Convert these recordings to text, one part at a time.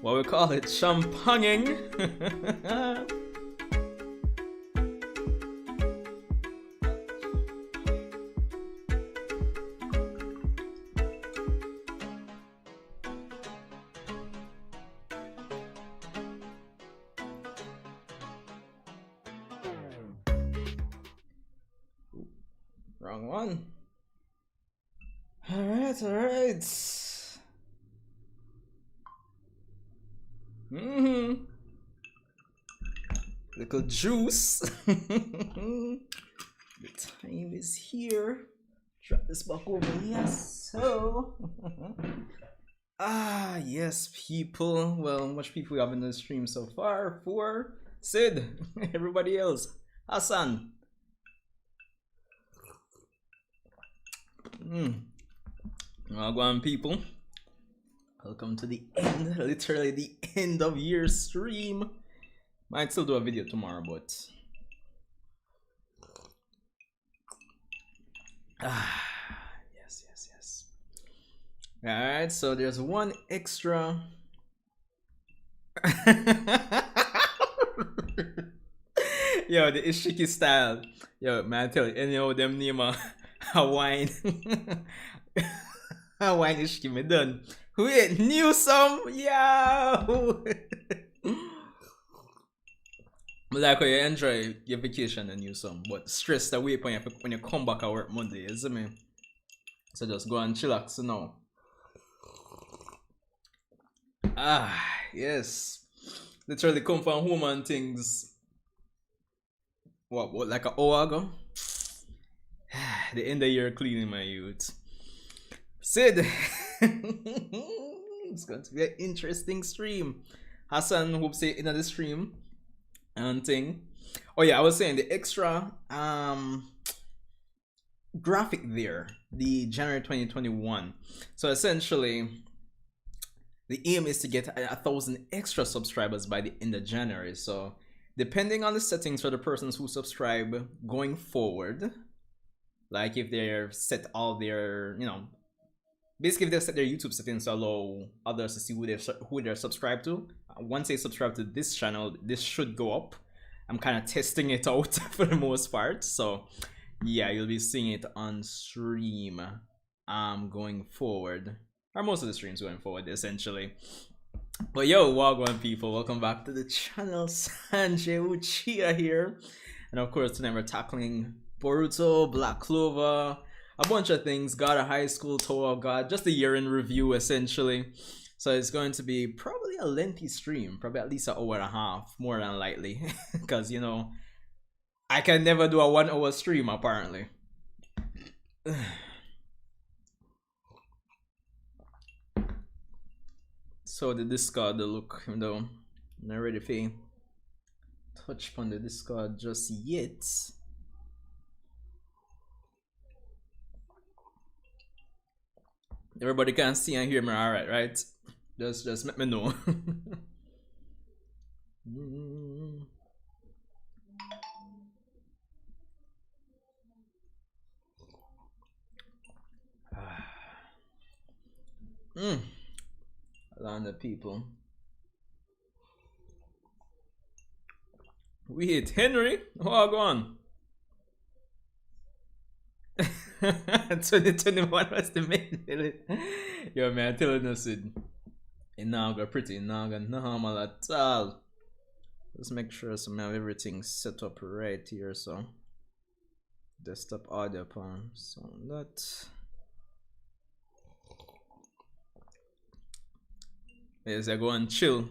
what we call it, champagning. Wrong one. Alright, alright. Little juice. The time is here. Drop this back over here. So yes, people. Well, much people we have in the stream so far. 4. Sid. Everybody else. Hassan. Well, go on, people. Welcome to the end, literally the end of your stream. Might still do a video tomorrow, but yes. All right, so there's one extra. Yo, the Ishiki style. Yo, man, I tell you, any of them name a wine. Wine Ishiki me done. Wait, knew some? Yo! But like how you enjoy your vacation and knew some, but stress away when you come back at work Monday, isn't me? So just go and chillax now. Yes. Literally come from home and things. What like an hour ago? The end of year cleaning, my youth. Sid. It's going to be an interesting stream. Hassan hope say in the stream and thing. Oh yeah, I was saying the extra graphic there, the January 2021. So essentially the aim is to get 1,000 extra subscribers by the end of January. So depending on the settings for the persons who subscribe going forward, like if they're set all their, basically if they set their YouTube settings to allow others to see who they're subscribed to, once they subscribe to this channel, this should go up. I'm kind of testing it out for the most part, so yeah, you'll be seeing it on stream going forward, or most of the streams going forward essentially. But yo, wagwan people, welcome back to the channel. Sanjay Uchiha here, and of course tonight we're tackling Boruto, Black Clover, a bunch of things, God of High School, Tower of God, just a year in review essentially. So it's going to be probably a lengthy stream, probably at least an hour and a half, more than likely, because I can never do a 1 hour stream apparently. So the Discord, the look, even though I'm not ready to touch upon the Discord just yet. Everybody can see and hear me alright, right? Just let me know. Along the people. Wait, Henry? Oh, go on. 2021 was the main. Yo, man, I'm telling you, Sid. It's not go pretty, not go normal at all. Let's make sure some have everything set up right here. So, desktop audio pan. So that. Yes, I go and chill.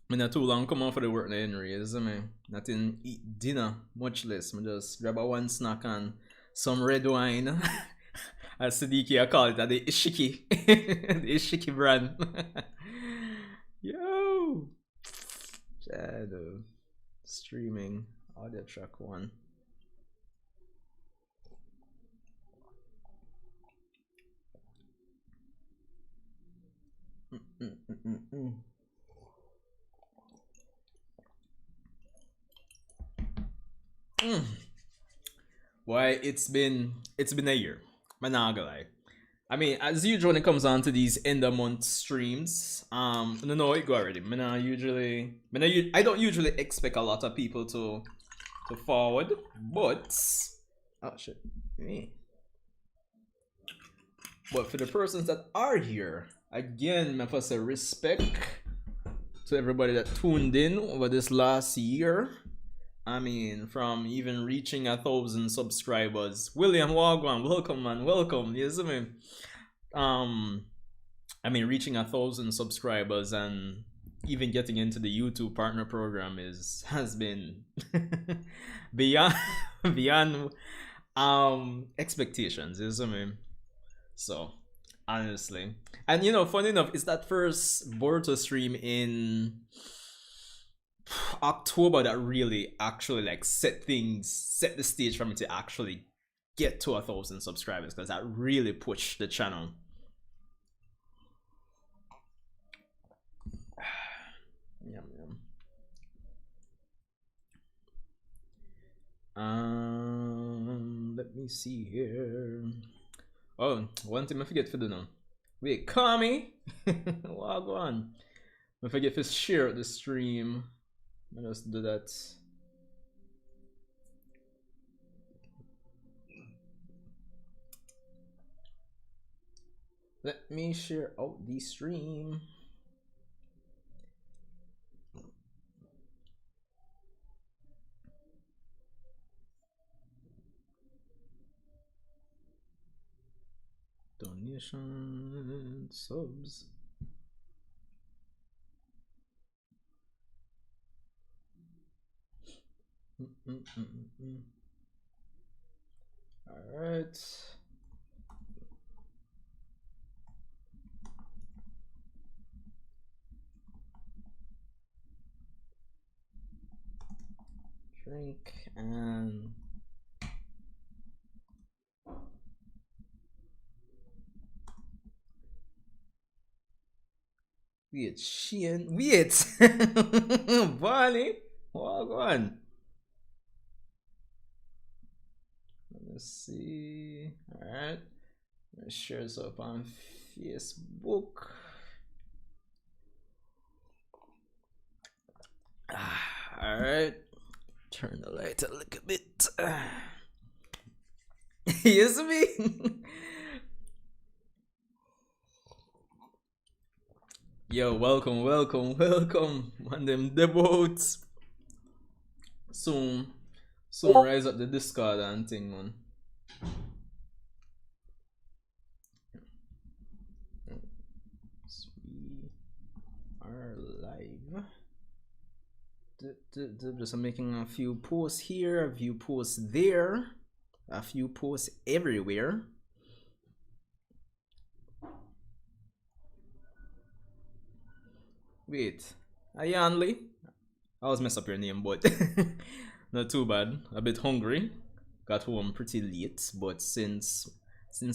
I'm not too long come on for the work now, Henry, isn't me? Nothing eat dinner, much less. I just grab a one snack and some red wine. As Siddiqui I call it, the Ishiki. The Ishiki brand. Yo! Shadow. Streaming. Audio track 1. Why it's been a year. I'm not gonna lie. I mean, as usual when it comes on to these end of month streams, no, it go already. I don't usually expect a lot of people to forward, but oh shit, me. But for the persons that are here, again, I must say respect to everybody that tuned in over this last year. I mean, from even reaching 1,000 subscribers. William Wagwan, welcome man, welcome. Yes, I mean, reaching 1,000 subscribers and even getting into the YouTube partner program has been beyond beyond expectations. Yes, so honestly, and funny enough, it's that first Boruto stream in October that really actually like set the stage for me to actually get to 1,000 subscribers, because that really pushed the channel. Yum, yum. Let me see here. Oh, one thing I forget to do now. Wait, Kami, log on. I forget to share the stream. Let's do that. Let me share out the stream. Donation subs. All right. Drink and wait, Sheehan, wait, Bonnie, hold on. Let's see. All right, let's share this up on Facebook. All right, turn the light a little bit. Yes, me. Yo, welcome on them devotes. Soon rise up the Discord and thing, man. We are live. Just making a few posts here, a few posts there, a few posts everywhere. Wait, Ayanli? I always mess up your name, but not too bad. A bit hungry. Got home pretty late, but since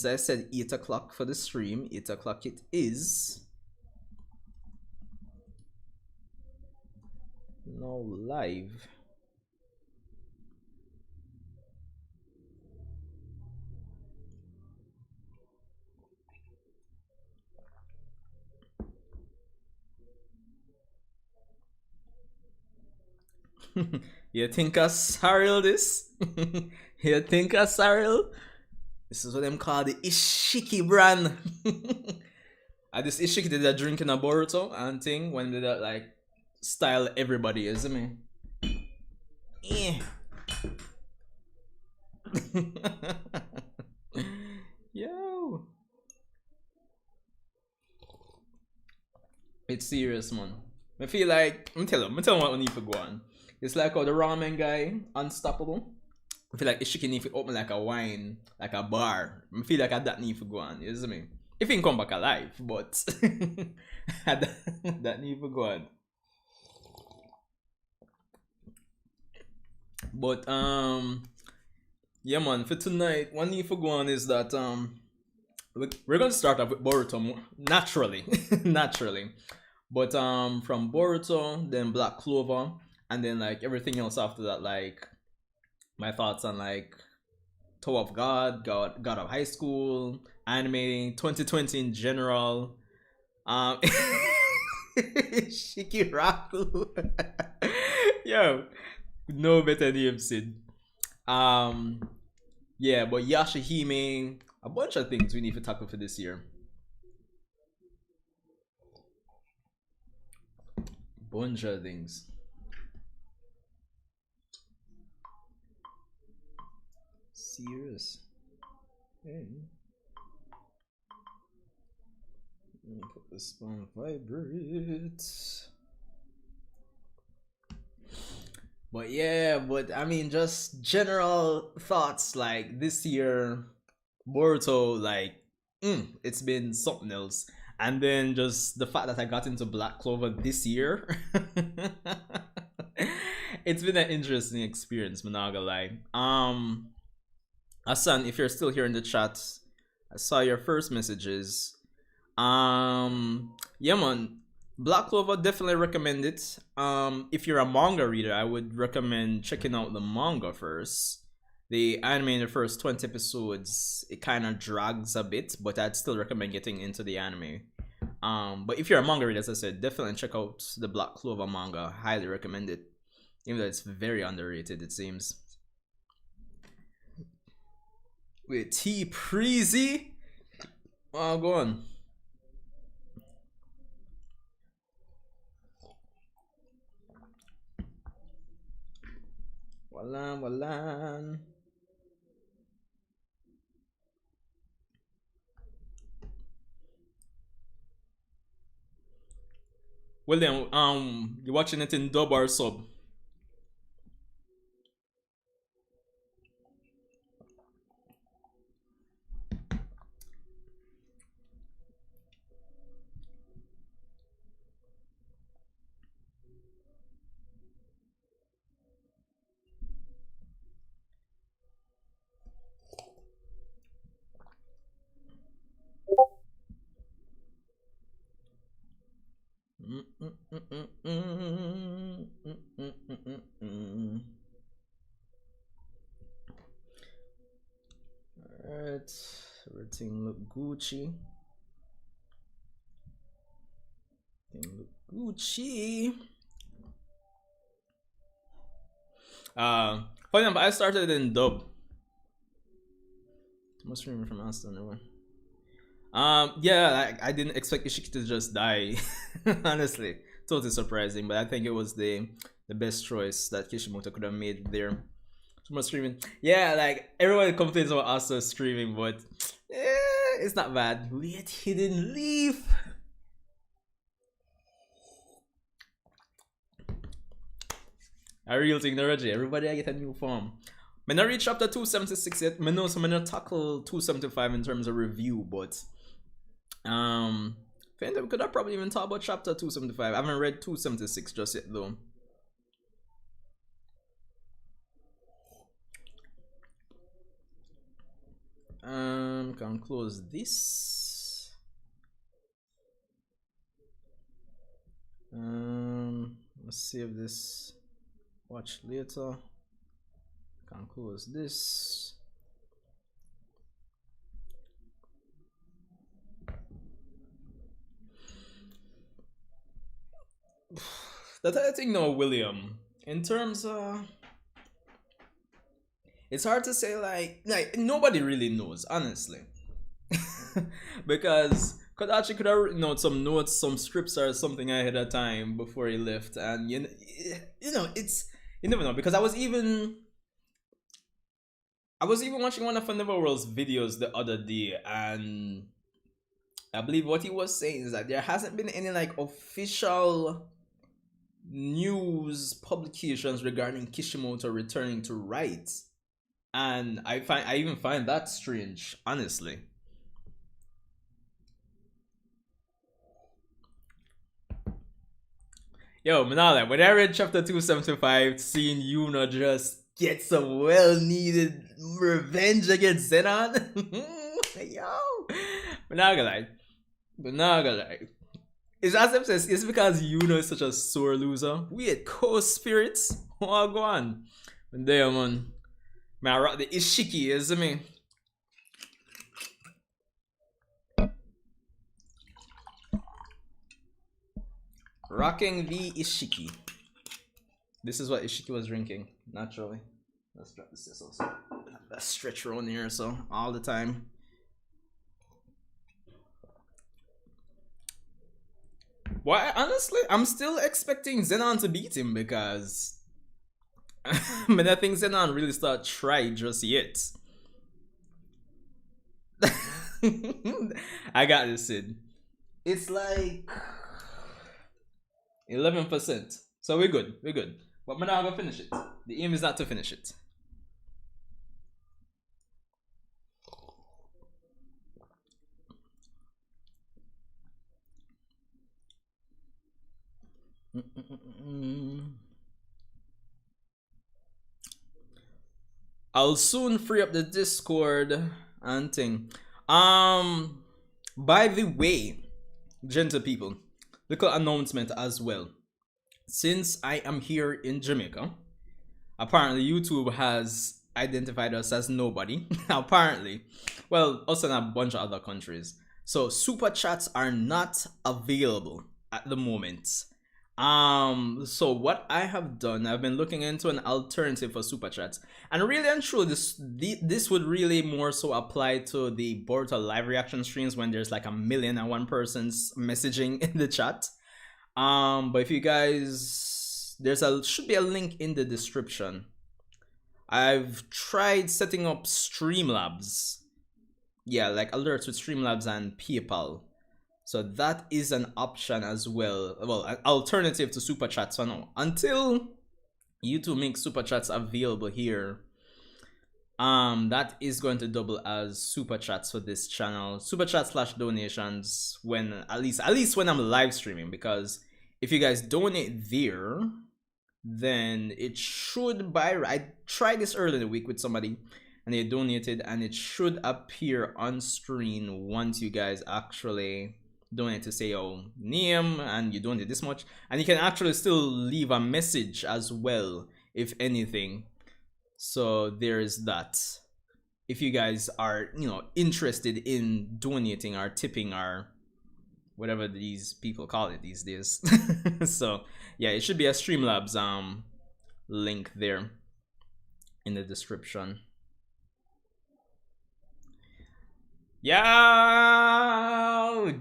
I said 8 o'clock for the stream, 8 o'clock it is. Now live. You think I Cyril this? You think I Cyril? This is what them call the Ishiki brand. I this Ishiki did that drinking a Boruto and thing when they that like style everybody, isn't me? Yeah. Yo. It's serious, man. I feel like I'm telling what I need to go on. It's like how the ramen guy, Unstoppable. I feel like Ishiki need to open like a wine, like a bar. I feel like I that need to go on, you see me? If he can come back alive, but that need to go on. But yeah man, for tonight, one need to go on is that we're gonna start off with Boruto naturally. Naturally. But from Boruto, then Black Clover, and then like everything else after that, like my thoughts on like Toe of God, God of High School, anime, 2020 in general. Shikiraku. Yo, no better name, Sid. Yeah, but Yashahime, a bunch of things we need to tackle for this year. Bunch of things. Serious. Hey. Let me put this on vibrate. But yeah, but I mean, just general thoughts like this year, Boruto, like, it's been something else. And then just the fact that I got into Black Clover this year, it's been an interesting experience, I'm not gonna lie. Hassan, if you're still here in the chat, I saw your first messages. Yeah, man, Black Clover, definitely recommend it. If you're a manga reader, I would recommend checking out the manga first. The anime in the first 20 episodes, it kind of drags a bit, but I'd still recommend getting into the anime. But if you're a manga reader, as I said, definitely check out the Black Clover manga. Highly recommend it, even though it's very underrated, it seems. Wait, T Preezy? Oh, go on. Walan, walan. William, you watching it in dub or sub? Alright, everything look Gucci. Everything look Gucci. For example, I started in dub. Must remember from Aston anyway. Yeah, I didn't expect Ishiki to just die. Honestly, totally surprising, but I think it was the best choice that Kishimoto could have made there. Too much streaming. Yeah, like everyone complains about Asta streaming, but it's not bad. Wait, he didn't leave. A real thing, Reggie. Everybody I get a new form. I not reach chapter 276 yet. I know so I'm gonna tackle 275 in terms of review, but I think we could have probably even talk about chapter 275. I haven't read 276 just yet though. Can close this. Let's save this. Watch later. Can close this. That's the thing now, William. In terms of, it's hard to say like nobody really knows, honestly. Because Kodachi could have written out some notes, some scripts or something ahead of time before he left, and you know, it's, you never know. Because I was even watching one of Neverworld's videos the other day, and I believe what he was saying is that there hasn't been any like official news publications regarding Kishimoto returning to write, and I even find that strange, honestly. Yo, Manala, when I read chapter 275, seeing Yuna just get some well-needed revenge against Zenon, yo, but not gonna lie. It's as if it's because Yuna is such a sore loser. We had co-spirits. Oh, go on. And there, man. Man, I rock the Ishiki, isn't me? Rocking the Ishiki. This is what Ishiki was drinking, naturally. Let's drop the sizzles. That stretch around here, so all the time. Why? Honestly, I'm still expecting Zenon to beat him because I mean, I think Zenon really start try just yet. I got this, Sid. It's like 11%. So we're good. We're good. But we're not gonna finish it. The aim is not to finish it. I'll soon free up the Discord and thing. By the way, gentle people, little announcement as well. Since I am here in Jamaica, apparently YouTube has identified us as nobody. Apparently, well, also in a bunch of other countries. So super chats are not available at the moment. So what I have done, I've been looking into an alternative for super chats, and really and truly, this would really more so apply to the Boruto live reaction streams when there's like 1,000,001 persons messaging in the chat. But if you guys, should be a link in the description. I've tried setting up Streamlabs, yeah, like alerts with Streamlabs and PayPal. So that is an option as well. Well, an alternative to super chats for now. Until YouTube makes super chats available here, that is going to double as super chats for this channel. Super chats / donations when at least when I'm live streaming, because if you guys donate there, then it should I tried this earlier in the week with somebody and they donated, and it should appear on screen once you guys actually donate to say, oh, name, and you donate this much, and you can actually still leave a message as well if anything. So there's that. If you guys are, you know, interested in donating or tipping or whatever these people call it these days. So yeah, it should be a Streamlabs link there in the description. Yo,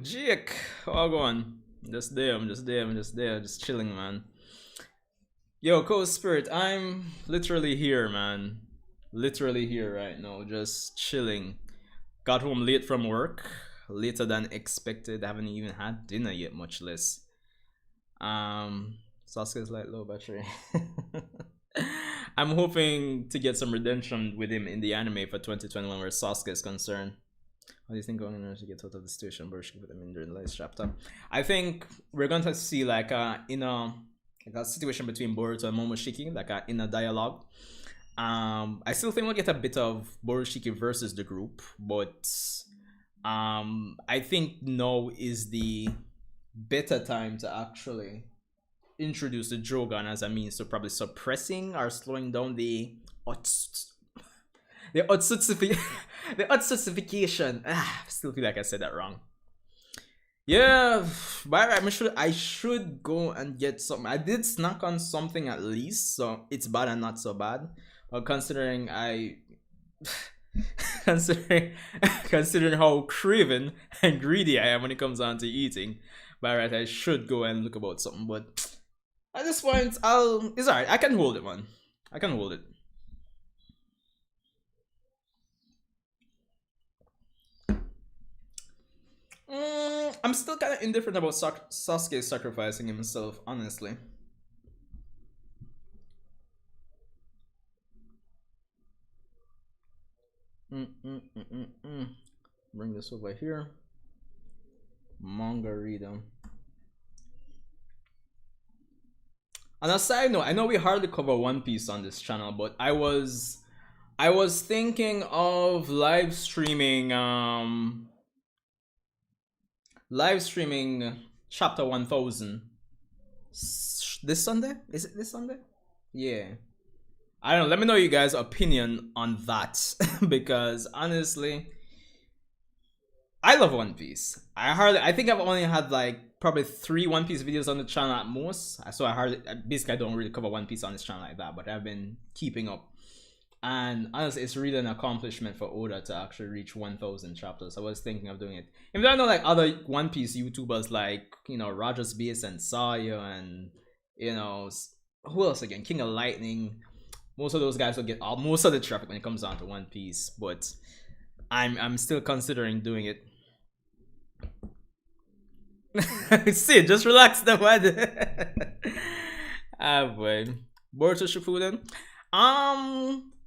Jake, all going. Just there, I'm just chilling, man. Yo, Co-Spirit, I'm literally here, man. Literally here right now, just chilling. Got home late from work, later than expected. Haven't even had dinner yet, much less. Sasuke's like low battery. I'm hoping to get some redemption with him in the anime for 2021 where Sasuke is concerned. What do you think going on to get out of the situation? But put them in during the last chapter. I think we're going to see like a situation between Boruto and Momoshiki, like a inner dialogue. I still think we'll get a bit of Borushiki versus the group, but I think now is the better time to actually introduce the Jogan as a means to probably suppressing or slowing down the Otsutsification. I still feel like I said that wrong. Yeah, but I should go and get something. I did snack on something at least, so it's bad and not so bad. But considering considering how craven and greedy I am when it comes down to eating, by right, I should go and look about something. But at this point, it's alright. I can hold it, man. I can hold it. I'm still kind of indifferent about Sasuke sacrificing himself, honestly. Bring this over here. Manga reader. On a side note, I know we hardly cover One Piece on this channel, but I was thinking of live streaming chapter 1000 this Sunday. Is it this Sunday? Yeah. I don't know. Let me know you guys' opinion on that because honestly, I love One Piece. I think I've only had like probably 3 One Piece videos on the channel at most. So basically I don't really cover One Piece on this channel like that, but I've been keeping up. And honestly, it's really an accomplishment for Oda to actually reach 1,000 chapters. I was thinking of doing it. Even though I know like other One Piece YouTubers like, Rogers Base and Sawyer and, who else again? King of Lightning. Most of those guys will get all most of the traffic when it comes down to One Piece. But I'm still considering doing it. See, just relax the man. Ah boy. Boruto Shippuden.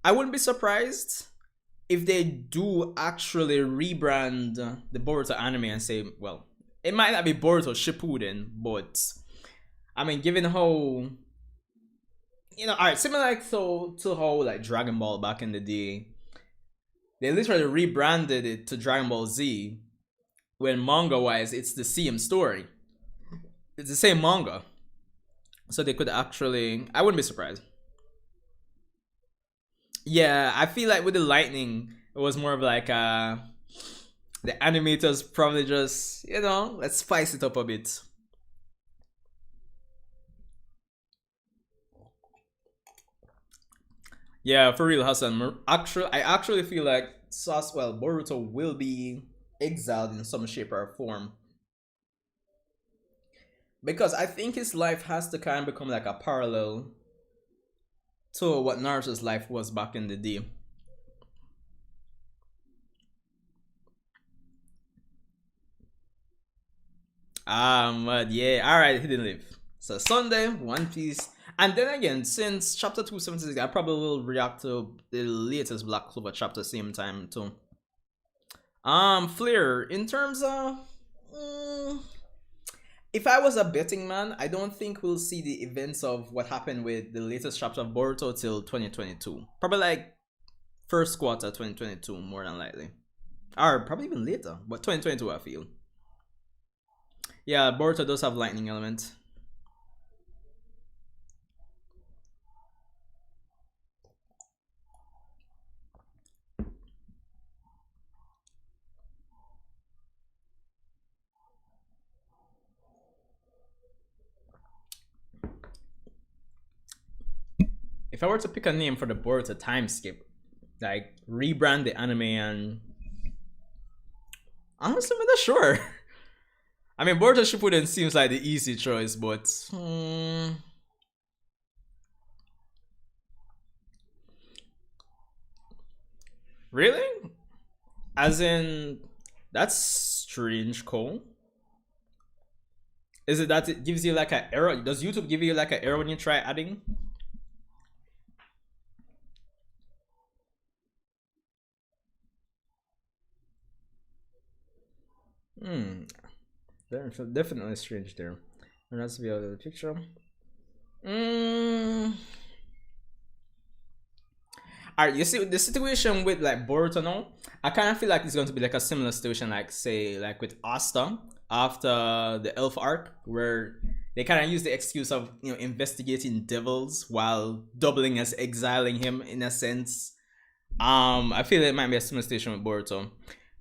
I wouldn't be surprised if they do actually rebrand the Boruto anime and say, well, it might not be Boruto Shippuden, but I mean, given how alright, similar like to how like Dragon Ball back in the day, they literally rebranded it to Dragon Ball Z, when manga wise it's the same story. It's the same manga. So they could actually, I wouldn't be surprised. Yeah, I feel like with the lightning, it was more of like the animators probably just, let's spice it up a bit. Yeah, for real, Hassan. I actually feel like Boruto will be exiled in some shape or form. Because I think his life has to kind of become like a parallel to what Naruto's life was back in the day. But yeah, alright, he didn't live. So Sunday, One Piece. And then again, since chapter 276, I probably will react to the latest Black Clover chapter same time too. Flair, in terms of if I was a betting man, I don't think we'll see the events of what happened with the latest chapter of Boruto till 2022. Probably like first quarter 2022, more than likely. Or probably even later, but 2022 I feel. Yeah, Boruto does have lightning element. If I were to pick a name for the Boruto time skip, like rebrand the anime and honestly, I'm not sure. I mean, Boruto Shippuden seems like the easy choice, but really? As in, that's strange, Cole. Is it that it gives you like an error? Does YouTube give you like an error when you try adding? Hmm. Definitely strange there. There has to be a picture. Alright, you see the situation with like Boruto now, I kind of feel like it's going to be like a similar situation, like say like with Asta after the Elf arc, where they kind of use the excuse of investigating devils while doubling as exiling him in a sense. I feel it might be a similar situation with Boruto.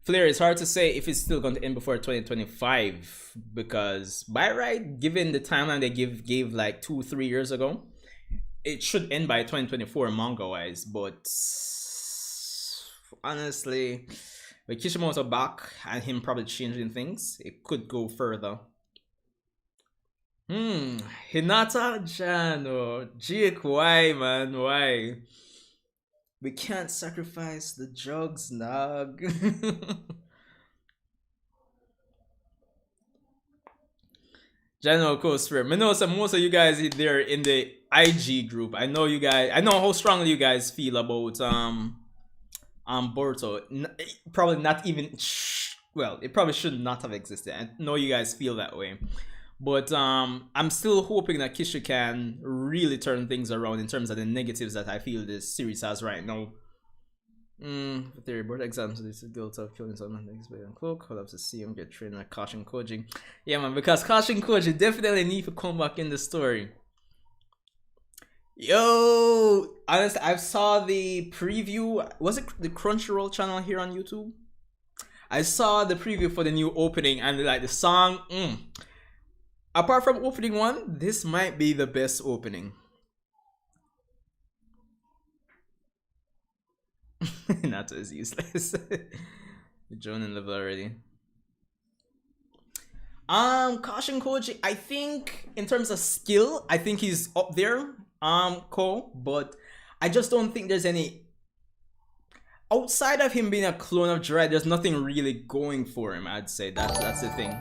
Flair, it's hard to say if it's still going to end before 2025 because by right, given the timeline they gave like 2-3 years ago, it should end by 2024 manga wise. But honestly, with Kishimoto back and him probably changing things, it could go further. Hinata Jano, Jake, why man, why? We can't sacrifice the drugs, Nog. General Coaster. I know some most of you guys there in the IG group. I know you guys. I know how strongly you guys feel about Boruto. Probably not even. Well, it probably should not have existed. I know you guys feel that way. But I'm still hoping that Kishu can really turn things around in terms of the negatives that I feel this series has right now. Theory board exams, so this is guilty of killing someone. Thanks, and cloak. I'd love to see him get trained like Kashin Koji. Yeah, man, because Kashin Koji definitely need to come back in the story. Yo, honestly, I saw the preview. Was it the Crunchyroll channel here on YouTube? I saw the preview for the new opening and like the song. Apart from opening one, this might be the best opening. Not as useless. Joining level already. Kashin Koji, I think in terms of skill, I think he's up there, but I just don't think there's any outside of him being a clone of Jiraiya, there's nothing really going for him, I'd say. That's the thing.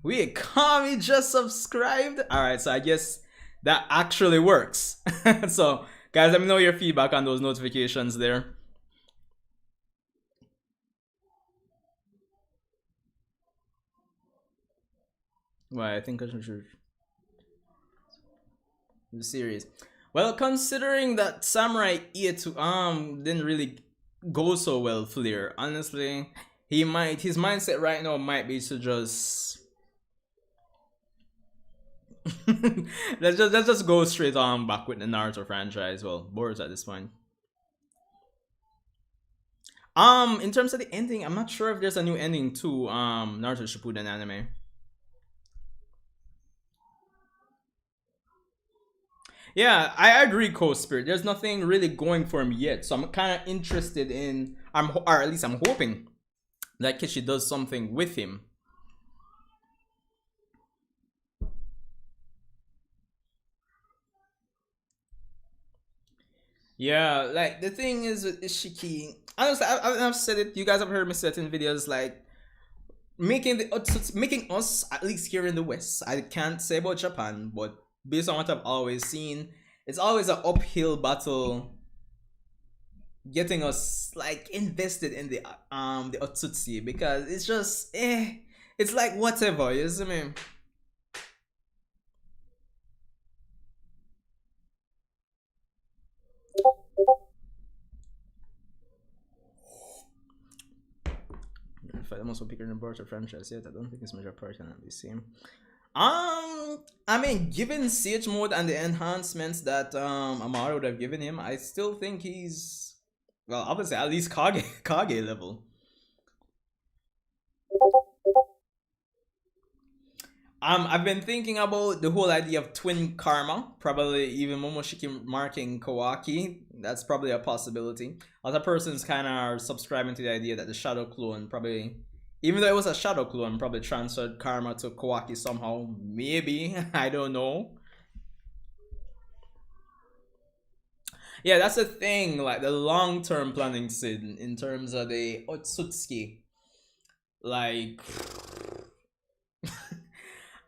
Wait, Kami just subscribed? Alright, so I guess that actually works. So, guys, let me know your feedback on those notifications there. Why, I think I should the series. Well, considering that Samurai E2 didn't really go so well, Flair, honestly, his mindset right now might be to just let's just go straight on back with the Naruto franchise. Well, Boruto at this point. In terms of the ending, I'm not sure if there's a new ending to Naruto Shippuden anime. Yeah, I agree, Co-Spirit. There's nothing really going for him yet, so I'm kind of interested in, or at least I'm hoping that Kishi does something with him. Yeah, like the thing is with Ishiki, honestly, I've said it. You guys have heard me say it in videos, like making us at least here in the West. I can't say about Japan, but based on what I've always seen, it's always an uphill battle getting us like invested in the Otsutsu because it's just it's like whatever, you see me? In fact, I'm also picking the Boruto franchise yet. I don't think it's major part can be seen. I mean, given siege mode and the enhancements that Amaro would have given him, I still think he's, well, obviously at least Kage level. I've been thinking about the whole idea of twin karma, probably even Momoshiki marking Kawaki. That's probably a possibility. Other persons kind of are subscribing to the idea that the shadow clone probably, even though it was a shadow clone, probably transferred karma to Kawaki somehow. Maybe, I don't know. Yeah, that's the thing, like the long-term planning, Sid, in terms of the Otsutsuki. Like,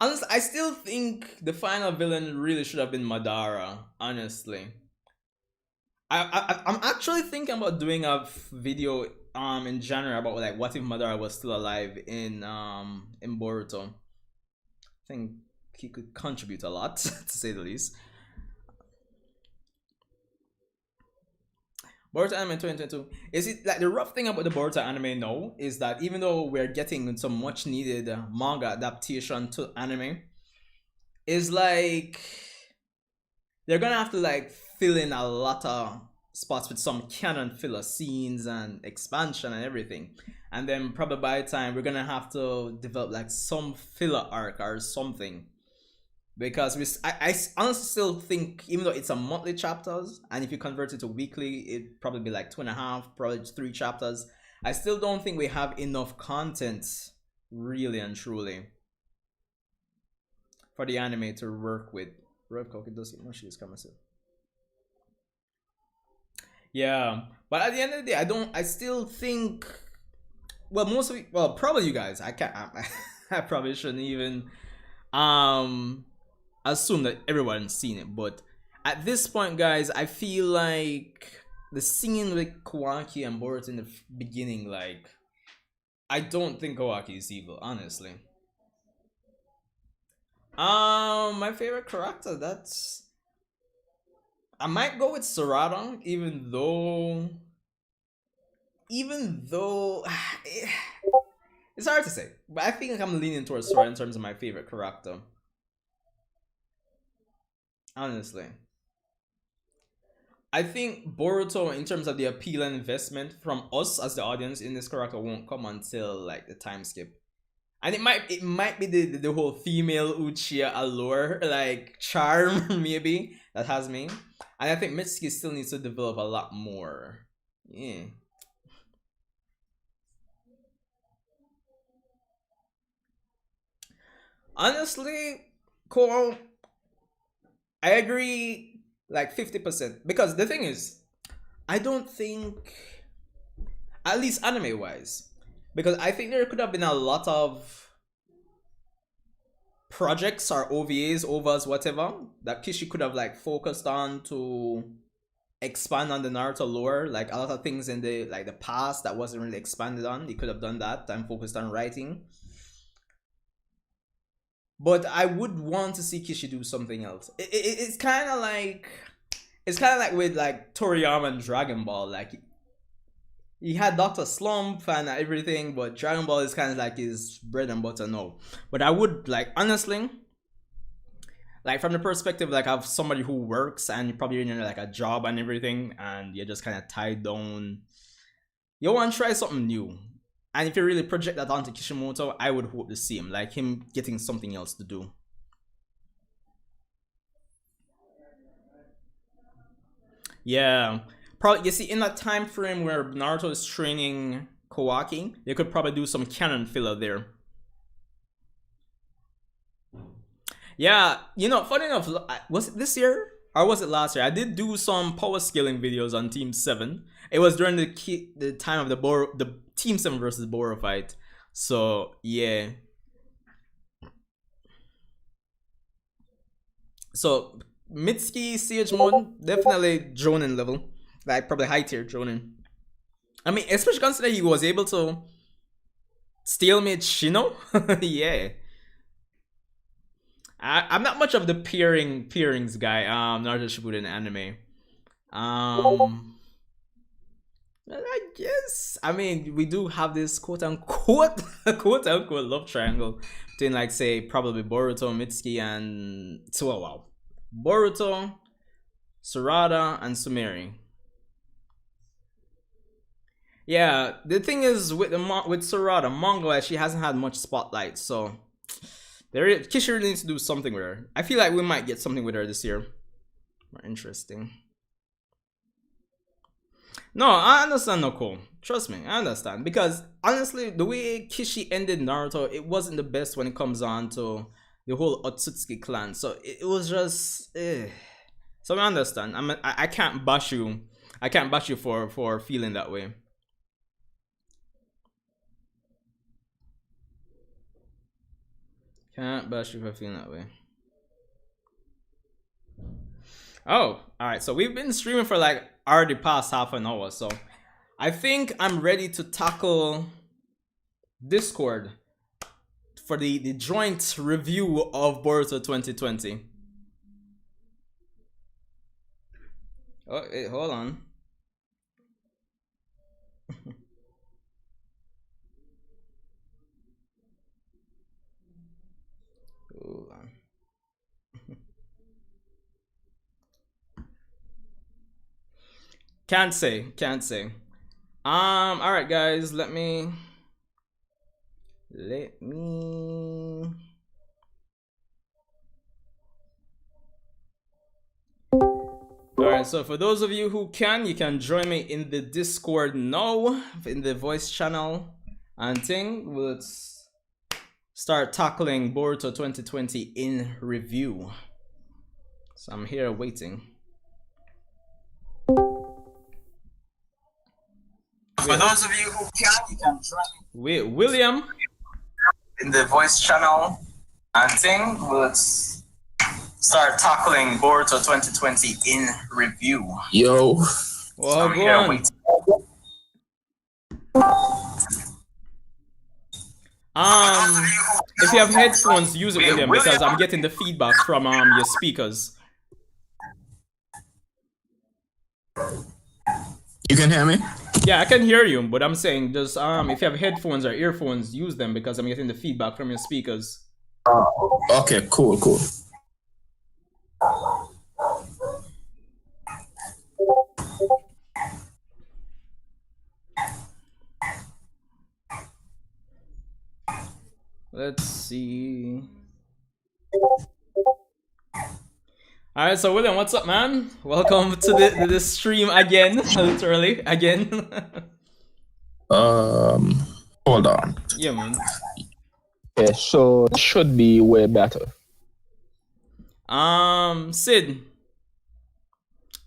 honestly, I still think the final villain really should have been Madara, honestly. I'm actually thinking about doing a video in January about like what if Madara was still alive in Boruto. I think he could contribute a lot to say the least. Boruto anime 2022. Is it like the rough thing about the Boruto anime now is that even though we're getting some much needed manga adaptation to anime, is like they're gonna have to like fill in a lot of spots with some canon filler scenes and expansion and everything. And then probably by the time we're gonna have to develop like some filler arc or something because I honestly still think even though it's a monthly chapters and if you convert it to weekly it'd probably be like 2.5 probably 3 chapters. I still don't think we have enough content really and truly for the anime to work with. Yeah, but at the end of the day I still think, well, most of well, probably you guys, I can't I probably shouldn't even assume that everyone's seen it, but at this point, guys, I feel like the scene with Kawaki and Boruto in the beginning, like, I don't think Kawaki is evil, honestly. My favorite character, that's, I might go with Sarada, even though it's hard to say, but I think I'm leaning towards Sarada in terms of my favorite character. Honestly. I think Boruto, in terms of the appeal and investment from us as the audience in this character, won't come until like the time skip. And it might be the whole female Uchiha allure, like charm maybe that has me. And I think Mitsuki still needs to develop a lot more. Yeah. Honestly, Cole, I agree like 50%. Because the thing is, I don't think, at least anime wise, because I think there could have been a lot of projects or OVAs, ovas, whatever, that Kishi could have like focused on to expand on the Naruto lore. Like a lot of things in the past that wasn't really expanded on. He could have done that and focused on writing. But I would want to see Kishi do something else. It's kind of like with like Toriyama and Dragon Ball. Like he had Dr. Slump and everything, but Dragon Ball is kind of like his bread and butter now. But I would like, honestly, like from the perspective like of somebody who works and you probably in like a job and everything, and you're just kind of tied down. You want to try something new. And if you really project that onto Kishimoto, I would hope to see him, like him getting something else to do. Yeah, probably. You see, in that time frame where Naruto is training Kawaki, they could probably do some canon filler there. Yeah, you know, funny enough, was it this year or was it last year? I did do some power scaling videos on Team 7. It was during the time of the Team 7 versus Boro fight. So yeah. So Mitsuki Sage mode, definitely Jonin level. Like probably high tier Jonin. I mean, especially considering he was able to stalemate Shino. Yeah. I'm not much of the pairings guy. Naruto Shippuden anime. I guess. I mean, we do have this quote unquote love triangle between, like, say, probably Boruto, Mitsuki, and wow, Boruto, Sarada, and Sumeri. Yeah, the thing is with Sarada, manga, she hasn't had much spotlight, so Kishi really needs to do something with her. I feel like we might get something with her this year. More interesting. No, I understand, Nicole. Trust me, I understand. Because honestly, the way Kishi ended Naruto, it wasn't the best when it comes on to the whole Otsutsuki clan. So it was just, So I understand. I can't bash you. I can't bash you for feeling that way. Can't bash you for feeling that way. Oh, alright. So we've been streaming for like already past half an hour. So I think I'm ready to tackle Discord for the joint review of Boruto 2020. Oh, wait, hold on. Hold on. Can't say. All right, guys. Let me. All right. So for those of you who can, you can join me in the Discord now, in the voice channel, and thing. Let's start tackling Boruto 2020 in review. So I'm here waiting. For those of you who can, you can join William in the voice channel and thing. Let's start tackling Boruto 2020 in review. Yo. Well, go on. If you have headphones, use it, William, because I'm getting the feedback from your speakers. You can hear me? Yeah, I can hear you, but I'm saying just if you have headphones or earphones, use them because I'm getting the feedback from your speakers. Okay, cool. Let's see. All right, so William, what's up, man? Welcome to the stream again, literally again. Hold on. Yeah, man. Okay, so it should be way better. Sid.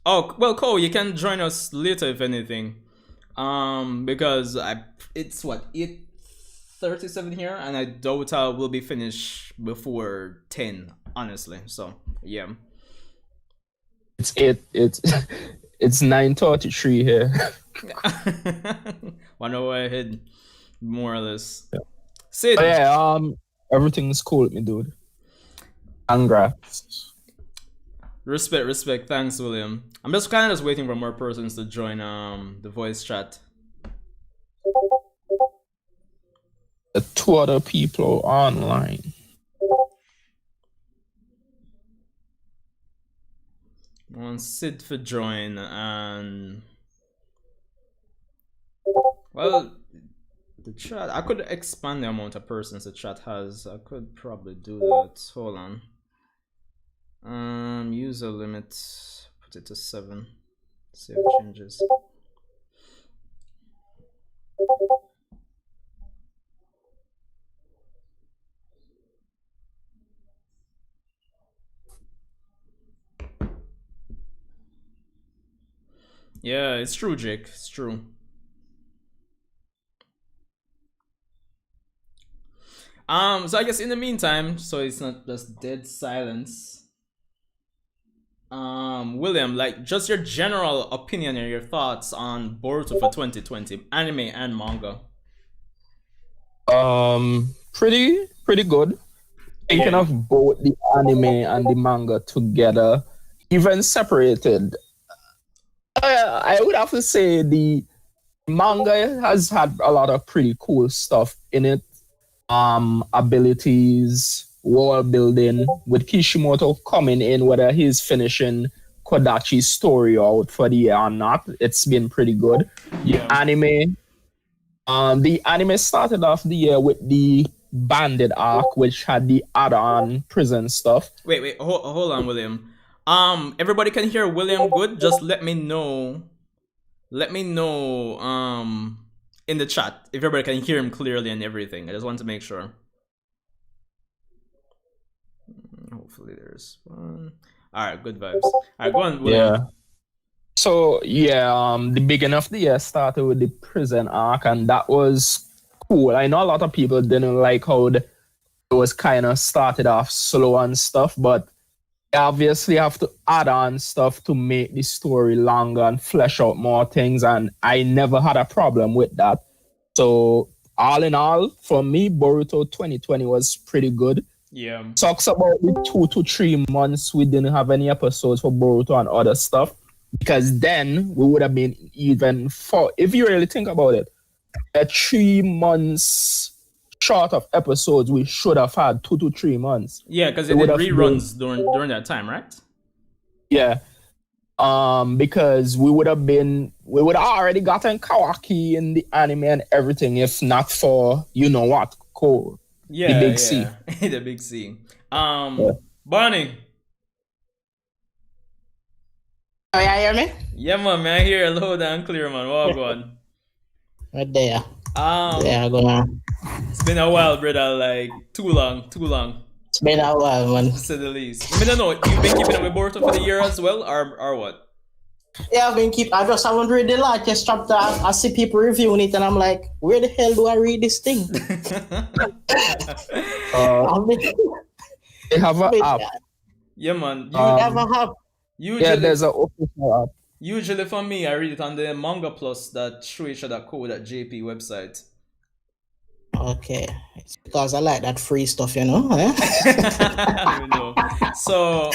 Oh, well, Cole, you can join us later if anything. Because it's what 8:37 here, and I doubt I will be finished before 10. Honestly, so yeah. It's 9:33 here. 1 hour ahead, more or less. Yeah. Sid. Oh, yeah, everything's cool with me, dude. Congrats. Respect. Thanks, William. I'm just kind of waiting for more persons to join the voice chat. The 2 other people online. I want Sid to join, and well, the chat, I could expand the amount of persons the chat has. I could probably do that. Hold on. User limit, put it to 7. Save changes. Yeah, it's true, Jake. It's true. So I guess in the meantime, so it's not just dead silence. William, like, just your general opinion and your thoughts on Boruto for 2020, anime and manga. Pretty good. Thinking of both the anime and the manga together, even separated, I would have to say the manga has had a lot of pretty cool stuff in it. Abilities, world building, with Kishimoto coming in, whether he's finishing Kodachi's story out for the year or not, it's been pretty good. Yeah. The anime started off the year with the Bandit arc, which had the add-on prison stuff. Wait, hold on, William. Everybody can hear William good? Just let me know. In the chat if everybody can hear him clearly and everything. I just want to make sure. Hopefully there's one. All right, good vibes. All right, go on, William. Yeah. So the beginning of the year started with the prison arc, and that was cool. I know a lot of people didn't like how it was kind of started off slow and stuff, but you obviously have to add on stuff to make the story longer and flesh out more things, and I never had a problem with that. So all in all, for me, Boruto 2020 was pretty good. Yeah. Talks about the 2 to 3 months we didn't have any episodes for Boruto and other stuff, because then we would have been even if you really think about it, 3 months short of episodes, we should have had 2 to 3 months. Yeah, because they did reruns during that time, right? Yeah. Because we would have already gotten Kawaki in the anime and everything, if not for Cole. Yeah, the big C. The big C. Bonnie. Oh, you hear me? Yeah, man, I hear loud and clear, man. Well, go on. Right there. Yeah, go on. It's been a while, brother. Like too long. It's been a while, man. To say the least. I don't know. You've been keeping up with Boruto for the year as well, or what? Yeah, I haven't read the latest chapter. I see people reviewing it, and I'm like, where the hell do I read this thing? They have an app. Yeah, man. You never have. Usually, there's an official app. Usually for me, I read it on the Manga Plus, that shueisha.co.jp website. Okay, it's because I like that free stuff, you know. Eh? I don't know. So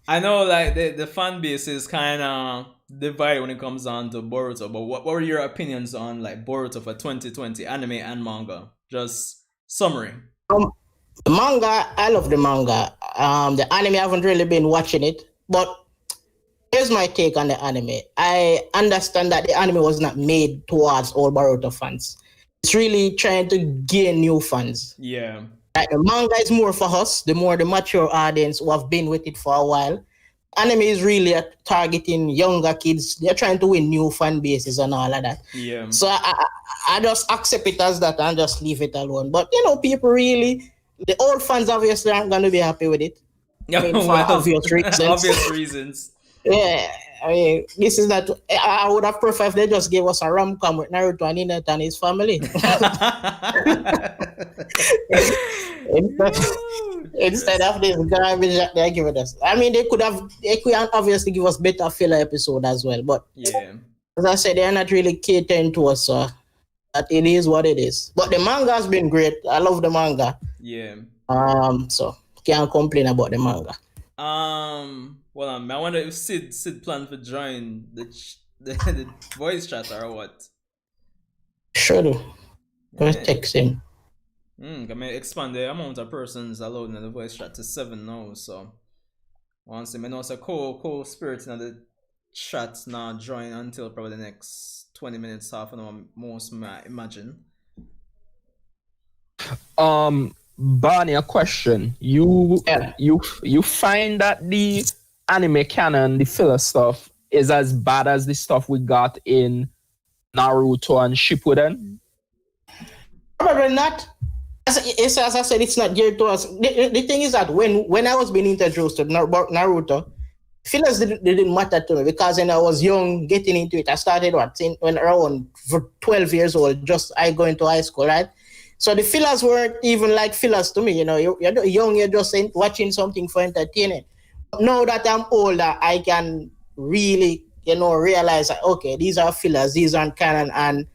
I know, like, the fan base is kind of divided when it comes down to Boruto. But what were your opinions on, like, Boruto for 2020, anime and manga? Just summary. The manga, I love the manga. The anime, I haven't really been watching it, but here's my take on the anime. I understand that the anime was not made towards all Boruto fans. it's really trying to gain new fans. Yeah. Like the manga is more for us, the more the mature audience who have been with it for a while. Anime is really targeting younger kids. They're trying to win new fan bases and all of that. Yeah. So I just accept it as that and just leave it alone. But people really, the old fans obviously aren't going to be happy with it. I mean, for obvious reasons. Obvious reasons. Yeah, I mean, this is that. I would have preferred if they just gave us a rom-com with Naruto and Hinata and his family. Instead of this garbage that they're giving us. I mean, they could obviously give us better filler episode as well. But yeah, as I said, they're not really catering to us. So that it is what it is. But the manga has been great. I love the manga. Yeah. So can't complain about the manga. Well, I wonder if Sid planned to join the voice chat or what. Sure do. Just text him. I may expand the amount of persons allowed in the voice chat to 7 now. So once I know it's a co-spirit in the chat now join until probably the next 20 minutes, half an hour most, I imagine. Barney, a question. You find that the anime canon, the filler stuff, is as bad as the stuff we got in Naruto and Shippuden? Probably not. As I said, it's not geared to us. The thing is that when I was being introduced to Naruto, fillers didn't matter to me because when I was young, getting into it, I started when around 12 years old, just I go into high school, right? So the fillers weren't even like fillers to me. You're young, you're just watching something for entertainment. Now that I'm older, I can really, realize that, okay, these are fillers, these aren't canon, and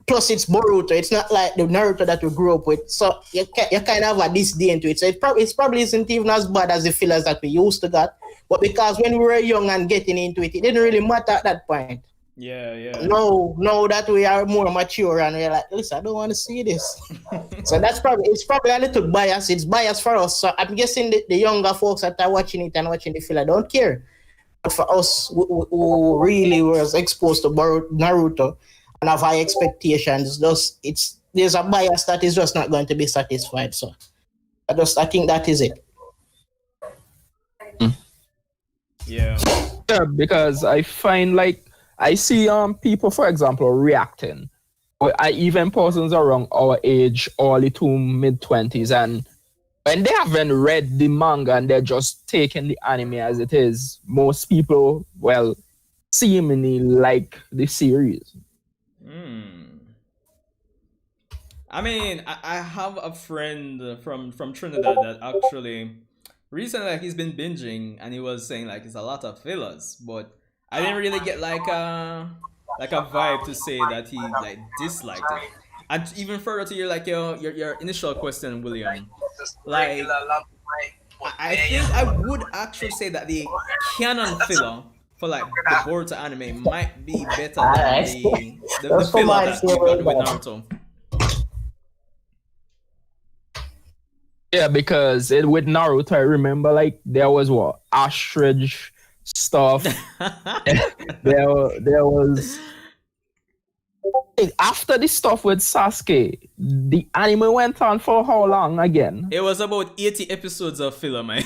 plus it's Boruto. It's not like the Naruto that we grew up with. So you kind of have a disdain to it. So it probably isn't even as bad as the fillers that we used to get. But because when we were young and getting into it, it didn't really matter at that point. Yeah. Now that we are more mature and we're like, listen, I don't want to see this. So it's probably a little bias. It's biased for us. So I'm guessing the younger folks that are watching it and watching the filler don't care. But for us who really was exposed to Naruto and have high expectations, there's a bias that is just not going to be satisfied. So I think that is it. Yeah, because I find I see people, for example, reacting. Even persons around our age, early to mid-20s, and when they haven't read the manga and they're just taking the anime as it is, most people, seemingly like the series. I mean, I have a friend from Trinidad that actually recently he's been binging and he was saying it's a lot of fillers, but I didn't really get a vibe to say that he disliked it. And even further to your initial question, William, I think I would actually say that the canon filler for the Boruto anime might be better than the filler that we got with Naruto. Yeah, because with Naruto, I remember there was ostrich stuff. there was after the stuff with Sasuke, the anime went on for how long again? It was about 80 episodes of filler, man.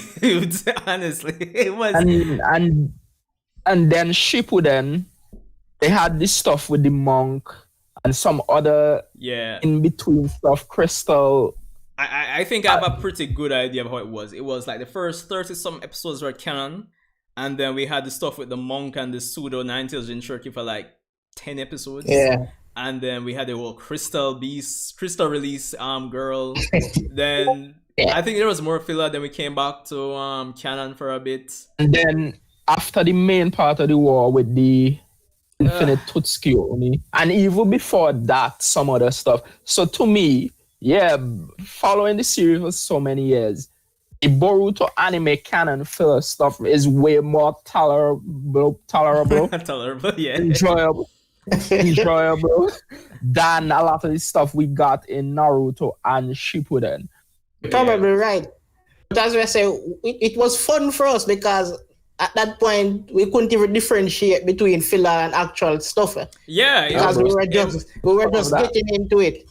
Honestly, it was. And then Shippuden, they had this stuff with the monk and some other in between stuff, Crystal. I think I have a pretty good idea of how it was. It was the first 30-some episodes were canon, and then we had the stuff with the monk and the pseudo Ninetales Jinchuriki for 10 episodes. Yeah. And then we had the whole crystal release girl. Then I think there was more filler. Then we came back to canon for a bit. And then after the main part of the war with the Infinite Tutsuki Oni, and even before that, some other stuff. So to me, following the series for so many years, the Boruto anime canon filler stuff is way more tolerable, enjoyable than a lot of the stuff we got in Naruto and Shippuden. Probably right. But as I say, it was fun for us because at that point we couldn't even differentiate between filler and actual stuff. Yeah, Because bro. we were just that. getting into it.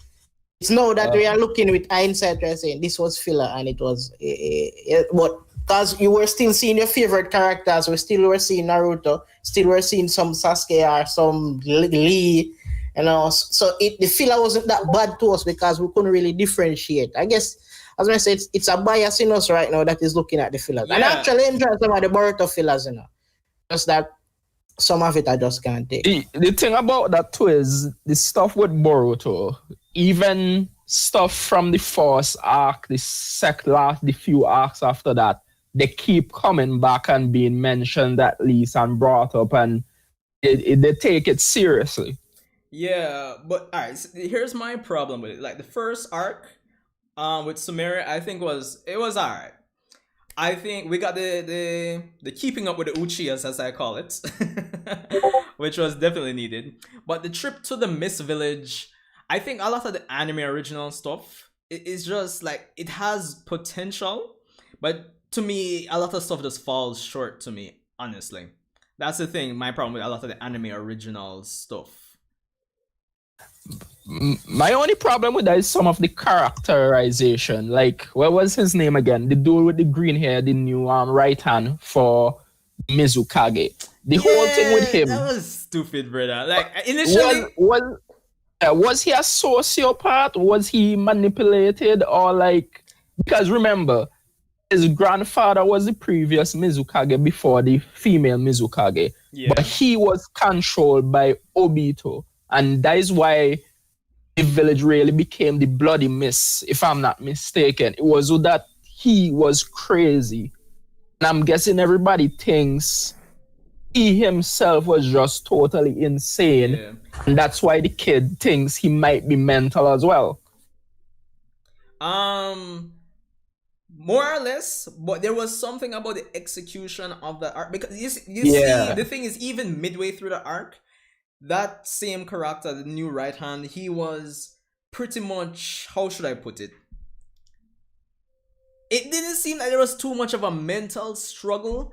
It's now that we are looking with hindsight, we're saying this was filler and it was but because you were still seeing your favorite characters, we still were seeing Naruto, still were seeing some Sasuke or some Lee, you know. So the filler wasn't that bad to us because we couldn't really differentiate. I guess as I said, it's a bias in us right now that is looking at the fillers. And I Yeah. actually enjoy some of the Boruto fillers, you know. Just that some of it I just can't take. The thing about that too is the stuff with Boruto, even stuff from the first arc, the few arcs after that, they keep coming back and being mentioned at least and brought up, and they take it seriously. Yeah, but all right. So here's my problem with it. Like the first arc, with Sumeri, I think it was alright. I think we got the keeping up with the Uchiyas, as I call it, which was definitely needed. But the trip to the Mist Village, I think a lot of the anime original stuff is just like it has potential, but to me, a lot of stuff just falls short to me. Honestly, that's the thing. My problem with a lot of the anime original stuff. My only problem with that is some of the characterization. Like, what was his name again? The dude with the green hair, the new right hand for Mizukage. The whole thing with him. That was stupid, brother. Like initially, was he a sociopath? Was he manipulated, or like, because remember, his grandfather was the previous Mizukage before the female Mizukage, yeah, but he was controlled by Obito, and that is why the village really became the Bloody Mist, if I'm not mistaken. It was so that he was crazy, and I'm guessing everybody thinks he himself was just totally insane, yeah. and that's why the kid thinks he might be mental as well. More or less, but there was something about the execution of the arc, because you Yeah. see, the thing is, even midway through the arc, that same character, the new right hand, he was pretty much, how should I put it? It didn't seem like there was too much of a mental struggle.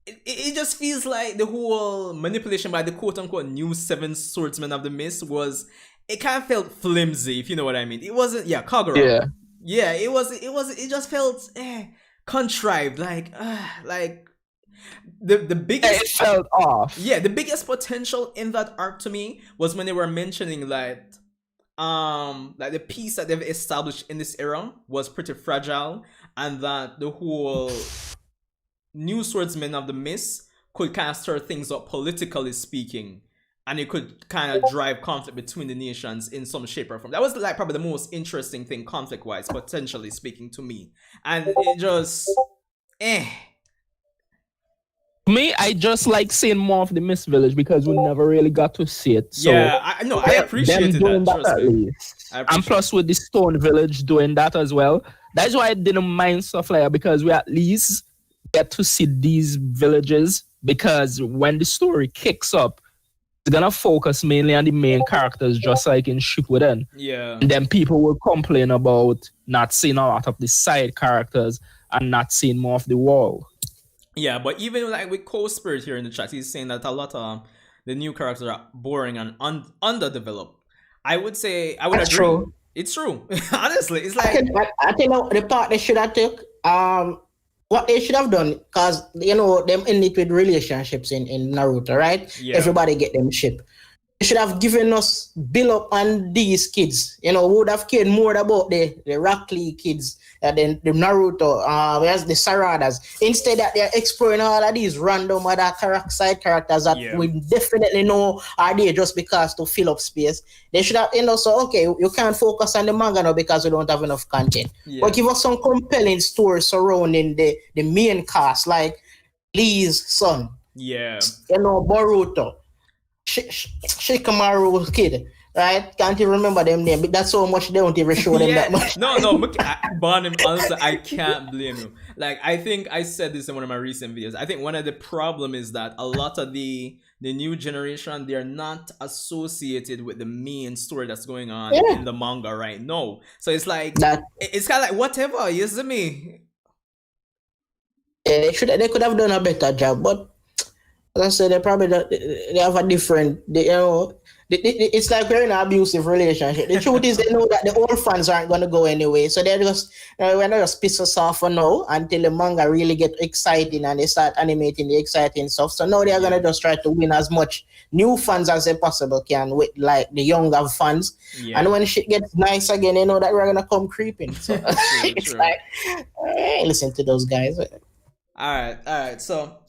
It just feels like the whole manipulation by the quote-unquote new seven swordsmen of the mist was, it kind of felt flimsy, if you know what I mean. It wasn't, yeah, Kagura. Yeah, it just felt contrived, like the biggest. It felt off. Yeah, the biggest potential in that arc to me was when they were mentioning like the peace that they've established in this era was pretty fragile, and that the whole new swordsmen of the mist could kind of stir things up politically speaking, and it could kind of drive conflict between the nations in some shape or form. That was like probably the most interesting thing conflict wise, potentially speaking, to me. And it just Me, I just like seeing more of the Mist Village because we never really got to see it. So yeah, I appreciated that. Trust me. And plus with the Stone Village doing that as well. That's why I didn't mind stuff like that, because we at least get to see these villages, because when the story kicks up, it's gonna focus mainly on the main characters, just like in Shippuden. Yeah. And then people will complain about not seeing a lot of the side characters and not seeing more of the world. Yeah, but even like with Co-Spirit here in the chat, he's saying that a lot of the new characters are boring and underdeveloped. I would say I would That's agree. true. It's true. Honestly, it's like I think the part they should have took, what they should have done, because you know them in it with relationships in Naruto, right? Yeah. Everybody get them ship. They should have given us build up on these kids. You know, would have cared more about the Rock Lee kids than the Naruto, whereas the Saradas. Instead that they're exploring all of these random other side characters that we definitely know are there just because to fill up space. They should have, you know, so okay, you can't focus on the manga now because we don't have enough content. Yeah. But give us some compelling stories surrounding the main cast, like Lee's son. Yeah. You know, Boruto. Shikamaru kid, right? Can't even remember them name, but that's so much they don't even show them that much. No, Barnum, honestly, I can't blame you. Like, I think I said this in one of my recent videos. I think one of the problem is that a lot of the new generation, they're not associated with the main story that's going on in the manga right now. So it's like, it's kind of like whatever, you see me? They could have done a better job, but as I said, they have a different, it's like we're in an abusive relationship. The truth is, they know that the old fans aren't going to go anyway, so they're just we're not just piss us off for now until the manga really get exciting and they start animating the exciting stuff. So now they're gonna just try to win as much new fans as they possible can with like the younger fans. Yeah. And when shit gets nice again, they know that we're gonna come creeping. So it's true. Like, hey, listen to those guys. All right. So.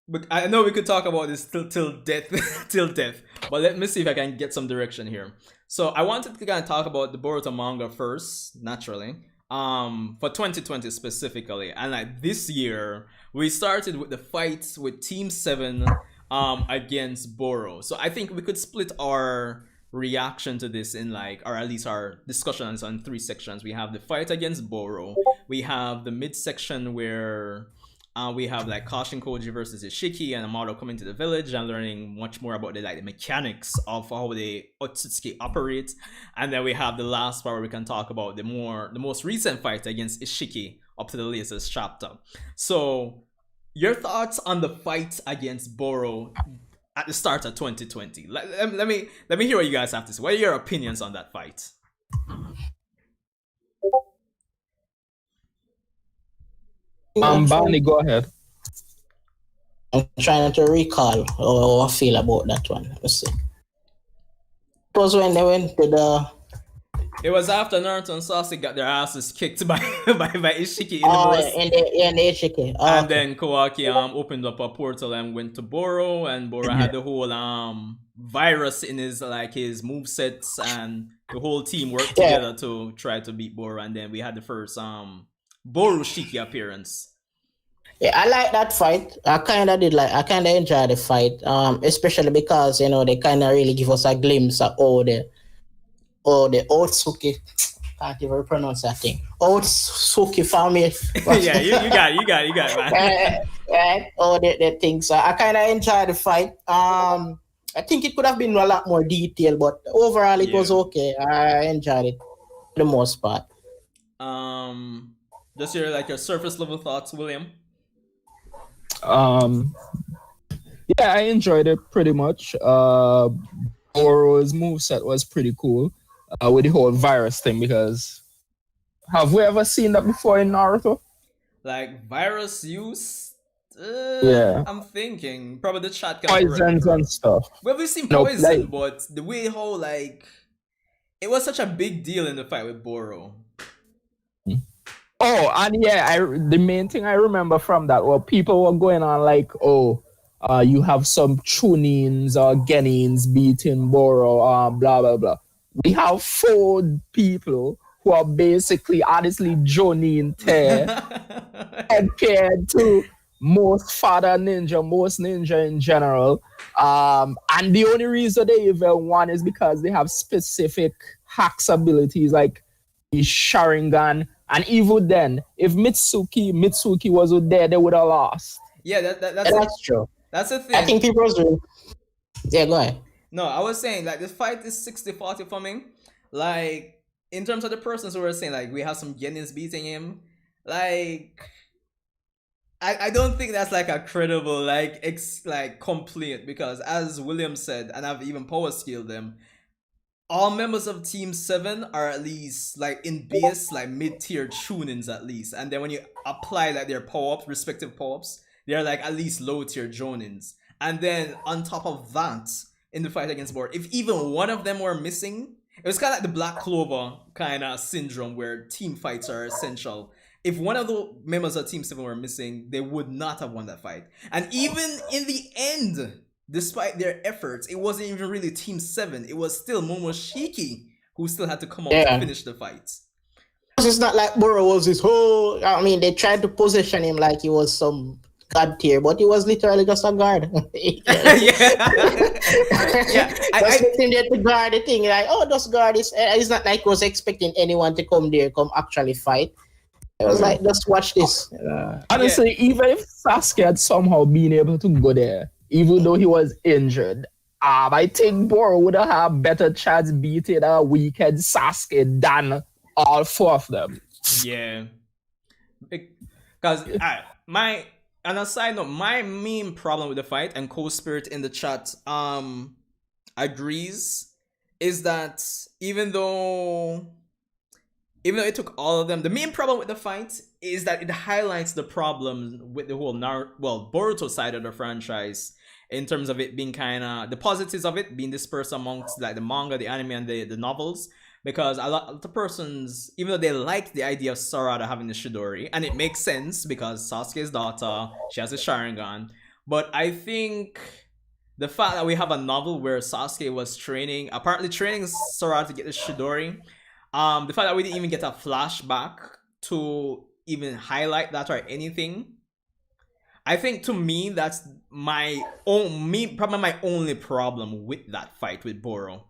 But I know we could talk about this till death, but let me see if I can get some direction here. So I wanted to kind of talk about the Boruto manga first, naturally, for 2020 specifically. And like this year, we started with the fights with Team 7 against Boro. So I think we could split our reaction to this in like, or at least our discussions on 3 sections. We have the fight against Boro. We have the mid-section where we have like Kashin Koji versus Ishiki and Amado coming to the village and learning much more about the mechanics of how the Otsutsuki operate. And then we have the last part where we can talk about the most recent fight against Ishiki up to the latest chapter. So your thoughts on the fight against Boro at the start of 2020. Let me hear what you guys have to say. What are your opinions on that fight? Barney, go ahead. I'm trying to recall how I feel about that one. Let's see. It was when they went to the. It was after Naruto and Sasuke got their asses kicked by Ishiki in the Ishiki. And then Kawaki opened up a portal and went to Boro, and Boro had the whole virus in his movesets, and the whole team worked together to try to beat Boro, and then we had the first Borushiki appearance. Yeah, I like that fight. I kind of enjoyed the fight, especially because they kind of really give us a glimpse of the Otsuki. Can't even pronounce that thing. Otsuki family. Yeah, you got it, man. Right, all the things. So I kind of enjoyed the fight. I think it could have been a lot more detailed, but overall it was okay. I enjoyed it for the most part. Just your surface level thoughts, William. Yeah, I enjoyed it pretty much. Boro's moveset was pretty cool with the whole virus thing, because have we ever seen that before in Naruto? Like virus use? Yeah. I'm thinking probably the chat can poisons and stuff. Well, we've seen poison, but the way how it was such a big deal in the fight with Boro. Oh, and yeah, the main thing I remember from that was people were going on like, you have some Chunins or Genins beating Boro, blah, blah, blah. We have 4 people who are basically, honestly, Jonin Te compared to most ninja in general. And the only reason they even won is because they have specific hacks abilities like the Sharingan. And even then, if Mitsuki wasn't there, they would have lost. Yeah, that's true. That's the thing. I think people do. Yeah, go ahead. No, I was saying the fight is 60-40 for me. Like in terms of the persons who were saying we have some Genins beating him. I don't think that's a credible complaint, because as William said, and I've even power skilled them. All members of Team 7 are at least in base mid-tier Chunins at least, and then when you apply their power-ups, respective power-ups, they're at least low-tier Jonins. And then on top of that, in the fight against Boro, if even one of them were missing, it was kind of like the Black Clover kind of syndrome where team fights are essential. If one of the members of Team 7 were missing, they would not have won that fight. And even in the end, despite their efforts, it wasn't even really Team 7. It was still Momoshiki who still had to come out to finish the fight. It's not like Boro was this whole... I mean, they tried to position him like he was some god tier, but he was literally just a guard. Just sitting there to guard the thing. This guard is... It's not like he was expecting anyone to come actually fight. It was just watch this. Honestly, even if Sasuke had somehow been able to go there, even though he was injured, I think Boro would have had a better chance beating a weekend Sasuke than all 4 of them. Yeah. Because my on a side note, my main problem with the fight, and Co-Spirit in the chat agrees, is that even though it took all of them, the main problem with the fight is that it highlights the problems with the whole Boruto side of the franchise, in terms of it being kind of the positives of it being dispersed amongst like the manga, the anime, and the novels. Because a lot of the persons, even though they like the idea of Sarada having the Shidori, and it makes sense because Sasuke's daughter, she has a Sharingan, but I think the fact that we have a novel where Sasuke was apparently training Sarada to get the Shidori, the fact that we didn't even get a flashback to even highlight that or anything, I think to me that's probably my only problem with that fight with Boro.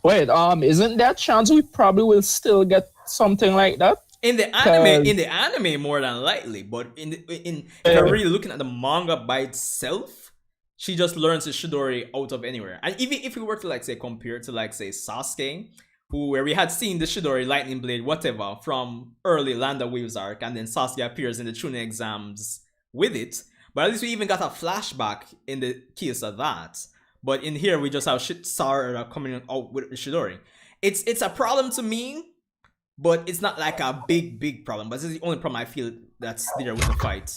Wait, isn't there a chance we probably will still get something like that? In the anime, more than likely, but if you're really looking at the manga by itself, she just learns the Shidori out of anywhere. And even if we were to compare to say Sasuke, where we had seen the Shidori, Lightning Blade, whatever, from early Land of Waves arc, and then Sasuke appears in the Chunin exams with it, but at least we even got a flashback in the case of that. But in here, we just have Sarada coming out with the Shidori. It's a problem to me, but it's not like a big problem. But this is the only problem I feel that's there with the fight.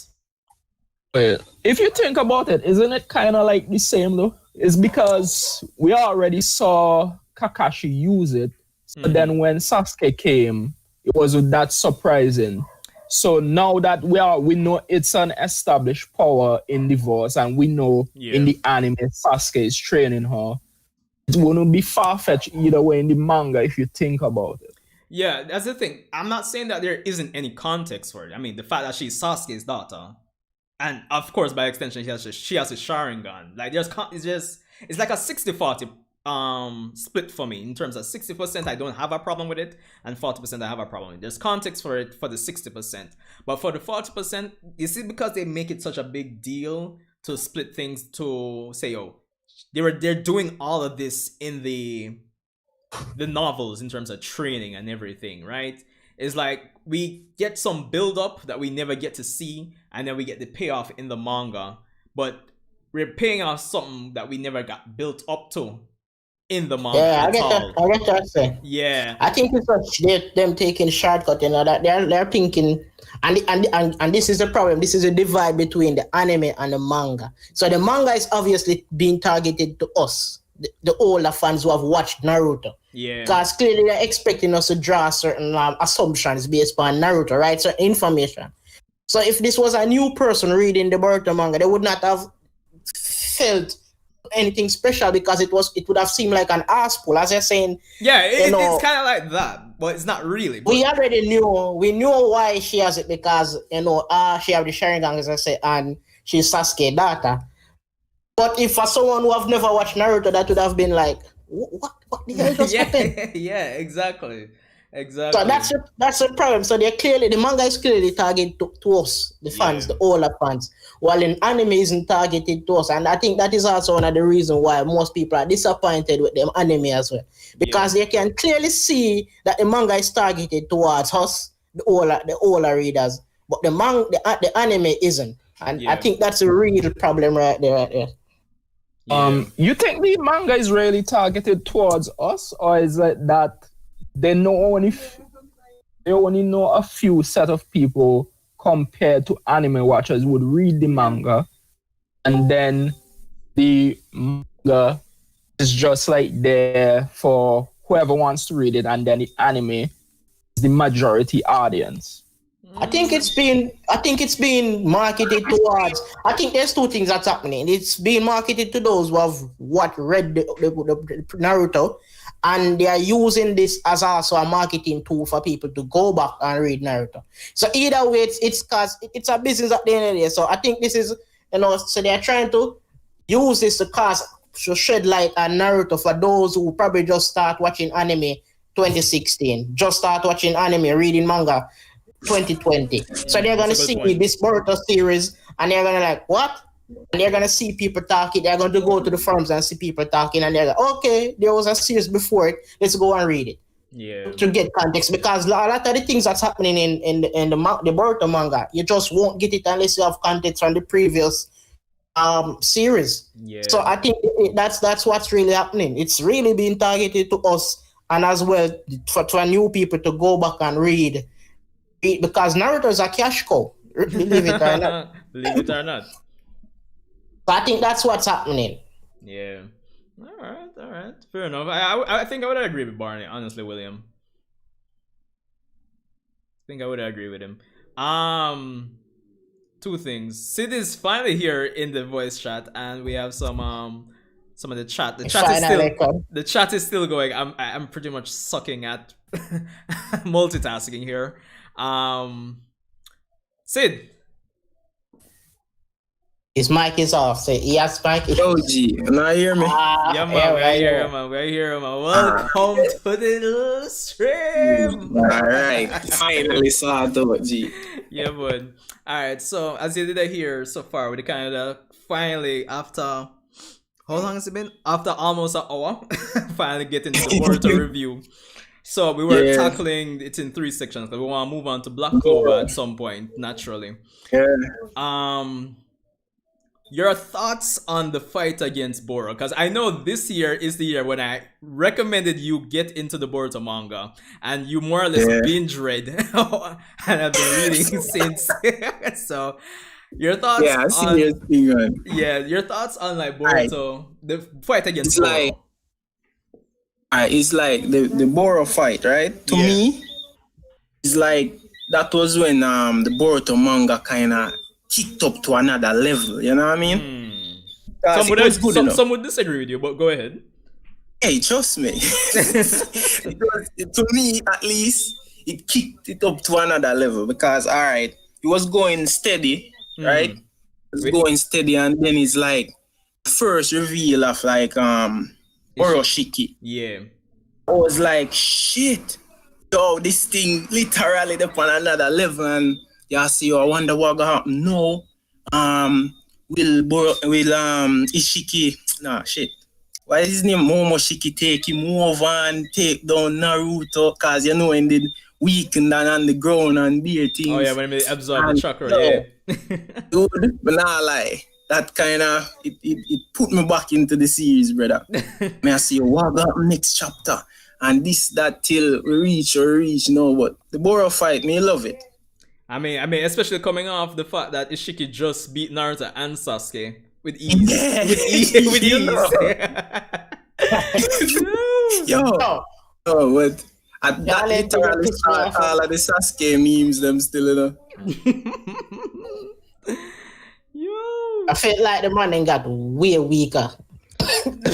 Wait, if you think about it, isn't it kind of like the same though? It's because we already saw Kakashi use it. So then when Sasuke came, it wasn't that surprising. So now that we know it's an established power in the Verse, and we know in the anime Sasuke is training her, it wouldn't be far-fetched either way in the manga if you think about it. Yeah, that's the thing. I'm not saying that there isn't any context for it. I mean, the fact that she's Sasuke's daughter, and of course by extension she has a Sharingan. Like it's like a 60-40 split for me, in terms of 60% I don't have a problem with it, and 40% I have a problem with it. There's context for it for the 60%, but for the 40%, you see, because they make it such a big deal to split things, to say, oh, they're doing all of this in the novels in terms of training and everything, right? It's like we get some build up that we never get to see, and then we get the payoff in the manga, but we're paying off something that we never got built up to in the manga. Yeah, I get what you're saying. Yeah, I think it's them taking shortcut, that they're thinking, and this is the problem. This is a divide between the anime and the manga. So the manga is obviously being targeted to us, the older fans who have watched Naruto. Yeah, because clearly they're expecting us to draw certain assumptions based on Naruto, right? So information. So if this was a new person reading the Boruto manga, they would not have felt anything special, because it would have seemed like an ass pull, as you're saying. Yeah, it's kind of like that, but it's not really. But we knew why she has it, because she have the Sharingan, as I say, and she's Sasuke daughter. But if for someone who have never watched Naruto, that would have been like, what the hell just happened? Yeah, exactly. So that's the problem. So the manga is clearly targeted to us, the fans, the older fans, while in anime isn't targeted to us. And I think that is also one of the reasons why most people are disappointed with the anime as well, because they can clearly see that the manga is targeted towards us, the older readers, but the anime isn't. And I think that's a real problem right there. You think the manga is really targeted towards us, or is it that they only know a few set of people compared to anime watchers would read the manga, and then the manga is just like there for whoever wants to read it, and then the anime is the majority audience? I think it's being marketed towards. I think there's two things that's happening. It's being marketed to those who have read the Naruto, and they are using this as also a marketing tool for people to go back and read Naruto. So either way, it's cause it's a business at the end of the day. So I think this is, so they are trying to use this to shed light on Naruto for those who probably just start watching anime 2016, just start watching anime, reading manga 2020. So they're gonna see this Boruto series, and they're gonna like, what? And they're gonna see people talking. They're going to go to the forums and see people talking, and they're like, okay, there was a series before it. Let's go and read it. Yeah. to get context, because a lot of the things that's happening in the Boruto manga, you just won't get it unless you have context from the previous series. Yeah. So I think that's what's really happening. It's really being targeted to us, and as well for new people to go back and read because Naruto's a cash cow. Believe it or not. Believe it or not. So I think that's what's happening. Yeah. All right. Fair enough. I think I would agree with Barney, honestly, William. I think I would agree with him. Two things. Sid is finally here in the voice chat, and we have some of the chat. The chat is still going. I'm pretty much sucking at multitasking here. Sid. His mic is off. Say yes, mic. Yo, G, now hear me? Yeah, man. We're here, man. Welcome to the stream. All right, finally saw it, G. Yeah, bud. All right. So as you did hear so far, we kind of finally after how long has it been? After almost an hour, finally getting to the Boruto review. So we were tackling it in 3 sections because we want to move on to Black Clover at some point, naturally. Yeah. Your thoughts on the fight against Boruto? Because I know this year is the year when I recommended you get into the Boruto manga, and you more or less binge read, and I've been reading since. So, your thoughts? Yeah, I see your thing on. Yeah, your thoughts on like Boruto, the fight against It's Boruto. It's like the Boruto fight, right? To me, it's like that was when the Boruto manga kind of kicked up to another level, you know what I mean? Some would disagree with you, but go ahead. Hey, trust me. To me, at least, it kicked it up to another level because, all right, it was going steady, right? It was going steady, and then it's like first reveal of like Oroshiki. Yeah. I was like, shit, yo, this thing literally up on another level, and you see, I wonder what gonna happen. No, will Ishiki, nah, shit. Why is his name Momoshiki take him over and take down Naruto? Cause you know, and did weakened and on the ground and bear things. Oh yeah, when they absorb the chakra, yeah. Dude, but nah lie. That kind of, it put me back into the series, brother. May I see what got next chapter? And this, that, till we reach, no, but the Boruto fight, me love it. I mean, especially coming off the fact that Ishiki just beat Naruto and Sasuke with ease. Yeah. With ease. Yo. Oh, but that literally start all of the Sasuke memes, them still, you know. Yo. I felt like the man got way weaker.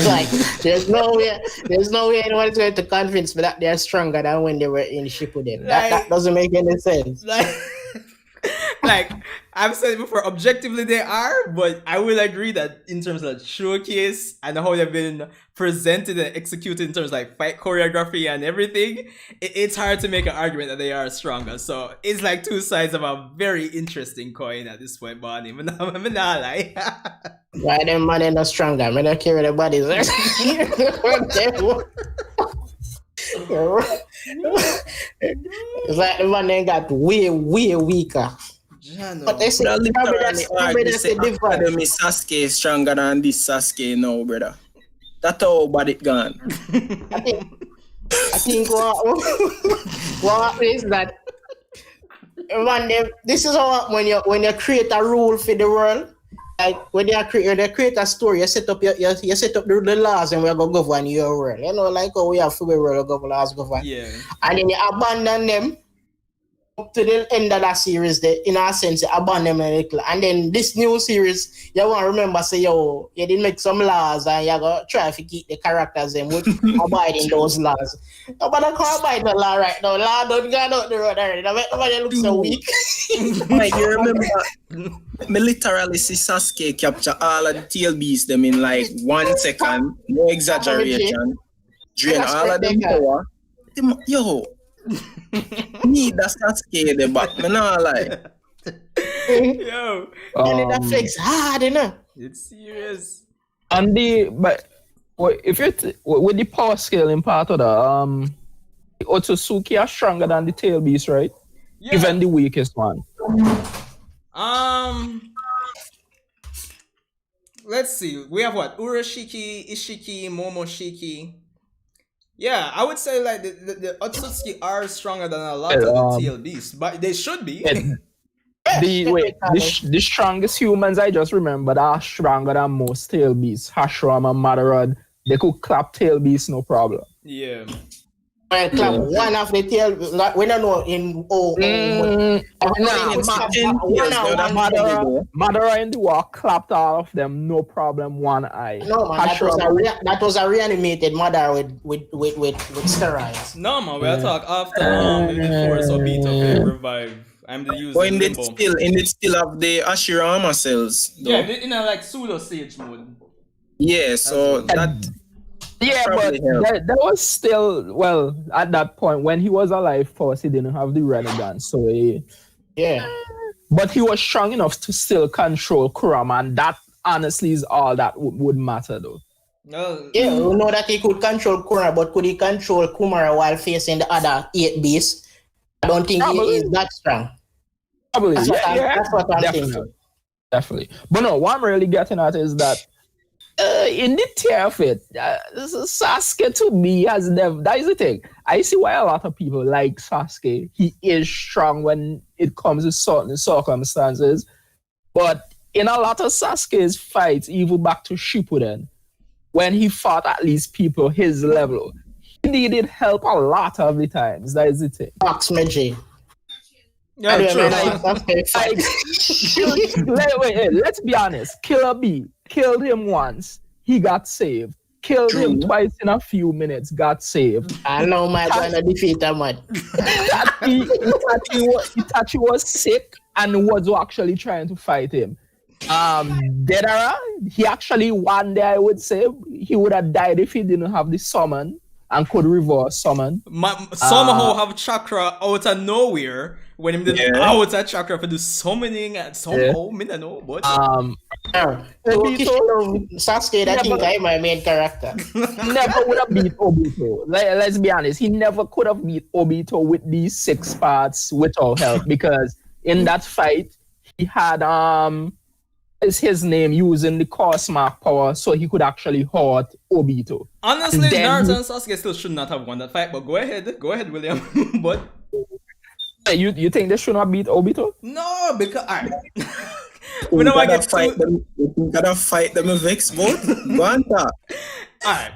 Like there's no way anyone's going to convince me that they're stronger than when they were in Shippuden. That doesn't make any sense. Like I've said before, objectively they are, but I will agree that in terms of showcase and how they've been presented and executed in terms of like fight choreography and everything, it's hard to make an argument that they are stronger. So it's like two sides of a very interesting coin at this point, Bonnie. I'm not lie. Why them man not stronger? I'm not carry the bodies. It's like the man then got way weaker. But they say that's the difference. Sasuke is stronger than this Sasuke now, brother. That's how bad it gone. I think what is that? Man, this is how when you create a rule for the world. Like when they create a story, you set up you set up the laws and we're gonna govern your world. You know, like how we have free world laws govern. Yeah. And then you abandon them up to the end of that series. In a sense, you abandon them a little. And then this new series, you want to remember, say, yo, you didn't make some laws and you're gonna try to keep the characters and abiding those laws. Nobody can't abide the law right now. Law don't go out the road already. Nobody looks so weak. Mike, you remember? Me literally see Sasuke capture all of the tail beasts them in like 1 second. No exaggeration. Drain all of them power. Yo. Need that Sasuke the back. Me not lie. Yo. And that flex hard, you know. It's serious. And if you with the power scaling part of the Otsutsuki are stronger than the tail beast, right? Yeah. Even the weakest one. Let's see. We have what? Urashiki, Ishiki, Momoshiki. Yeah, I would say like the Otsutsuki are stronger than a lot of the tail beasts, but they should be. The strongest humans I just remembered are stronger than most tail beasts. Hashram and Madarad, they could clap tail beasts no problem. Yeah. I clap one of the tail. We don't know in Madara in the war clapped all of them, no problem. One eye. No man, that was a reanimated Madara with steroids. No man, we'll talk after before Obito revive. I'm the user. But in it still have the Ashirama cells. Though. Yeah, in a like pseudo sage mode. Yeah, so that. Yeah, but that was still, well, at that point when he was alive first, he didn't have the Renegan, so yeah. But he was strong enough to still control Kurama, and that honestly is all that would matter, though. No. Yeah, we know that he could control Kurama, but could he control Kumara while facing the other 8 beasts? I don't think he is that strong. Probably, that's what I'm thinking. Definitely. But no, what I'm really getting at is that in the tier of it, Sasuke to me has never. That is the thing. I see why a lot of people like Sasuke. He is strong when it comes to certain circumstances, but in a lot of Sasuke's fights, even back to Shippuden, when he fought at least people his level, he needed help a lot of the times. That is the thing. Fox Meiji. Yeah, wait, let's be honest. Killer B killed him once, he got saved. Killed him twice in a few minutes, got saved. I know my gonna defeat him, man. Itachi was sick and was actually trying to fight him. Deidara, he actually one day I would say he would have died if he didn't have the summon and could reverse summon. Somehow have chakra out of nowhere when him did out of chakra for the summoning and somehow me don't know, but Sasuke, I think I'm my main character. Never would have beat Obito. Let's be honest, he never could have beat Obito with these 6 parts without help, because in that fight he had is his name using the Cosmark power so he could actually hurt Obito. Honestly, Naruto and Sasuke still should not have won that fight, but go ahead, William. But you think they should not beat Obito? No, because we don't want to fight them. We gotta fight them with Vex both. Go on top. Alright.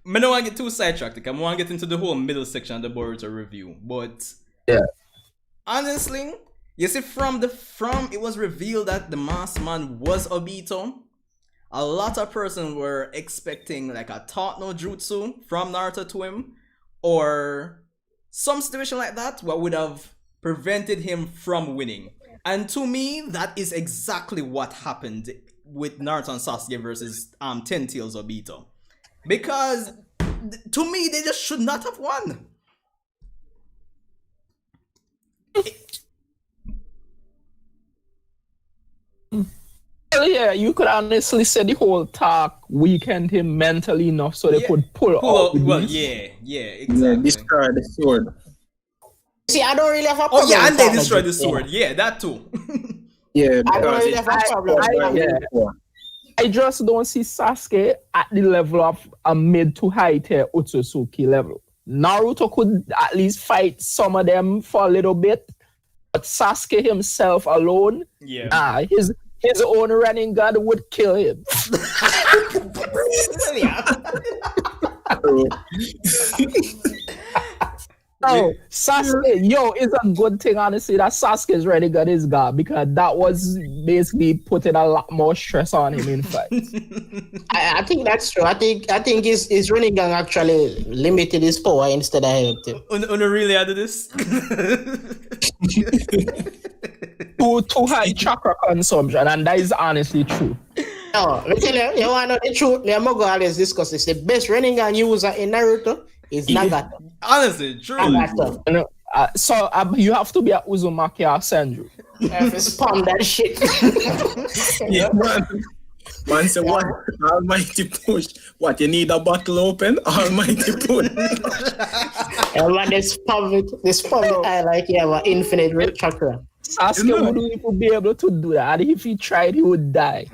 I don't want to get too sidetracked. I want to get into the whole middle section of the Boruto review. But honestly, you see, from it was revealed that the masked man was Obito. A lot of persons were expecting like a Taught no Jutsu from Naruto to him, or some situation like that what would have prevented him from winning. And to me, that is exactly what happened with Naruto and Sasuke versus Ten Tails Obito. Because to me, they just should not have won. Well, yeah, you could honestly say the whole talk weakened him mentally enough so they could pull out. Well, exactly. Destroy the sword. See, I don't really have a problem. Oh yeah, and they destroyed the sword. Yeah, that too. Yeah, I don't really have a problem. I just don't see Sasuke at the level of a mid to high tier Otsutsuki level. Naruto could at least fight some of them for a little bit, but Sasuke himself alone, his own running god would kill him. No, Sasuke, it's a good thing, honestly, that Sasuke's running god is god, because that was basically putting a lot more stress on him in fights. I think that's true. I think his running gun actually limited his power instead of helped him. Una really added this? Too high chakra consumption, and that is honestly true. No, let me tell you, you want to know the truth? I'm going to always discuss this. The best running gun user in Naruto is Nagato. Honestly, true. Nagato. So you have to be at Uzumaki or Senju. Spam that shit. Man say what? Almighty push. What, you need a bottle open? Almighty push. And man, they spam it eye like you have an infinite chakra. Sasuke wouldn't even be able to do that. If he tried, he would die.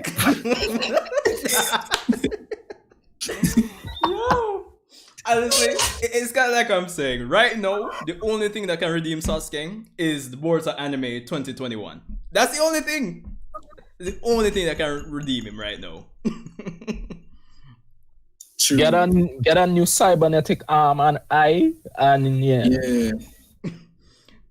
Yo. Honestly, it's kind of like I'm saying. Right now, the only thing that can redeem Sasuke is the Boruto anime 2021. That's the only thing. The only thing that can redeem him right now. True. Get a new cybernetic arm and eye, and Yeah.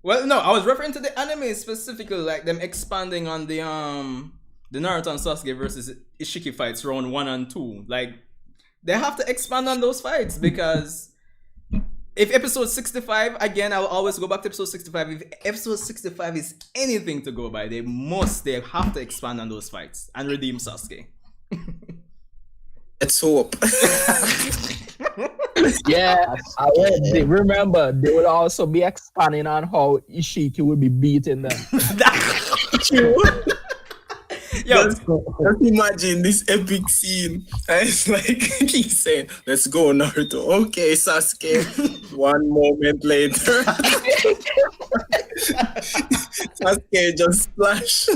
Well, no, I was referring to the anime specifically, like them expanding on the Naruto and Sasuke versus Ishiki fights round 1 and 2. Like, they have to expand on those fights because if episode 65, again, I will always go back to episode 65. If episode 65 is anything to go by, they have to expand on those fights and redeem Sasuke. Let's hope. yeah. Remember, they will also be expanding on how Ishiki will be beating them. Yo, just imagine this epic scene. And it's like he's saying, "Let's go, Naruto." Okay, Sasuke. 1 moment later, Sasuke just splash.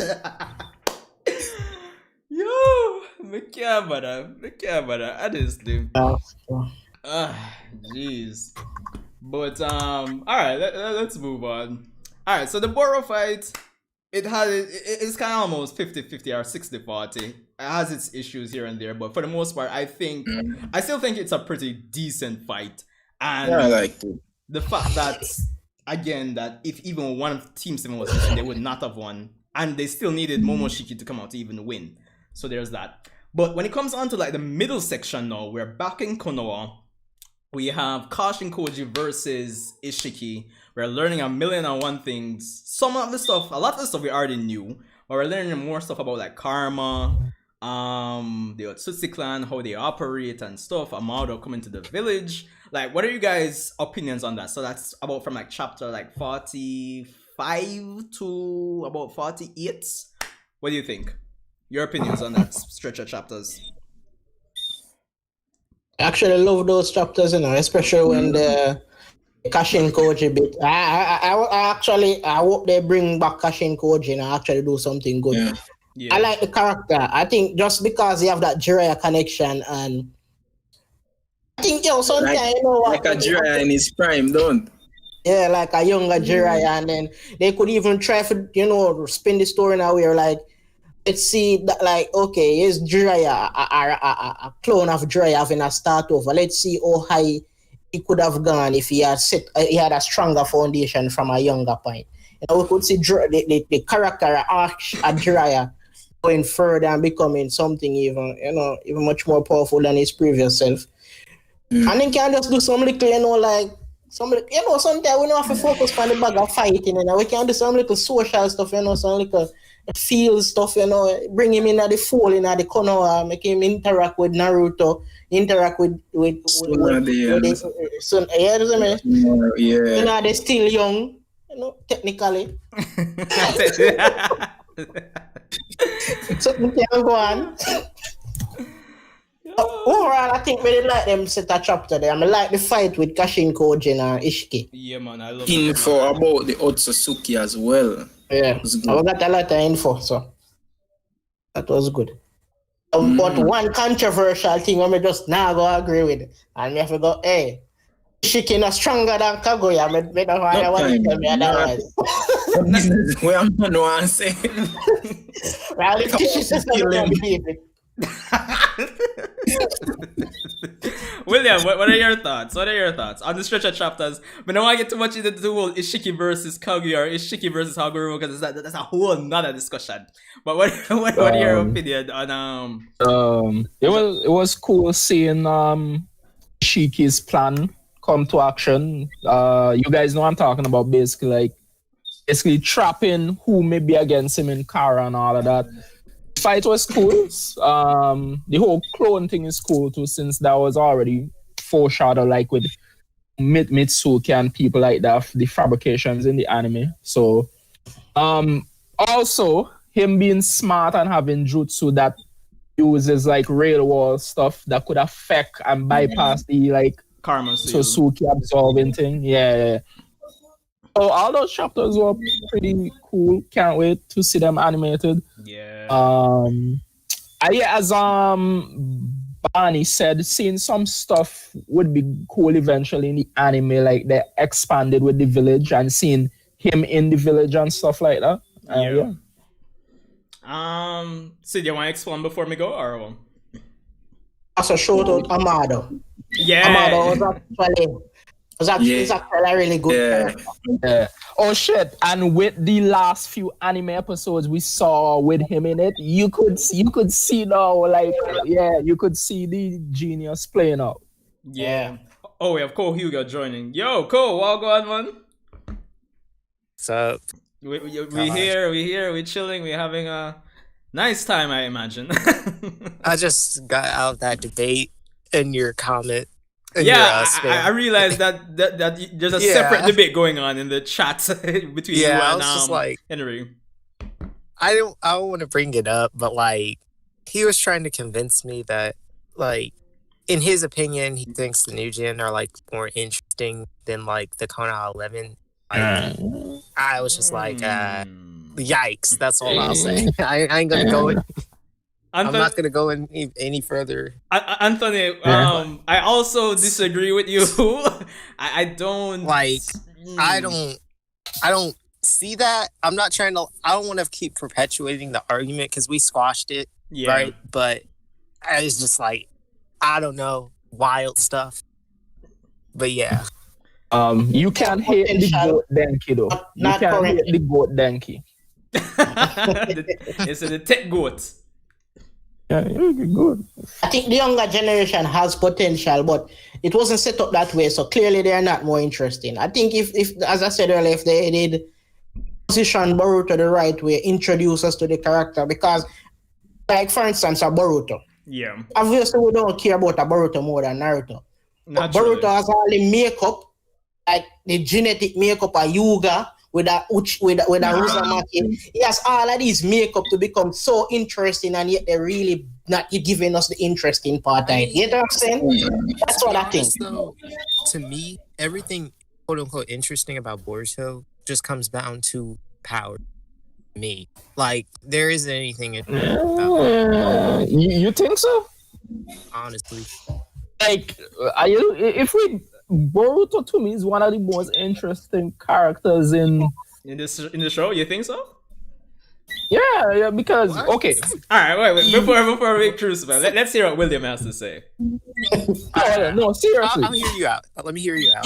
yo, me can't bother. Honestly. Jeez. But all right, let's move on. All right, so the Boro fight, it's kind of almost 50-50 or 60-40. It has its issues here and there, but for the most part, I still think it's a pretty decent fight. And Yeah, I like it. the fact that, again, that if even one of Team 7 was missing, they would not have won, and they still needed Momoshiki to come out to even win. So there's that. But when it comes on to like the middle section now, we're back in Konoha. We have Kashin Koji versus Ishiki. We're learning 1,000,001 things. A lot of the stuff we already knew, but we're learning more stuff about like karma, the Otsutsu clan, how they operate and stuff. Amado coming to the village. Like, what are you guys' opinions on that? So that's about from like chapter like 45 to about 48. What do you think? Your opinions on that stretch of chapters? I actually love those chapters, especially when the Kashin Koji bit. I hope they bring back Kashin Koji and actually do something good. Yeah. Yeah. I like the character. I think just because you have that Jiraiya connection, and I think sometimes Like a Jiraiya in his prime, don't? Yeah, like a younger Jiraiya, and then they could even try to spin the story in a way like, let's see that, like, okay, here's Jiraiya, a clone of Jiraiya having a start over. Let's see how high he could have gone if he had a stronger foundation from a younger point. We could see the character arc of Jiraiya going further and becoming something even much more powerful than his previous self. And then can just do some little, sometimes we don't have to focus on the bag of fighting, we can do some little social stuff, some little feel stuff, bring him in at the fold, in at the Konoha, make him interact with Naruto, interact with his son. Yeah. They're still young, technically. So we can go on. Overall, I think we did like them set a chapter there. I like the fight with Kashin Koji and Ishiki. Yeah, man, I love info about the Otsutsuki as well. Yeah, I got a lot of info, so that was good. But one controversial thing I just now go agree with, and me have to go, hey, Ishiki not stronger than Kaguya. I don't want to tell me otherwise. Well, I'm not no answer. Well, if Tishi's just not believe it. William, what are your thoughts? What are your thoughts on the stretch of chapters? But I don't want to get too much into the whole Ishiki versus Kaguya or Ishiki versus Haguro, because that's a whole nother discussion. But what are your opinion on it was cool seeing Ishiki's plan come to action. You guys know what I'm talking about, basically trapping who may be against him in Kara and all of that. Fight was cool. The whole clone thing is cool too, since that was already foreshadowed, like with Mitsuki and people like that, the fabrications in the anime. So, also him being smart and having jutsu that uses like rail wall stuff that could affect and bypass the like Karma seal. Suzuki absorbing thing. Yeah. So all those chapters were pretty cool. Can't wait to see them animated. Yeah. As Barney said, seeing some stuff would be cool eventually in the anime, like they expanded with the village and seeing him in the village and stuff like that. Yeah. So do you want to explain before we go, or? Also shout out Amado. Yeah. Amado was actually a really good character. Yeah. Oh shit! And with the last few anime episodes we saw with him in it, you could see now, like you could see the genius playing out. Yeah. Oh, we have Cole Hugo joining. Yo, Cole, what going on, man? What's up? We here, we chilling, we having a nice time, I imagine. I just got out of that debate in your comment. Yeah, I realized that there's a separate debate going on in the chat between you and I was just like, Henry. I don't want to bring it up, but like he was trying to convince me that like in his opinion he thinks the new gen are like more interesting than like the Konoha 11. Like, I was just like, yikes! That's all I'll say. I ain't gonna go in. I'm not gonna go in any further. Anthony, I also disagree with you. I don't like. I don't see that. I'm not trying to. I don't want to keep perpetuating the argument because we squashed it, right? But it's just like, I don't know, wild stuff. But yeah. You can't hate the goat Denki though. You can't hate the goat Denki. It's the tech goat. Yeah, good. I think the younger generation has potential, but it wasn't set up that way, so clearly they are not more interesting. I think if as I said earlier, if they did position Boruto the right way, introduce us to the character, because like for instance a Boruto. Yeah. Obviously we don't care about a Boruto more than Naruto. But Boruto has all the makeup, like the genetic makeup of Yuga with a Uzumaki. He has all of these makeup to become so interesting, and yet they're really not giving us the interesting part. You know what I'm saying? That's what I think. So, to me, everything quote unquote interesting about Boruto just comes down to power. Me, like there isn't anything about you think so? Honestly, like if we Boruto to me is one of the most interesting characters in the show. You think so? Yeah, because okay. All right, wait. Before we crucify, let's hear what William has to say. No, seriously. I'll hear you out. Let me hear you out.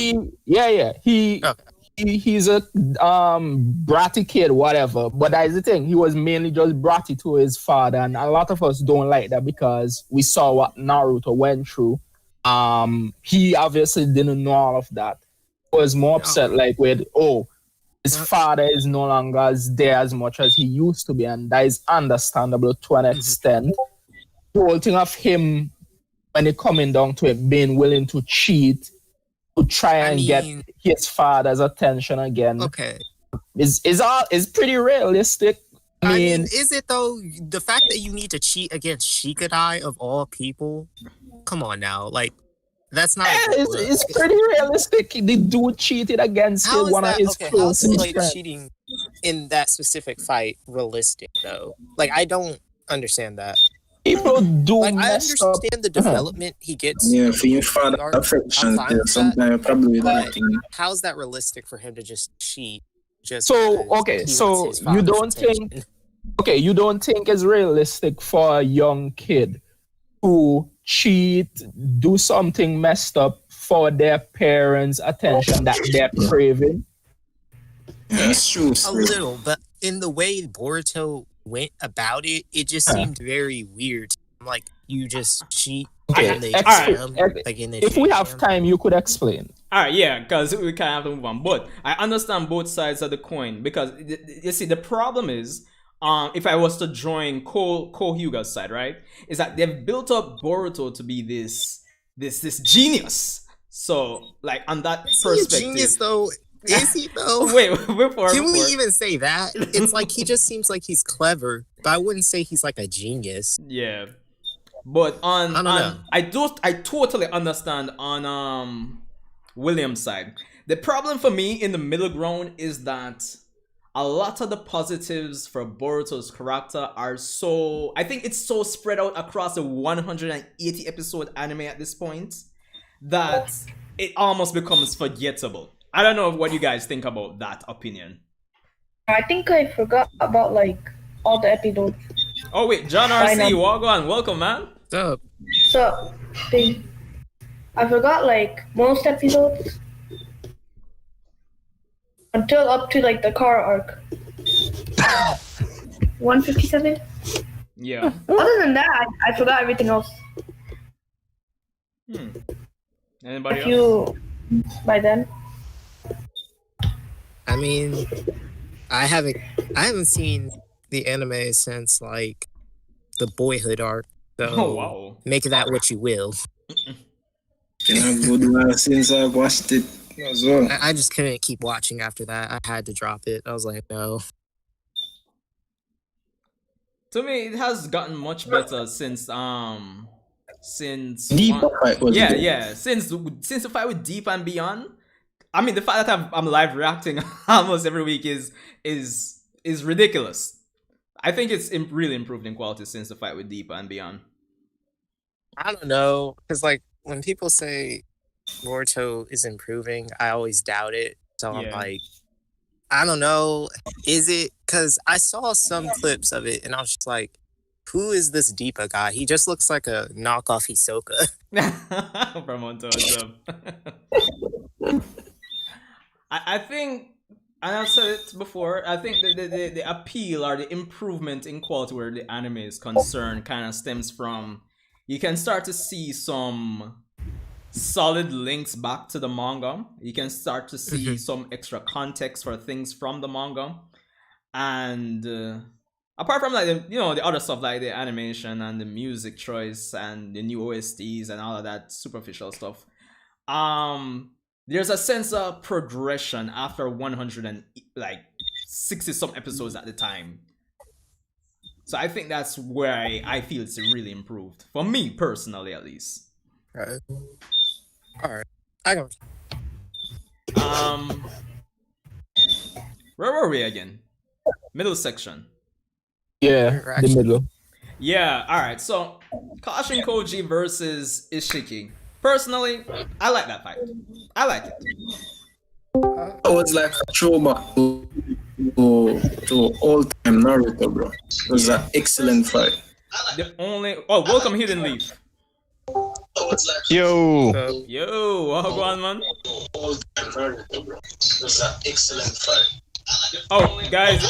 He's a bratty kid, whatever. But that is the thing. He was mainly just bratty to his father, and a lot of us don't like that because we saw what Naruto went through. He obviously didn't know all of that. He was more upset like with, his father is no longer as there as much as he used to be, and that is understandable to an extent. The whole thing of him, when it coming down to it, being willing to cheat to try and get his father's attention again. Okay. Is pretty realistic. I mean, is it though? The fact that you need to cheat against Shikadai of all people? Come on now, like that's not. It's pretty realistic. The dude cheated against one of his closest friends. How is cheating in that specific fight realistic though? Like I don't understand that. People do. Like I understand the development he gets. Yeah, for your father affection, sometimes probably that thing. How's that realistic for him to just cheat? So you don't think it's realistic for a young kid to cheat, do something messed up for their parents' attention that they're craving? Yeah, it's true. A little, but in the way Boruto went about it, it just seemed very weird. Like you just cheat. If we have time, you could explain. All right, yeah, because we kind of have to move on. But I understand both sides of the coin because you see, the problem is, if I was to join Ko Hyuga's side, right, is that they've built up Boruto to be this genius. So, like on that perspective, genius though. Is he though? Can we even say that? It's like he just seems like he's clever, but I wouldn't say he's like a genius. Yeah. But I don't know. I totally understand on William's side. The problem for me in the middle ground is that a lot of the positives for Boruto's character are so, I think it's so spread out across the 180 episode anime at this point that it almost becomes forgettable. I don't know what you guys think about that opinion. I think I forgot about like all the episodes. Oh wait, John RC, walk on, welcome man. What's up? So I forgot like most episodes until up to like the car arc. 157. Yeah. Other than that, I forgot everything else. Anybody A else? few by then. I mean, I haven't seen the anime since like the Boyhood arc. So Oh wow. make of that what you will. Good one since I watched it as well. I just couldn't keep watching after that. I had to drop it. I was like, no. To me, it has gotten much better since Deep fight was good. yeah since the fight with Deep and Beyond. I mean, the fact that I'm live reacting almost every week is ridiculous. I think it's really improved in quality since the fight with Deep and Beyond. I don't know, because like when people say Boruto is improving, I always doubt it. So I'm Yeah. like, I don't know. Is it? Because I saw some clips of it and I was just like, who is this Deepa guy? He just looks like a knockoff Hisoka. From Monto, what's up? I think, and I've said it before, I think the appeal or the improvement in quality where the anime is concerned kind of stems from, you can start to see some solid links back to the manga. You can start to see some extra context for things from the manga. And apart from like the other stuff like the animation and the music choice and the new OSTs and all of that superficial stuff, there's a sense of progression after 160 some episodes at the time. So I think that's where I feel it's really improved for me personally, at least. Right. All right. I don't. Where were we again? Middle section. Yeah, the middle. Yeah, alright, so Kashin Koji versus Ishiki. Personally, I like that fight. I like it. It was like a throwback to all-time Naruto, bro. It was an excellent fight. Welcome Hidden Leaf. Yo. Yo, go on, man. All-time Naruto, bro. It was an excellent fight. Oh, guys,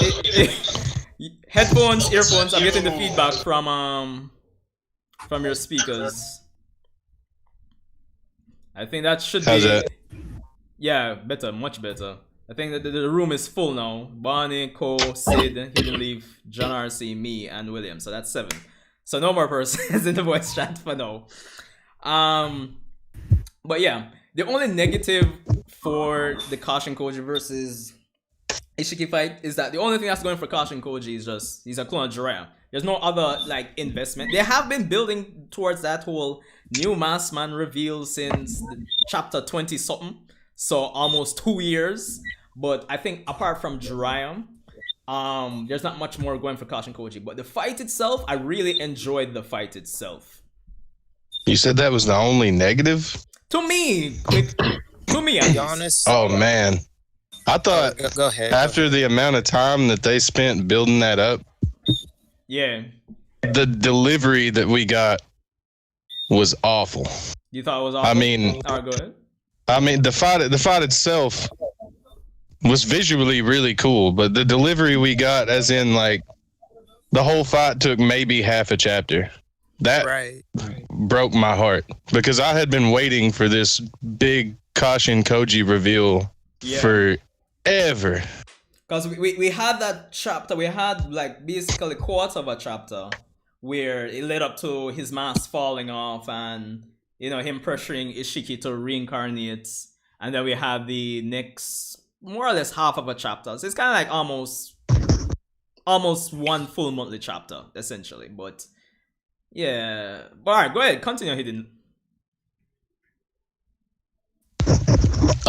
headphones, earphones. I'm getting the feedback from your speakers. I think that should How's be. that? Yeah, better, much better. I think that the room is full now. Barney, Cole, Sid, Hidden Leaf, John RC, me, and William. So that's 7. So no more persons in the voice chat for now. But yeah, the only negative for the Kashin Koji versus Ishiki fight is that the only thing that's going for Kashin Koji is just he's a clone of Jiraiya. There's no other like investment. They have been building towards that whole new masked man reveal since chapter 20 something, so almost 2 years. But I think apart from Jiraiya, there's not much more going for Kashin Koji. But the fight itself, I really enjoyed the fight itself. You said that was the only negative? To me, to me, To be honest. Oh man, I thought Go ahead. after the amount of time that they spent building that up, yeah. the delivery that we got was awful. You thought it was awful? I mean, all right, go ahead. the fight itself was visually really cool, but the delivery we got, as in like the whole fight took maybe half a chapter. That Right. broke my heart because I had been waiting for this big Kashin Koji reveal forever. Because we had that chapter, we had like basically quarter of a chapter where it led up to his mask falling off and him pressuring Ishiki to reincarnate, and then we had the next more or less half of a chapter. So it's kind of like almost one full monthly chapter essentially. But Yeah. But all right, go ahead. Continue, Hidden.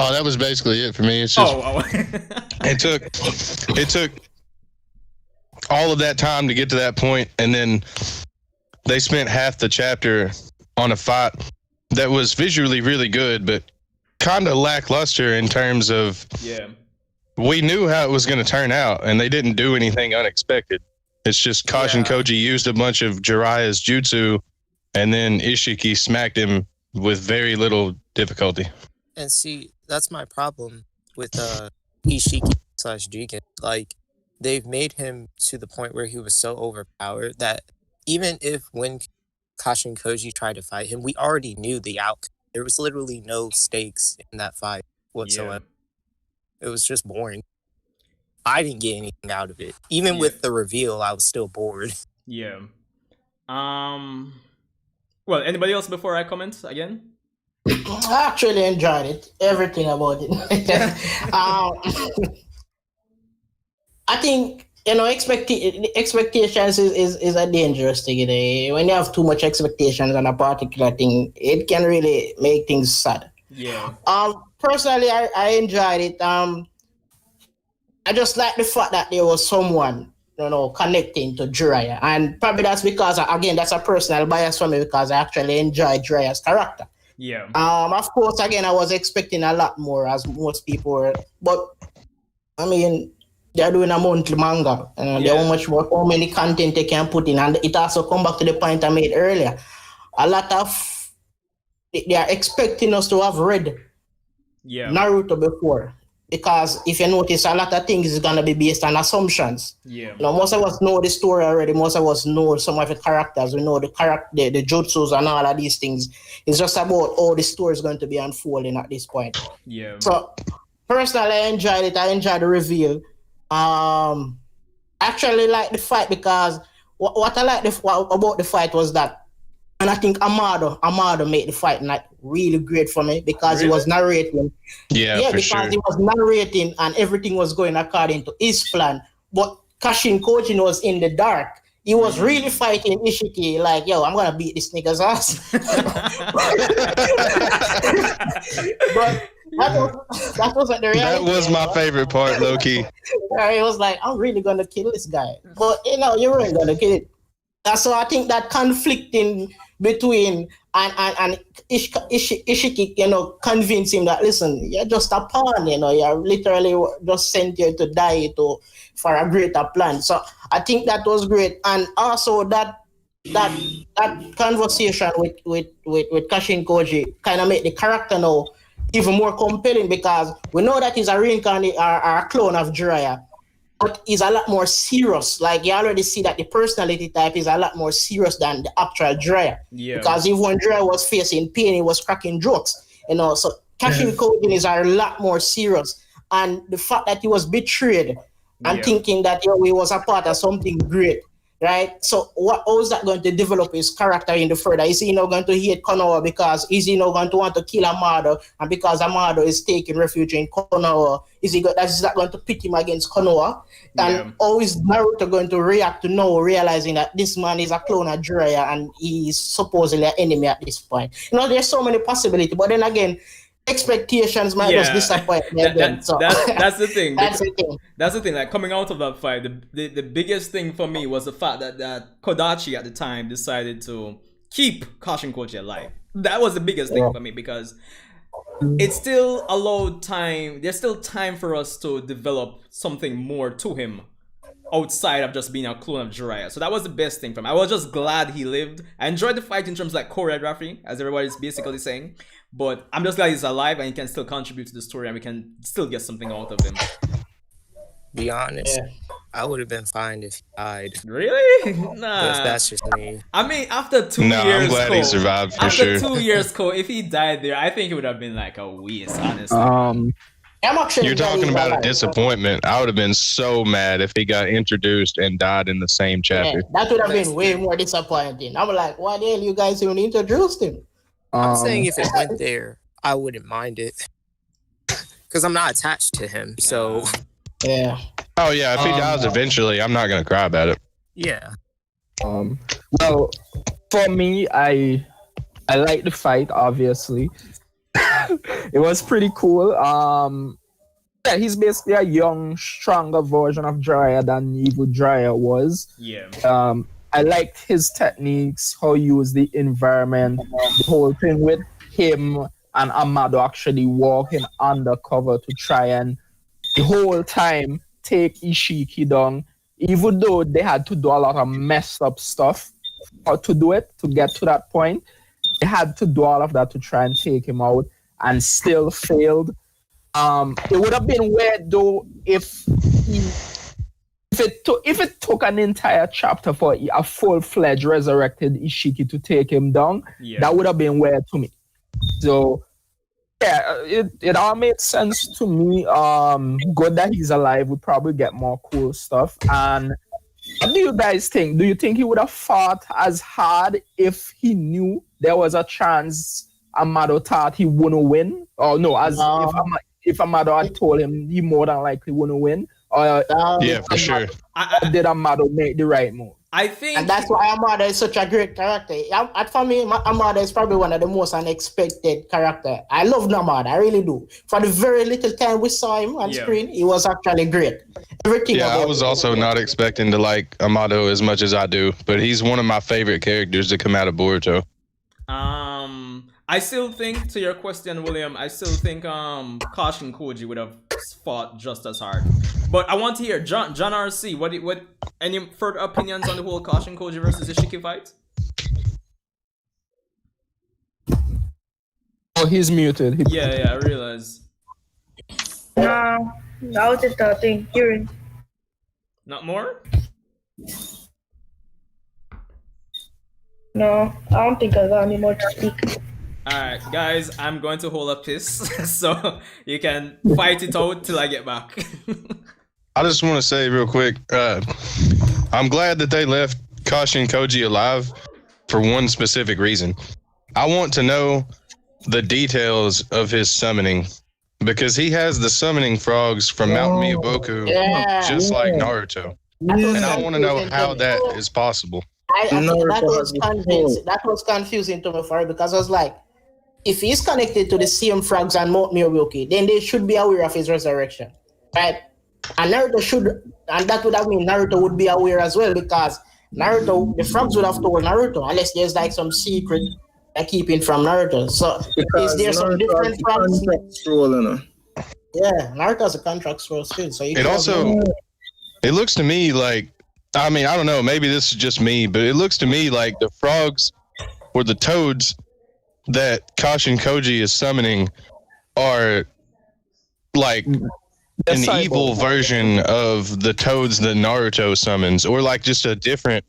Oh, that was basically it for me. It's just Oh. it took all of that time to get to that point, and then they spent half the chapter on a fight that was visually really good, but kind of lackluster in terms of we knew how it was going to turn out, and they didn't do anything unexpected. It's just Kashin Koji used a bunch of Jiraiya's jutsu, and then Ishiki smacked him with very little difficulty. And see, that's my problem with Ishiki / Jigen. Like, they've made him to the point where he was so overpowered that even if when Kashin Koji tried to fight him, we already knew the outcome. There was literally no stakes in that fight whatsoever. It was just boring. I didn't get anything out of it. Even with the reveal, I was still bored. Yeah. Well, anybody else before I comment again? I actually enjoyed it. Everything about it. I think, expectations is a dangerous thing. When you have too much expectations on a particular thing, it can really make things sad. Yeah. Personally, I enjoyed it. I just like the fact that there was someone, connecting to Jiraiya, and probably that's because, again, that's a personal bias for me because I actually enjoy Jiraiya's character. Yeah. Of course, again, I was expecting a lot more, as most people were, but I mean, they're doing a monthly manga, and there are much more, how many content they can put in, and it also come back to the point I made earlier. A lot of they are expecting us to have read Naruto before, because if you notice, a lot of things is gonna be based on assumptions. Yeah. Most of us know the story already. Most of us know some of the characters. We know the jutsus and all of these things. It's just about how the story is going to be unfolding at this point. Yeah. So personally, I enjoyed it. I enjoyed the reveal. Actually like the fight because what I liked about the fight was that, and I think Amado made the fight like really great for me because he was narrating. Yeah, because he was narrating and everything was going according to his plan. But Kashin Koji was in the dark. He was really fighting Ishiki like, yo, I'm gonna beat this nigga's ass. But that wasn't the reality. That was my favorite part, low key. It was like, I'm really gonna kill this guy, but you weren't gonna kill it. So I think that conflicting between and Ishiki, convince him that, listen, you're just a pawn, you're literally just sent here to die for a greater plan. So I think that was great, and also that conversation with Kashin Koji kind of made the character now even more compelling because we know that he's a reincarnate or a clone of Jiraiya, but he's a lot more serious. Like, you already see that the personality type is a lot more serious than the actual Jiraiya. Yeah. Because even when Jiraiya was facing pain, he was cracking jokes. So Kashin Koji is a lot more serious. And the fact that he was betrayed and thinking that he was a part of something great, right? So how is that going to develop his character in the further? Is he going to hate Konoha because is he going to want to kill Amado, and because Amado is taking refuge in Konoha, is that going to pit him against Konoha? And how is Naruto going to react to now realizing that this man is a clone of Jiraiya and he's supposedly an enemy at this point? There's so many possibilities, but then again, expectations might just disappoint. That's the thing. That's the thing. Like, coming out of that fight, the biggest thing for me was the fact that Kodachi at the time decided to keep Kashin Koji alive. That was the biggest thing for me because it still allowed time. There's still time for us to develop something more to him outside of just being a clone of Jiraiya. So that was the best thing for me. I was just glad he lived. I enjoyed the fight in terms of like choreography, as everybody's basically saying. But I'm just glad he's alive and he can still contribute to the story and we can still get something out of him. Be honest, I would have been fine if he died. Really? Nah. That's just me. I mean, after 2 years, I'm glad he survived for sure. After 2 years, if he died there, I think it would have been like a waste, honestly. You're talking about a disappointment. I would have been so mad if he got introduced and died in the same chapter. That would have been way more disappointing. I'm like, why the hell you guys even introduced him? I'm saying if it went there, I wouldn't mind it. Because I'm not attached to him, so... Yeah. Oh, yeah, if he dies eventually, I'm not going to cry about it. Yeah. Well, For me, I like the fight. Obviously, it was pretty cool. Yeah, he's basically a young, stronger version of Jiraiya than Evil Jiraiya was. Yeah. I liked his techniques, how he used the environment, the whole thing with him and Amado actually walking undercover to try and the whole time take Ishiki down, even though they had to do a lot of messed up stuff to do it, to get to that point. They had to do all of that to try and take him out and still failed. It would have been weird though if it took an entire chapter for a full-fledged resurrected Ishiki to take him down. Yeah. That would have been weird to me. So yeah, it all made sense to me. Good that he's alive. We'd probably get more cool stuff. And what do you guys think? Do you think he would have fought as hard if he knew there was a chance Amado thought he wouldn't win? Or no, if Amado had told him he more than likely wouldn't win? Or Yeah, for sure. did Amado make the right move? I think, And that's why Amada is such a great character. For me, Amada is probably one of the most unexpected character. I love Amada, I really do. For the very little time we saw him on screen, he was actually great. Everything. Yeah, I about was him. also not expecting to like Amado as much as I do, but he's one of my favorite characters to come out of Boruto. I still think, to your question, William, I still think Kashin Koji would have fought just as hard. But I want to hear John RC. What any further opinions on the whole Kashin Koji versus Ishiki fight? Oh, he's muted. Yeah, I realize. No, that was just a thing. Hearing. Not more? No, I don't think I got any more to speak. Alright, guys, I'm going to hold up this so you can fight it out till I get back. I just want to say real quick, I'm glad that they left Kashin Koji alive for one specific reason. I want to know the details of his summoning because he has the summoning frogs from Mount Miyaboku just like Naruto. And I want to know how that is possible. I think that was confusing to me for it because I was like, if he's connected to the same frogs and Mount Miyaboku, then they should be aware of his resurrection, right? And Naruto should, and that would have mean Naruto would be aware as well because Naruto, the frogs would have told Naruto unless there's like some secret they're keeping from Naruto. So is there some different frogs? Yeah, Naruto's a contract scroll still. So it looks to me like, I mean, I don't know, maybe this is just me, but it looks to me like the frogs or the toads that Kashin Koji is summoning are like an evil version of the toads that Naruto summons, or like just a different,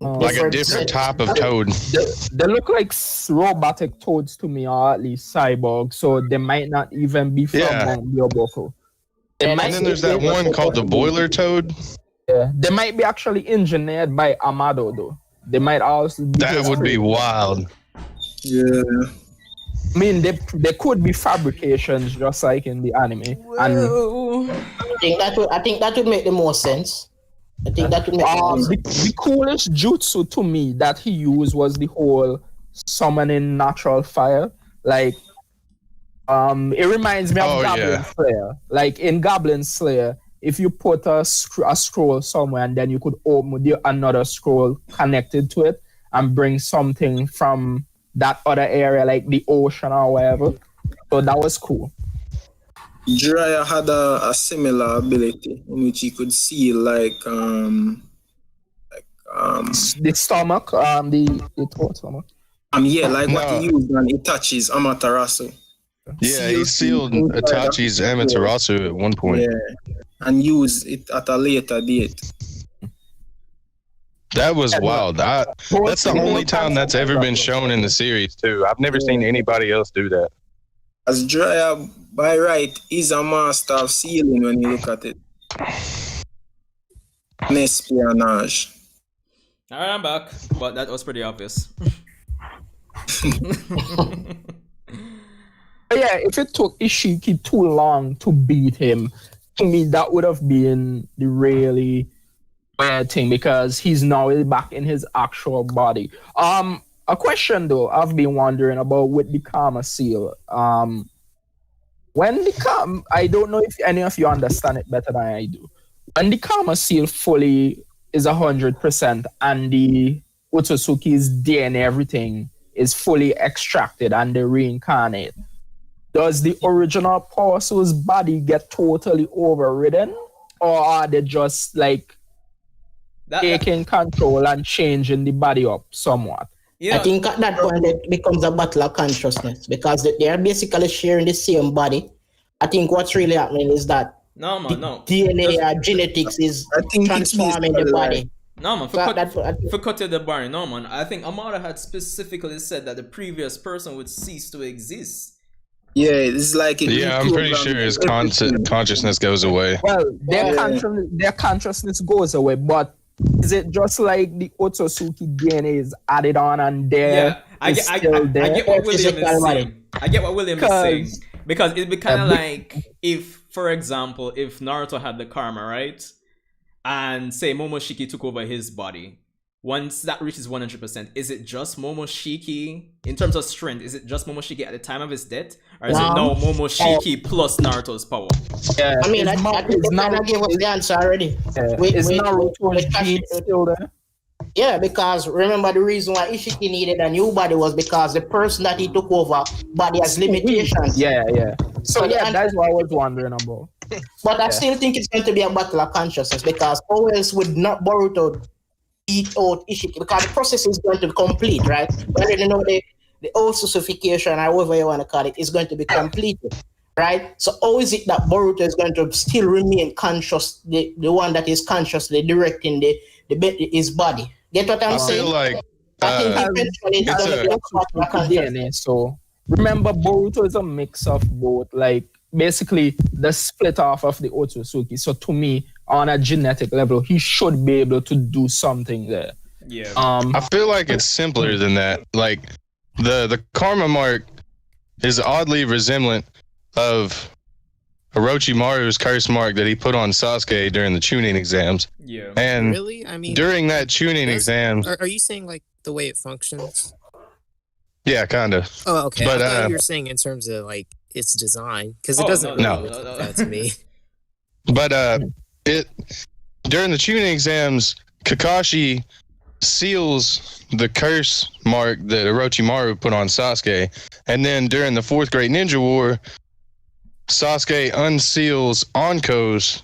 a different type of toad. They look like robotic toads to me, or at least cyborg, so they might not even be from Mount Miyaboku. And then there's that one called the boiler toad. Yeah, they might be actually engineered by Amado though. They might also be that would be wild. Yeah. I mean, they could be fabrications just like in the anime. And I think that would make the most sense. I think that would make the most sense. The coolest jutsu to me that he used was the whole summoning natural fire. Like, it reminds me of Goblin Slayer. Like in Goblin Slayer, if you put a scroll somewhere and then you could open another scroll connected to it and bring something from that other area, like the ocean or whatever. So that was cool. Jiraiya had a similar ability in which he could see the stomach, the throat stomach. What he used on Itachi's Amaterasu. Yeah, he sealed Itachi's Amaterasu at one point. Yeah, and used it at a later date. That was wild. That's the only time that's ever been shown in the series, too. I've never seen anybody else do that. As Jiraiya, by right, is a master of sealing when you look at it. Espionage. All right, I'm back, but that was pretty obvious. Yeah, if it took Ishiki too long to beat him, to me that would have been the really weird thing because he's now back in his actual body. A question though, I've been wondering about with the Karma Seal. I don't know if any of you understand it better than I do. When the Karma Seal fully is 100% and the Otsutsuki's DNA, everything is fully extracted and they reincarnate, does the original Power Soul's body get totally overridden, or are they just like taking control and changing the body up somewhat? Yeah. I think at that point it becomes a battle of consciousness because they are basically sharing the same body. I think what's really happening is that DNA or genetics is transforming the body. No man, for cut the bar, no man. I think Amara had specifically said that the previous person would cease to exist. Yeah, it's like I'm pretty sure his consciousness goes away. Well, their consciousness goes away, but is it just like the Otsutsuki DNA is added on and there? I get what William is saying. I get what William is saying. Because it'd be kind of like if, for example, if Naruto had the karma, right? And say Momoshiki took over his body. Once that reaches 100%, is it just Momoshiki, in terms of strength, is it just Momoshiki at the time of his death? Or is it now Momoshiki plus Naruto's power? Yeah, I mean, I gave us the answer already. Is Naruto's gene still there? Yeah, because remember the reason why Ishiki needed a new body was because the person that he took over body has limitations. Yeah. So that's what I was wondering about. But I still think it's going to be a battle of consciousness because how else would not Boruto beat out Ishiki? Because the process is going to be complete, right? We already know the ossification, or however you want to call it, is going to be completed, right? So how is it that Boruto is going to still remain conscious, the one that is consciously directing his body? Get what I'm saying? I feel like I think eventually it's going to be a battle of consciousness. So remember, Boruto is a mix of both, like basically the split off of the Otsutsuki. So to me, on a genetic level, he should be able to do something there. Yeah. I feel like it's simpler than that. Like the karma mark is oddly resemblant of Orochimaru's curse mark that he put on Sasuke during the Chunin exams. Yeah. And really? I mean, during that Chunin exam, are you saying like the way it functions? Yeah, kind of. Oh, okay. But I thought you were saying in terms of like its design, because it doesn't really look like that to me. But it during the Chunin exams, Kakashi seals the curse mark that Orochimaru put on Sasuke, and then during the 4th Great Ninja War, Sasuke unseals Anko's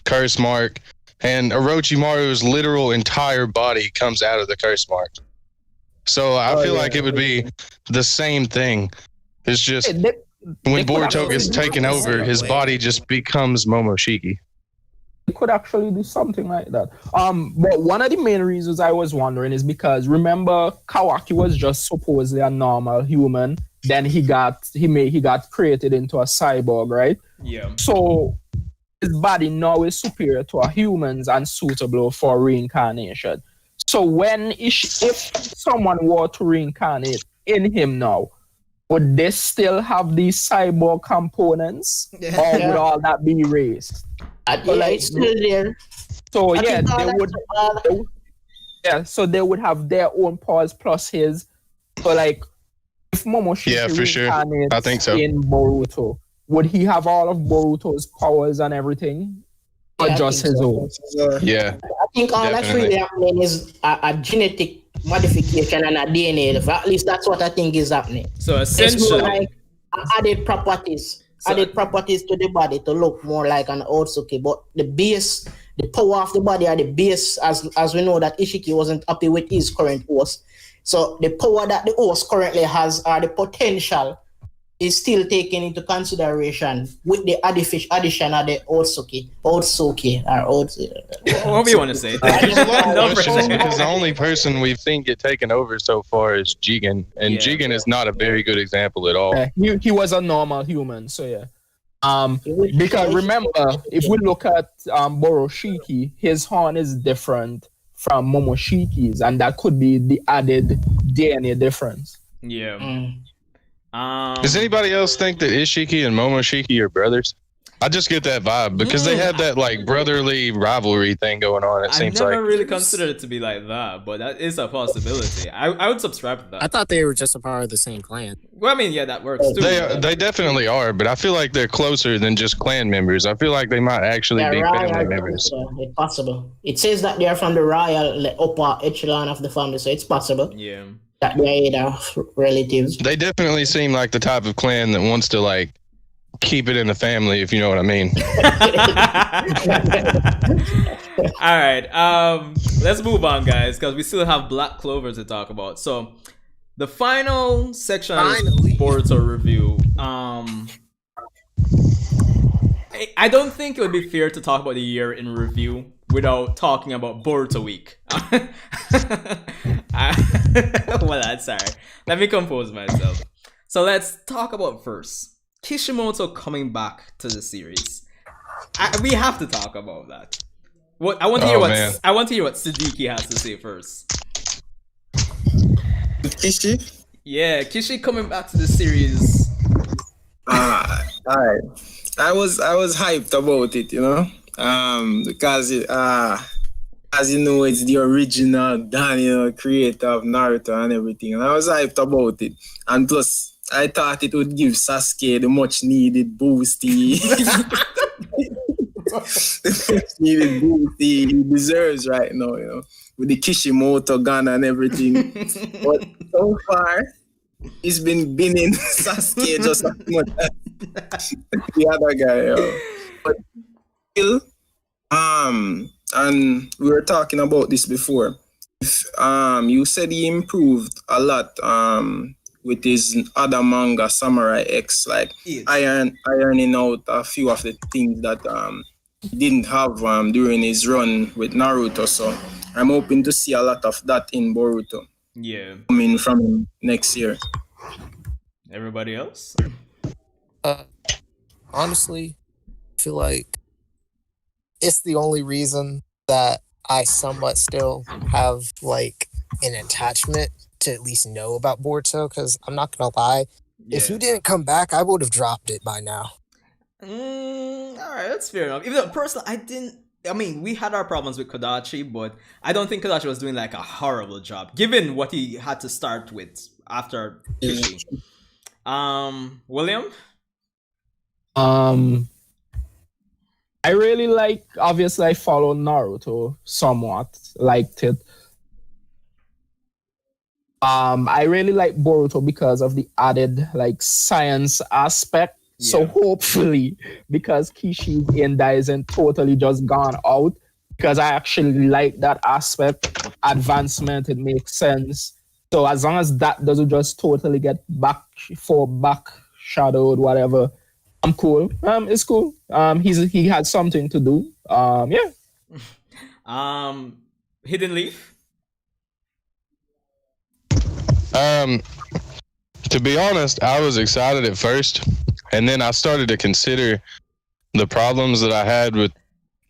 curse mark, and Orochimaru's literal entire body comes out of the curse mark. So I feel like it would be the same thing. It's just when Boruto gets taken over, his body just becomes Momoshiki. It could actually do something like that. But one of the main reasons I was wondering is because remember Kawaki was just supposedly a normal human. Then he got created into a cyborg, right? Yeah. So his body now is superior to a human's and suitable for reincarnation. So if someone were to reincarnate in him now, would they still have these cyborg components, or would all that be erased? It's still there. So so they would have their own powers plus his. So like, if Momoshiki for sure. I think so. In Boruto, would he have all of Boruto's powers and everything, or just his own? Yeah. I think all that's really happening is a genetic modification and a DNA. At least that's what I think is happening. So essentially, like added properties to the body to look more like an Otsuki, but the base, the power of the body are the base, as we know that Ishiki wasn't happy with his current host. So the power that the host currently has, or the potential, is still taken into consideration with the addition of the Otsuki, whatever you want to say. Because the only person we've seen get taken over so far is Jigen, and Jigen is not a very good example at all. He was a normal human, so yeah. Because remember, if we look at Boroshiki, his horn is different from Momoshiki's, and that could be the added DNA difference. Yeah. Does anybody else think that Ishiki and Momoshiki are brothers? I just get that vibe because they have that like brotherly rivalry thing going on. It I seems never like really considered it to be like that, but that is a possibility. I would subscribe to that. I thought they were just a part of the same clan. Well, I mean, yeah, that works too. they definitely are, but I feel like they're closer than just clan members. I feel like they might actually be family members. So it's possible. It says that they are from the royal upper echelon of the family, so it's possible. Yeah. That they're either relatives. They definitely seem like the type of clan that wants to like keep it in the family, if you know what I mean. All right. Let's move on, guys, because we still have Black Clover to talk about. So, the final section of this Boruto review. I don't think it would be fair to talk about the year in review without talking about Boruto Week. Well, that's sorry. Let me compose myself. So let's talk about first Kishimoto coming back to the series. We have to talk about that. What I want to hear what Siddiqui has to say first. Kishi? Yeah, Kishi coming back to the series. Alright. I was hyped about it, you know, because as you know, it's the original Daniel creator of Naruto and everything, and I was hyped about it. And plus, I thought it would give Sasuke the much needed boost he deserves right now, you know, with the Kishimoto gun and everything. But so far, he's been binning Sasuke just as much as the other guy. Yo. But still, and we were talking about this before. You said he improved a lot with his other manga, Samurai X, like ironing out a few of the things that he didn't have during his run with Naruto. So I'm hoping to see a lot of that in Boruto. Yeah. Coming from next year. Everybody else? Honestly, I feel like it's the only reason that I somewhat still have like an attachment to at least know about Boruto, because I'm not gonna lie, if you didn't come back, I would have dropped it by now. All right, that's fair enough. Even though personally, I mean, we had our problems with Kodachi, but I don't think Kodachi was doing like a horrible job, given what he had to start with after Kishi. William? I really like, obviously I follow Naruto somewhat, liked it. I really like Boruto because of the added like science aspect. Yeah. So hopefully, because Kishi's Enda isn't totally just gone out, because I actually like that aspect, advancement, it makes sense. So as long as that doesn't just totally get backshadowed, whatever, I'm cool. It's cool. He had something to do. Yeah. Hidden Leaf. To be honest, I was excited at first, and then I started to consider the problems that I had with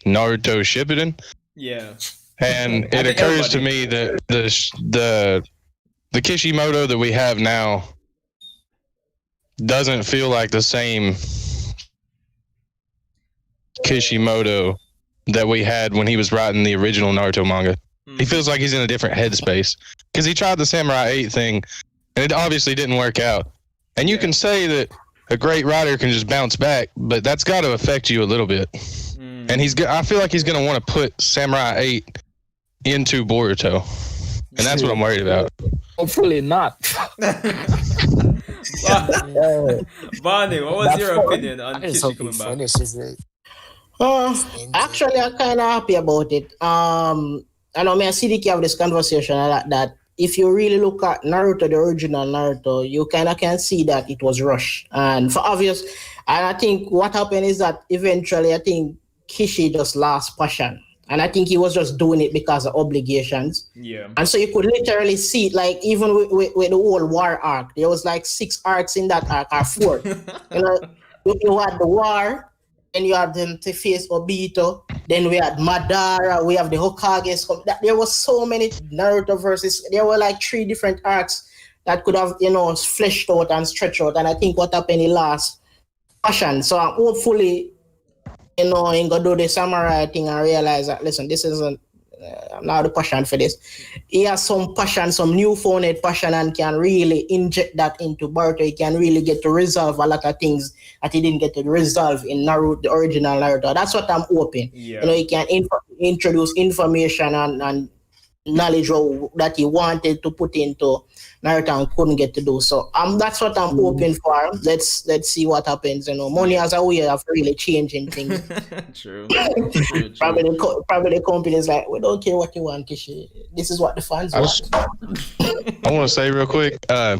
Naruto Shippuden. Yeah. And it occurs to me that the Kishimoto that we have now doesn't feel like the same Kishimoto that we had when he was writing the original Naruto manga. He feels like he's in a different headspace because he tried the Samurai 8 thing and it obviously didn't work out. And you can say that a great writer can just bounce back, but that's got to affect you a little bit. And I feel like he's going to want to put Samurai 8 into Boruto. And that's what I'm worried about. Hopefully not. Bonnie, what was your opinion on Kishi coming back? Actually, I'm kind of happy about it. I know me and Siddiqui have this conversation a lot that if you really look at Naruto, the original Naruto, you kind of can see that it was rushed. And for obvious, and I think what happened is that eventually I think Kishi just lost passion. And I think he was just doing it because of obligations. Yeah. And so you could literally see it, like even with the whole war arc, there was like 6 arcs in that arc, or 4. You know, you had the war, then you had them to face Obito, then we had Madara, we have the Hokages. There was so many Naruto versus, there were like 3 different arcs that could have, you know, fleshed out and stretched out. And I think what happened, he lost passion. So hopefully you know, and go do the samurai thing and realize that, listen, this isn't, I'm not the passion for this. He has some passion, some newfound passion, and can really inject that into Boruto. He can really get to resolve a lot of things that he didn't get to resolve in Naruto, the original Naruto. That's what I'm hoping. Yeah. You know, he can introduce information and knowledge that he wanted to put into Naruto and couldn't get to do. So that's what I'm hoping for. Let's see what happens. You know, money as a way of really changing things. True. Probably the company is like, we don't care what you want, Kishi. This is what the fans want. I want to say real quick. I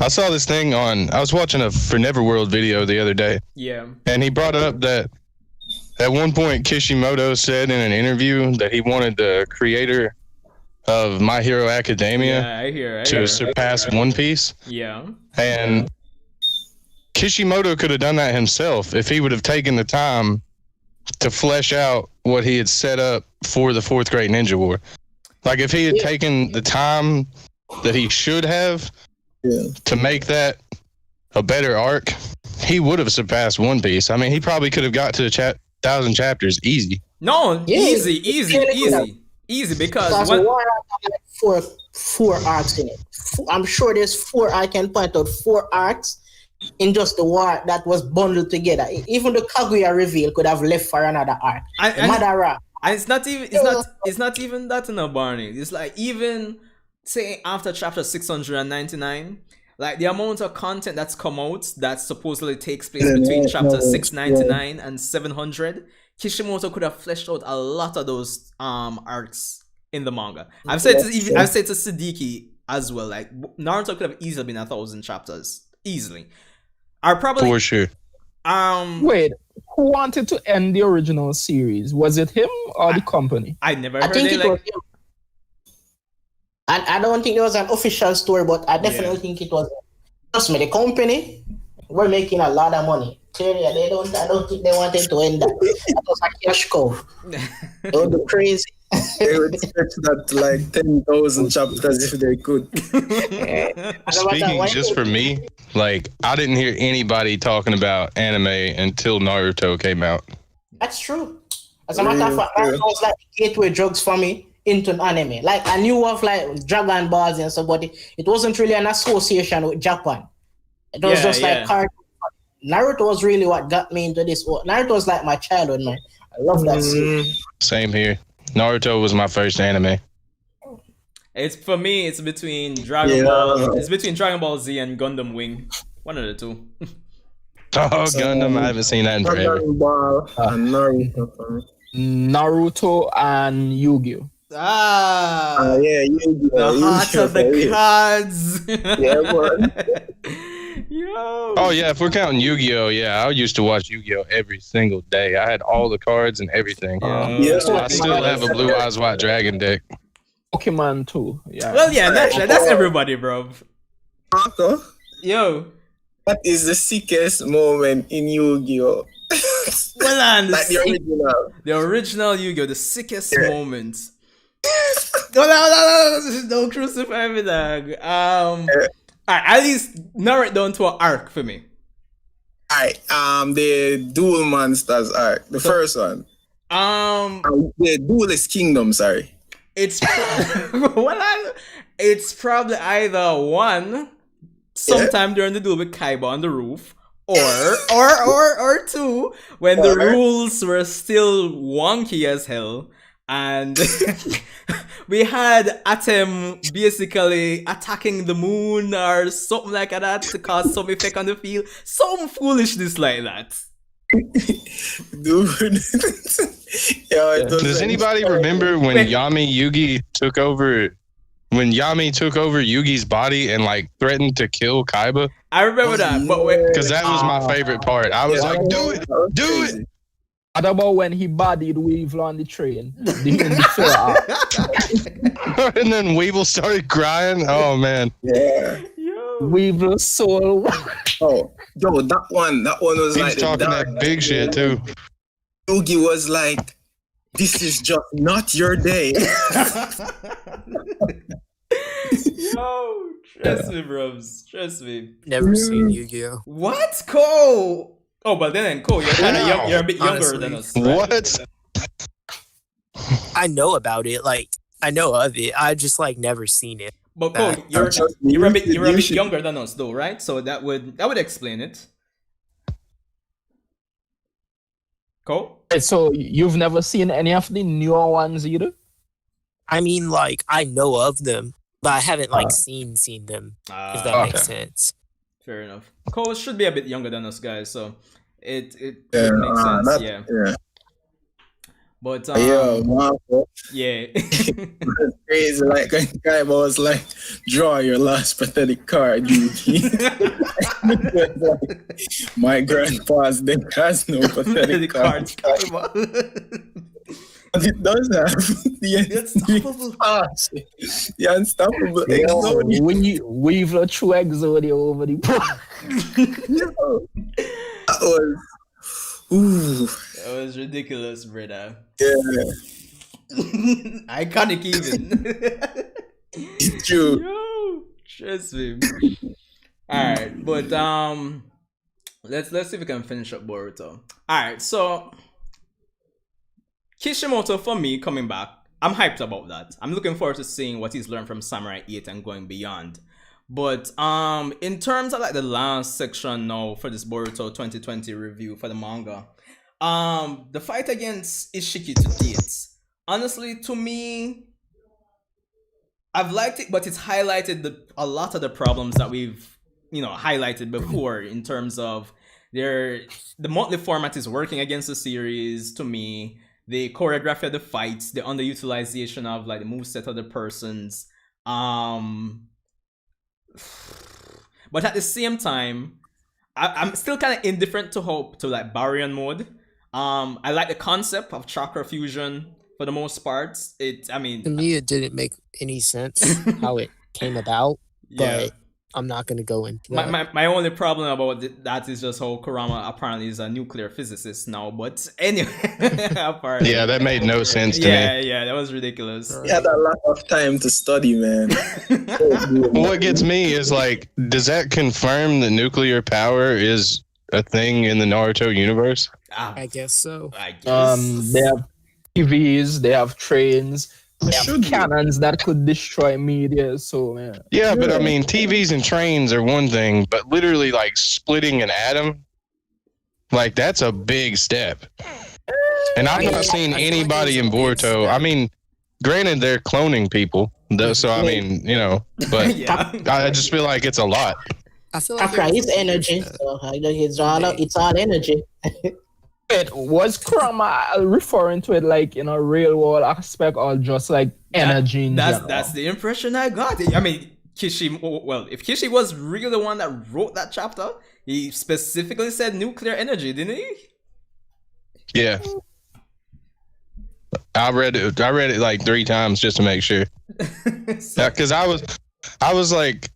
saw this thing I was watching a For Neverworld video the other day. Yeah. And he brought up that at one point Kishimoto said in an interview that he wanted the creator of My Hero Academia to surpass One Piece. Yeah. And Kishimoto could have done that himself if he would have taken the time to flesh out what he had set up for the 4th Great Ninja War. Like if he had taken the time that he should have to make that a better arc, he would have surpassed One Piece. I mean, he probably could have got to 1,000 chapters easy. No, easy because one arc had like four arcs in it. I'm sure there's I can point out 4 arcs in just the war that was bundled together. Even the Kaguya reveal could have left for another arc. Madara. And it's not even that in a Barney. It's like even say after chapter 699, like the amount of content that's come out that supposedly takes place between chapter 699 and 700, Kishimoto could have fleshed out a lot of those arcs in the manga. I've said to Siddiqui as well, like Naruto could have easily been 1,000 chapters. Easily. For sure. Wait, who wanted to end the original series? Was it him or the company? I never I heard think it it was like him. I don't think there was an official story, but I definitely think it was. Trust me, the company were making a lot of money. Clearly, I don't think they wanted to end that. That was a cash cow. They would be crazy. They would stretch that to like 10,000 chapters if they could. Speaking just for me, like I didn't hear anybody talking about anime until Naruto came out. That's true. As a matter of fact, that was like gateway drugs for me into anime. Like I knew of like Dragon Balls and stuff, but it wasn't really an association with Japan. It was just like cartoon. Naruto was really what got me into this. Naruto was like my childhood, man. I love that series. Same here. Naruto was my first anime. It's for me. It's between Dragon Ball. It's between Dragon Ball Z and Gundam Wing. One of the two. Oh, Gundam! I haven't seen that in forever. Dragon Ball and Naruto. Naruto and Yu-Gi-Oh. Yeah, Yu-Gi-Oh. The heart of the cards. Yeah, man. Yo. Oh yeah, if we're counting Yu-Gi-Oh, yeah, I used to watch Yu-Gi-Oh every single day. I had all the cards and everything. I still have a Blue Eyes White Dragon deck. Pokemon too. Yeah. Well, yeah, that's everybody, bro. Marco, Yo. what is the sickest moment in Yu-Gi-Oh? Well, like the original. The original Yu-Gi-Oh, the sickest moment. No, don't crucify me, dog. Alright, at least narrow it down to an arc for me. Alright, the Duel Monsters arc, the first one. The Duelist Kingdom, sorry. It's probably either one, sometime during the duel with Kaiba on the roof, or two, when the rules were still wonky as hell, and we had Atem basically attacking the moon or something like that to cause some effect on the field. Some foolishness like that. Dude. Does anybody remember when Yami Yugi took over? When Yami took over Yugi's body and like threatened to kill Kaiba? I remember that, but because that was my favorite part. I was like, do it. What about when he bodied Weevil on the train? And then Weevil started crying. Oh man. Yeah. Weevil's soul. Oh, yo, that one was He like was talking that big shit too. Yugi was like, "This is just not your day." Yo, trust me, bros. Trust me. Never seen Yu-Gi-Oh. What, Cole? Oh, but then Cole, you're kind of young. You're a bit younger Honestly. than us. Right? What? I know about it. Like I know of it. I just like never seen it. But Cole, you're a bit younger than us, though, right? So that would explain it. Cole? So you've never seen any of the newer ones either? I mean, like I know of them, but I haven't like seen them. If that makes sense. Fair enough. Cole should be a bit younger than us, guys, so it makes sense. Yeah. But yeah. Crazy. Like when guy was like, draw your last pathetic card, you. My grandpa's deck has no pathetic cards. But it does have the unstoppable Exodia. Weave the true Exodia over the That was ridiculous, brother. Yeah. Iconic even. It's true. Yo, trust me. Alright, but let's see if we can finish up Boruto. Alright, so Kishimoto, for me, coming back, I'm hyped about that. I'm looking forward to seeing what he's learned from Samurai 8 and going beyond. But in terms of like the last section now for this Boruto 2020 review for the manga, the fight against Ishiki to date, honestly, to me, I've liked it, but it's highlighted a lot of the problems that we've highlighted before in terms of the monthly format is working against the series. To me, the choreography of the fights, the underutilization of like the moveset of the persons, but at the same time, I'm still kind of indifferent to like Baryon mode. I like the concept of chakra fusion for the most part. To me, it didn't make any sense how it came about, but I'm not going to go into that. My only problem about that is just how Kurama apparently is a nuclear physicist now. But anyway, apparently. Yeah, that made no sense to me. Yeah, that was ridiculous. He had a lot of time to study, man. What gets me is like, does that confirm that nuclear power is a thing in the Naruto universe? I guess so. I guess. They have TVs, they have trains. They have cannons that could destroy media, so man. Yeah, but I mean, TVs and trains are one thing, but literally like splitting an atom, like that's a big step. And I've not seen anybody in Boruto. I mean, granted, they're cloning people, though, so I mean, but I just feel like it's a lot. I feel like it's energy. So it's all energy. Was Kurama referring to it like in a real world aspect or just like energy in general? That's the impression I got. I mean, if Kishi was really the one that wrote that chapter, he specifically said nuclear energy, didn't he? Yeah. I read it like 3 times just to make sure. Because I was like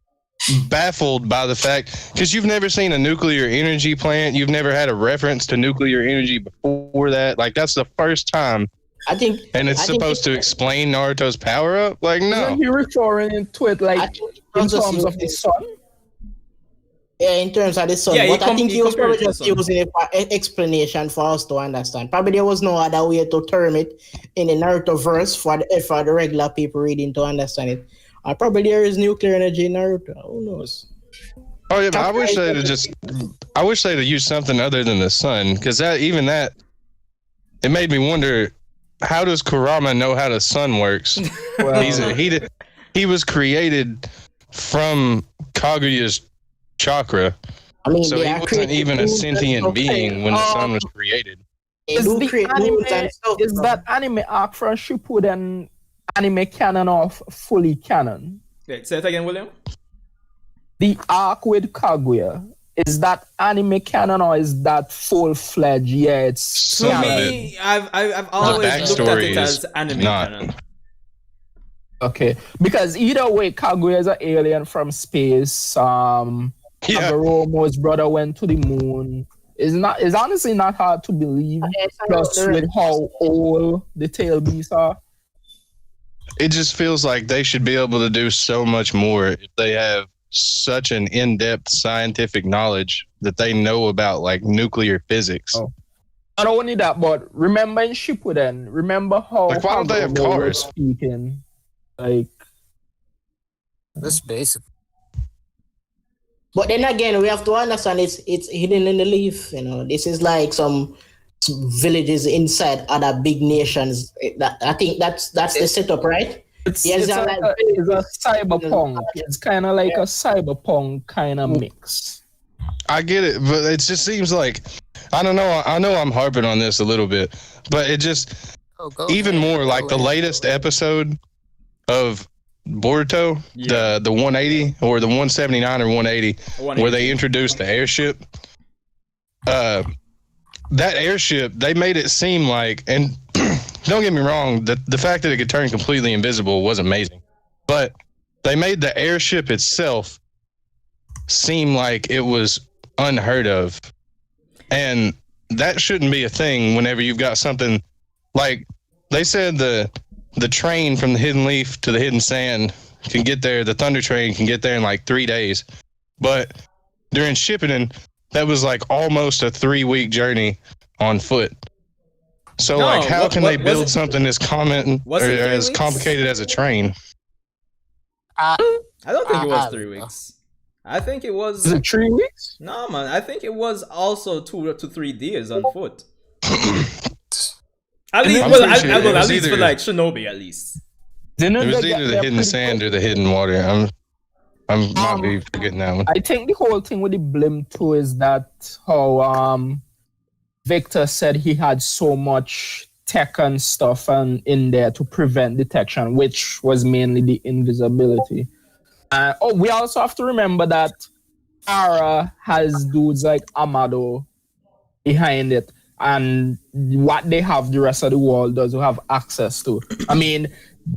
baffled by the fact, because you've never seen a nuclear energy plant, you've never had a reference to nuclear energy before that. Like that's the first time. And it's supposed to explain Naruto's power up. Like no, you're referring to it like in terms of the sun. Yeah, in terms of the sun. But I think he was probably just using an explanation for us to understand. Probably there was no other way to term it in the Naruto verse for the regular people reading to understand it. Probably there is nuclear energy in Naruto. Who knows? Oh yeah, but I wish they'd have used something other than the sun, because it made me wonder, how does Kurama know how the sun works? Well, he was created from Kaguya's chakra, so he wasn't even a sentient being when the sun was created. Is that anime arc from Shippuden anime canon or fully canon? Wait, say it again, William. The arc with Kaguya, is that anime canon or is that full-fledged? Yeah, it's to me. I've always looked at it as anime canon. Okay, because either way, Kaguya is an alien from space. Kaguramo's brother went to the moon. It's honestly not hard to believe. Plus, with how old the tail beasts are. It just feels like they should be able to do so much more if they have such an in-depth scientific knowledge that they know about like nuclear physics. Oh. Not only that, but remember in Shippuden, remember how Like, why don't they have Hagogo was cars? speaking? Like, That's basic. But then again, we have to understand it's hidden in the leaf. You know, this is like some villages inside other big nations. I think that's the setup, right? it's Yes, a cyberpunk. It's kind of like a cyberpunk kind of mix. I get it, but it just seems like I don't know. I know I'm harping on this a little bit, but it just even more like the latest episode of Boruto, the 180 or the 179 or 180, where they introduced the airship. That airship, they made it seem like, and don't get me wrong, the fact that it could turn completely invisible was amazing, but they made the airship itself seem like it was unheard of, and that shouldn't be a thing whenever you've got something like they said the train from the Hidden Leaf to the Hidden Sand can get there, the Thunder Train can get there in like 3 days, but during Shippuden that was like almost a 3-week journey on foot. So No, like how can they build it, something as common or as complicated as a train? I don't think it was 3 weeks. I think it was. Is it 3 weeks? No, man. I think it was also 2 to 3 days on foot. At least, at least for like Shinobi, at least. It was either the Hidden Sand or the Hidden Water. I might be forgetting that one. I think the whole thing with the blimp too is that how Victor said he had so much tech and stuff and in there to prevent detection, which was mainly the invisibility. We also have to remember that Ara has dudes like Amado behind it, and what they have, the rest of the world doesn't have access to. I mean,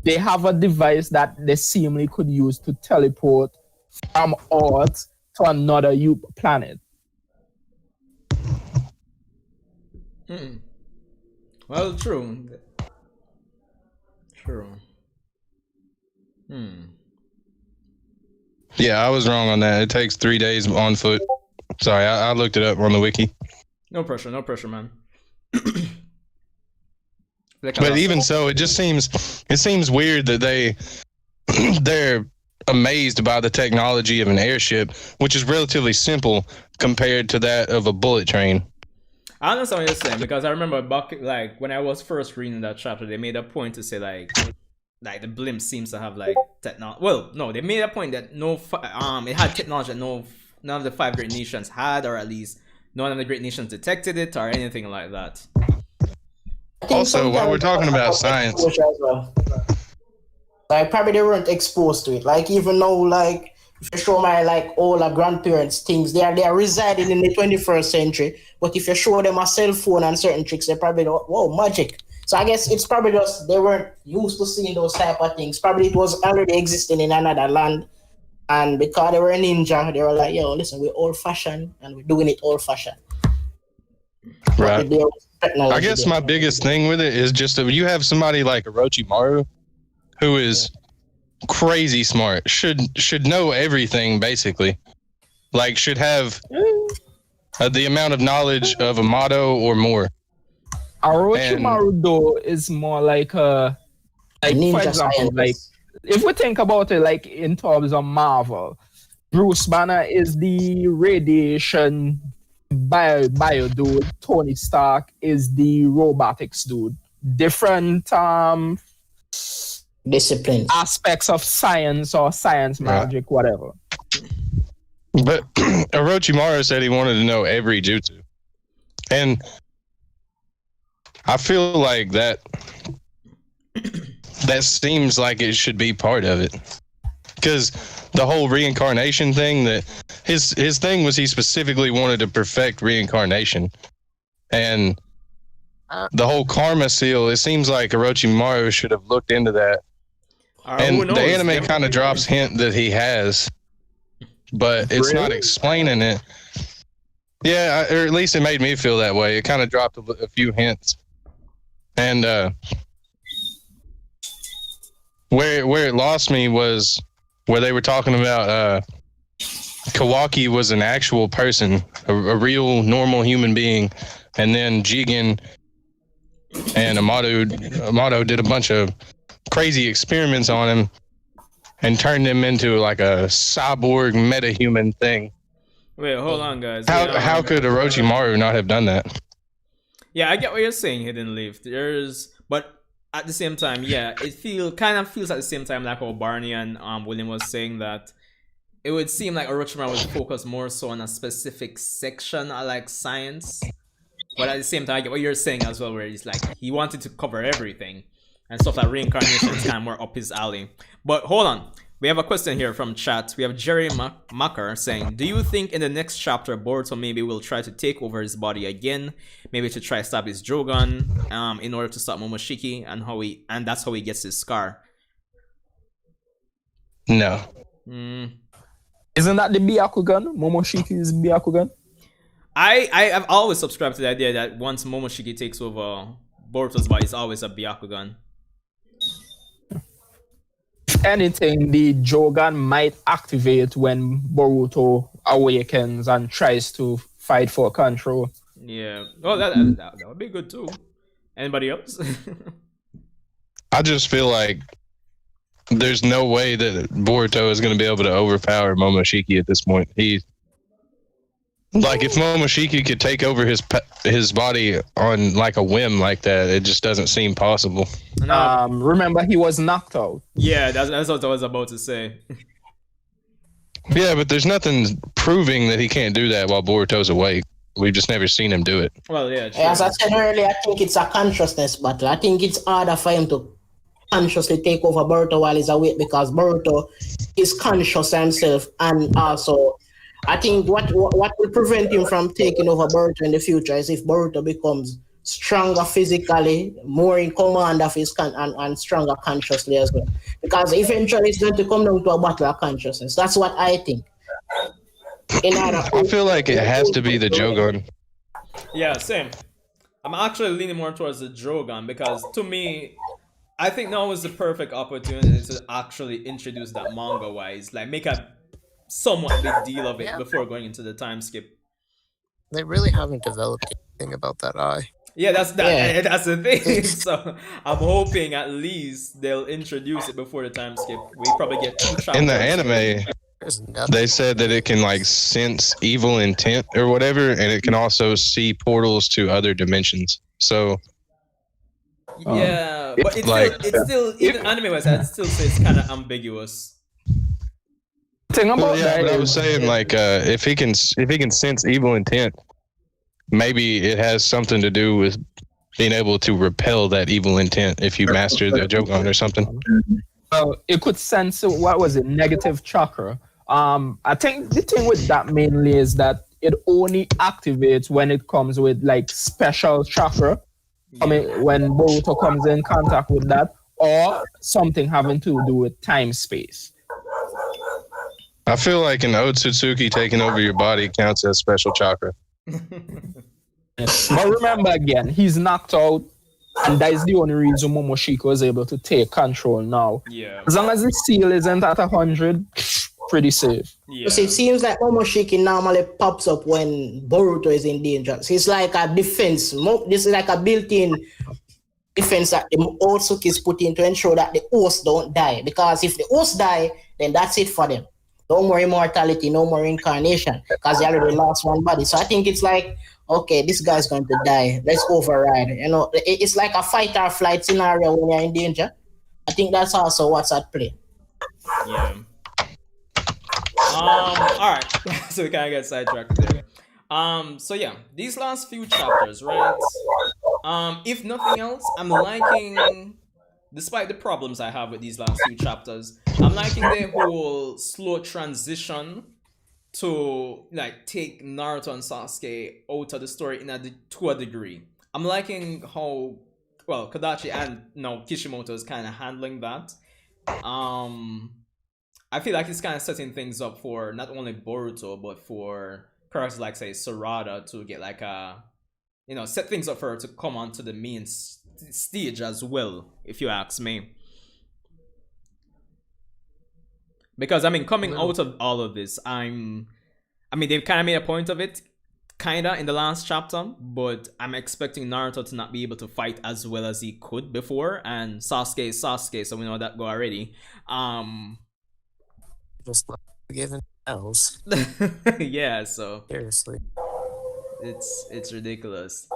they have a device that they seemingly could use to teleport from Earth to another planet. Well, true. True. Yeah, I was wrong on that. It takes 3 days on foot. Sorry, I looked it up on the wiki. No pressure, man. But even so, it seems weird that they're amazed by the technology of an airship, which is relatively simple compared to that of a bullet train. I understand what you're saying, because I remember back, like, when I was first reading that chapter, they made a point to say like the blimp seems to have like technology. Well, no, they made a point that it had technology that none of the 5 great nations had, or at least none of the great nations detected it, or anything like that. Also, while we're talking about science, like probably they weren't exposed to it. Like even though, like if you show my like older grandparents things, they are residing in the 21st century. But if you show them a cell phone and certain tricks, they probably don't. Whoa, magic! So I guess it's probably just they weren't used to seeing those type of things. Probably it was already existing in another land, and because they were a ninja, they were like, "Yo, listen, we're old fashioned and we're doing it old fashioned." Right. I guess my biggest thing with it is just that you have somebody like Orochimaru, who is crazy smart, should know everything basically, like should have the amount of knowledge of Amado or more. Orochimaru though is more like a for example, scientist. Like if we think about it, like in terms of Marvel, Bruce Banner is the radiation bio dude. Tony Stark is the robotics dude. Different disciplines, aspects of science or science magic, whatever. But Orochimaru said he wanted to know every jutsu, and I feel like that seems like it should be part of it, because the whole reincarnation thing, that his thing was he specifically wanted to perfect reincarnation, and the whole karma seal, it seems like Orochimaru should have looked into that. And the anime kind of drops hint that he has, but it's not explaining it. Yeah, or at least it made me feel that way. It kind of dropped a few hints, and where it lost me was where they were talking about Kawaki was an actual person, a real normal human being, and then Jigen and Amato did a bunch of crazy experiments on him and turned him into like a cyborg meta-human thing. Wait, hold on, guys. How could Orochimaru not have done that? Yeah, I get what you're saying, Hidden Leaf. But at the same time, yeah, it kind of feels at the same time like how Barney and William was saying that it would seem like Orochimaru was focused more so on a specific section of like science. But at the same time, I get what you're saying as well, where he's like he wanted to cover everything and stuff like reincarnation is kind of more up his alley. But hold on. We have a question here from chat. We have Jerry Macker saying, do you think in the next chapter Boruto maybe will try to take over his body again? Maybe to try stab his Jogan in order to stop Momoshiki and that's how he gets his scar? No. Isn't that the Byakugan? Momoshiki's Byakugan? I have always subscribed to the idea that once Momoshiki takes over Boruto's body, it's always a Byakugan. If anything, the Jogan might activate when Boruto awakens and tries to fight for control. Yeah. Oh, that would be good too. Anybody else? I just feel like there's no way that Boruto is going to be able to overpower Momoshiki at this point. Like if Momoshiki could take over his body on like a whim like that, it just doesn't seem possible. Remember, he was knocked out. Yeah, that's what I was about to say. Yeah, but there's nothing proving that he can't do that while Boruto's awake. We've just never seen him do it. Well, yeah. True. As I said earlier, I think it's a consciousness battle. I think it's harder for him to consciously take over Boruto while he's awake because Boruto is conscious himself, and also I think what will prevent him from taking over Boruto in the future is if Boruto becomes stronger physically, more in command of his and stronger consciously as well. Because eventually it's going to come down to a battle of consciousness. That's what I think. I feel like it has to be the Jogan. Yeah, same. I'm actually leaning more towards the Drogon because to me, I think now is the perfect opportunity to actually introduce that manga-wise, like make a somewhat big deal of it before going into the time skip. They really haven't developed anything about that eye. Yeah, that's the thing. So I'm hoping at least they'll introduce it before the time skip. We probably get 2 chapters. In the anime, they said that it can like sense evil intent or whatever, and it can also see portals to other dimensions. So yeah, but it's still even anime-wise, I'd still say it's kind of ambiguous. But I was saying like if he can sense evil intent, maybe it has something to do with being able to repel that evil intent if you master the Jogan or something. Well, it could sense negative chakra. I think the thing with that mainly is that it only activates when it comes with like special chakra. I mean, when Boruto comes in contact with that, or something having to do with time space. I feel like an Otsutsuki taking over your body counts as special chakra. But remember again, he's knocked out, and that is the only reason Momoshiki was able to take control now. Yeah. As long as the seal isn't at 100, pretty safe. Yeah. Because it seems like Momoshiki normally pops up when Boruto is in danger. So it's like a defense. This is like a built-in defense that the Otsukis put in to ensure that the host don't die. Because if the host die, then that's it for them. No more immortality, no more incarnation, because they already lost one body. So I think it's like, okay, this guy's going to die. Let's override. You know, it's like a fight or flight scenario when you're in danger. I think that's also what's at play. Yeah. All right. So we kind of get sidetracked there. So yeah, these last few chapters, right? If nothing else, I'm liking. Despite the problems I have with these last few chapters, I'm liking the whole slow transition to like take Naruto and Sasuke out of the story to a degree. I'm liking how well Kodachi and Kishimoto is kind of handling that. I feel like it's kind of setting things up for not only Boruto but for characters like say Sarada to get like a set things up for her to come onto the main stage as well, if you ask me. Because I mean, coming out of all of this, I'm I mean, they've kind of made a point of it, kinda in the last chapter, but I'm expecting Naruto to not be able to fight as well as he could before, and Sasuke is Sasuke, so we know that go already. Just like giving else. Yeah, so Seriously. it's ridiculous.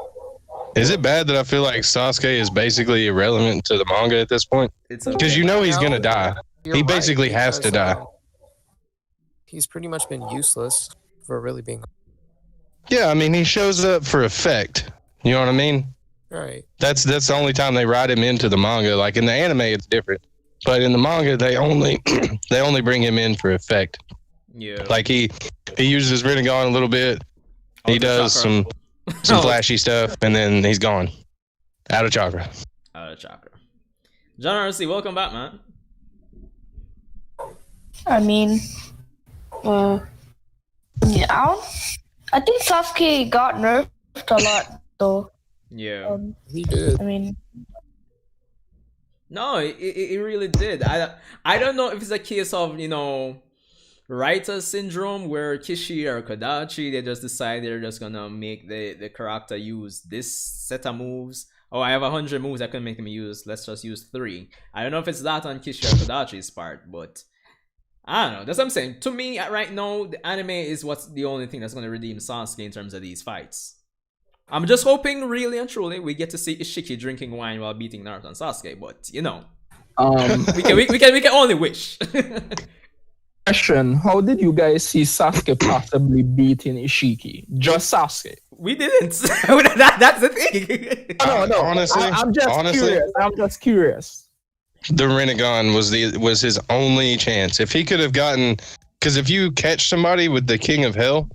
Is it bad that I feel like Sasuke is basically irrelevant to the manga at this point? It's Because you know he's gonna die. You're He basically has to die. He's pretty much been useless for really being Yeah, I mean he shows up for effect. You know what I mean? right. That's the only time they write him into the manga. Like in the anime, it's different, but in the manga, they only they only bring him in for effect. Yeah. Like he uses Rinnegan a little bit. He does some flashy stuff, and then he's gone. Out of chakra. Out of chakra. John RC, welcome back, man. I mean, yeah, I think Sasuke got nerfed a lot, though. Yeah. He did. I mean, No, it really did. I don't know if it's a case of, you know, writer syndrome where Kishi or Kodachi, they just decide they're just gonna make the character use this set of moves. Oh, I have 100 moves I can make him use. Let's just use 3. I don't know if it's that on Kishi or Kodachi's part, but I don't know. That's what I'm saying. To me, right now, the anime is what's the only thing that's gonna redeem Sasuke in terms of these fights. I'm just hoping, really and truly, we get to see Ishiki drinking wine while beating Naruto and Sasuke. But you know, we can only wish. Question: how did you guys see Sasuke possibly beating Ishiki? Just Sasuke? We didn't. That's the thing. No. Honestly, I'm just curious. I'm just curious. The Rinnegan was his only chance. If he could have gotten, because if you catch somebody with the King of Hell,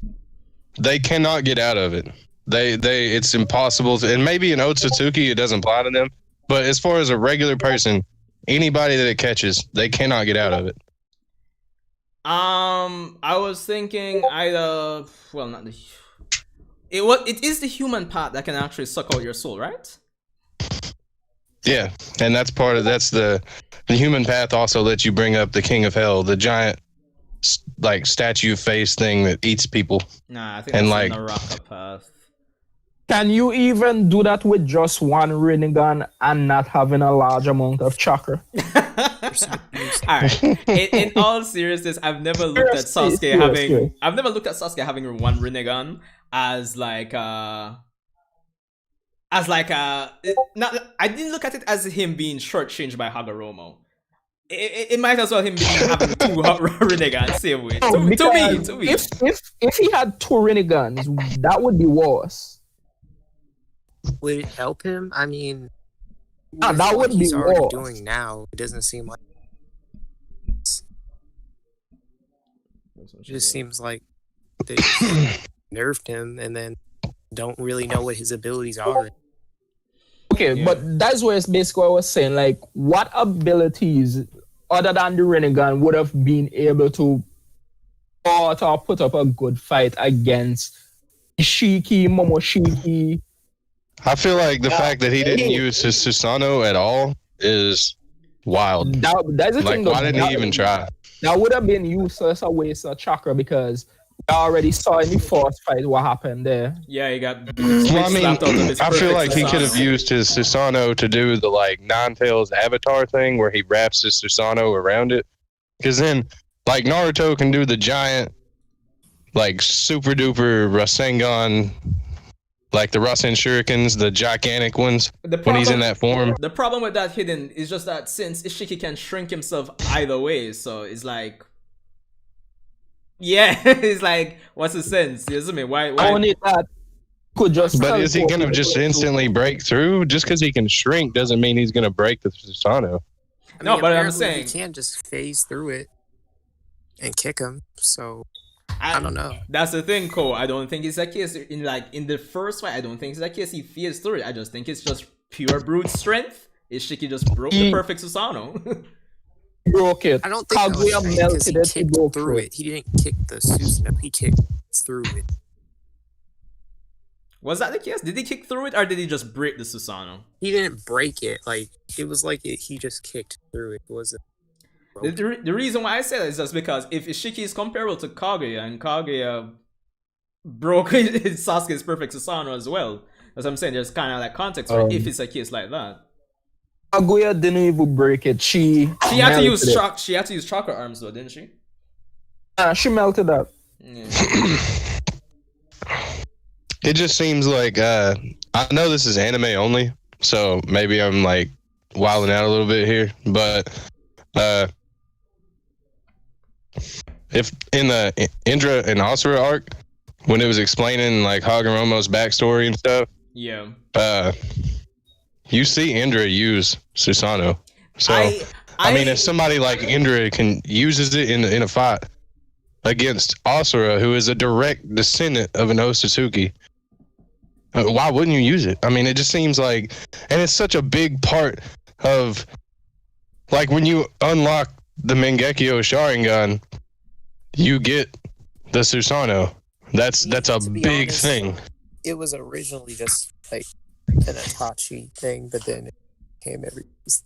they cannot get out of it. It's impossible to, and maybe in Otsutsuki it doesn't apply to them, but as far as a regular person, anybody that it catches, they cannot get out of it. I was thinking either, well, not the, it is the human part that can actually suck out your soul, right? Yeah, and that's the human path also lets you bring up the King of Hell, the giant like statue face thing that eats people. Nah, I think and that's like the Naraka path. Can you even do that with just one Rinnegan and not having a large amount of chakra? Alright. In all seriousness, I've never looked at Sasuke having I've never looked at Sasuke having one Rinnegan as like not I didn't look at it as him being shortchanged by Hagoromo. It might as well him having 2 Rinnegans same way. To me. If he had 2 Rinnegans, that would be worse. Would it help him? I mean, that would be he's already worse. doing now. It doesn't seem like. It just seems like they nerfed him and then don't really know what his abilities are. Okay, Yeah. but that's where it's basically what I was saying. Like, what abilities other than the Rinnegan would have been able to fought or put up a good fight against Ishiki, Momoshiki? I feel like the fact that he didn't use his Susanoo at all is wild. That's the Like, thing. why didn't he even try? That would have been useless a waste of chakra because we already saw in the first fight what happened there. Yeah, he got Well, I mean, slapped out of his I feel perfect like he could have Susanoo. used his Susanoo to do the like Nine-Tails Avatar thing where he wraps his Susanoo around it. Because then, like Naruto can do the giant, like super duper Rasengan, like the Rasen Shurikens, the gigantic ones when he's in that form. The problem with that hidden is just that since Ishiki can shrink himself either way, so it's like, yeah, it's like, what's the sense? You see me? Why? Only that could just. But is he teleport gonna just instantly break through? Just because he can shrink doesn't mean he's gonna break the Susanoo. No, but I'm apparently saying- he can't just phase through it and kick him. So I don't know. That's the thing, Cole. I don't think it's a case in the first fight. I don't think it's a case he fears through it. I just think it's just pure brute strength. Ishiki just broke the perfect Susanoo. broke it. I don't think that was Kaguya because melted he it to kicked go through it. He didn't kick the Susanoo. He kicked through it. Was that the case? Did he kick through it or did he just break the Susanoo? He didn't break it. Like it was like he just kicked through it. It wasn't. The reason why I say that is just because if Ishiki is comparable to Kaguya, and Kaguya broke Sasuke's perfect Susanoo as well. That's what I'm saying. There's kind of like context for if it's a case like that. Aguya didn't even break it. She had to use melted She had to use chakra arms though, didn't she? she melted up. Yeah. It just seems like I know this is anime only, so maybe I'm like wilding out a little bit here, but if in the Indra and Asura arc, when it was explaining like Hagoromo's backstory and stuff, Yeah. You see Indra use Susanoo. So I mean, if somebody like Indra uses it in a fight against Asura, who is a direct descendant of an Otsutsuki, why wouldn't you use it? I mean, it just seems like, and it's such a big part of, like, when you unlock the Mangekyo Sharingan, you get the Susanoo. That's a big thing. It was originally just like an Itachi thing, but then it became every piece.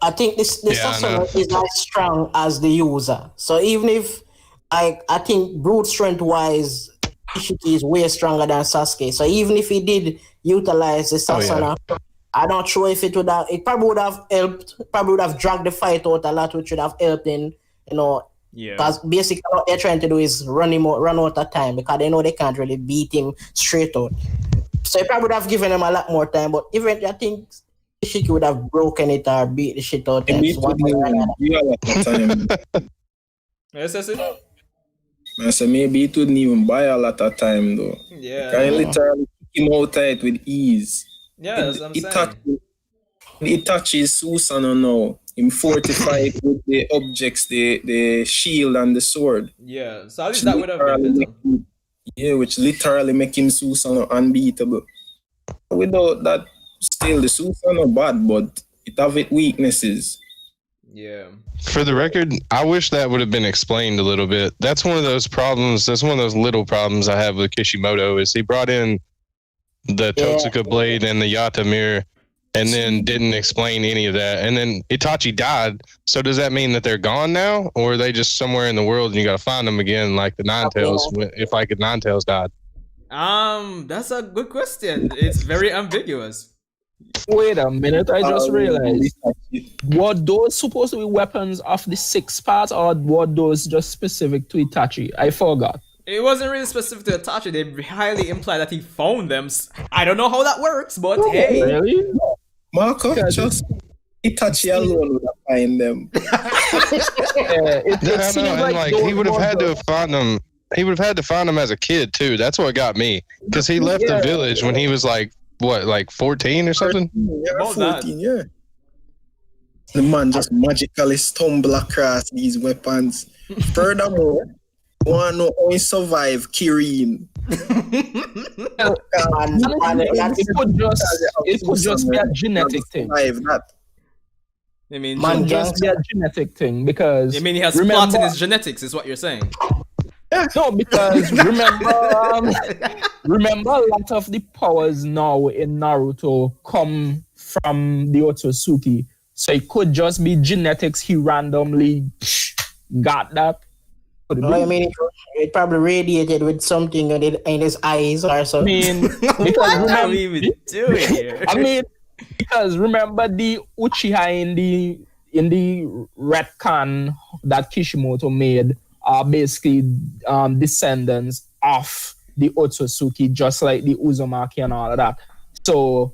I think this Susanoo is as strong as the user. So even if I think brute strength wise, Ishiki is way stronger than Sasuke. So even if he did utilize the Susanoo, I'm not sure if it probably would have helped, probably would have dragged the fight out a lot, which would have helped in, because basically what they're trying to do is run out of time, because they know they can't really beat him straight out. So it probably would have given him a lot more time, but even I think Ishiki would have broken it or beat the shit out of him. Yes, that's it. I said maybe it wouldn't even buy a lot of time though. Yeah. Can literally kick him out it with ease. Yeah, that's what I'm saying. It touches Susanoo now. Him fortified with the objects, the shield and the sword. Yeah, so at least that would have been better. Which literally make him Susanoo unbeatable. Without that, still the Susanoo bad, but it have its weaknesses. Yeah. For the record, I wish that would have been explained a little bit. That's one of those problems. That's one of those little problems I have with Kishimoto is he brought in the Totsuka blade and the Yata mirror and then didn't explain any of that. And then Itachi died. So does that mean that they're gone now? Or are they just somewhere in the world and you got to find them again like the Ninetales, if like the Ninetales died? That's a good question. It's very ambiguous. Wait a minute, I just realized. Were those supposed to be weapons of the 6 parts, or were those just specific to Itachi? I forgot. It wasn't really specific to Itachi. They highly imply that he found them. I don't know how that works, but hey. Really? Marco, just Itachi alone would have find them. It seems like he would have had to have found them. He would have had to find them as a kid too. That's what got me, because he left the village when he was like 14 or something. Yeah, 14. Yeah. The man just magically stumble across these weapons. Furthermore, want to know how he survived Kirin. It could just be a genetic thing. That. I mean, it just be a genetic thing, because I mean, he has plots in his genetics, is what you're saying. No, because remember a lot of the powers now in Naruto come from the Otsutsuki. So it could just be genetics. He randomly got that. No, I mean, it probably radiated with something in his eyes or something. I mean, because what are we even doing here? I mean, because remember the Uchiha in the retcon that Kishimoto made are basically descendants of the Otsutsuki, just like the Uzumaki and all of that. So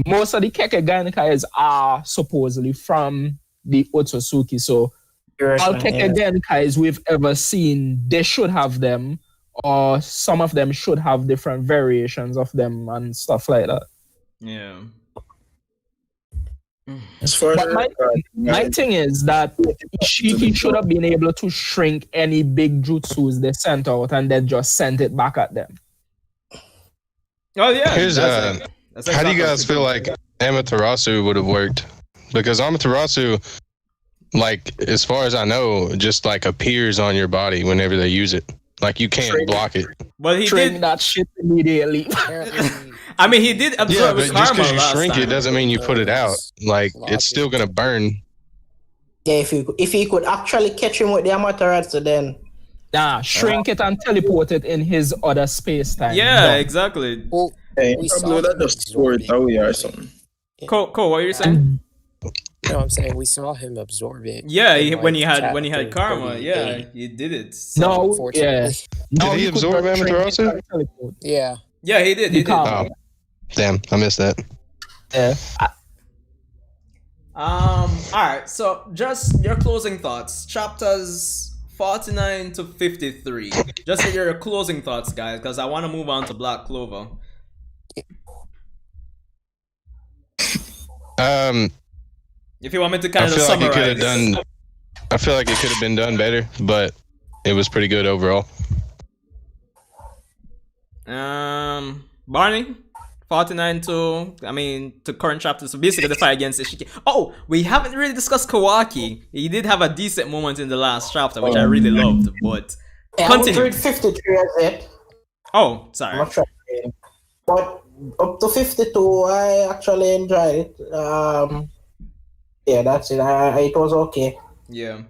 most of the Kekkei are supposedly from the Otsutsuki. So all Kekkei we've ever seen, they should have them, or some of them should have different variations of them and stuff like that. Yeah. But my thing is that he should have been able to shrink any big jutsus they sent out and then just sent it back at them. Oh yeah. How do you guys feel like Amaterasu would have worked? Because Amaterasu, like, as far as I know, just like appears on your body whenever they use it. Like, you can't block it. Well, he did that shit immediately. I mean, he did absorb but just because you shrink it doesn't mean you put it out. Like, it's still gonna burn. Yeah, if he could actually catch him with the Amaterasu, then Nah, shrink it and teleport it in his other space time. Yeah, exactly. Well, Hey, we probably saw would have him just store absorb it it. away or something. Cool, what are you saying? No, I'm saying we saw him absorb it. Yeah, in, when he like, had karma, 38. yeah, he did it. So. No, yeah. Unfortunately. No, Did he could absorb not shrink it Amaterasu? and teleport. Yeah. Yeah, he did. Because- Oh, damn, I missed that. Yeah. All right. So, just your closing thoughts. Chapters 49 to 53. Just your closing thoughts, guys, because I want to move on to Black Clover. If you want me to I kind of feel like it could have summarize. done. I feel like it could have been done better, but it was pretty good overall. Barney, 49 to current chapters. So basically the fight against Ishiki. Oh, we haven't really discussed Kawaki. He did have a decent moment in the last chapter, which I really loved, but Yeah, I would continue. rate 53 as it. Oh, I'm sorry. not sure. But up to 52, I actually enjoyed it. Yeah, that's it. It was okay. Yeah.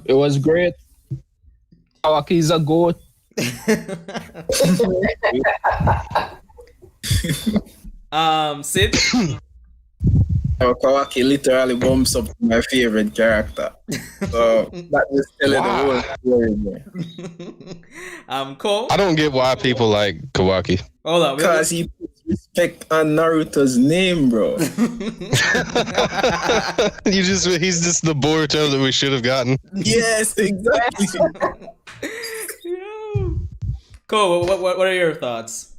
It was great. Kawaki's a goat. Sid? Kawaki literally bumps up to my favorite character. So that just telling the whole story, man. Cole? I don't get why people like Kawaki. Hold on. Because he puts respect on Naruto's name, bro. He's just the Boruto that we should have gotten. Yes, exactly. Yeah. Cole, what are your thoughts?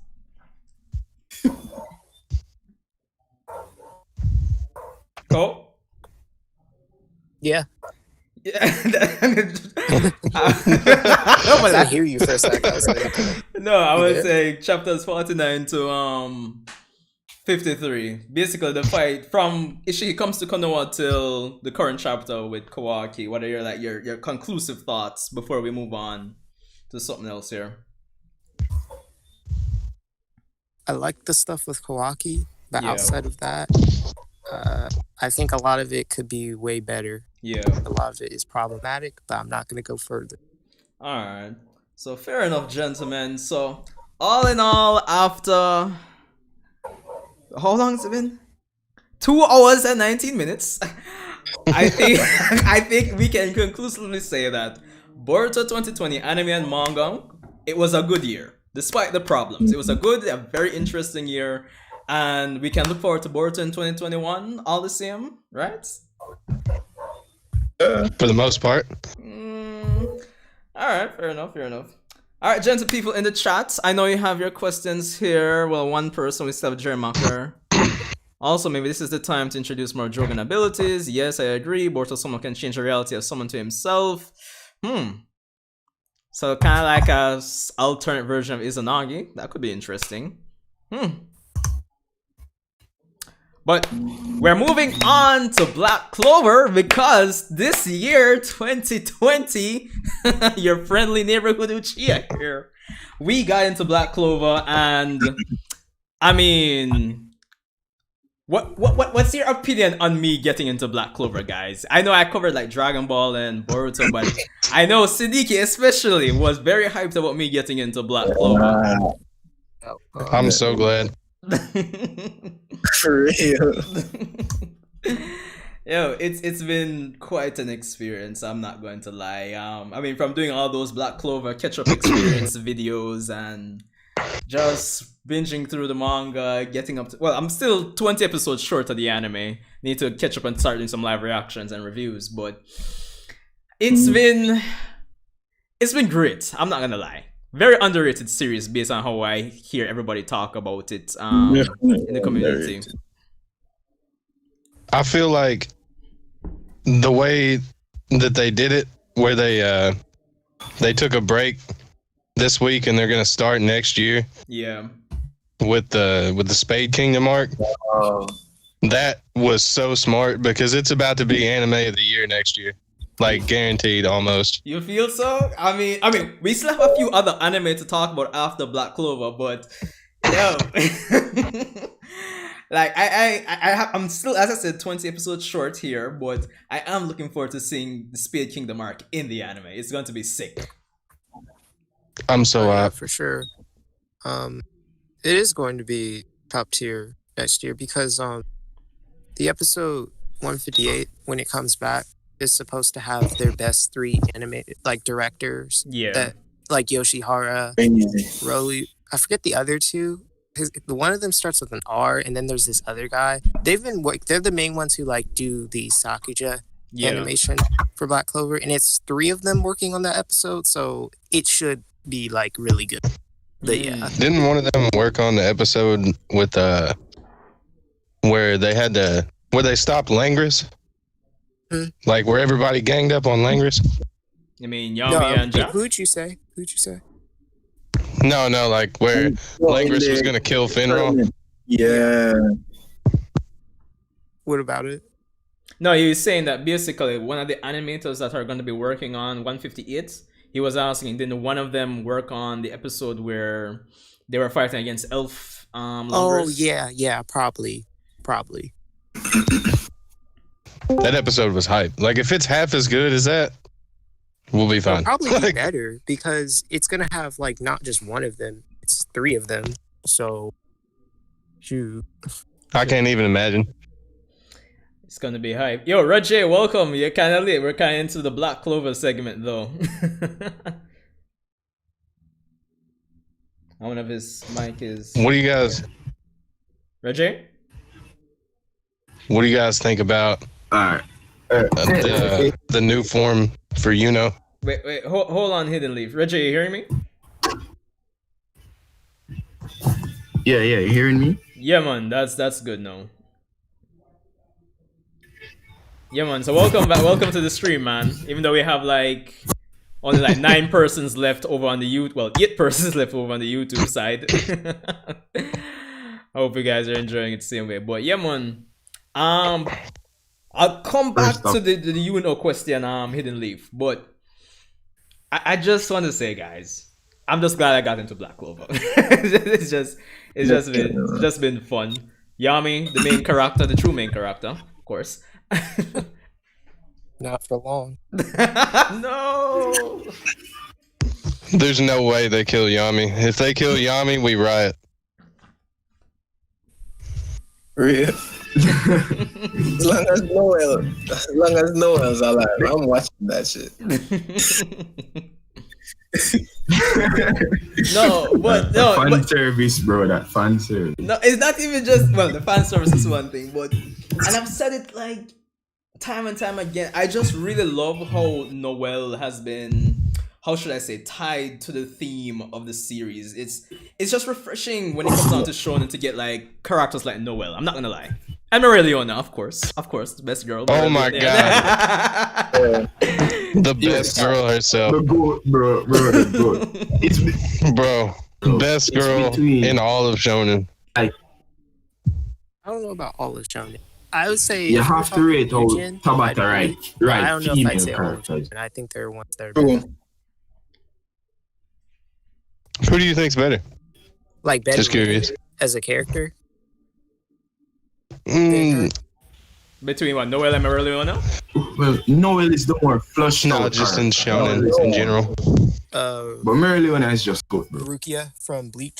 Cole? Yeah. Yeah. I couldn't hear you for a second. I was like, No, I You would did? say chapters 49 to 53. Basically the fight from Ishiki comes to Konoha till the current chapter with Kawaki. What are your conclusive thoughts before we move on to something else here? I like the stuff with Kawaki, but Yeah. outside of that, I think a lot of it could be way better. Yeah. A lot of it is problematic, but I'm not going to go further. Alright. So fair enough, gentlemen. So all in all, after how long has it been? 2 hours and 19 minutes. I think we can conclusively say that Boruto 2020 anime and manga, it was a good year. Despite the problems. It was a very interesting year. And we can look forward to Boruto in 2021 all the same, right? For the most part. Alright, fair enough. Alright, gentle people in the chat, I know you have your questions here. Well, one person, we still have Jerry Macker. Also, maybe this is the time to introduce more Jogan abilities. Yes, I agree. Boruto Summon can change the reality of someone to himself. So kind of like a alternate version of Izanagi. That could be interesting. But we're moving on to Black Clover because this year, 2020, your friendly neighborhood Uchiha here, we got into Black Clover, and I mean, what's your opinion on me getting into Black Clover, guys? I know I covered like Dragon Ball and Boruto, but I know Siddiqui especially was very hyped about me getting into Black Clover. I'm so glad. For real. Yo, it's been quite an experience, I'm not going to lie. I mean, from doing all those Black Clover catch-up experience videos and just binging through the manga, getting up to, well, I'm still 20 episodes short of the anime. Need to catch up and start doing some live reactions and reviews, but it's been great, I'm not gonna lie. Very underrated series based on how I hear everybody talk about it in the community. I feel like the way that they did it, where they took a break this week and they're gonna start next year. Yeah. With the Spade Kingdom arc. That was so smart because it's about to be anime of the year next year. Like guaranteed almost. You feel so? I mean, we still have a few other anime to talk about after Black Clover, but yo, like I'm still, as I said, 20 episodes short here, but I am looking forward to seeing the Spade Kingdom arc in the anime. It's going to be sick. I'm so Yeah, out. for sure. It is going to be top tier next year because the episode 158 when it comes back is supposed to have their best 3 animated directors. Yeah. That like Yoshihara, Crazy. Rolu. I forget the other two. The one of them starts with an R, and then there's this other guy. They're the main ones who do the Sakuja animation for Black Clover, and it's 3 of them working on that episode, so it should be really good. But yeah, Didn't one of them work on the episode with where they had where they stopped Langris? Like where everybody ganged up on Langris? I mean, Yami and Ja? Who'd you say? No, like where Langris was gonna kill Finral. Yeah. What about it? No, he was saying that basically one of the animators that are going to be working on 158, he was asking, didn't one of them work on the episode where they were fighting against elf Oh, yeah, probably. That episode was hype. Like if it's half as good as that, we'll be fine. It'll probably be better because it's gonna have not just one of them, it's 3 of them. So, shoot. I can't even imagine. It's gonna be hype. Yo, Roger, welcome. You're kind of late. We're kind of into the Black Clover segment, though. I wonder if his mic is... What do you guys Roger? What do you guys think about the new form for Wait, hold on, Hidden Leaf. Roger, you hearing me? Yeah, you hearing me? Yeah, man, that's good now. Yeah, man. So welcome back. Welcome to the stream, man. Even though we have only 9 persons left over on the YouTube. Well, 8 persons left over on the YouTube side. I hope you guys are enjoying it the same way. But yeah, man. I'll come back to the Uno question, Hidden Leaf. But I just want to say, guys, I'm just glad I got into Black Clover. it's just been fun. Yami, the main character, the true main character, of course. Not for long. No. There's no way they kill Yami. If they kill Yami, we riot. Real. as long as Noel's alive, I'm watching that shit. Fan service, bro. That fan service. No, it's not even just the fan service is one thing, and I've said it time and time again. I just really love how Noel has been, how should I say, tied to the theme of the series. It's just refreshing when it comes down to shonen to get characters like Noel. I'm not gonna lie. And Morelliona, of course, the best girl. Oh my god, the best girl herself. The goat, bro. The goat. It's best girl in all of shonen. I don't know about all of shonen. I would say you have to rate how Tabata right. I don't know if I'd say all of characters. shonen. I think there are ones that are better. Who do you think's better? Better Just curious. As a character? Mm, Between what, Noel and Morelliona? Well, Noel is the more flushed no, out just in character. shonen in general. But Morelliona is just good, bro. Rukia from Bleach.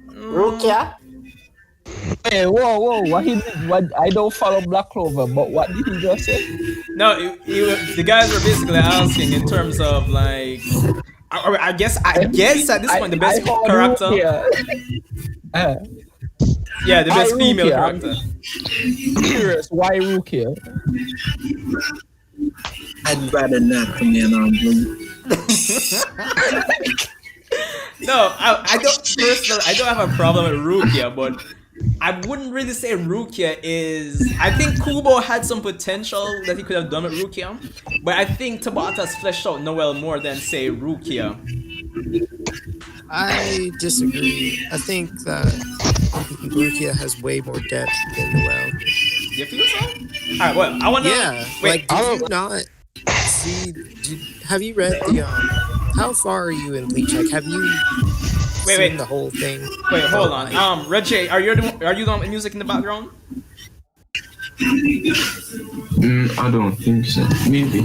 Rukia? Hey, whoa! What he did? What I don't follow Black Clover, but what did he just say? No, the guys were basically asking in terms of I guess at this point the best character. Yeah, the best female character. Curious, why Rukia? I'd rather not come in on blue. No, I don't personally. I don't have a problem with Rukia, but I wouldn't really say Rukia is... I think Kubo had some potential that he could have done with Rukia, but I think Tabata's fleshed out Noel more than, say, Rukia. I disagree. I think that Rukia has way more depth than Noel. You feel so? Alright, well, I want to... Yeah, wait, did you not see... have you read the... how far are you in Bleach? Have you... Wait. the whole thing. Wait, hold on. Reggie, are you doing music in the background? I don't think so. Maybe.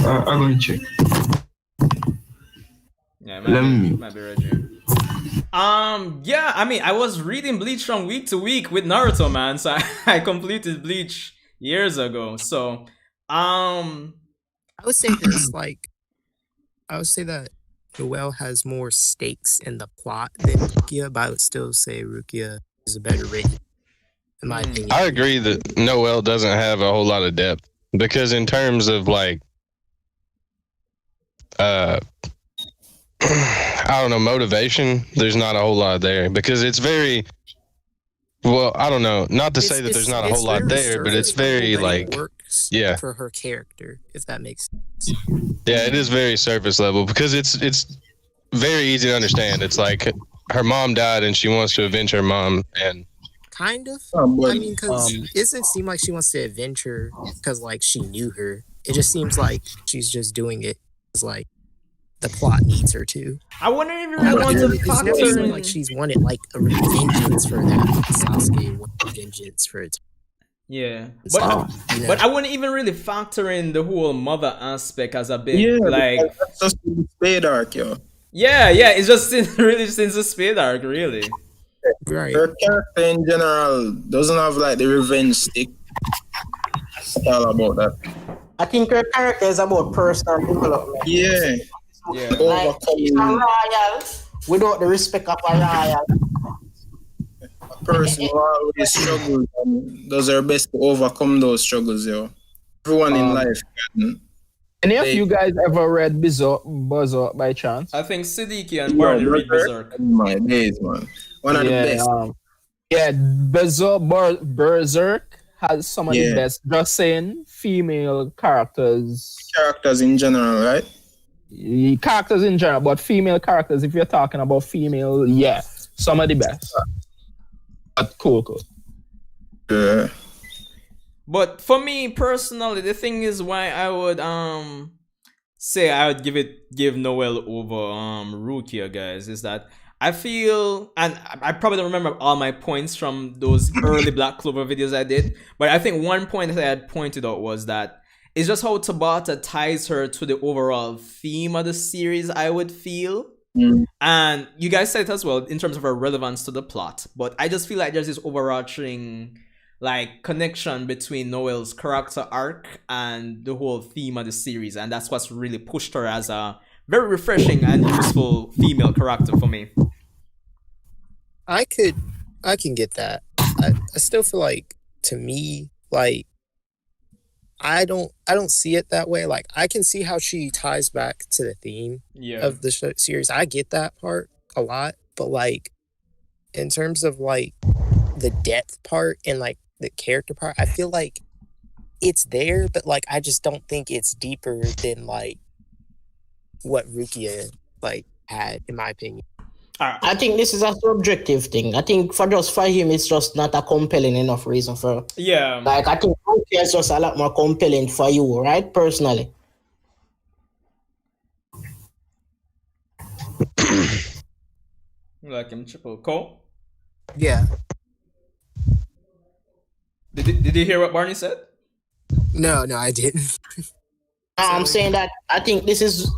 I'm going to check. Yeah, Let me. might be Reggie. Yeah, I mean, I was reading Bleach from week to week with Naruto, man. So I completed Bleach years ago. So, I would say this, like, I would say that Noel has more stakes in the plot than Rukia, but I would still say Rukia is a better rating, in my opinion. I agree that Noel doesn't have a whole lot of depth because in terms of like, I don't know, motivation, there's not a whole lot there because it's very, well, I don't know, not to say that there's not a whole lot there, but it's very like, works yeah, for her character, if that makes sense. yeah, it is very surface level because it's very easy to understand. It's like her mom died and she wants to avenge her mom, and Kind of. but, I mean, because it doesn't seem like she wants to avenge her because, like, she knew her. It just seems like she's just doing it because, like, the plot needs her to. I wonder if you really want to It's never factor seemed in. like she's wanted, like, a vengeance for that. Sasuke wanted vengeance for it. Yeah, So, but I wouldn't even really factor in the whole mother aspect as a big yeah, like. because that's just the spade arc, yo. Yeah, it's just really since the Spade arc, really. Right. Her character in general doesn't have like the revenge stick. It's all about that. I think her character is about personal development. Yeah. Yeah. Like, she's a Overcoming royal without the respect of a royal. a person who always struggles and does her best to overcome those struggles, yo. Everyone in life can. Any of you guys ever read Berserk by chance? I think Siddiqui and Barney read Berserk. In my days, man. One of the best. Yeah, Berserk has some of the best. Just saying, female characters. Characters in general, right? Characters in general, but female characters, if you're talking about female, yeah, some of the best. But cool. Yeah. But for me personally, the thing is why I would say I would give Noel over Rukia, guys, is that I feel, and I probably don't remember all my points from those early Black Clover videos I did, but I think one point that I had pointed out was that it's just how Tabata ties her to the overall theme of the series, I would feel. And you guys said it as well in terms of her relevance to the plot, but I just feel like there's this overarching like connection between Noel's character arc and the whole theme of the series, and that's what's really pushed her as a very refreshing and useful female character for me. I can get that. I still feel like, to me, like, I don't see it that way. Like, I can see how she ties back to the theme of the series. I get that part a lot, but like, in terms of like the depth part and like the character part, I feel like it's there, but like I just don't think it's deeper than like what Rukia like had, in my opinion. I think this is a subjective thing. I think for him, it's just not a compelling enough reason for. Yeah. Like, I think Rukia is just a lot more compelling for you, right? Personally. Like him, triple Cole. Yeah. Did you hear what Barney said? No, I didn't. I'm saying that I think this is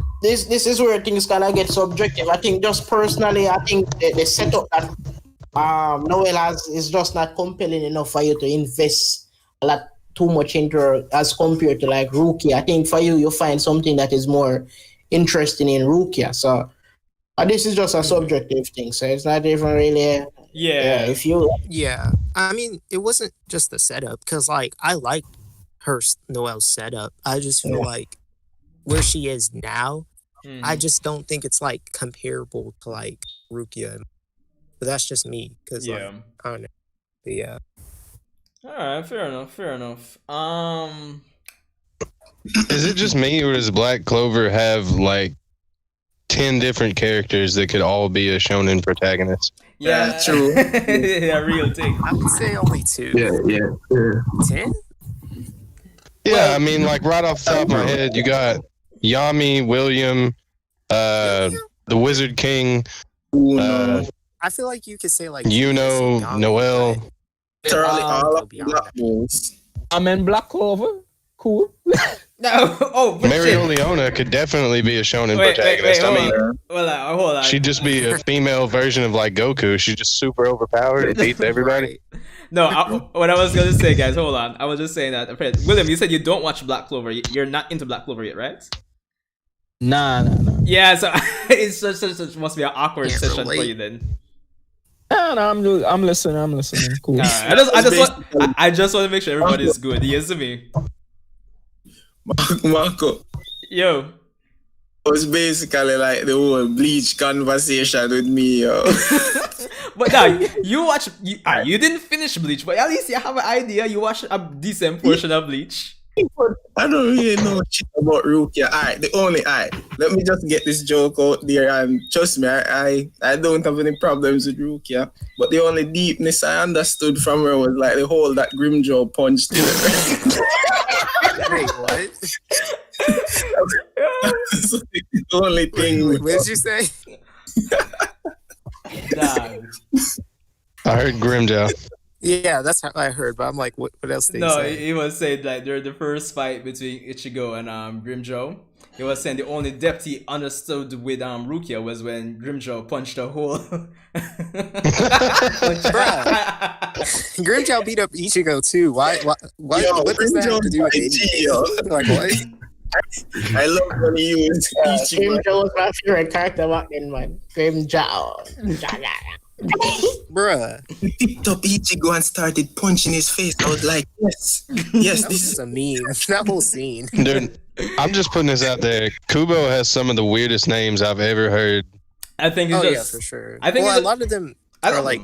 where things gonna get subjective. I think just personally, I think the setup that Noel has is just not compelling enough for you to invest a lot too much into her as compared to like Rukia. I think for you find something that is more interesting in Rukia. So this is just a subjective thing. So it's not even really. Yeah. Yeah. I mean, it wasn't just the setup, because like I like Noel's setup. I just feel like where she is now, I just don't think it's like comparable to like Rukia. But that's just me, because like, I don't know. But yeah. All right, fair enough. Is it just me, or does Black Clover have like 10 different characters that could all be a shonen protagonist? Yeah, true. Yeah, real thing. I would say only 2. Yeah. 10? Yeah, I mean, like right off the top of my head, you got Yami, William, the Wizard King, I feel like you could say like Noel. Literally all of the Black Bulls. I'm in Black Clover. Cool. No, oh, but Mario shit. Leona could definitely be a shonen Wait, protagonist. I mean, hold on. she'd just be a female version of like Goku. She's just super overpowered and beats everybody. Right. No, what I was gonna say, guys, hold on. I was just saying that. William, you said you don't watch Black Clover. You're not into Black Clover yet, right? Nah. Yeah, so it's just must be an awkward Can't session for relate. you then. Nah, I'm listening. Cool. I just want to make sure everybody's good. Yes, to me. Marco, Yo. it was basically like the whole Bleach conversation with me, yo. But now you didn't finish Bleach, but at least you have an idea. You watched a decent portion of Bleach. I don't really know shit about Rukia. Let me just get this joke out there, and trust me, I don't have any problems with Rukia. But the only deepness I understood from her was like the whole that Grimjaw punched in it. Wait, what? So the only thing. What did you say? Nah. I heard Grimjaw. Yeah, that's how I heard, but I'm like, what else did he No, say? he was saying like during the first fight between Ichigo and Grimjaw, he was saying the only depth he understood with Rukia was when Grimjaw punched a hole. Grimjaw beat up Ichigo too. Why Yo, what does that have to do with anything? Like, what? I love when he used Ichigo. Grimjaw was my favorite character back then, man. Grimjaw. Bruh. He picked up Ichigo and started punching his face. I was like, yes, That this was is a meme. That whole scene. Dude, I'm just putting this out there. Kubo has some of the weirdest names I've ever heard. I think it's Oh yeah, just for sure. I think well, it's a lot of them I are don't like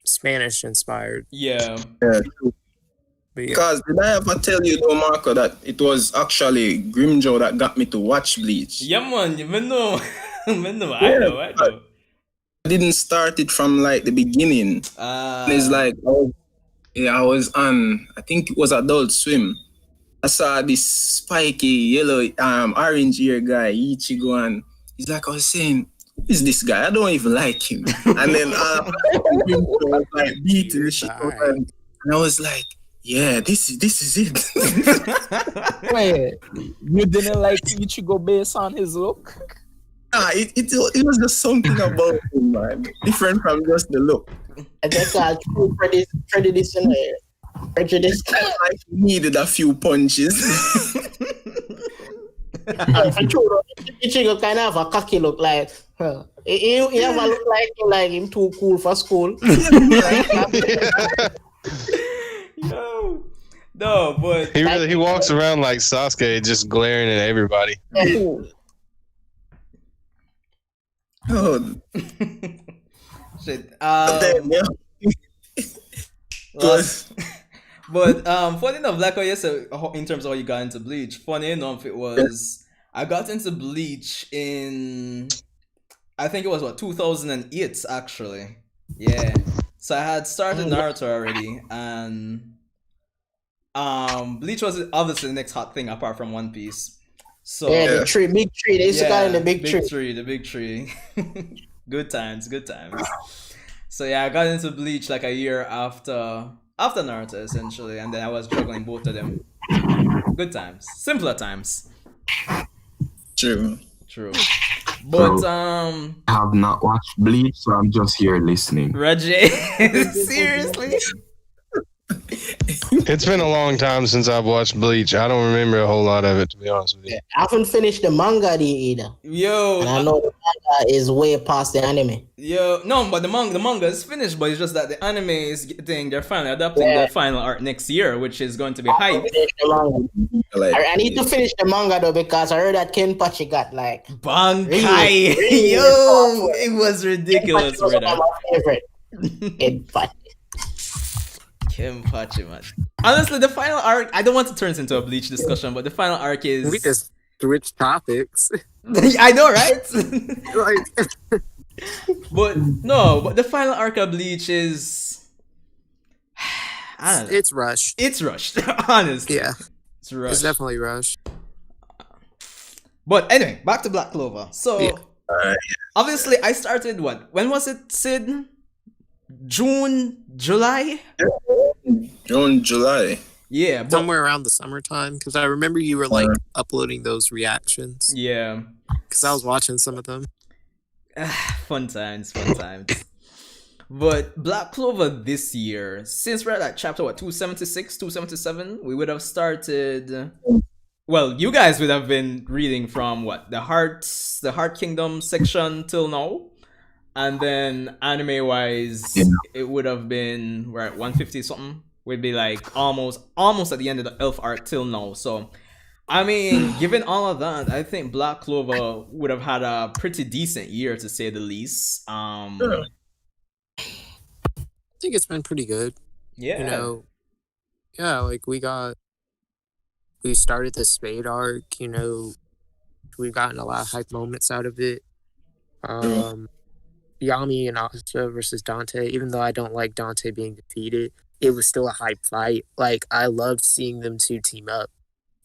Spanish inspired. yeah. But yeah. because did I ever tell you though, Marco, that it was actually Grimjaw that got me to watch Bleach? Yeah, man, you know. I know. I didn't start it from like the beginning. It's like I was on, I think it was Adult Swim. I saw this spiky yellow orange ear guy, Ichigo, and he's like, I was saying, who is this guy? I don't even like him. And then I was like beating the shit out of him. And I was like, yeah, this is it. Wait, you didn't like Ichigo based on his look? It was just something about him, man. Different from just the look. I just got true prejudice in there. Prejudice. Like he needed a few punches. For sure, Ichigo kind of have a cocky look, like he have a look like him too cool for school. No, but He walks around like Sasuke, just glaring at everybody. Oh, shit. damn, yeah. But funny enough, like I said, in terms of how you got into Bleach, funny enough, it was I got into Bleach in I think it was 2008 actually. Yeah. So I had started Naruto already, and Bleach was obviously the next hot thing apart from One Piece. So Yeah, the big tree. They used to call it the big tree. The big tree. Good times. So yeah, I got into Bleach like a year after Naruto essentially, and then I was juggling both of them. Good times, simpler times. True. But I have not watched Bleach, so I'm just here listening. Reggie, seriously? It's been a long time since I've watched Bleach. I don't remember a whole lot of it, to be honest with you. I haven't finished the manga either. Yo, And I know the manga is way past the anime. no, but the manga is finished, but it's just that the anime is they're finally adapting the final art next year, which is going to be hype. Like, I need to finish the manga though, because I heard that Kenpachi got like Bankai. really Yo, it was ridiculous, Kenpachi was one brother. of my favorite. Kenpachi. Kenpachi, man. Honestly, the final arc, I don't want to turn this into a Bleach discussion, but the final arc is... We just switch topics. I know, right? Like, but the final arc of Bleach is... I don't know. it's rushed. It's rushed, honestly. Yeah, It's rushed. it's definitely rushed. But anyway, back to Black Clover. So, Yeah. obviously, I started what? When was it, Sid? June, July? June, July. Yeah, but somewhere around the summertime, because I remember you were like uploading those reactions. yeah, Because I was watching some of them. fun times, fun times. But Black Clover this year, since we're at that chapter, what, 276, 277, we would have started. Well, you guys would have been reading from what, the Heart Kingdom section till now, and then anime wise, it would have been, we're at 150 something. We'd be like almost at the end of the Elf arc till now. So, I mean, given all of that, I think Black Clover would have had a pretty decent year to say the least. I think it's been pretty good. Yeah. You know, yeah, like we started the Spade arc, you know, we've gotten a lot of hype moments out of it. Yami and Asta versus Dante, even though I don't like Dante being defeated, it was still a hype fight. Like, I loved seeing them two team up.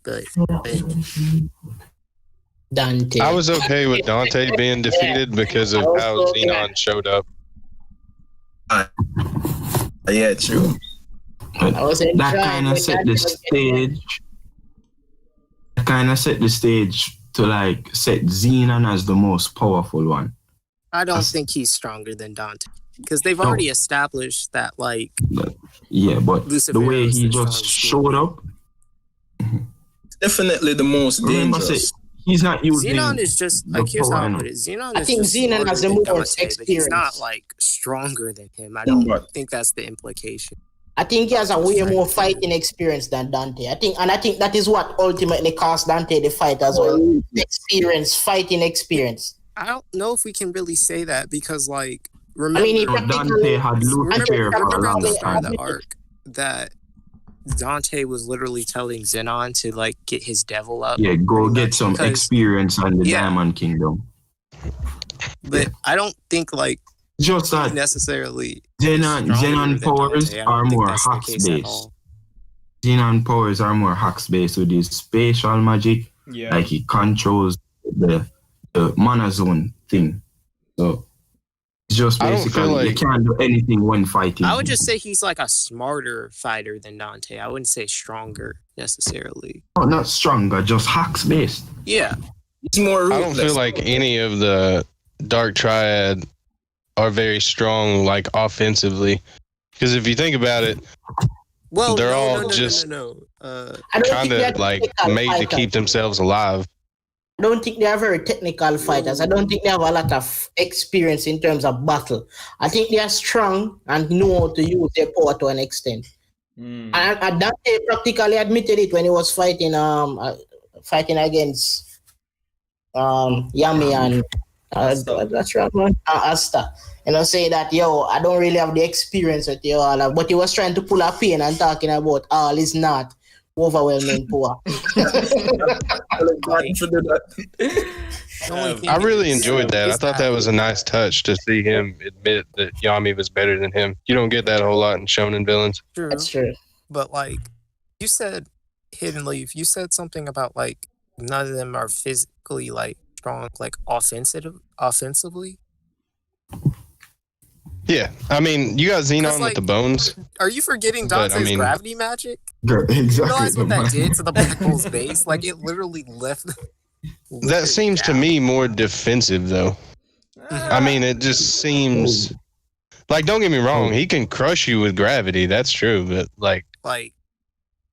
But Dante. I was okay with Dante being defeated because of how Xenon showed up. Yeah, true. That kind of set the stage. Kind of set the stage to like set Xenon as the most powerful one. I don't think he's stronger than Dante. Because they've already established that, like... Yeah, but Lucifer the way is he the just strongest showed up... Definitely the most dangerous. He's not using... Xenon is just... Like, here's how I put it. Xenon I is think just Xenon has the smarter most than Dante, but he's experience. not, like, stronger than him. I don't think that's the implication. I think he has a way more fighting experience than Dante. I think that is what ultimately cost Dante the fight as well. Experience, fighting experience. I don't know if we can really say that because, like, I mean, he Dante had Lucifer for a remember at long the start of time. the arc that Dante was literally telling Xenon to, like, get his devil up. Yeah, go pretty get much, some because- experience on the Diamond Kingdom. But I don't think, like, Just that necessarily Xenon powers Dante. I are don't think more that's the hacks case at based. all. Xenon powers are more hacks based with his spatial magic. Yeah. Like he controls the mana zone thing. So it's just I don't basically feel you like- can't do anything when fighting. I would just say he's like a smarter fighter than Dante. I wouldn't say stronger necessarily. Oh, not stronger, just hacks based. Yeah. It's more I don't ruthless. feel like any of the Dark Triad are very strong, like offensively. Because if you think about it, Well, They're all no. just I don't kind think they're of like technical made to fighters. keep themselves alive. I don't think they are very technical fighters. I don't think they have a lot of experience in terms of battle. I think they are strong and know how to use their power to an extent. And Dante practically admitted it when he was fighting against Yami and that's right, man. Asta. You know, say that, yo, I don't really have the experience with you all, but he was trying to pull a pin and talking about all is not overwhelming power. I really enjoyed that. I thought that was a nice touch to see him admit that Yami was better than him. You don't get that a whole lot in shonen villains. True. That's true. But like you said, Hidden Leaf, you said something about like none of them are physically like strong, like offensively. Yeah, I mean, you got Xenon with like, the bones. Are you forgetting But, I Dante's mean- gravity magic? Exactly. You realize what that did to the black hole's base? Like it literally left. That seems to me more defensive, though. I mean, it just seems like, don't get me wrong, he can crush you with gravity. That's true, but like,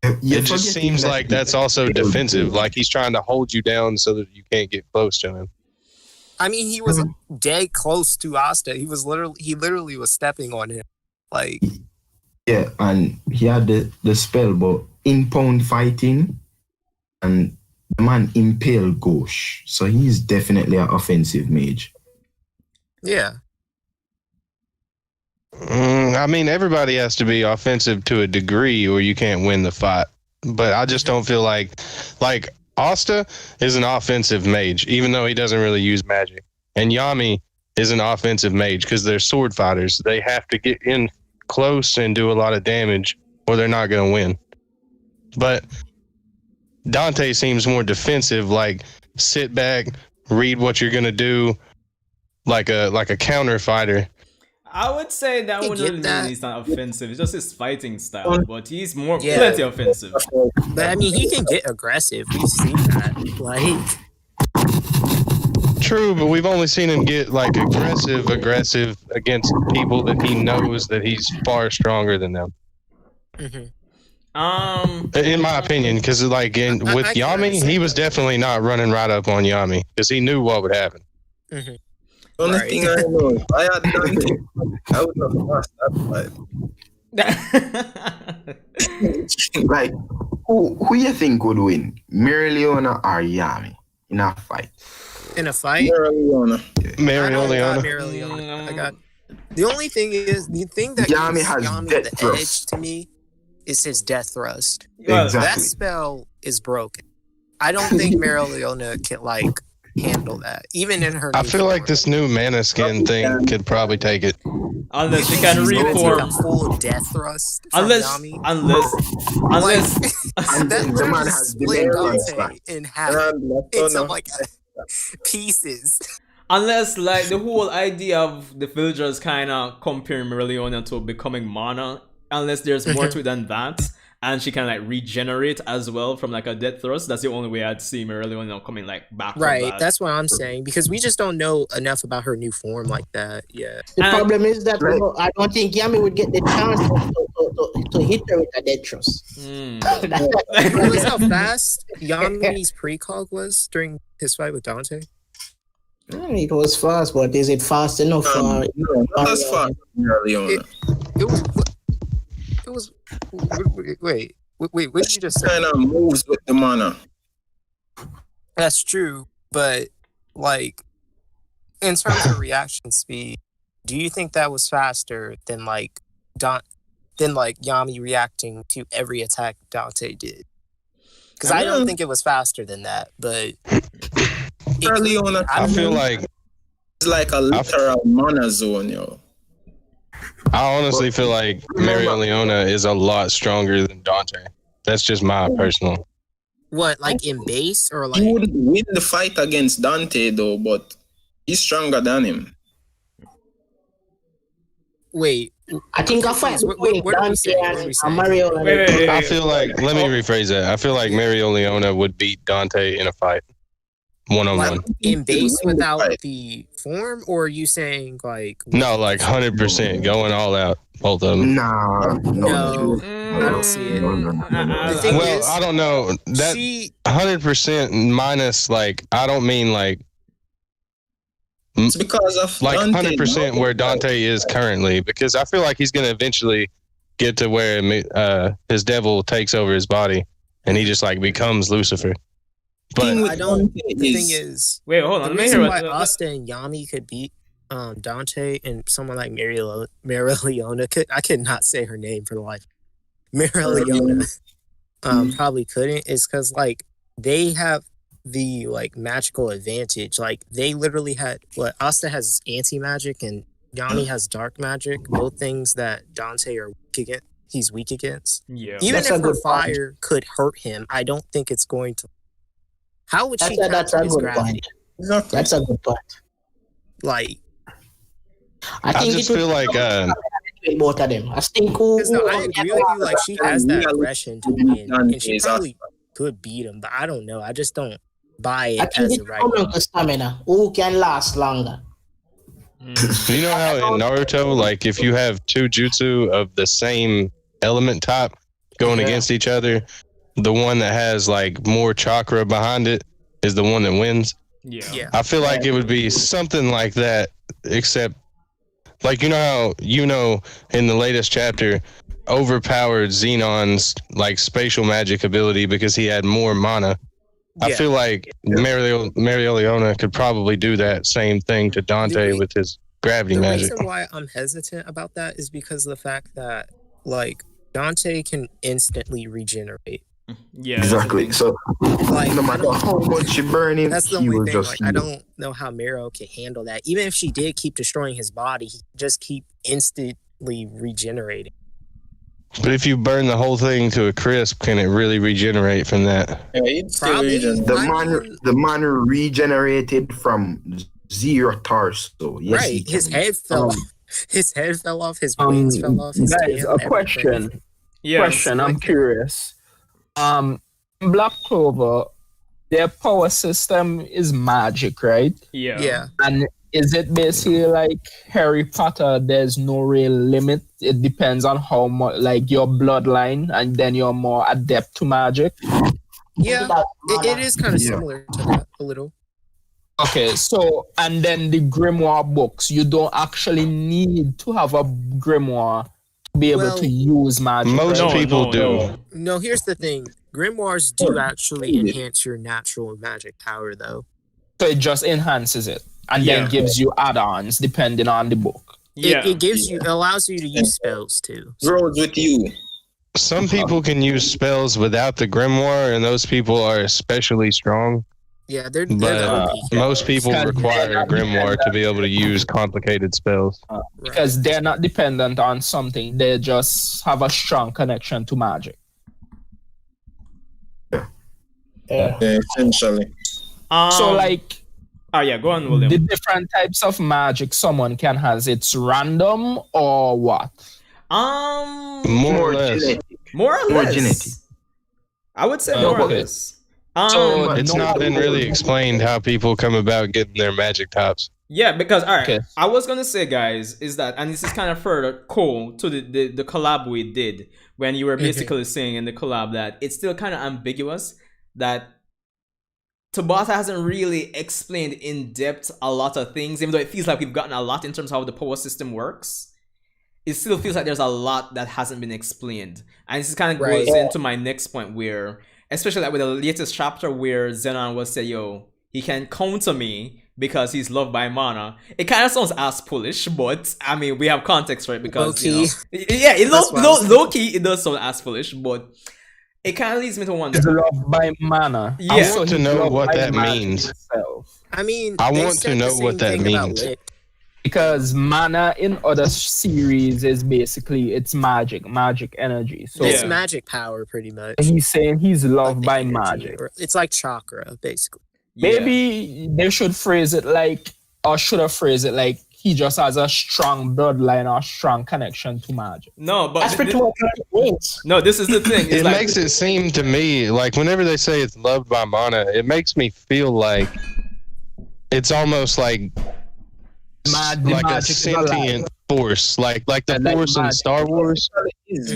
it just seems like that's also defensive. Like he's trying to hold you down so that you can't get close to him. I mean, he was dead close to Asta. He literally was stepping on him. Like, yeah, and he had the spell, but in-pound fighting, and the man impaled Ghosh, so he's definitely an offensive mage. yeah. I mean, everybody has to be offensive to a degree, or you can't win the fight. But I just don't feel like Asta is an offensive mage, even though he doesn't really use magic. And Yami is an offensive mage because they're sword fighters. They have to get in close and do a lot of damage, or they're not going to win. But Dante seems more defensive, like sit back, read what you're going to do, like a counter fighter. I would say that You wouldn't get really that. mean he's not offensive. It's just his fighting style, but he's more Yeah. plenty offensive. But I mean, he can get aggressive. We've seen that. Like, True, but we've only seen him get like aggressive against people that he knows that he's far stronger than them. mhm. In my opinion, because like with I can Yami, understand he was that. definitely not running right up on Yami because he knew what would happen. Mhm. The only Right. thing I know, if I had Dante, I would have lost that fight. Like, who you think would win? Marileona or Yami in a fight? In a fight, Marileona. Mary I don't got Oleana. Marileona. I got. The only thing is, the thing that Yami gives has Yami death the thrust. edge to me is his death thrust. Well, That Exactly. spell is broken. I don't think Marileona can like handle that, even in her. I new feel like form. this new mana skin thing could probably take it. unless You he think can she's gonna take reform. a full death thrust from Unless, Yami? unless, Like, unless, And that the man literally has split dimension Dante slot. in half And into like pieces. unless, like the whole idea of the villagers kind of comparing Merliona to becoming mana. Unless there's more to it than that, and she can like regenerate as well from like a death thrust. That's the only way I'd see Merliona coming like back. From Right, that. that's what I'm saying, because we just don't know enough about her new form like that yet. The And- problem is that I don't think Yami would get the chance to hit her with a death thrust. Hmm. You realize how fast Yami's precog was during his fight with Dante? It was fast, but is it fast enough for? no, not as far as Marileona. It was. It was. Wait. What did you just say? Kind of moves with the mana. That's true, but like, in terms of reaction speed, do you think that was faster than like Yami reacting to every attack Dante did? Because I don't think it was faster than that, but Marileona, I feel like it's like a literal mana zone, yo. I honestly feel like Mary Oleana is a lot stronger than Dante. That's just my personal. what, like in base or He like? wouldn't win the fight against Dante though, but he's stronger than him. Wait, I think I fight What between are we Dante saying? What are we and saying? Mario. Wait. I feel like, let me rephrase that. I feel like Mary Oleana would beat Dante in a fight, one on Like one. in base win the without fight. the form, or are you saying like? No, like 100% going all out, both of them. Nah, No, I don't see it. The thing Well, is, I don't know. That she 100% minus, like, I don't mean like It's because of like Dante. 100% where Dante is currently, because I feel like he's going to eventually get to where his devil takes over his body and he just like becomes Lucifer. But I don't. The thing is, Wait, hold on. the Let me reason hear why what. Asta and Yami could beat Dante and someone like Marileona, I could not say her name for the life. Marileona probably couldn't, is because like they have the like magical advantage. Like they literally had what Asta has anti-magic and Yami has dark magic, both things that Dante are weak against. He's weak against. Yeah. Even That's if a her good point. fire could hurt him, I don't think it's going to. How would she That's counter a his good gravity? point. That's a good point. Like, I I think just it would feel like between both of them. I think because no, I agree with you. Like, she has that aggression to win, and she Dante's probably could beat him. But I don't know. I just don't buy I it think as it's a right. coming to stamina. Who can last longer? you know how in Naruto, like if you have two jutsu of the same element type going Yeah. against each other, the one that has like more chakra behind it is the one that wins. Yeah. I feel like it would be something like that, except like you know how in the latest chapter overpowered Xenon's like spatial magic ability because he had more mana. I Yeah. feel like Marileona could probably do that same thing to Dante with his gravity The magic. reason why I'm hesitant about that is because of the fact that like Dante can instantly regenerate. Yeah. Exactly. So Like, no I matter don't- how much you burn him, That's the he only will thing. just Like, I heal. don't know how Mero can handle that. Even if she did keep destroying his body, he just keep instantly regenerating. But if you burn the whole thing to a crisp, can it really regenerate from that? Yeah, he'd still Probably. regenerate. The man regenerated from zero torso. Yes, he Right, his can. head fell. His head fell off, his wings fell off, his guys, tail, a everything. question. Yes. Question. I'm curious. Black Clover, their power system is magic, right? Yeah. Yeah. And is it basically like Harry Potter? There's no real limit. It depends on how much, like your bloodline, and then you're more adept to magic. Yeah, it is kind of similar to that a little. Okay, so and then the grimoire books, you don't actually need to have a grimoire to be able to use magic. Most right? people do. No, here's the thing. Grimoires do actually enhance your natural magic power, though. So it just enhances it and then gives you add-ons depending on the book. Yeah. It gives you, allows you to use spells too. Grows with you. Some people can use spells without the grimoire, and those people are especially strong. Yeah, they're But the OP. most people Because require they're a not grimoire to be able to use complicated spells. Because they're not dependent on something, they just have a strong connection to magic. Yeah, essentially. So like Oh yeah, go on, William. the different types of magic someone can has, it's random or what? More or less. genetic. More or More less. genetic. I would say more or Okay. less. So It's not been really explained how people come about getting their magic tops. Yeah, because all right, Okay. I was gonna say, guys, is that, and this is kind of further cool to the collab we did when you were basically saying in the collab that it's still kind of ambiguous that Tabata hasn't really explained in depth a lot of things, even though it feels like we've gotten a lot in terms of how the power system works. It still feels like there's a lot that hasn't been explained, and this kind of goes into my next point, where especially like with the latest chapter where Zenon was said, "Yo, he can counter me because he's loved by Mana." It kind of sounds ass foolish, but I mean we have context for it because you know, yeah, low key it does sound ass foolish, but it kind of leads me to wonder. It's loved by mana. Yeah. I want to know loved what by that magic means. itself. I mean, I they want to said the know same what that thing about means. Lit. Because mana in other series is basically it's magic energy. So It's magic power, pretty much. he's saying he's loved by Energy, magic. or- It's like chakra, basically. Maybe they should phrase it like, or should have phrased it like he just has a strong bloodline or strong connection to magic. No, but That's pretty much what it means. no, this is the thing. It's It like, makes it seem to me like whenever they say it's loved by mana, it makes me feel like it's almost like The like a magic is alive. sentient force, like the And like force in magic. Star Wars.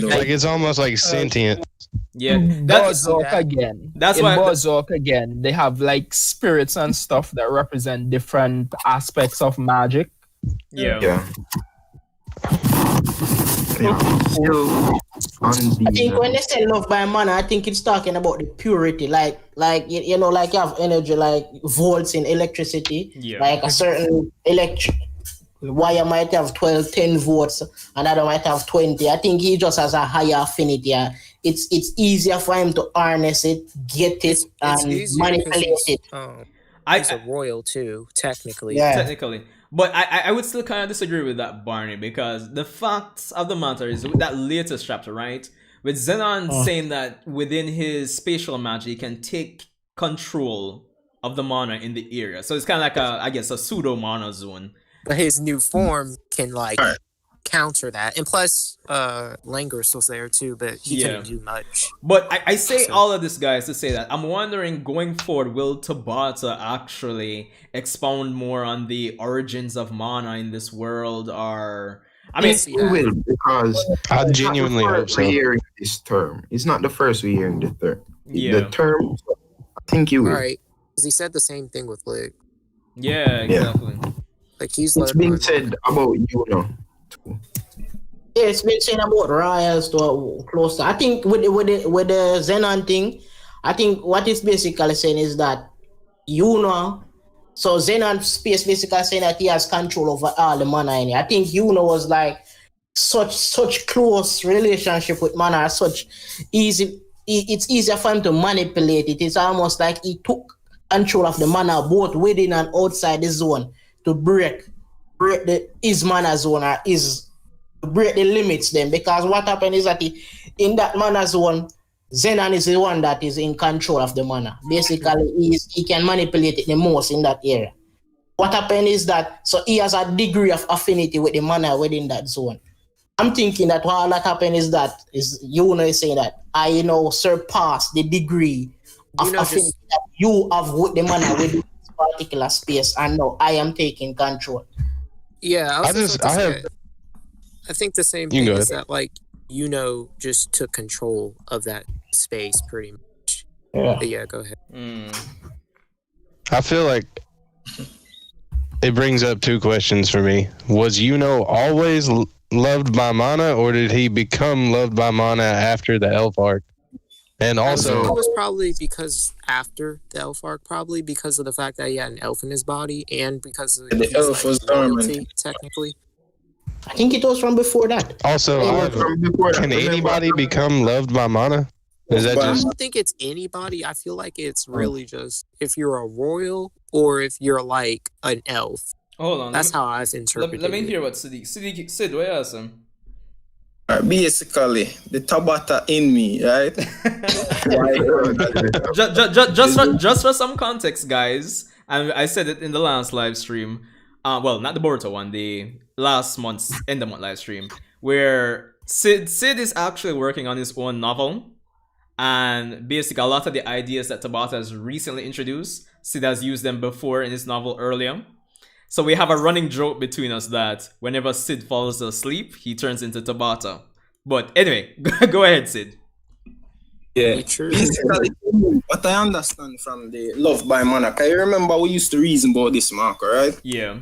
Like it's almost like sentient. yeah, that's Bozok again. that's in why- Bozok again, they have like spirits and stuff that represent different aspects of magic. yeah. Yeah. Still on I think the when they say love by mana, I think it's talking about the purity, like you know, like you have energy, like volts in electricity, Yeah. like a certain electric wire might have 10 volts, another might have 20. I think he just has a higher affinity. It's easier for him to harness it, get it, and easier manipulate because it. He's a royal too, technically. Yeah. Technically. But I would still kind of disagree with that, Barney, because the fact of the matter is with that latest chapter, right? With Zenon saying that within his spatial magic, he can take control of the mana in the area. So it's kind of like a pseudo mana zone. But his new form can like counter that. And plus, Langris was there too, but he couldn't do much. But I say all of this, guys, to say that I'm wondering going forward, will Tabata actually expound more on the origins of mana in this world, or I mean, Yes, we will, because I genuinely hope so. we're hearing this term. It's not the first we're hearing the term. Yeah. The term, I think you will. Right. Because he said the same thing with Lick. yeah, exactly. Like he's It's led been by said about you know. Too. Yeah, it's been saying about Royals to close. I think with the Zenon thing, I think what it's basically saying is that so Zenon space basically saying that he has control over all the mana in it. I think was like such close relationship with mana, such easy. It's easier for him to manipulate it. It's almost like he took control of the mana both within and outside the zone to break his mana zone, or break the limits then, because what happened is that in that mana zone, Zenon is the one that is in control of the mana. Basically, he can manipulate it the most in that area. what happened is that so he has a degree of affinity with the mana within that zone. I'm thinking that what that happened is that is is saying that I surpass the degree of affinity that you have with the mana within this particular space, and now I am taking control. Yeah, I think the same thing is that like just took control of that space pretty much. Yeah. But yeah, go ahead. I feel like it brings up two questions for me. Was always loved by Mana, or did he become loved by Mana after the elf arc? And also, it was probably because after the elf arc, probably because of the fact that he had an elf in his body, and because of the elf was royalty, technically. I think it was from before that. Also, can anybody become loved by Mana? Is that I just? don't think it's anybody. I feel like it's really just if you're a royal or if you're like an elf. Hold on. That's how I've interpreted it. Let me hear what Sid, what you asking? Basically, the Tabata in me, right? just for some context, guys, and I said it in the last live stream. Well, not the Boruto one, the last month's end of month live stream, where Sid is actually working on his own novel, and basically a lot of the ideas that Tabata has recently introduced, Sid has used them before in his novel earlier. So we have a running joke between us that whenever Sid falls asleep, he turns into Tabata. But anyway, go ahead, Sid. Yeah. Basically, what I understand from the Love by Mana, I remember we used to reason about this marker, right? Yeah.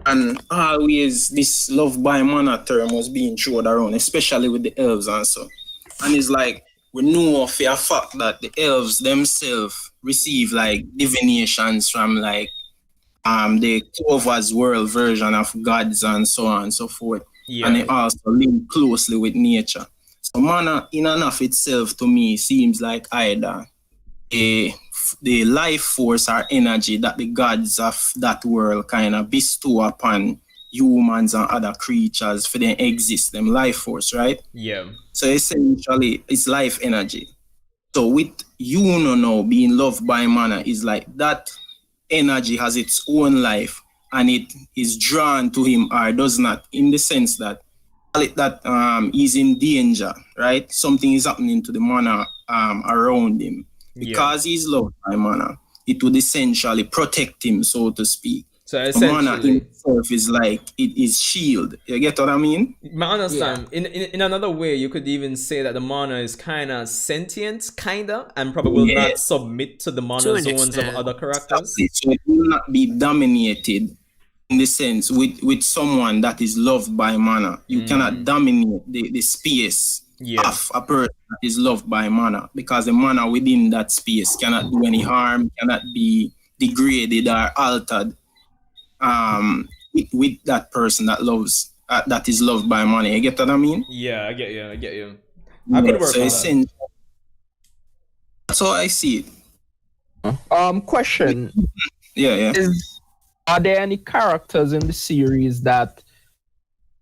And always this Love by Mana term was being thrown around, especially with the elves and so. And it's like, we know for a fact that the elves themselves receive like divinations from like the Clover's world version of gods and so on and so forth. Yeah. And they also link closely with nature. So Mana in and of itself to me seems like either the life force or energy that the gods of that world kind of bestow upon humans and other creatures for them exist, them life force, right? Yeah. So essentially it's life energy. So with now being loved by Mana is like that energy has its own life and it is drawn to him or does not, in the sense that he's in danger, right? Something is happening to the Mana around him. Because he's loved by Mana, it would essentially protect him, so to speak. So essentially, Mana himself is like it is shield. You get what I mean? I understand. Yeah. In another way, you could even say that the Mana is kind of sentient, and probably will not submit to the Mana zones of other characters. So it will not be dominated in the sense with someone that is loved by Mana. You cannot dominate the space of a person that is loved by Mana, because the Mana within that space cannot do any harm, cannot be degraded or altered with that person that loves that is loved by Mana. You get what I mean? Yeah, I get you. I could work on that. That's how I see it. Question. Yeah. Are there any characters in the series that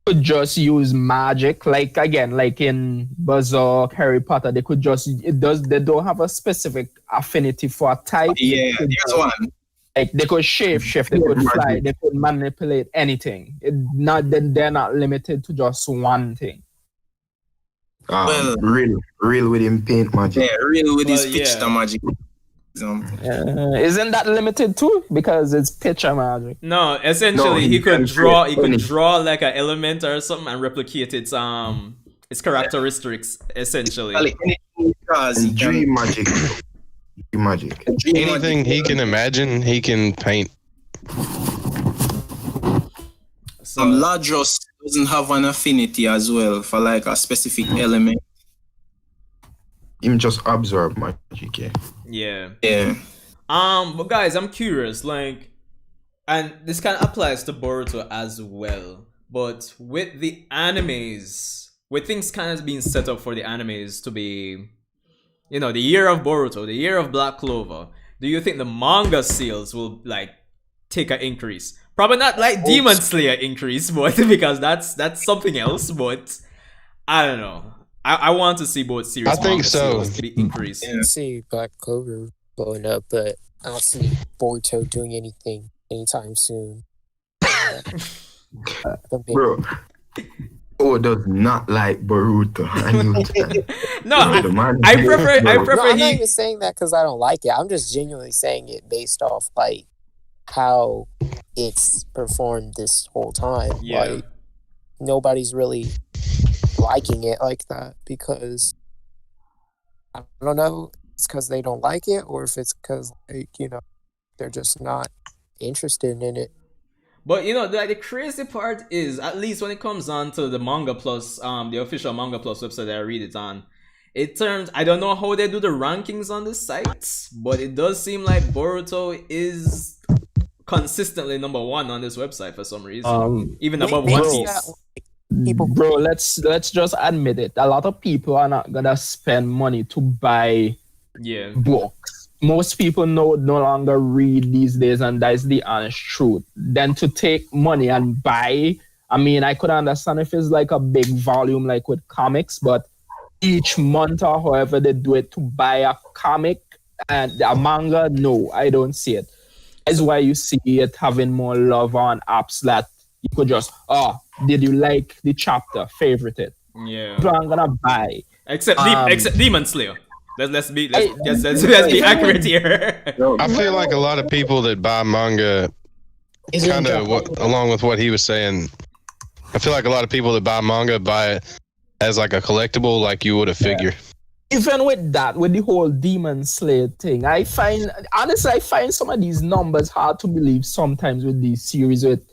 could just use magic? Like again, like in Berserk, Harry Potter, they could just they don't have a specific affinity for a type. Yeah, there's one. Like they could shapeshift, they could fly, they could manipulate anything. They're not limited to just one thing. Real with him paint magic. Yeah, real with his picture magic. Isn't that limited too? Because it's picture magic. No, essentially he could draw like an element or something and replicate its characteristics essentially. Dream magic. Magic. Anything he can imagine, he can paint. So Ladros doesn't have an affinity as well for like a specific element. Him just absorb magic, yeah. But guys, I'm curious, like, and this kind of applies to Boruto as well, but with the animes, with things kind of being set up for the animes to be, the year of Boruto, the year of Black Clover, do you think the manga sales will like take an increase? Probably not like Demon Slayer increase, but because that's something else. But I don't know. I want to see both series. I think so. Be increased. I see Black Clover blowing up, but I don't see Boruto doing anything anytime soon. Bro, does not like Boruto. I know that. No, I prefer No, I'm not he. even saying that because I don't like it. I'm just genuinely saying it based off like how it's performed this whole time. Yeah. Like nobody's really liking it like that because I don't know. It's because they don't like it, or if it's because like they're just not interested in it. But the crazy part is, at least when it comes on to the Manga Plus, the official Manga Plus website that I read it on, it turns, I don't know how they do the rankings on the sites, but it does seem like Boruto is consistently number 1 on this website for some reason, even above One Piece. Bro, let's just admit it. A lot of people are not gonna spend money to buy books. Most people no longer read these days, and that's the honest truth. Then to take money and buy, I mean, I could understand if it's like a big volume like with comics, but each month or however they do it to buy a comic and a manga, no, I don't see it. That's why you see it having more love on apps that you could just, did you like the chapter, favorite it? Yeah. So I'm gonna buy. Except Demon Slayer. Let's be accurate here. I feel like a lot of people that buy manga, kind of along with what he was saying, I feel like a lot of people that buy manga buy it as like a collectible, like you would a figure. Even with that, with the whole Demon Slayer thing, I find some of these numbers hard to believe sometimes with these series with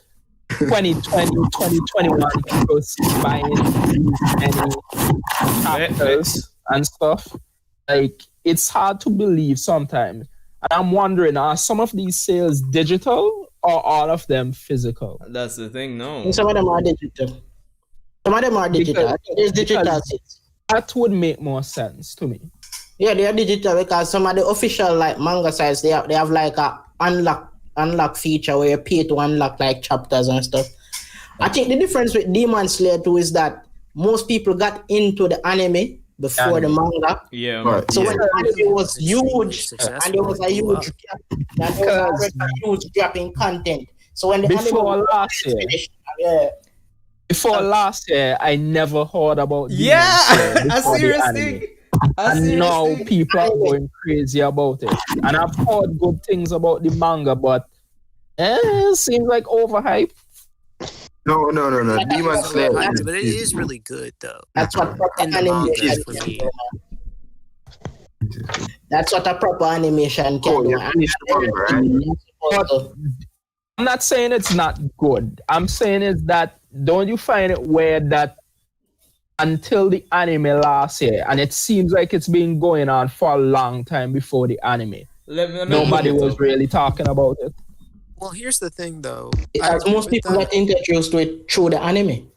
2020, 2021 people buying many chapters and stuff. Like, it's hard to believe sometimes. And I'm wondering, are some of these sales digital or all of them physical? That's the thing, no. Some of them are digital. I think there's digital sales. That would make more sense to me. Yeah, they are digital because some of the official like manga sites, they have like a unlock feature where you pay to unlock like chapters and stuff. I think the difference with Demon Slayer 2 is that most people got into the anime before the manga. Yeah. So when the anime was huge and there was a huge gap, and there was a huge gap in content. So when the anime was finished, before last year, I never heard about Demon Slayer. A serious thing. And now people are going crazy about it. And I've heard good things about the manga, but it seems like overhyped. No. Demon Slayer. But it is really good, though. That's what proper animation can do. That's what a proper animation can do. I'm not saying it's not good. I'm saying is that, don't you find it weird that until the anime last year, and it seems like it's been going on for a long time before the anime, nobody was really talking about it? Well, here's the thing, though. Because most people got introduced to it through the anime.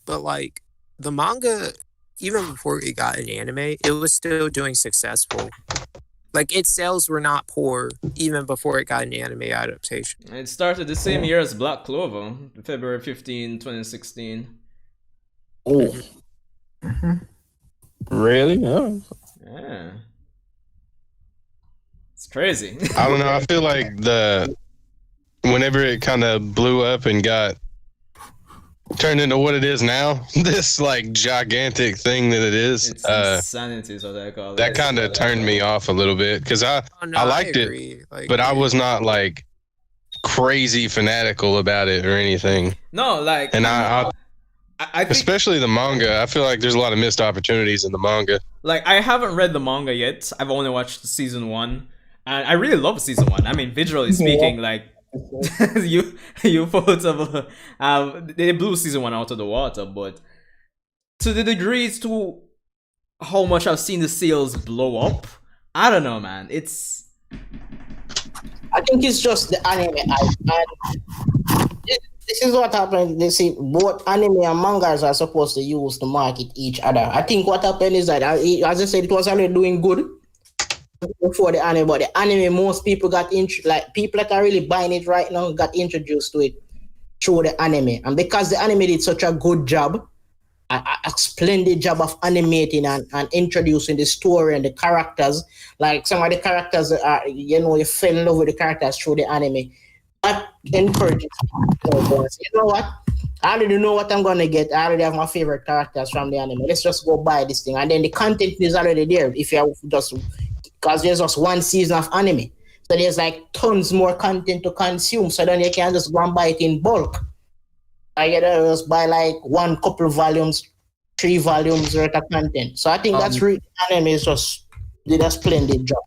But, like, the manga, even before it got an anime, it was still doing successful. Like, its sales were not poor even before it got an anime adaptation. It started the same year as Black Clover, February 15, 2016. Oh. Really? Oh. Yeah. It's crazy. I don't know. I feel like whenever it kind of blew up and got turned into what it is now, this like gigantic thing that it is, it's insanity is what I call it. That kind of turned me off a little bit because I liked it, but I was not like crazy fanatical about it or anything. No, like, and I think, especially the manga, I feel like there's a lot of missed opportunities in the manga. Like, I haven't read the manga yet. I've only watched season 1, and I really love season 1. I mean, visually speaking, like, you photo they blew season 1 out of the water, but to the degrees to how much I've seen the sales blow up, I don't know, man. I think it's just the anime hype. This is what happened. They see both anime and mangas are supposed to use to market each other. I think what happened is that, as I said, it was already doing good before the anime, but the anime, most people got like people that are really buying it right now got introduced to it through the anime, and because the anime did such a good job, a splendid job of animating and introducing the story and the characters. Like some of the characters are, you fell in love with the characters through the anime. that encourages me. You know what? I already know what I'm gonna get. I already have my favorite characters from the anime. Let's just go buy this thing, and then the content is already there. If you just because there's just one season of anime, so there's like tons more content to consume. So then you can just go and buy it in bulk. I get just buy like one couple volumes, 3 volumes worth of content. So I think that's really anime is just did a splendid job.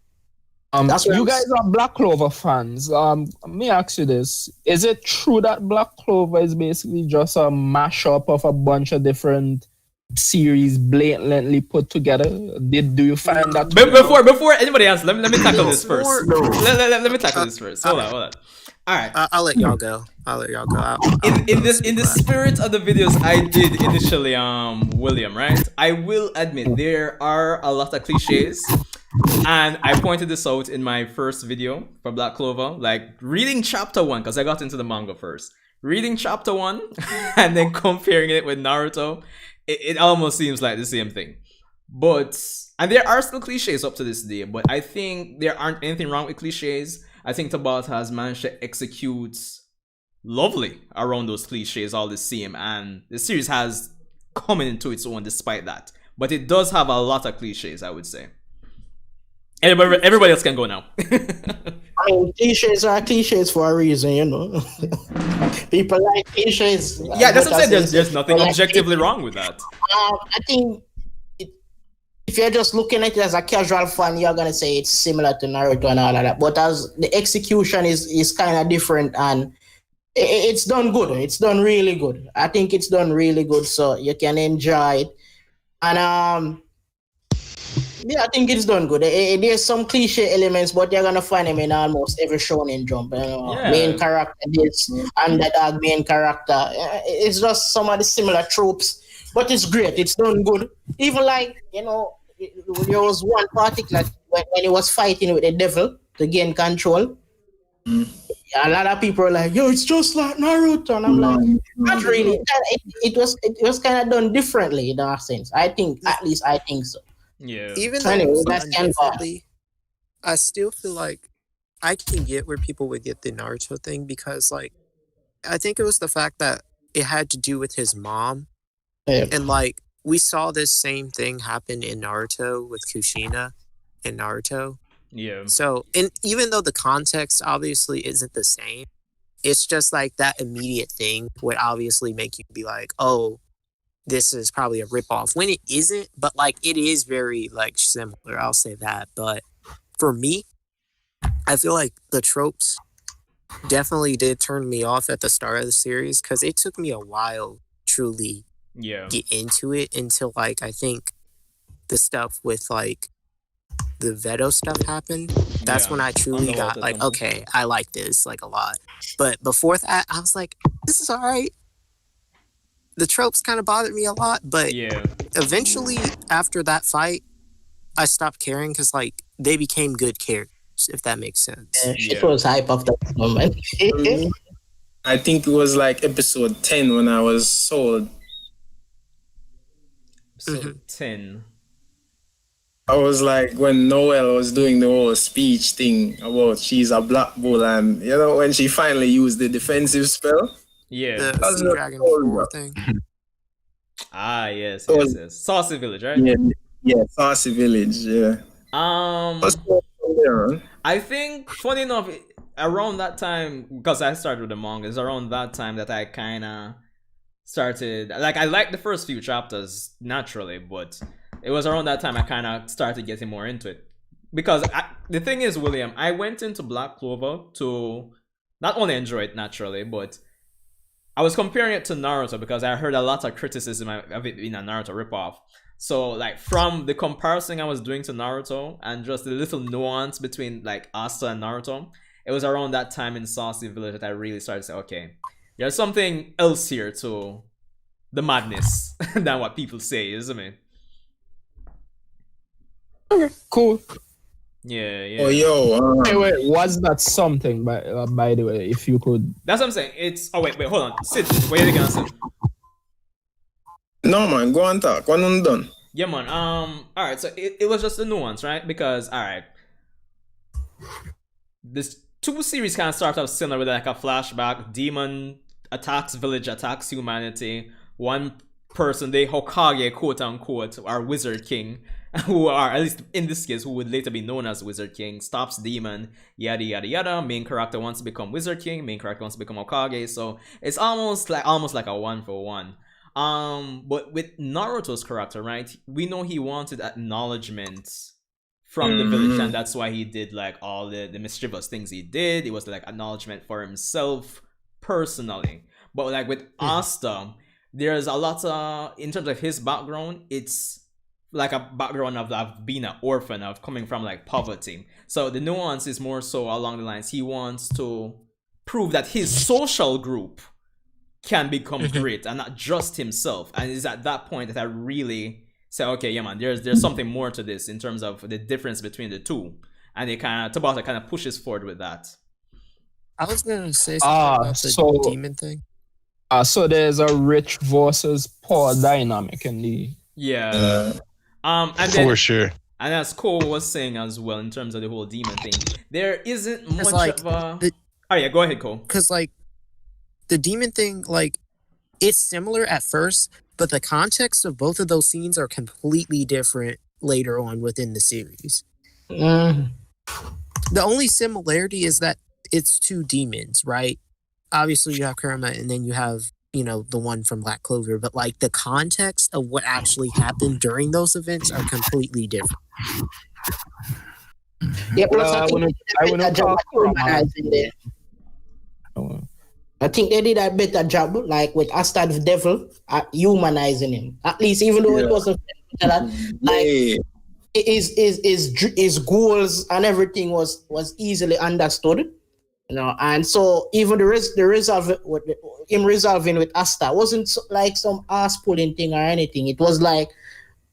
That's what you I'm guys are Black Clover fans. Let me ask you this: is it true that Black Clover is basically just a mashup of a bunch of different series blatantly put together? Do you find that? Before anybody else, let me tackle this first. Let me tackle this first. Hold on. All right. I'll let y'all go. In the spirit of the videos I did initially, William, right? I will admit there are a lot of cliches, and I pointed this out in my first video for Black Clover. Like reading chapter 1, because I got into the manga first. Reading chapter 1 and then comparing it with Naruto, it almost seems like the same thing. And there are still cliches up to this day, but I think there aren't anything wrong with cliches. I think Tabata has managed to execute lovely around those cliches all the same, and the series has come into its own despite that. But it does have a lot of cliches, I would say. Everybody else can go now. I mean, cliches are cliches for a reason, you know. People like cliches. Yeah, that's what I'm saying. There's nothing objectively wrong with that. I think if you're just looking at it as a casual fan, you're gonna say it's similar to Naruto and all of that. But as the execution is kind of different, and it's done good. It's done really good. I think it's done really good, so you can enjoy it. And yeah, I think it's done good. There's some cliche elements, but you're gonna find them in almost every shonen jump. You know, main character, this underdog main character. It's just some of the similar tropes, but it's great. It's done good. Even like, you know, there was one particular when he was fighting with the devil to gain control. A lot of people are like, "Yo, it's just like Naruto," and I'm like, "Not really." It was kind of done differently in that sense. I think, at least I think so. Yeah. Even though Anyway, it's that's done differently, I still feel like I can get where people would get the Naruto thing, because like I think it was the fact that it had to do with his mom. Yeah. And like we saw this same thing happen in Naruto with Kushina in Naruto. Yeah. So, and even though the context obviously isn't the same, it's just like that immediate thing would obviously make you be like, oh, this is probably a ripoff, when it isn't, but like it is very like similar, I'll say that. But for me, I feel like the tropes definitely did turn me off at the start of the series, because it took me a while truly get into it, until like I think the stuff with like the Veto stuff happened. That's when I truly got like, okay, I like this like a lot. But before that, I was like, this is all right. The tropes kind of bothered me a lot, but eventually after that fight, I stopped caring, because like they became good characters, if that makes sense. It was hype of that moment. I think it was like episode 10 when I was sold. Episode 10. I was like, when Noelle was doing the whole speech thing about she's a black bull, and you know, when she finally used the defensive spell. Yeah. The Sea Dragon 4 thing. Yes. Saucy Village, right? Yeah, Saucy Village, yeah. I think, funny enough, around that time, because I started with the manga, it's around that time that I kind of started, like, I liked the first few chapters naturally, but it was around that time I kind of started getting more into it. Because the thing is, William, I went into Black Clover to not only enjoy it naturally, but I was comparing it to Naruto because I heard a lot of criticism of it being a Naruto ripoff. So, like, from the comparison I was doing to Naruto and just the little nuance between, like, Asta and Naruto, it was around that time in Saucy Village that I really started to say, okay, there's something else here to the madness than what people say, isn't it? Okay, cool. Yeah. Oh, yo. Wait, was that something, by the way, if you could? That's what I'm saying. It's... Oh, wait, hold on. Sit. Where are you gonna sit? No, man. Go on talk. When I'm done. Yeah, man. Alright, so it was just a nuance, right? Because, alright. two series kind of start off similar with like a flashback. Demon attacks village, attacks humanity. One person, the Hokage, quote unquote, or Wizard King, who are, at least in this case, who would later be known as Wizard King, stops Demon, yada yada yada. Main character wants to become Wizard King, main character wants to become Hokage, so it's almost like a 1-for-1. But with Naruto's character, right, we know he wanted acknowledgement from the village, and that's why he did like all the mischievous things he did. It was like acknowledgement for himself personally. But like with Asta, there's a lot of, in terms of his background, it's like a background of being an orphan, of coming from like poverty. So the nuance is more so along the lines, he wants to prove that his social group can become great and not just himself. And it's at that point that I really say, okay, yeah man, there's something more to this in terms of the difference between the two. And Tabata kind of pushes forward with that. I was gonna say something about the demon thing. So there's a rich versus poor dynamic in the and then, for sure. And as Cole was saying as well, in terms of the whole demon thing, there isn't much like, of a. Oh yeah, go ahead, Cole. Because like the demon thing, like it's similar at first, but the context of both of those scenes are completely different later on within the series. The only similarity is that it's two demons, right? Obviously, you have Kurama, and then you have, you know, the one from Black Clover. But like the context of what actually happened during those events are completely different. Yeah, I think they did a better job, like with Asta the Devil, at humanizing him. At least, even though it wasn't like his goals and everything was easily understood. You know, and so even him resolving with Asta wasn't like some ass pulling thing or anything. It was like,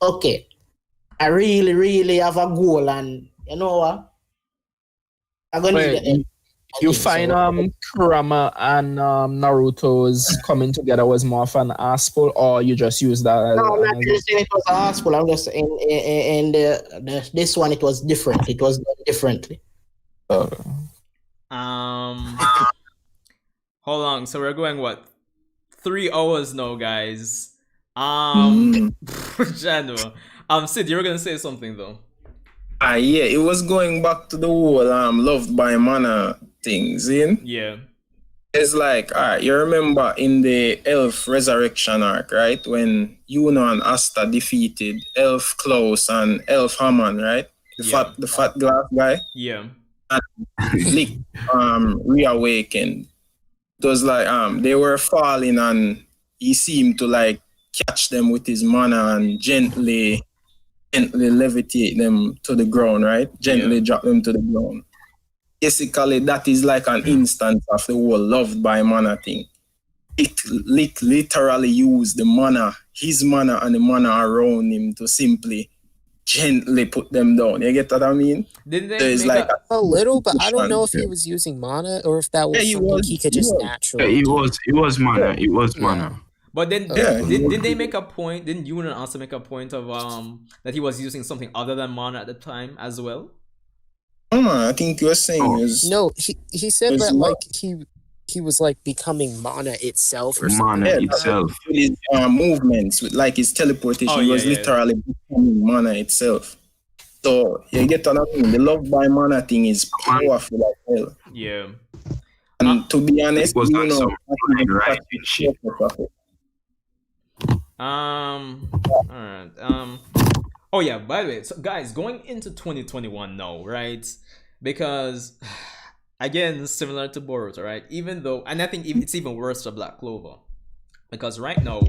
okay, I really, really have a goal, and you know what? I'm gonna need you find Kurama and Naruto's coming together was more of an ass pull, or you just use that? No, I'm not really saying it was an ass pull. I'm just saying in this one it was different. It was done differently. Hold on. So we're going 3 hours now, guys. Jano. Sid, you were gonna say something though. Yeah, it was going back to the whole loved by mana things, Yeah. It's like, alright, you remember in the Elf Resurrection arc, right? When Yuno and Asta defeated Elf Klaus and Elf Hammond, right? The fat glass guy. Yeah. And Lick reawakened. It was like they were falling and he seemed to like catch them with his mana and gently levitate them to the ground, right? Gently drop them to the ground. Basically, that is like an instance of the whole loved by mana thing. Lick literally used the mana, his mana and the mana around him to simply gently put them down. You get what I mean? Didn't they There's like a little, but I don't know if he was using mana or if that was something he could just naturally. It was mana. It was mana. But then did they make a point? Didn't Yunan also make a point of that he was using something other than mana at the time as well? I think you were saying no. He said that like he was like becoming mana itself or something. Mana itself. With his movements, with like his teleportation, he was literally becoming mana itself. So you get what I mean? The love by mana thing is powerful as hell. Yeah. And to be honest, it was right shit. Alright. Oh yeah, by the way, so guys, going into 2021 now, right? Because again, similar to Boruto, right? Even though, and I think it's even worse for Black Clover, because right now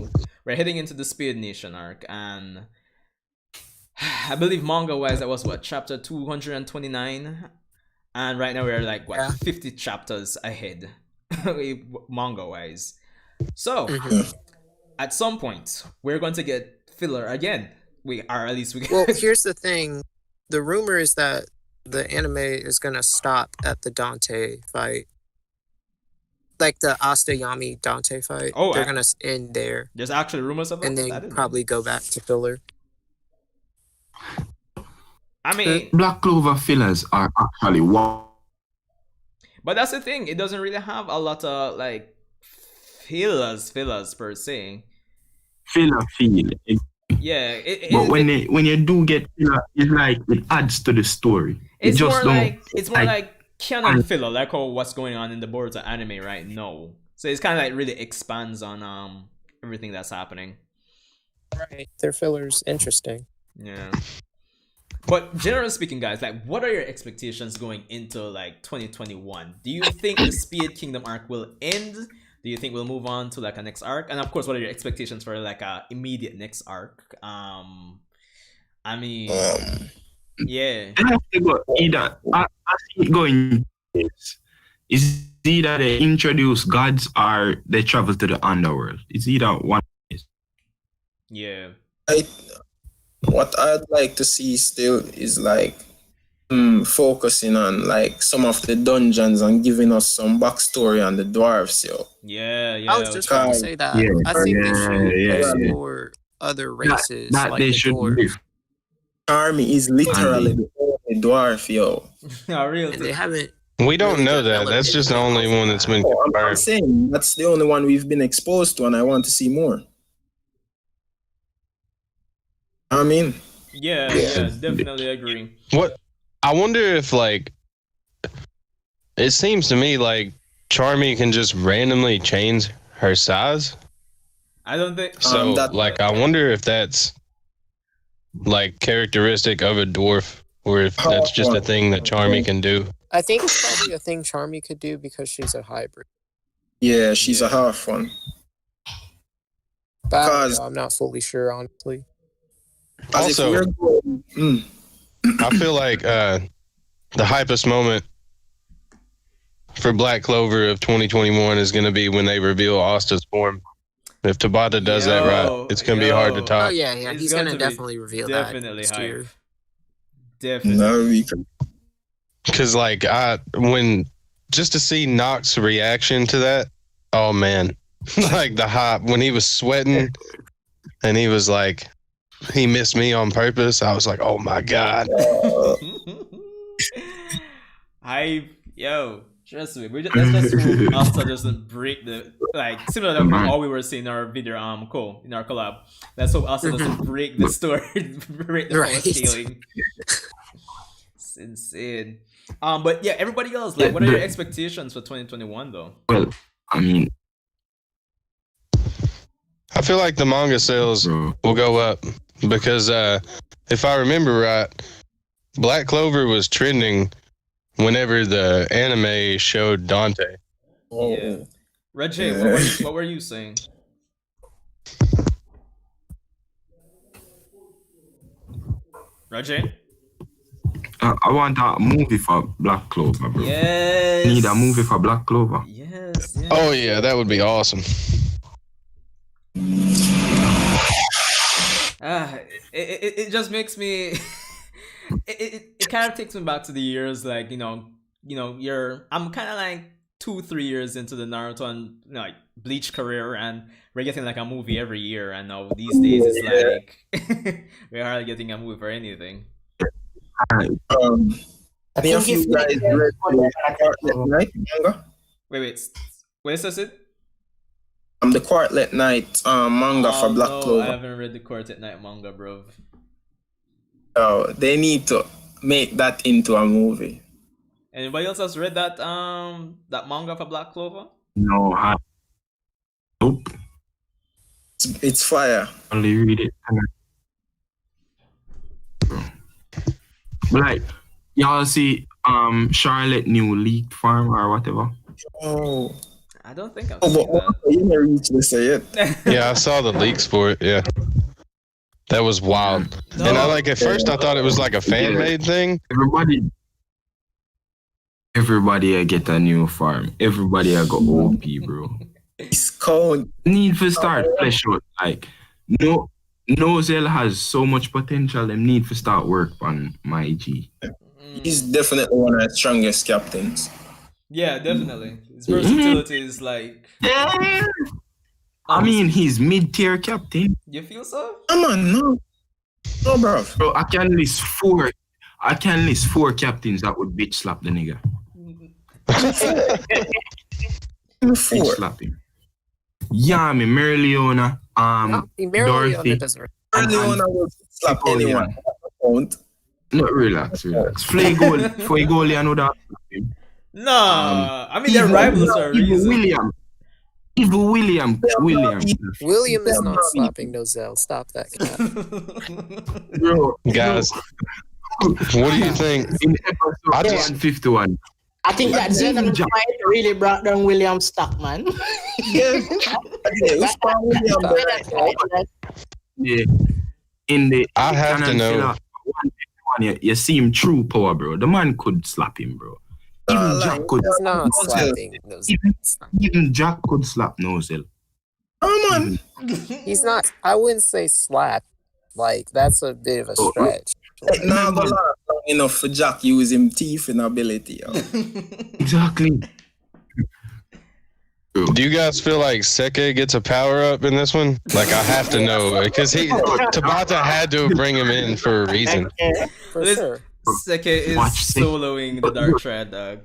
we're heading into the Spade Nation arc, and I believe manga-wise that was chapter 229, and right now we're like 50 chapters ahead, manga-wise. So at some point we're going to get filler again. Well, here's the thing: the rumor is that the anime is gonna stop at the Dante fight, like the Asta Yami Dante fight. They're gonna end there. There's actually rumors of that, and then probably go back to filler. I mean, Black Clover fillers are actually But that's the thing. It doesn't really have a lot of like fillers per se. Filler feel. Yeah, But when you do get filler, it's like it adds to the story. it's just more don't like canon filler, like what's going on in the Boruto anime right now. So it's kind of like really expands on everything that's happening. Right. Their filler's interesting. Yeah. But generally speaking, guys, like, what are your expectations going into like 2021? Do you think the Speed Kingdom arc will end? Do you think we'll move on to like a next arc? And of course, what are your expectations for like a immediate next arc? I mean, yeah. I have to go either. I see it going. Is either they introduce gods or they travel to the underworld. It's either one. Yeah. What I'd like to see still is like focusing on like some of the dungeons and giving us some backstory on the dwarves, yo. Yeah. I was just going to say that. Yeah, I think they should yeah. explore other races That like they the should dwarves. do. Army is literally the only dwarf, yo. Real. And they haven't. We don't really know that. developed That's it. just the only one that's been I'm confirmed. saying that's the only one we've been exposed to, and I want to see more. I mean, Yeah, definitely agree. What I wonder if like it seems to me like Charmy can just randomly change her size. I don't think So that- like I wonder if that's like characteristic of a dwarf or if that's just a thing that Charmy can do. I think it's probably a thing Charmy could do because she's a hybrid. yeah, she's a half one. But I don't Because- know, I'm not fully sure, honestly. As if Also, we're going, I feel like the hypest moment for Black Clover of 2021 is going to be when they reveal Asta's form. If Tabata does that right, it's going to be hard to Yo. Oh top. yeah, It's he's going gonna to be definitely reveal definitely that next hype. year. Definitely. no, we can. Because like when just to see Nox's reaction to that, oh man, like the hype when he was sweating and he was like, he missed me on purpose. I was like, oh my god. Yo, trust me. Let's just hope Asta doesn't break the like similar to how we were seeing in our video in our collab. Let's hope Asta doesn't break the story, break the Right. ceiling. It's insane. But yeah, everybody else, like, what are your expectations for 2021 though? Well, I mean, I feel like the manga sales bro, will go up because if I remember right, Black Clover was trending whenever the anime showed Dante. Oh, Yeah. Red J, Yeah. what were you saying? Red J? I want a movie for Black Clover, bro. Yes. Need a movie for Black Clover. Yes. Oh yeah, that would be awesome. It just makes me it kind of takes me back to the years like I'm kind of like 2-3 years into the Naruto and like Bleach career, and we're getting like a movie every year, and now these days it's like we're hardly getting a movie for anything. I think think you if- guys read the Quartlet Night manga. Wait, what is it? The Quartlet Night manga for Black no, Clover. I haven't read the Quartet Night manga, bro. Oh, they need to make that into a movie. Anybody else has read that manga for Black Clover? No, nope. It's fire. Only read it. But like, y'all see, Charlotte new leaked farm or whatever. Oh, I don't think I've oh seen but you never reached this yet. that. Yeah, I saw the leaks for it. Yeah, that was wild. And I like at first I thought it was like a fan made thing. Everybody get a new farm. Everybody go OP, bro. It's called. Need to start flesh out. Like, Nozel has so much potential. Them need to start work on my G. He's definitely one of the strongest captains. Yeah, definitely. His versatility is like. I mean, he's mid-tier captain. You feel so? Come on, no, bro. Bro, I can list four captains that would bitch slap the nigga. Four. Slap him. Yami, Merliona, Dorothy. Mariona doesn't. Leona will slap anyone. No, relax. Fuegoli, I know that. No, I mean their rivals are reason. William. William is not slapping Nozel. Stop that cat. Bro, Guys, what do you think? in episode 151. I think that Zenon fight really brought down William stock, man. Yeah. Yeah. In the I have to know. 151, you see him true power, bro. The man could slap him, bro. Even Jack could. It's not slapping Nozel. Even Jack could slap Nozel. Oh man. He's not. I wouldn't say slap. Like that's a bit of a stretch. Like, now go long enough for Jack use him teeth and ability. Yo. Exactly. Do you guys feel like Seke gets a power up in this one? Like I have to know because Tabata had to bring him in for a reason. For This- sure. Seke is Watch Seke. soloing the Dark Trad, dog.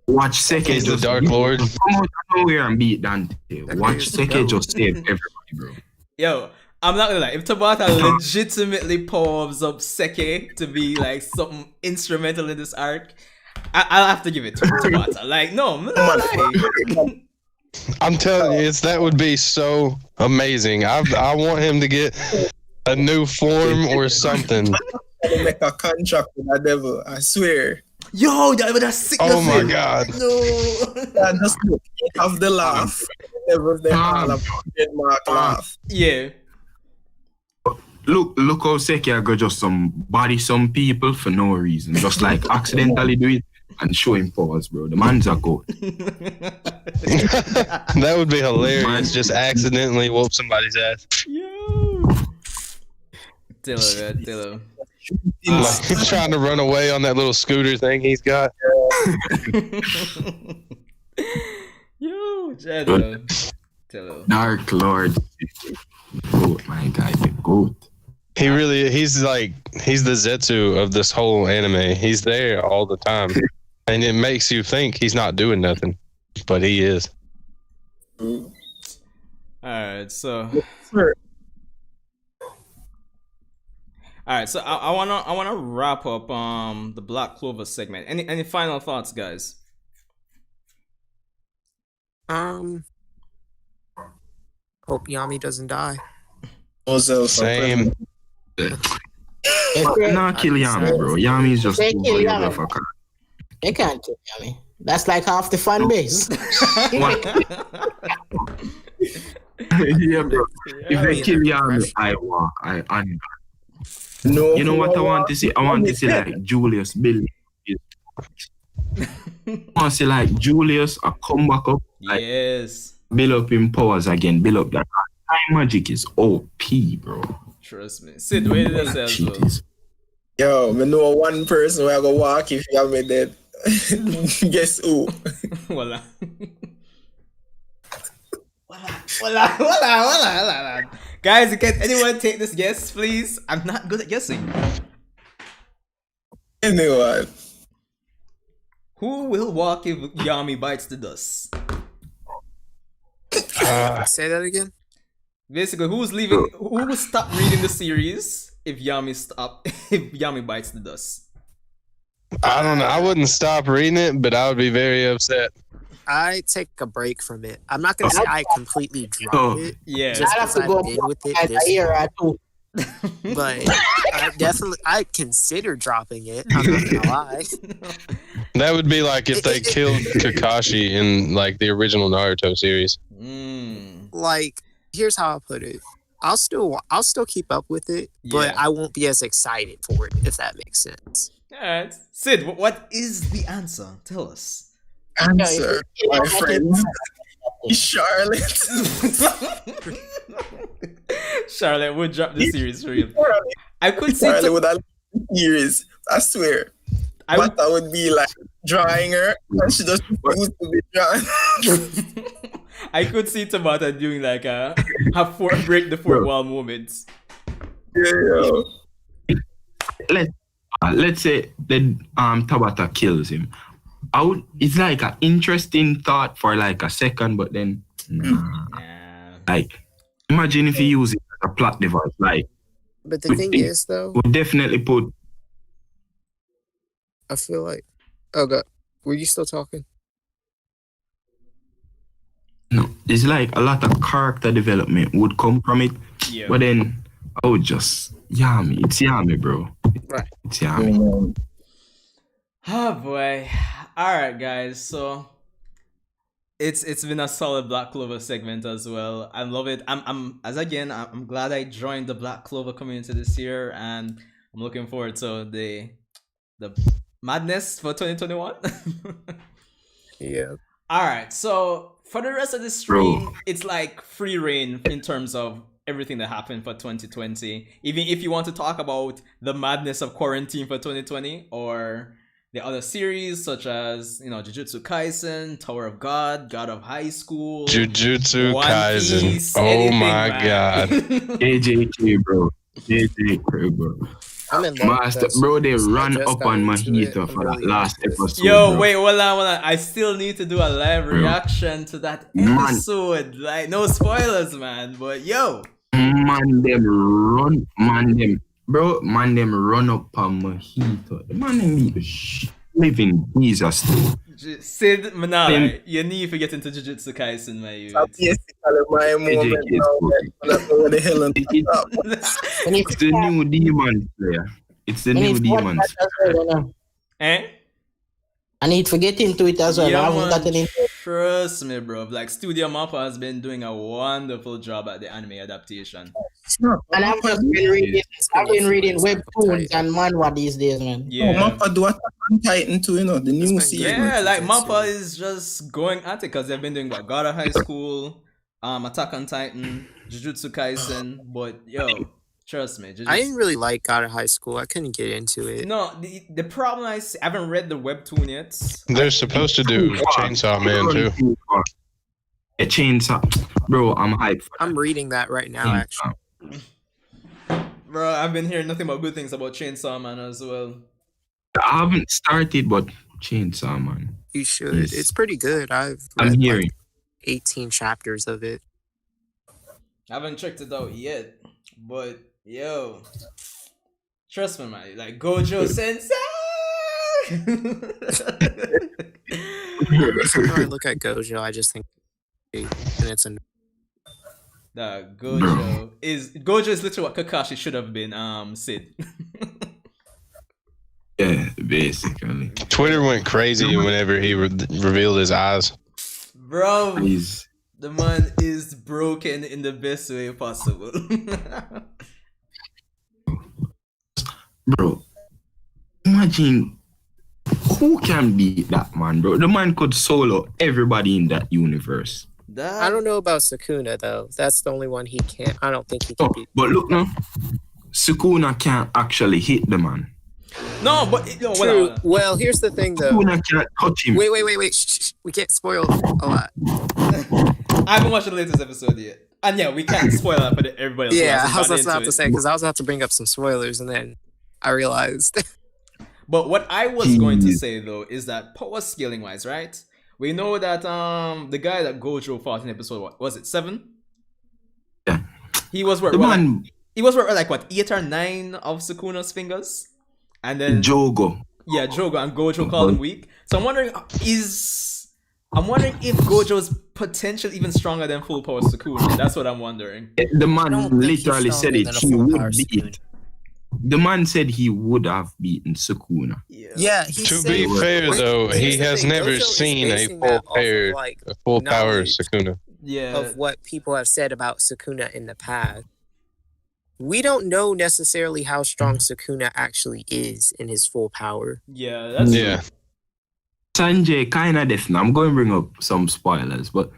Watch Seke He's the just Dark Lord. come out of nowhere and beat Dante. Watch Seke just save everybody, bro. Yo, I'm not gonna lie. If Tabata legitimately powers up Seke to be like something instrumental in this arc, I'll have to give it to Tabata. Like, no, I'm not gonna lie. I'm telling you, that would be so amazing. I want him to get a new form or something. Make a contract with the devil. I swear. Yo, that's sick. Oh my god. No. Yeah, just look of the laugh. Devil, they all of Denmark laugh. Yeah. Look how Seke go just body some people for no reason. Just like accidentally do it and show him pause, bro. The man's a goat. That would be hilarious. Just accidentally whoop somebody's ass. Yo. Dillo, man, Dillo. Like he's trying to run away on that little scooter thing he's got. Yo, Dillo. Dark Lord. Goat, my guy, the goat. He's the Zetsu of this whole anime. He's there all the time. And it makes you think he's not doing nothing. But he is. Alright, so I wanna wrap up the Black Clover segment. Any final thoughts, guys? Hope Yami doesn't die. Same. Nah, kill Yami, bro. Yami's just They kill Yami. motherfucker. They can't kill Yami. That's like half the fan base. Yeah, bro. If they kill Yami, I No, you know what I want to see? I want to see like Julius build. I want to see like Julius come back up, like Yes. build up in powers again, build up that time magic is OP, bro. Trust me. Sid, where did that Shit sound? is. yo, I know one person where I go walk if you have me dead. Guess who? Voila. Voila. Guys, can anyone take this guess, please? I'm not good at guessing. Anyone? Who will walk if Yami bites the dust? Say that again. Basically, who will stop reading the series if Yami bites the dust? I don't know. I wouldn't stop reading it, but I would be very upset. I take a break from it. I'm not gonna say I completely drop Oh. it, Yeah. just I'd have because to go I've been with it a this year or two. but I consider dropping it. I'm not gonna lie. That would be like if they killed Kakashi in like the original Naruto series. Like, here's how I put it. I'll still keep up with it, but Yeah. I won't be as excited for it, if that makes sense. Alright. Sid, what is the answer? Tell us. Answer, my friends. Charlotte. Charlotte would drop the series for you. I could see Charlotte would have series. I swear. But I would be like drawing her, and she just used to be drawn. I could see Tabata doing like a break the fourth wall moments. Yeah. Let's say then Tabata kills him. it's like an interesting thought for like a second, but then Yeah. like imagine if you use it as a plot device. Like, But the thing is, though, we definitely put. I feel like. Oh God, were you still talking? No, it's like a lot of character development would come from it, Yeah. but then I would just Yami. It's Yami, bro. Right. It's Yami. Oh boy. Alright guys, so it's been a solid Black Clover segment as well. I love it. I'm glad I joined the Black Clover community this year, and I'm looking forward to the madness for 2021. Yeah. Alright, so for the rest of the stream, it's like free reign in terms of everything that happened for 2020. Even if you want to talk about the madness of quarantine for 2020 or the other series such as, Jujutsu Kaisen, Tower of God, God of High School, Jujutsu One Kaisen. Piece, Oh anything, my man. god. JJK, bro. JJK, bro. I'm in love with Master, this. bro, they I run just up got on into it. Mojito I'm for that really last into it. episode. Yo, bro. wait, hold on. I still need to do a live Bro. reaction to that Man. episode. Like, no spoilers, man. But yo, Man, them run up on Mojito. The man them need to living Jesus. Sid Manala, you need to get into Jujutsu Kaisen, my youth. Basically, my moment JJK is now. good. I don't know what the hell I'm talking about. It's the new demon player. It's the new demons. Eh? I need to get into it as well. I Yeah, haven't man, gotten into it. trust me, bro. Like, Studio Mappa has been doing a wonderful job at the anime adaptation. And I've just been reading webtoons and manhwa these days, man. Yeah. Mappa do Attack on Titan too, the new been series. Yeah, like That's Mappa is just going at it because they've been doing what, God of High School, Attack on Titan, Jujutsu Kaisen, but yo, trust me, I didn't really like God of High School. I couldn't get into it. No, the problem I haven't read the webtoon yet. They're supposed to do Chainsaw Man too. A chainsaw, bro. I'm hyped. I'm reading that right now, actually. Bro, I've been hearing nothing but good things about Chainsaw Man as well. I haven't started, but Chainsaw Man. You should. Yes. It's pretty good. I'm read hearing. like 18 chapters of it. I haven't checked it out yet, but yo, trust me, man. Like Gojo Sensei. When I look at Gojo, I just think, and it's a Gojo is literally what Kakashi should have been. Sid. Yeah, basically. Twitter went crazy whenever he revealed his eyes. Bro, He's the man is broken in the best way possible. bro. Imagine who can beat that man, bro. The man could solo everybody in that universe. I don't know about Sukuna though. That's the only one he can't. I don't think he can Oh, beat. but look now, Sukuna can't actually hit the man. No, but no, True. Well, here's the thing though. Sukuna can't touch him. Wait. Shh. We can't spoil a lot. I haven't watched the latest episode yet. And yeah, we can't spoil that for everybody else. who Yeah, hasn't I was gotten just about into to it. say because I was about to bring up some spoilers and then I realized. But what I was going to say though is that power scaling wise, right? We know that the guy that Gojo fought in episode, what was it, 7? Yeah. He was where The man, he was where like what, 8 or 9 of Sukuna's fingers? And then Jogo. yeah, Jogo and Gojo called him weak. So I'm wondering if Gojo's potential even stronger than full power Sukuna. That's what I'm wondering. The man don't think he's literally said stronger it. than a He full would power beat. Sukuna. The man said he would have beaten Sukuna. Yeah, he To said, be fair Wait, though, here's he the has thing, never Gojo is seen a basing full that off pair, of, like, a full power knowledge Sukuna. Yeah. of what people have said about Sukuna in the past. We don't know necessarily how strong Sukuna actually is in his full power. Yeah, that's Yeah. Sanjay kind of deaf now. I'm going to bring up some spoilers, but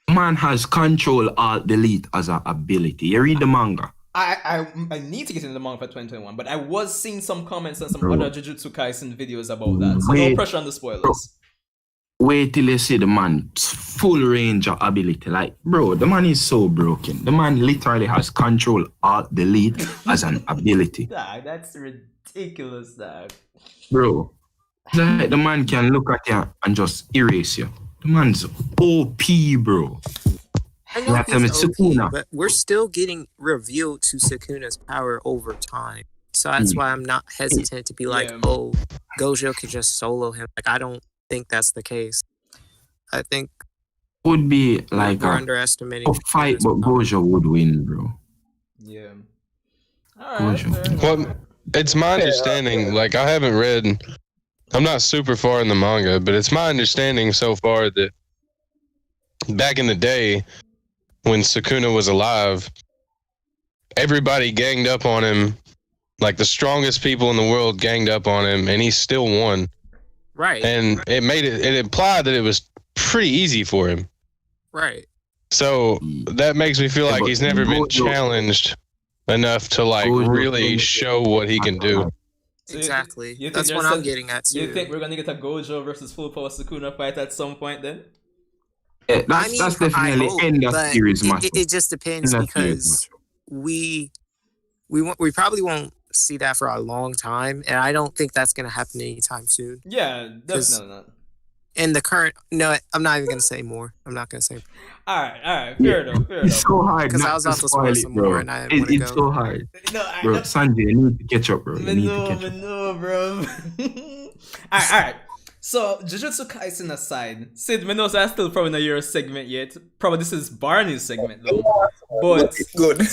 man has control alt delete as an ability. You read the manga. I need to get into the manga for 2021, but I was seeing some comments on some Bro. other Jujutsu Kaisen videos about that. So no Wait. pressure on the spoilers. Bro. Wait till you see the man's full range of ability. Like, bro, the man is so broken. The man literally has control alt delete as an ability. Dog, that's ridiculous, dog. Bro, It's like the man can look at you and just erase you. The man's OP, bro. I know Yeah, tell me, he's OP, Sukuna. but we're still getting revealed to Sukuna's power over time. So that's why I'm not hesitant to be like, Yeah. oh, Gojo could just solo him. Like, I don't think that's the case. I think Would be like we're a underestimating tough fight, but Sukuna's power. Gojo would win, bro. Yeah. All right. Gojo. fair enough. Well, it's my understanding. Like, I haven't read. I'm not super far in the manga, but it's my understanding so far that back in the day, when Sukuna was alive, everybody ganged up on him. Like the strongest people in the world ganged up on him, and he still won. Right. And it implied that it was pretty easy for him. Right. So that makes me feel Yeah, like but he's never been Gojo- challenged enough to like Gojo- really show what he can do. So Exactly. you think That's there's what I'm some- getting at too. You think we're gonna get a Gojo versus full power Sukuna fight at some point then? Yeah, that's definitely hope, end of but series match. it just depends End of series because we probably won't see that for a long time, and I don't think that's gonna happen anytime soon. Yeah, definitely not. In the current, no, I'm not even gonna say more. I'm not gonna say All right, fair enough. It's so hard because I not was to about to spoil spoil it, some bro. more, and I didn't want to It's go. so hard, No, bro. Sanjay, you need to catch up, bro. You need to catch up. no, bro. all right. So, Jujutsu Kaisen aside, Sid, I know that's still probably not your segment yet. Probably this is Barney's segment though. But Good.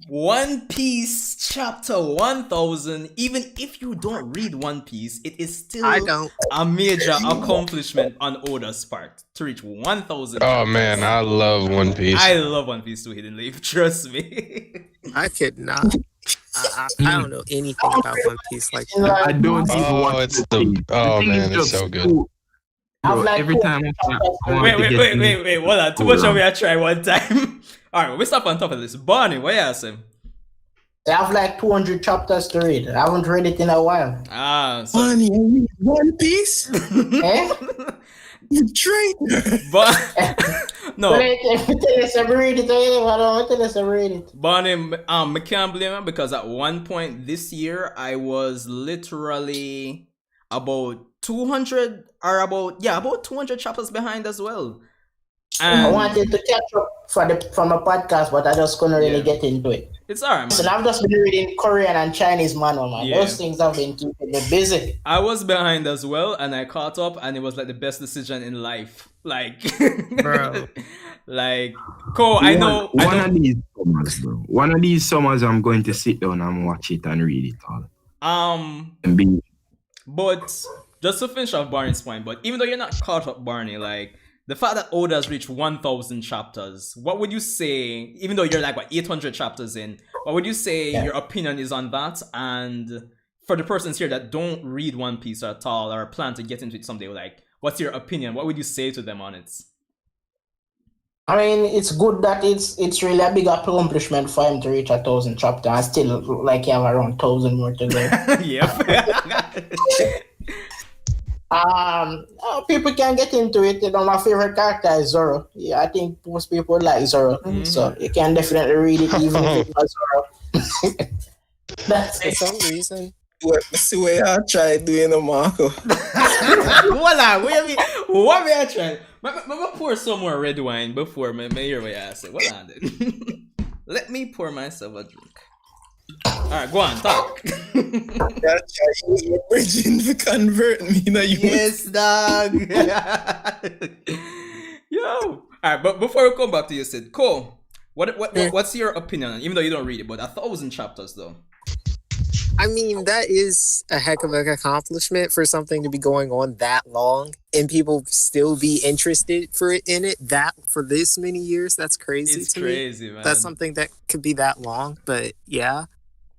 One Piece chapter 1000, even if you don't read One Piece, it is still I don't. a major accomplishment on Oda's part to reach 1000. Oh man, I love One Piece. I love One Piece too, Hidden Leaf. Trust me. I could not. I don't know anything about One Piece like that. I don't even Oh, want it's to the see. oh thing man, is it's just so good. too- Bro, I've like every time I want wait, to wait, get wait, in- wait, wait. Hold on. Too much of me I try one time. Alright, we stop on top of this. Barney, what you asking? I have like 200 chapters to read. I haven't read it in a while. Ah, so Funny, I read One Piece? Eh? You traitor. but no, If you tell us I read it, I don't tell us I read it. Barney, I can't blame him because at one point this year I was literally about 200 or about 200 chapters behind as well. I And wanted to catch up from a podcast, but I just couldn't really get into it. it's alright, So man. I've just been reading Korean and Chinese manhwa, man. Yeah. Those things have been keeping me busy. I was behind as well, and I caught up, and it was like the best decision in life. Like, Bro. like, cool. I know. One of these summers, bro. One of these summers, I'm going to sit down and watch it and read it all. And be But just to finish off Barney's point, but even though you're not caught up, Barney, like the fact that Oda's reached 1,000 chapters, what would you say? Even though you're like 800 chapters in, what would you say your opinion is on that? And for the persons here that don't read One Piece at all or plan to get into it someday, like, what's your opinion? What would you say to them on it? I mean, it's good that it's really a big accomplishment for him to reach 1,000 chapters and still like you have around 1,000 more to go. Yep. People can get into it. You know, my favorite character is Zoro. Yeah, I think most people like Zoro, so you can definitely read it even if it's not Zoro. That's For it. some reason, See what I tried doing a Marco. Hold on, what may I try? I'm pour some more red wine before me hear what you ask. Hold on then. Let me pour myself a drink. Alright, go on, talk. I tried using your bridging to convert me. Now you Yes, dog. Yo. Alright, but before we come back to you, Sid, cool. What's your opinion on, even though you don't read it, but 1,000 chapters though? I mean, that is a heck of an accomplishment for something to be going on that long and people still be interested in it for this many years. That's crazy. It's to crazy, me. man. That's something that could be that long, but yeah.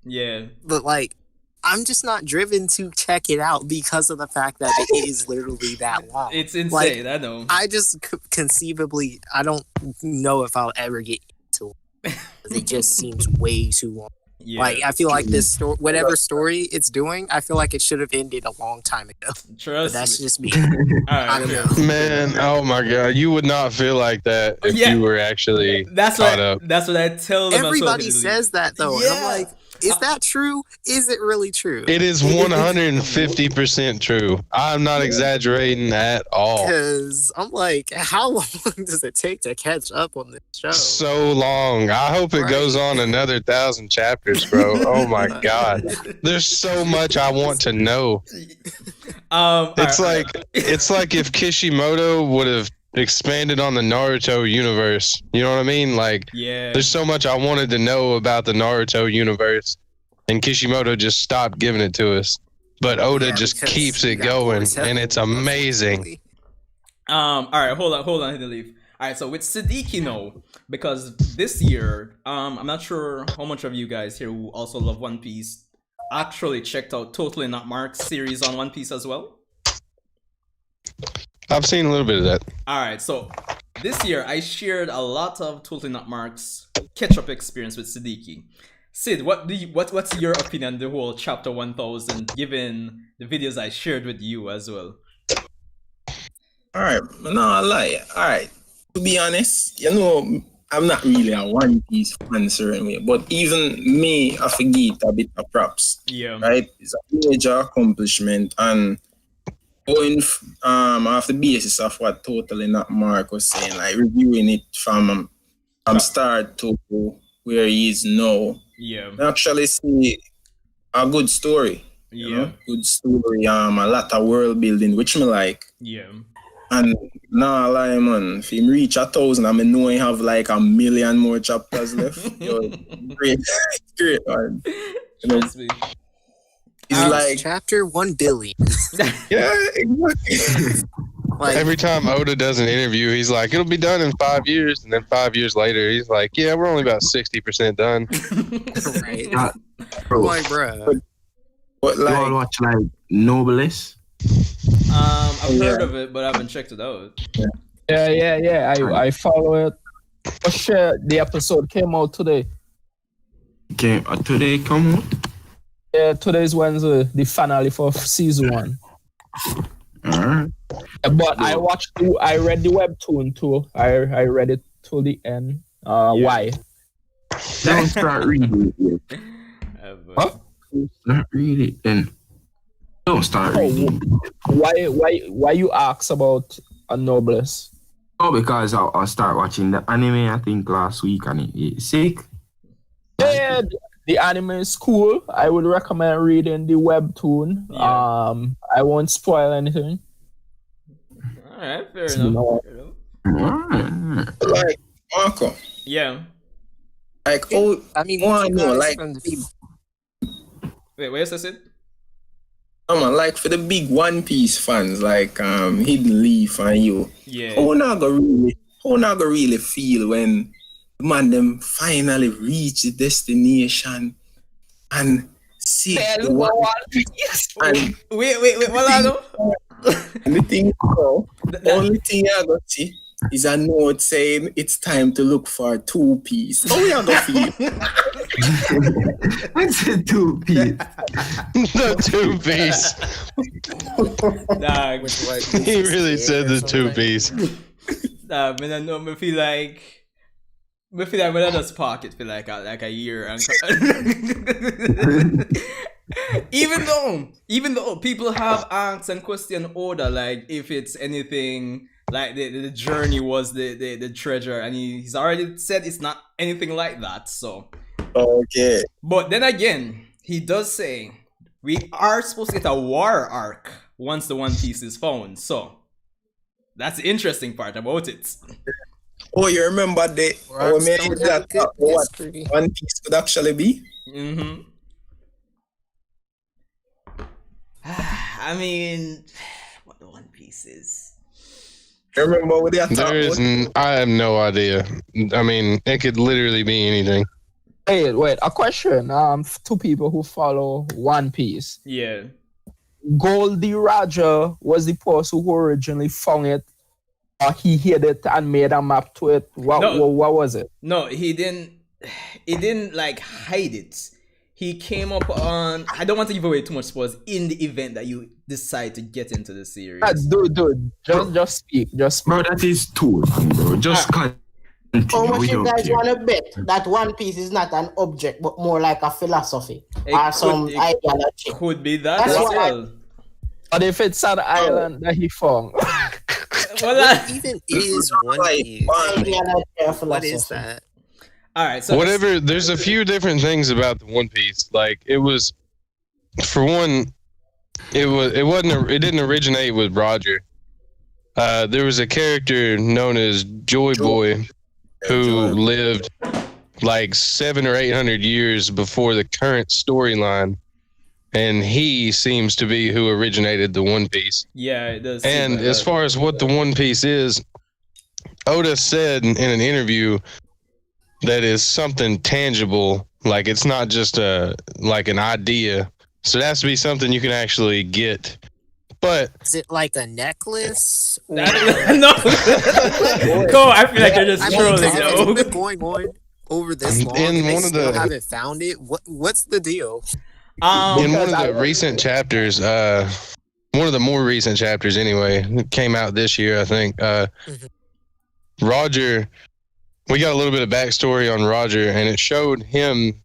Yeah. But like, I'm just not driven to check it out because of the fact that it is literally that long. It's insane, I know. I just conceivably, I don't know if I'll ever get into it. It just seems way too long. Yeah. Like, I feel like this story, whatever story it's doing, I feel like it should have ended a long time ago. But Trust that's me. just me. Alright, I don't okay. know. Man, oh my god, you would not feel like that if Yeah. you were actually That's caught what up. that's what I tell them. Everybody says that though. And I'm like, Is that true? Is it really true? It is 150% true. I'm not exaggerating at all. Because I'm like, how long does it take to catch up on this show? So long. I hope it goes on another 1,000 chapters, bro. Oh my god. There's so much I want to know. It's like if Kishimoto would have expanded on the Naruto universe. You know what I mean? Like, Yeah. there's so much I wanted to know about the Naruto universe, and Kishimoto just stopped giving it to us. But Oda just because keeps you it got going, Boruto, and it's amazing. All right, hold on, hit the leaf. All right, so with Siddiqui, no, because this year, I'm not sure how much of you guys here who also love One Piece actually checked out Totally Not Mark's series on One Piece as well. I've seen a little bit of that. All right, so this year I shared a lot of Totally Not Mark's catch-up experience with Siddiqui. Sid, what's your opinion on the whole chapter 1000, given the videos I shared with you as well? All right, no, I lie. All right, to be honest, you know, I'm not really a One Piece fan certain way, but even me, I forget a bit of props. Yeah. Right, it's a major accomplishment, and going off the basis of what Totally Not Mark was saying, like reviewing it from start to where he is now. Yeah. I actually see a good story. You know? Good story. A lot of world building, which me like. Yeah. And nah, lie, man. If he reach 1,000, I mean, know he have like 1 million more chapters left. Yo, great, man. You know, it's like chapter 1 billion. Yeah, exactly. Like, every time Oda does an interview, he's like, it'll be done in 5 years. And then 5 years later, he's like, yeah, we're only about 60% done. right. Bro, Like, bruh. But you all like, watch like Noblesse? I've heard of it, but I haven't checked it out. Yeah. I follow it. Oh shit, the episode came out today. Today come out? Yeah, today's Wednesday, the finale for season 1. Alright. But I read the webtoon too. I read it till the end. Why? Don't start reading it yet. Huh? Not read it then. Don't start reading. Why you ask about a Noblesse? Oh, because I'll start watching the anime, I think, last week, and it's sick. Yeah, the anime is cool. I would recommend reading the webtoon. Yeah. I won't spoil anything. All right, fair enough. like Marco, Yeah. like oh, I mean, I know, like from the Wait, where's this it? like for the big One Piece fans, like Hidden Leaf and you, Yeah. how not gonna really feel when the man them finally reach the destination and see the One Piece and Wait, Walado? and the thing, only thing I got see is a note saying it's time to look for a 2-piece. How you gonna feel? It's a 2-piece. The 2-piece. Nah, He really said the 2-piece. nah, man, I know. I feel like when I just park it for like a year. And even though people have asked and question Oda, like if it's anything like the journey was the treasure, and he's already said it's not anything like that. So Okay. but then again, he does say we are supposed to get a war arc once the One Piece is found. So that's the interesting part about it. Oh, you remember the Rocks maybe don't that have good what history. One Piece could actually be? Mm-hmm. I mean, what the One Piece is. You remember with that I have no idea. I mean, it could literally be anything. Wait, a question. To people who follow One Piece. Yeah. Goldie Roger was the person who originally found it. He hid it and made a map to it. What was it? No, he didn't. He didn't like hide it. He came up on. I don't want to give away too much spoilers in the event that you decide to get into the series. Dude, just speak. Bro, that is too long, bro. Just cut. How much you Without guys care. want to bet that One Piece is not an object, but more like a philosophy It or could- some it ideology? Could be that That's as what I- well. But if it's an island that he found, Well, What even is One Like, Piece? Ideology or What is philosophy. that? all right. So Whatever. There's a few different things about the One Piece. Like it was, for one, it didn't originate with Roger. There was a character known as Joy Boy who lived like 700 or 800 years before the current storyline, and he seems to be who originated the One Piece. yeah, it does. seem And like as that. far as what the One Piece is, Oda said in an interview that is something tangible, like it's not just like an idea. So it has to be something you can actually get. But Is it like a necklace? Or... no, Cole, I feel like you're just I mean, trolling, it's though. been going on over this long, In and they one of still the- haven't found it. What's the deal? in one of I- the recent chapters, one of the more recent chapters anyway, it came out this year, I think. Roger, we got a little bit of backstory on Roger, and it showed him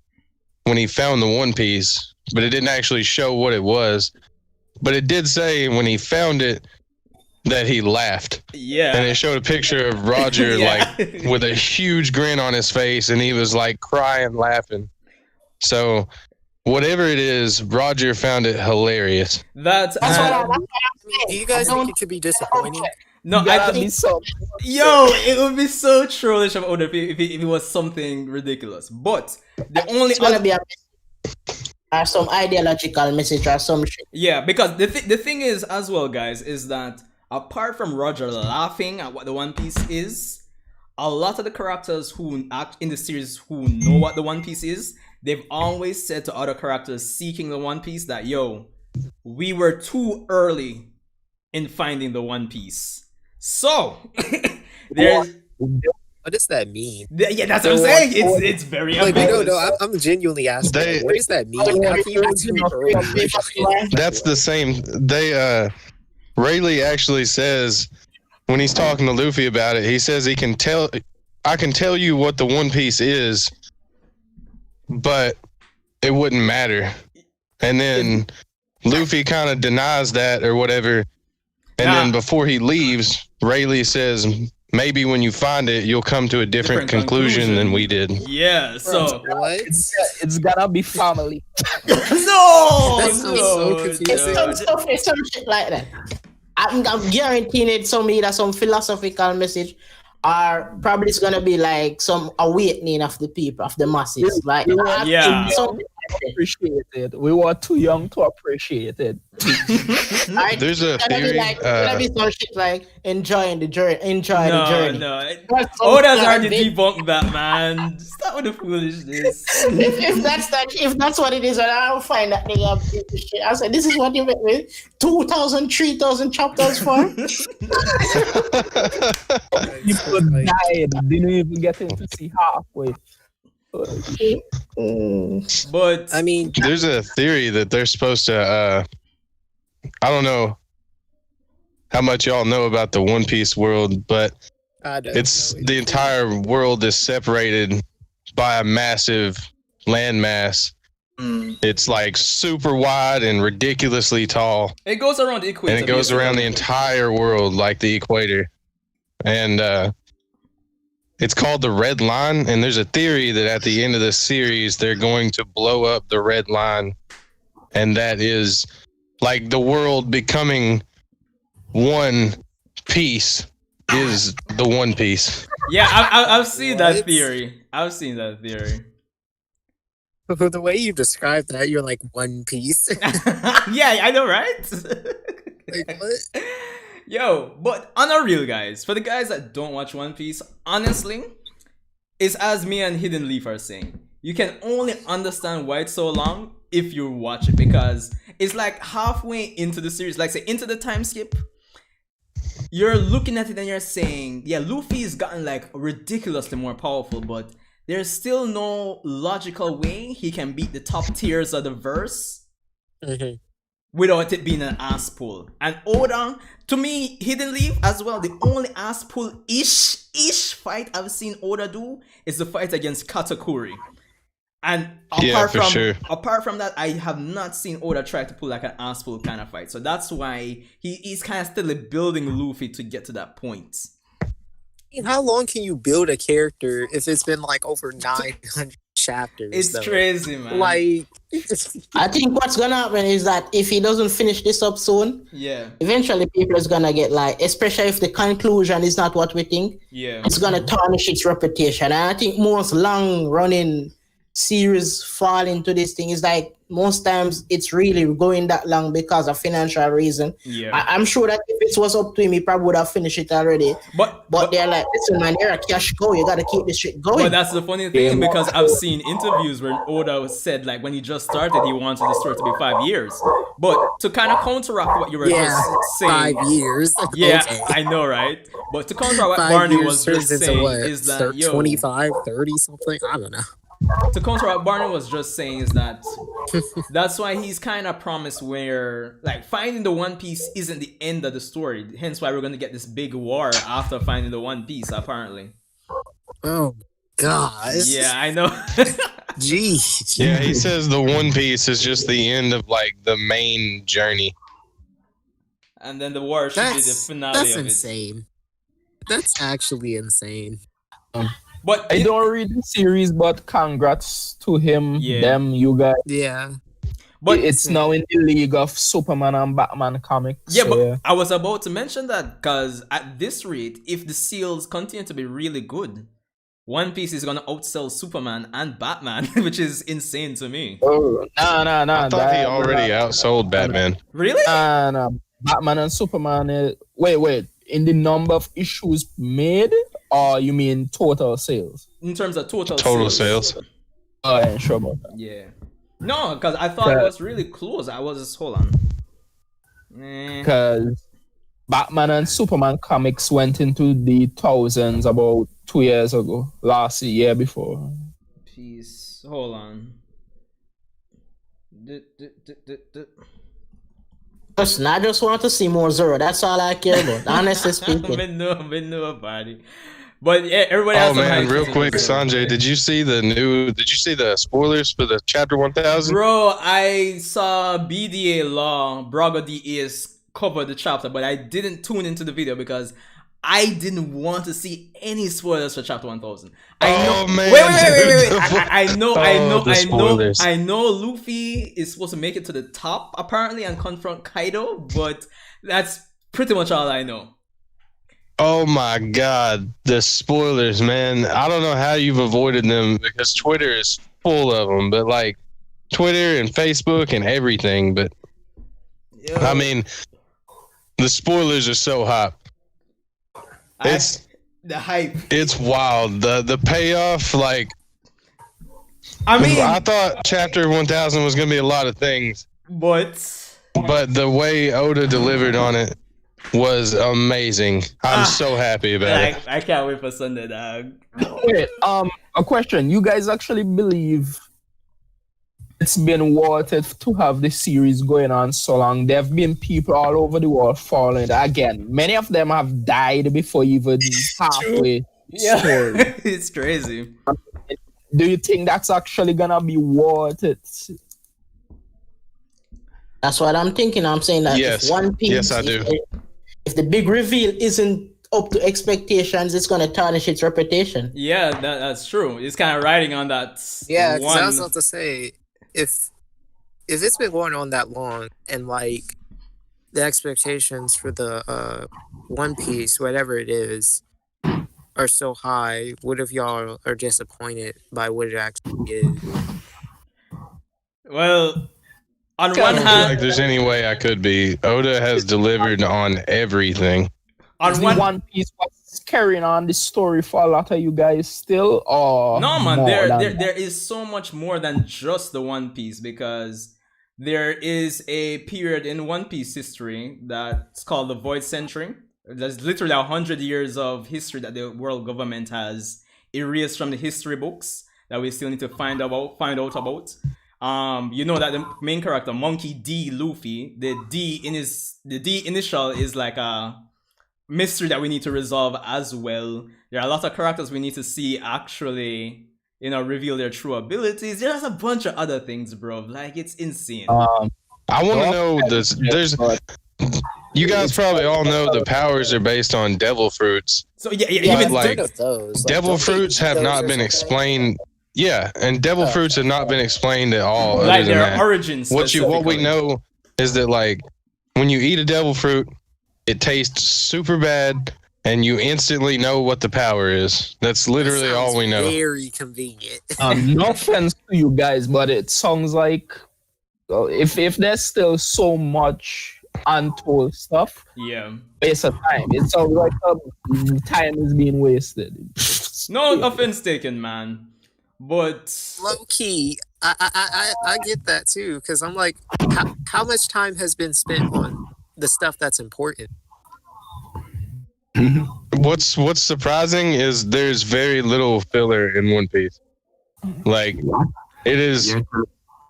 when he found the One Piece, but it didn't actually show what it was. But it did say when he found it that he laughed. Yeah. And it showed a picture of Roger Yeah. like with a huge grin on his face, and he was like crying, laughing. So whatever it is, Roger found it hilarious. That's That's what uh, I'm Do you guys think it could be disappointing? no, I gotta think be so. yo, it would be so trollish of Oda if it was something ridiculous. But the only It's gonna other, be a or some ideological message or some shit. yeah, because the thing is as well, guys, is that apart from Roger laughing at what the One Piece is, a lot of the characters who act in the series who know what the One Piece is, they've always said to other characters seeking the One Piece that, yo, we were too early in finding the One Piece. So there's What does that mean? yeah, that's what I'm saying. It's very Like, ambiguous. I'm genuinely asking. They- What does that mean? How can you be too early? That's the same. Rayleigh actually says when he's talking to Luffy about it, he says I can tell you what the One Piece is, but it wouldn't matter. And then Luffy kind of denies that or whatever. And then before he leaves, Rayleigh says, maybe when you find it, you'll come to a different conclusion than we did. Yeah, so What? It's gotta be family. no, That sounds so confusing. no. It's some shit like that. I'm guaranteeing it's either some philosophical message, or probably it's gonna be like some awakening of the people, of the masses. Like, Yeah. something Appreciate it. We were too young to appreciate it. like, There's a it's gonna be theory. like, it's gonna be some shit like enjoying the journey, No, journey. no. That's some Oda's kind already of thing. debunked that, man. Stop with the foolishness. if that's what it is, and I'll find that nigga. Shit. I said, this is what you make me 2,000, 3,000 chapters for. People died. Didn't even get in to see halfway. But I mean, There's a theory that they're supposed to. I don't know how much y'all know about the One Piece world, but I don't it's know. the entire world is separated by a massive landmass. It's like super wide and ridiculously tall, it goes around the equator. and it goes around the entire world like the equator. And it's called the Red Line. And there's a theory that at the end of the series, they're going to blow up the Red Line, and that is like the world becoming one piece is the One Piece. Yeah, I've seen that What? theory. I've seen that theory. The way you described that, you're like One Piece. Yeah, I know, right? Like, what? Yo, but on a real, guys, for the guys that don't watch One Piece, honestly, it's as me and Hidden Leaf are saying. You can only understand why it's so long if you watch it, because it's like halfway into the series, like say into the time skip, you're looking at it and you're saying, yeah, Luffy's gotten like ridiculously more powerful, but there's still no logical way he can beat the top tiers of the verse. Mhm. without it being an ass pull. And Oda, to me, Hidden Leaf as well, the only ass pull ish fight I've seen Oda do is the fight against Katakuri. And apart from that, I have not seen Oda try to pull like an ass pull kind of fight. So that's why he's kind of still building Luffy to get to that point. How long can you build a character if it's been like over 900 chapters? It's crazy, man. Like, I think what's gonna happen is that if he doesn't finish this up soon, eventually people is gonna get like, especially if the conclusion is not what we think, it's gonna tarnish its reputation. And I think most long running series fall into this thing is like most times it's really going that long because of financial reason. I'm sure that if it was up to him, he probably would have finished it already. But they're like, listen, man, you're a cash cow, you gotta keep this shit going. But that's the funny thing, because I've seen interviews where Oda said like when he just started, he wanted the story to be 5 years. But to kind of counteract what you were just saying, 5 years. Yeah, okay. I know, right? But to counteract what Barney was just saying is that 25, 30 something. I don't know. To counter what Barney was just saying is that that's why he's kind of promised where like finding the One Piece isn't the end of the story. Hence why we're going to get this big war after finding the One Piece, apparently. Oh, God. Yeah, I know. Jeez. Yeah, he says the One Piece is just the end of like the main journey. And then the war should be the finale of it. That's insane. That's actually insane. But I don't read the series, but congrats to him, them, you guys. Yeah. But it's now in the league of Superman and Batman comics. Yeah, but I was about to mention that because at this rate, if the seals continue to be really good, One Piece is going to outsell Superman and Batman, which is insane to me. Oh, no. I thought he already outsold Batman. Really? No. Batman and Superman. Wait. In the number of issues made, or you mean total sales? In terms of total sales. Oh, yeah, sure about that. Yeah. No, because I thought it was really close. Hold on. Because Batman and Superman comics went into the thousands about 2 years ago. Year before. Peace. Hold on. Listen, I just want to see more Zoro. That's all I care about. Honestly speaking. Been new about it. But yeah, everybody else. Oh man, real quick, Sanjay, did you see the spoilers for the chapter 1000? Bro, I saw BDA Law, Braga DA's cover the chapter, but I didn't tune into the video because I didn't want to see any spoilers for chapter 1000. Wait. I know Luffy is supposed to make it to the top apparently and confront Kaido, but that's pretty much all I know. Oh my God, the spoilers, man. I don't know how you've avoided them because Twitter is full of them, but like Twitter and Facebook and everything. But I mean, the spoilers are so hot. The hype. It's wild. The payoff, like. I mean, I thought chapter 1000 was going to be a lot of things. But the way Oda delivered on it was amazing. I'm so happy about it. I can't wait for Sunday, dog. Wait, a question. You guys actually believe it's been worth it to have this series going on so long? There have been people all over the world falling. Again, many of them have died before even halfway. Yeah, it's crazy. Do you think that's actually gonna be worth it? That's what I'm thinking. I'm saying that yes. If One Piece, yes, I do. If the big reveal isn't up to expectations, it's gonna tarnish its reputation. Yeah, that's true. It's kind of riding on that. Yeah, because I was about to say, if it's been going on that long and like the expectations for the One Piece, whatever it is, are so high, what if y'all are disappointed by what it actually is? Well, on one I don't feel hand, like there's any way I could be. Oda has delivered on everything. On One Piece was carrying on the story for a lot of you guys still, or no, man. There is so much more than just the One Piece, because there is a period in One Piece history that's called the Void Century. There's literally 100 years of history that the world government has erased from the history books that we still need to find out about. You know that the main character, Monkey D. Luffy, the D initial is like a mystery that we need to resolve as well. There are a lot of characters we need to see actually, reveal their true abilities. There's a bunch of other things, bro. Like, it's insane. I want to know this. You guys probably all know the powers are based on devil fruits. So yeah, But, even like, those. devil fruits have not been explained. Yeah, and devil fruits have not been explained at all. like other than their that. origins. What we specifically. know is that, like, when you eat a devil fruit, it tastes super bad, and you instantly know what the power is. That's literally all we know. Very convenient. No offense to you guys, but it sounds like if there's still so much untold stuff, Yeah. waste of time. It sounds like time is being wasted. No offense taken, man. But Low key, I get that too, because I'm like, how much time has been spent on the stuff that's important? What's surprising is there's very little filler in One Piece. Like, it is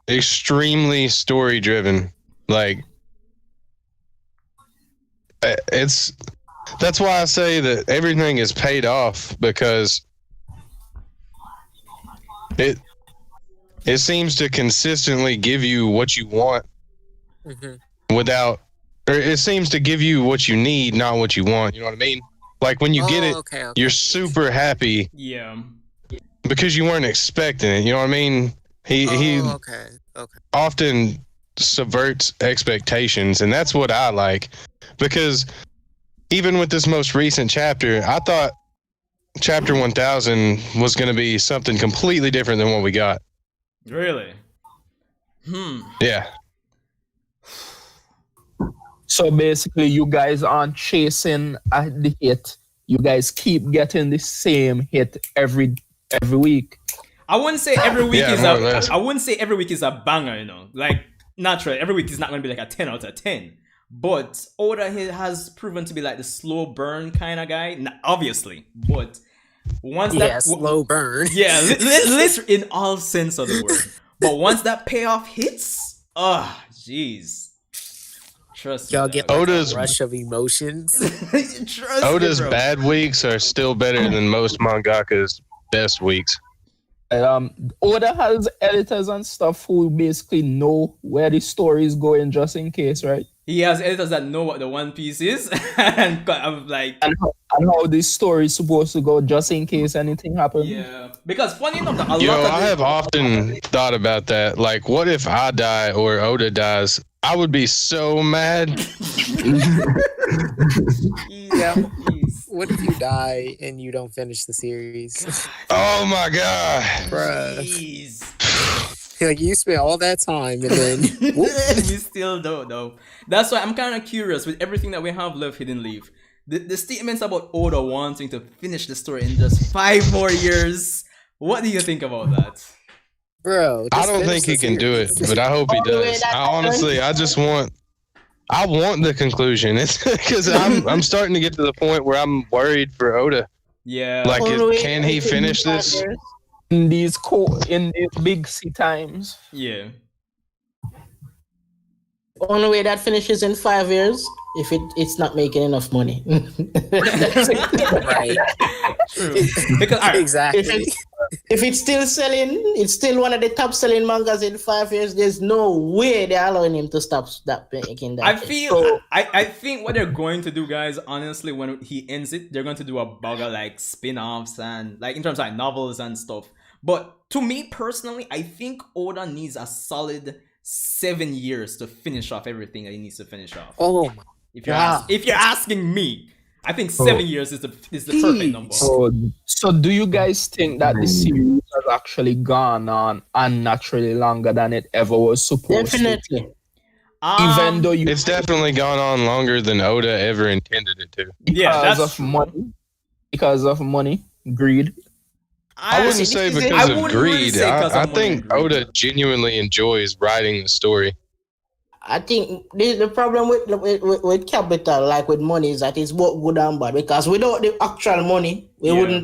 extremely story driven. Like, that's why I say that everything is paid off, because it seems to consistently give you what you want without, or it seems to give you what you need, not what you want. You know what I mean? Like, when you get it, you're super happy. Yeah. Because you weren't expecting it. You know what I mean? He often subverts expectations, and that's what I like. Because even with this most recent chapter, I thought chapter 1000 was going to be something completely different than what we got. Really? Yeah. So basically, you guys aren't chasing the hit. You guys keep getting the same hit every week. I wouldn't say every week Yeah, is more or less. I wouldn't say every week is a banger, Like, naturally, every week is not going to be like a 10 out of 10. But Oda has proven to be like the slow burn kind of guy. Obviously, but once slow burn. Yeah, literally in all sense of the word. But once that payoff hits, jeez. Trust Y'all me. get dog. like Oda's- a rush of emotions. Trust Oda's me, bro. bad weeks are still better than most mangaka's best weeks. Oda has editors and stuff who basically know where the story is going, just in case, right? He has editors that know what the One Piece is, and I'm like, And how this story is supposed to go, just in case anything happens. yeah. Because funny enough, a Yo, lot of I have often thought about that. Like, what if I die or Oda dies? I would be so mad. yeah, please. What if you die and you don't finish the series? Oh my god. Bruh. Jeez. Like, you spent all that time and then We still don't know. That's why I'm kind of curious with everything that we have left Hidden Leaf. The statements about Oda wanting to finish the story in just 5 more years. What do you think about that? bro. I just don't finish think he the can do it, series. but I hope he All the way does. that I honestly, I want the conclusion. It's because I'm starting to get to the point where I'm worried for Oda. Yeah. Like, All the way can he until finish 5 this? years. In these big C times. Yeah. Only way that finishes in 5 years if it's not making enough money. Right. True. Because alright, Exactly. If it's still selling, it's still one of the top selling mangas in 5 years. There's no way they're allowing him to stop making that. I thing. feel So, I think what they're going to do, guys, honestly, when he ends it, they're going to do a bug of like spin-offs and like in terms of like novels and stuff. But to me personally, I think Oda needs a solid 7 years to finish off everything that he needs to finish off. Oh my. If you're asking me, I think 7 years is the perfect number. So do you guys think that the series has actually gone on unnaturally longer than it ever was supposed definitely. to? Even though you It's definitely gone on longer than Oda ever intended it to. Yeah, because that's of true. money, because of money, greed. I wouldn't say I because of wouldn't really greed. say 'cause of I money think and greed. Oda genuinely enjoys writing the story. I think the problem with capital, like with money, is that it's both good and bad. Because without the actual money, it wouldn't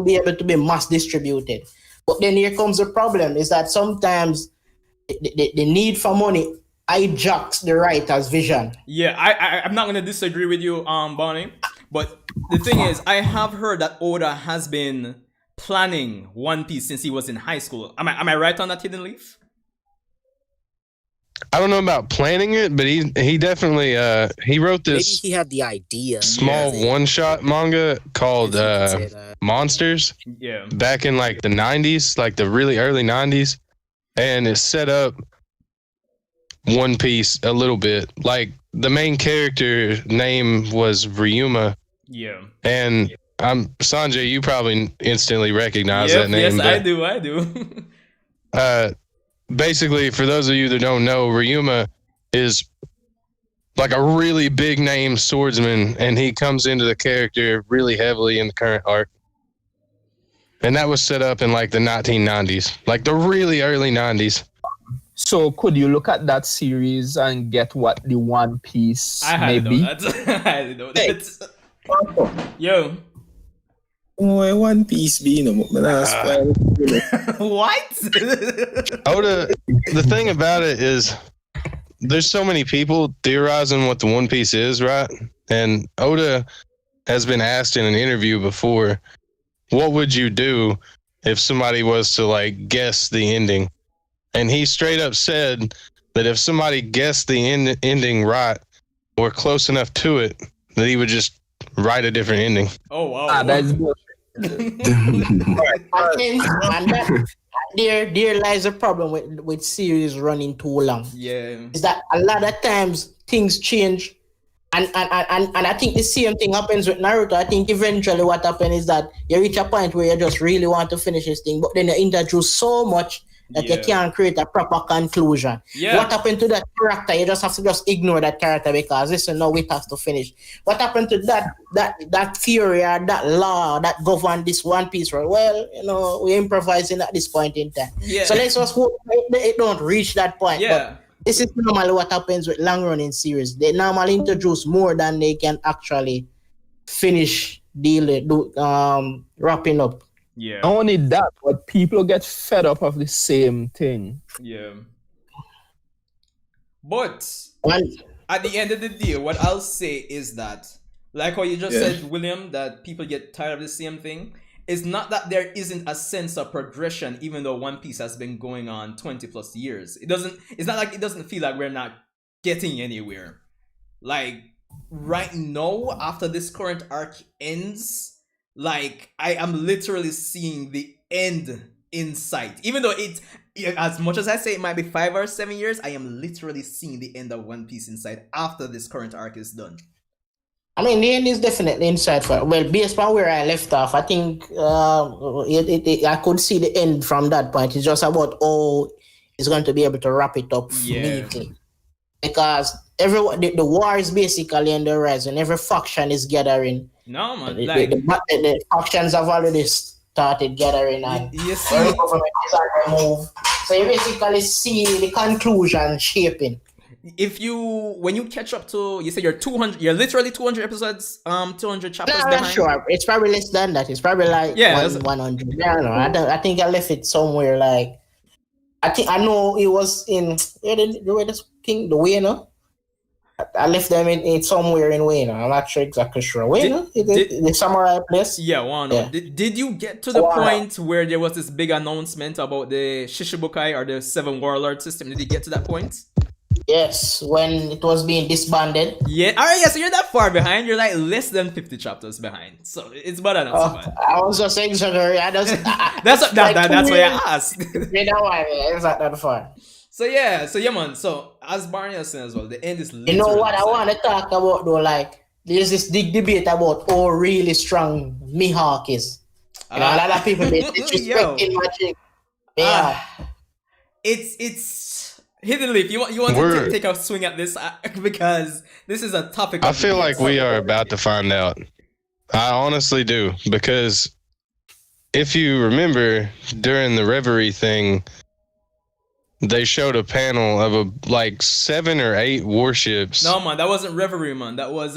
be able to be mass distributed. But then here comes the problem: is that sometimes the need for money hijacks the writer's vision. Yeah, I'm not gonna disagree with you, Bonnie. But the thing is, I have heard that Oda has been planning One Piece since he was in high school. Am I right on that, Hidden Leaf? I don't know about planning it, but he definitely he wrote Maybe this he had the idea. small one-shot manga called Monsters Yeah. back in like the 90s, like the really early 90s, and it set up One Piece a little bit. Like the main character name was Ryuma, Yeah. and Sanjay, you probably instantly recognize that name. Yes, I do. Basically, for those of you that don't know, Ryuma is like a really big name swordsman, and he comes into the character really heavily in the current arc. And that was set up in like the 1990s, like the really early 90s. So could you look at that series and get what the One Piece may be? I didn't know that. Yo. Oh, One Piece be no more. What? Oda, the thing about it is there's so many people theorizing what the One Piece is, right? And Oda has been asked in an interview before, what would you do if somebody was to like guess the ending? And he straight up said that if somebody guessed the ending right or close enough to it, that he would just write a different ending. Oh wow. That's There lies a problem with series running too long. Yeah. Is that a lot of times things change, and I think the same thing happens with Naruto. I think eventually what happens is that you reach a point where you just really want to finish this thing, but then you introduce so much that you can't create a proper conclusion. Yeah. What happened to that character? You just have to just ignore that character because listen, now it has to finish. What happened to that theory or that law that govern this One Piece? Right? Well, we're improvising at this point in time. Yeah. So let's just hope it don't reach that point. Yeah. But this is normally what happens with long running series. They normally introduce more than they can actually finish wrapping up. Yeah. not only that, but people get fed up of the same thing. Yeah. But Well, at the end of the day, what I'll say is that, like what you just said, William, that people get tired of the same thing. It's not that there isn't a sense of progression, even though One Piece has been going on 20 plus years. It's not like it doesn't feel like we're not getting anywhere. Like right now, after this current arc ends, like I am literally seeing the end in sight. Even though as much as I say it might be 5 or 7 years, I am literally seeing the end of One Piece in sight after this current arc is done. I mean, the end is definitely insightful. Well, based on where I left off, I think I could see the end from that point. It's just about how it's going to be able to wrap it up neatly. Because the war is basically on the horizon. Every faction is gathering. No, man. The factions have already started gathering and you see, the government is on the move. So you basically see the conclusion shaping. when you catch up to, you say you're literally 200 episodes, 200 chapters No, I'm behind. not sure. It's probably less than that. It's probably like 100. I don't know. I think I left it somewhere like, I know it was in the Wayne. I left them in somewhere in Wayne. I'm not sure exactly sure. Wayne, the samurai place. Yeah, Wano. Yeah. Did you get to the point where there was this big announcement about the Shishibukai or the 7 Warlord system? Did you get to that point? Yes, when it was being disbanded. Yeah. All right. Yeah. So you're that far behind. You're like less than 50 chapters behind. So it's better than so bad. I was just saying, that's why I asked. You know why? It's not that far. So yeah, man. So as Barney was saying as well, the end is. You know what I want to talk about though? Like there's this big debate about how really strong Mihawk is. You know, a lot of people they disrespecting magic. Yeah. It's Hidden Leaf. You want to take a swing at this because this is a topic. I feel like we are about to find out. I honestly do, because if you remember during the Reverie thing, they showed a panel of like 7 or 8 warships. No man, that wasn't Reverie, man. That was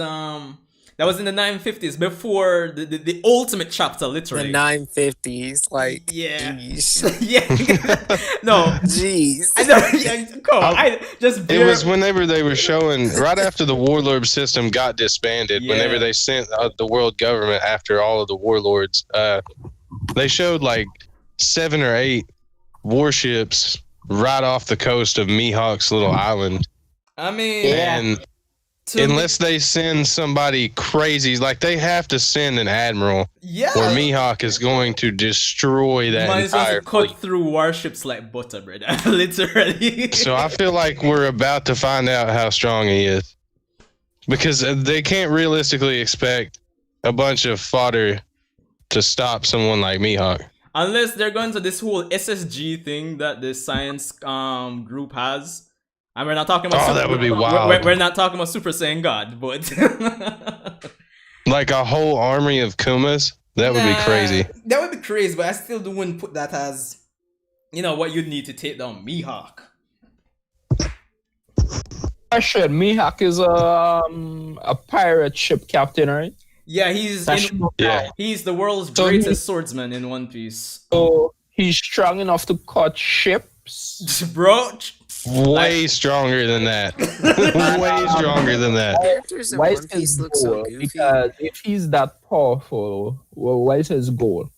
That was in the 950s, before the ultimate chapter, literally. The 950s, like, yeah, geez. yeah. No, Jeez. I know. Yeah, come on. It was whenever they were showing, right after the warlord system got disbanded, whenever they sent the world government after all of the warlords, they showed like 7 or 8 warships right off the coast of Mihawk's little island. I mean, and unless they send somebody crazy, like they have to send an admiral, or Mihawk is going to destroy that entire fleet. Cut through warships like butter, brother. Literally. So I feel like we're about to find out how strong he is, because they can't realistically expect a bunch of fodder to stop someone like Mihawk. Unless they're going to this whole SSG thing that the science group has. And we're not talking about that would be wild. We're not talking about Super Saiyan God, but like a whole army of Kumas? That would be crazy. That would be crazy, but I still wouldn't put that as, what you'd need to take down Mihawk. Question: Mihawk is a pirate ship captain, right? Yeah, he's the world's greatest swordsman in One Piece. So he's strong enough to cut ships, bro. Way stronger than that. Way stronger than that. Characters in One Piece look so goofy. Because if he's that powerful, well, why is his goal?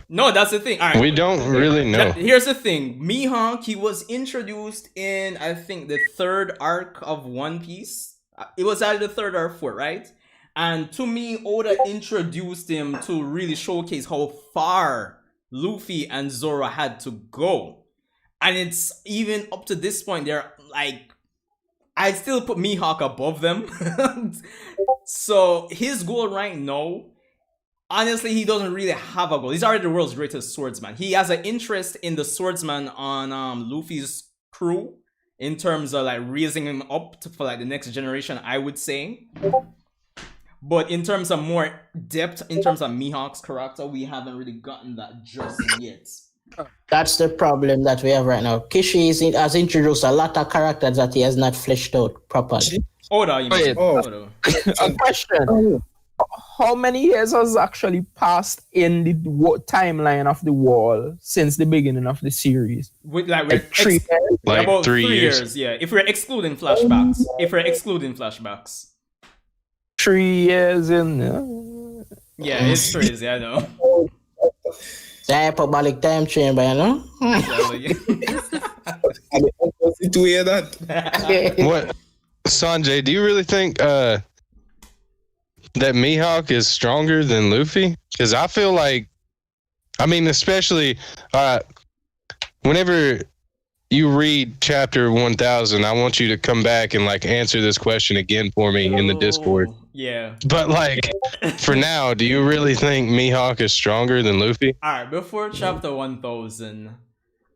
No, that's the thing. All right. We don't really know. Here's the thing. Mihawk, he was introduced in, I think, the 3rd arc of One Piece. It was either the 3rd or 4th, right? And to me, Oda introduced him to really showcase how far Luffy and Zoro had to go. And it's even up to this point, they're like, I'd still put Mihawk above them. So his goal right now, honestly, he doesn't really have a goal. He's already the world's greatest swordsman. He has an interest in the swordsman on Luffy's crew in terms of like raising him up for like the next generation, I would say. But in terms of more depth, in terms of Mihawk's character, we haven't really gotten that just yet. That's the problem that we have right now. Kishi has introduced a lot of characters that he has not fleshed out properly. Oda, you mean? Oda. A question. How many years has actually passed in the timeline of the wall since the beginning of the series? With like 3 years? Like about 3 years, yeah. If we're excluding flashbacks. 3 years in. Yeah, it's crazy, I know. It's a hyperbolic time chamber, you know? To hear that. What, Sanjay, do you really think that Mihawk is stronger than Luffy? Because I feel like, I mean, especially whenever you read chapter 1000, I want you to come back and like answer this question again for me in the Discord. Yeah. But like, for now, do you really think Mihawk is stronger than Luffy? Alright, before chapter 1000.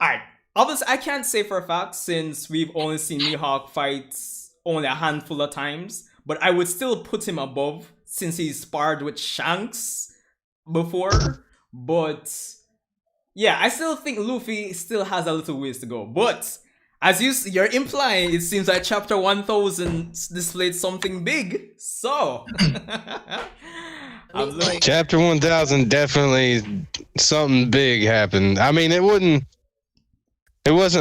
Alright, obviously I can't say for a fact since we've only seen Mihawk fight only a handful of times, but I would still put him above since he's sparred with Shanks before. But yeah, I still think Luffy still has a little ways to go. But as you're implying, it seems like chapter 1000 displayed something big. So chapter 1000 definitely something big happened. I mean, it wasn't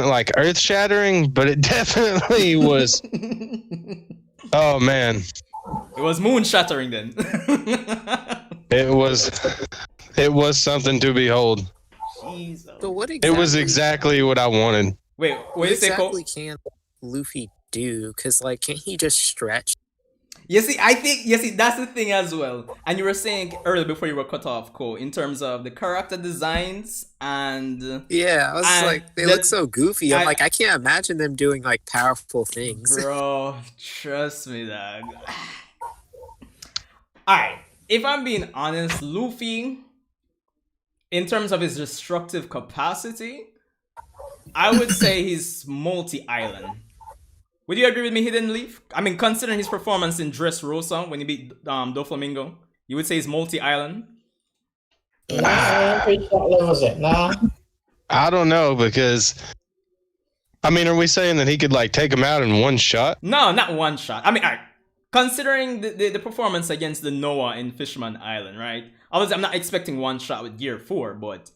like earth shattering, but it definitely was. Oh man, it was moon shattering then. It was something to behold. So what exactly? It was exactly what I wanted. Wait, what exactly can Luffy do? Because like, can't he just stretch? You see, that's the thing as well. And you were saying earlier before you were cut off, Cole, in terms of the character designs and yeah, I was like, they look so goofy. I'm like, I can't imagine them doing like powerful things. Bro, trust me, dog. Alright, if I'm being honest, Luffy, in terms of his destructive capacity, I would say he's multi-island. Would you agree with me, Hidden Leaf? I mean, considering his performance in Dressrosa when he beat Doflamingo, you would say he's multi-island? Nah, I don't know, because I mean, are we saying that he could like take him out in one shot? No, not one shot. I mean, considering the performance against the Noah in Fishman Island, right? Obviously, I'm not expecting one shot with Gear 4, but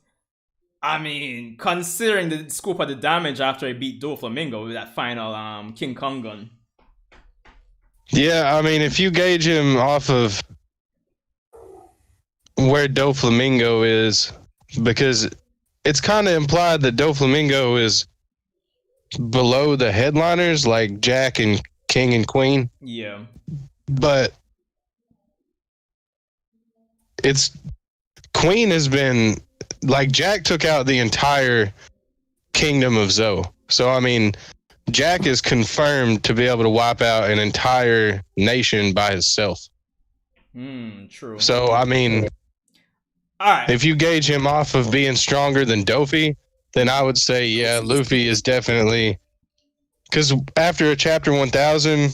I mean, considering the scope of the damage after he beat Doflamingo with that final King Kong gun. Yeah, I mean, if you gauge him off of where Doflamingo is, because it's kind of implied that Doflamingo is below the headliners like Jack and King and Queen. Yeah. But it's Queen has been like Jack took out the entire kingdom of Zoe. So I mean, Jack is confirmed to be able to wipe out an entire nation by himself. True. So I mean, all right. If you gauge him off of being stronger than Dofi, then I would say, yeah, Luffy is definitely, because after a chapter 1000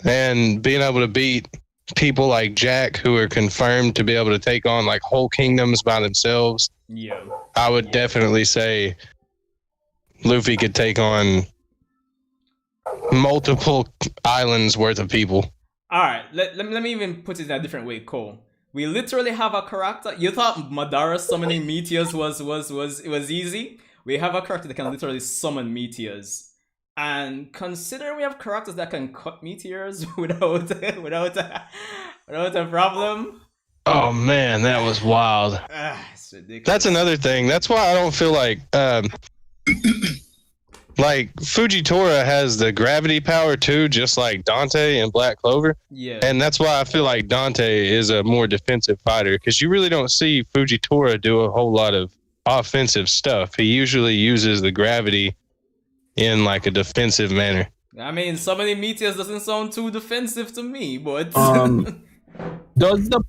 and being able to beat people like Jack who are confirmed to be able to take on like whole kingdoms by themselves, yeah, I would definitely say Luffy could take on multiple islands worth of people. All right, let me even put it in a different way, Cole. We literally have a character. You thought Madara summoning meteors was easy? We have a character that can literally summon meteors, and considering we have characters that can cut meteors without a problem. Oh man, that was wild. It's ridiculous. That's another thing. That's why I don't feel like like Fujitora has the gravity power too, just like Dante and Black Clover. Yeah. And that's why I feel like Dante is a more defensive fighter, because you really don't see Fujitora do a whole lot of offensive stuff. He usually uses the gravity in like a defensive manner. I mean, summoning meteors doesn't sound too defensive to me, but does the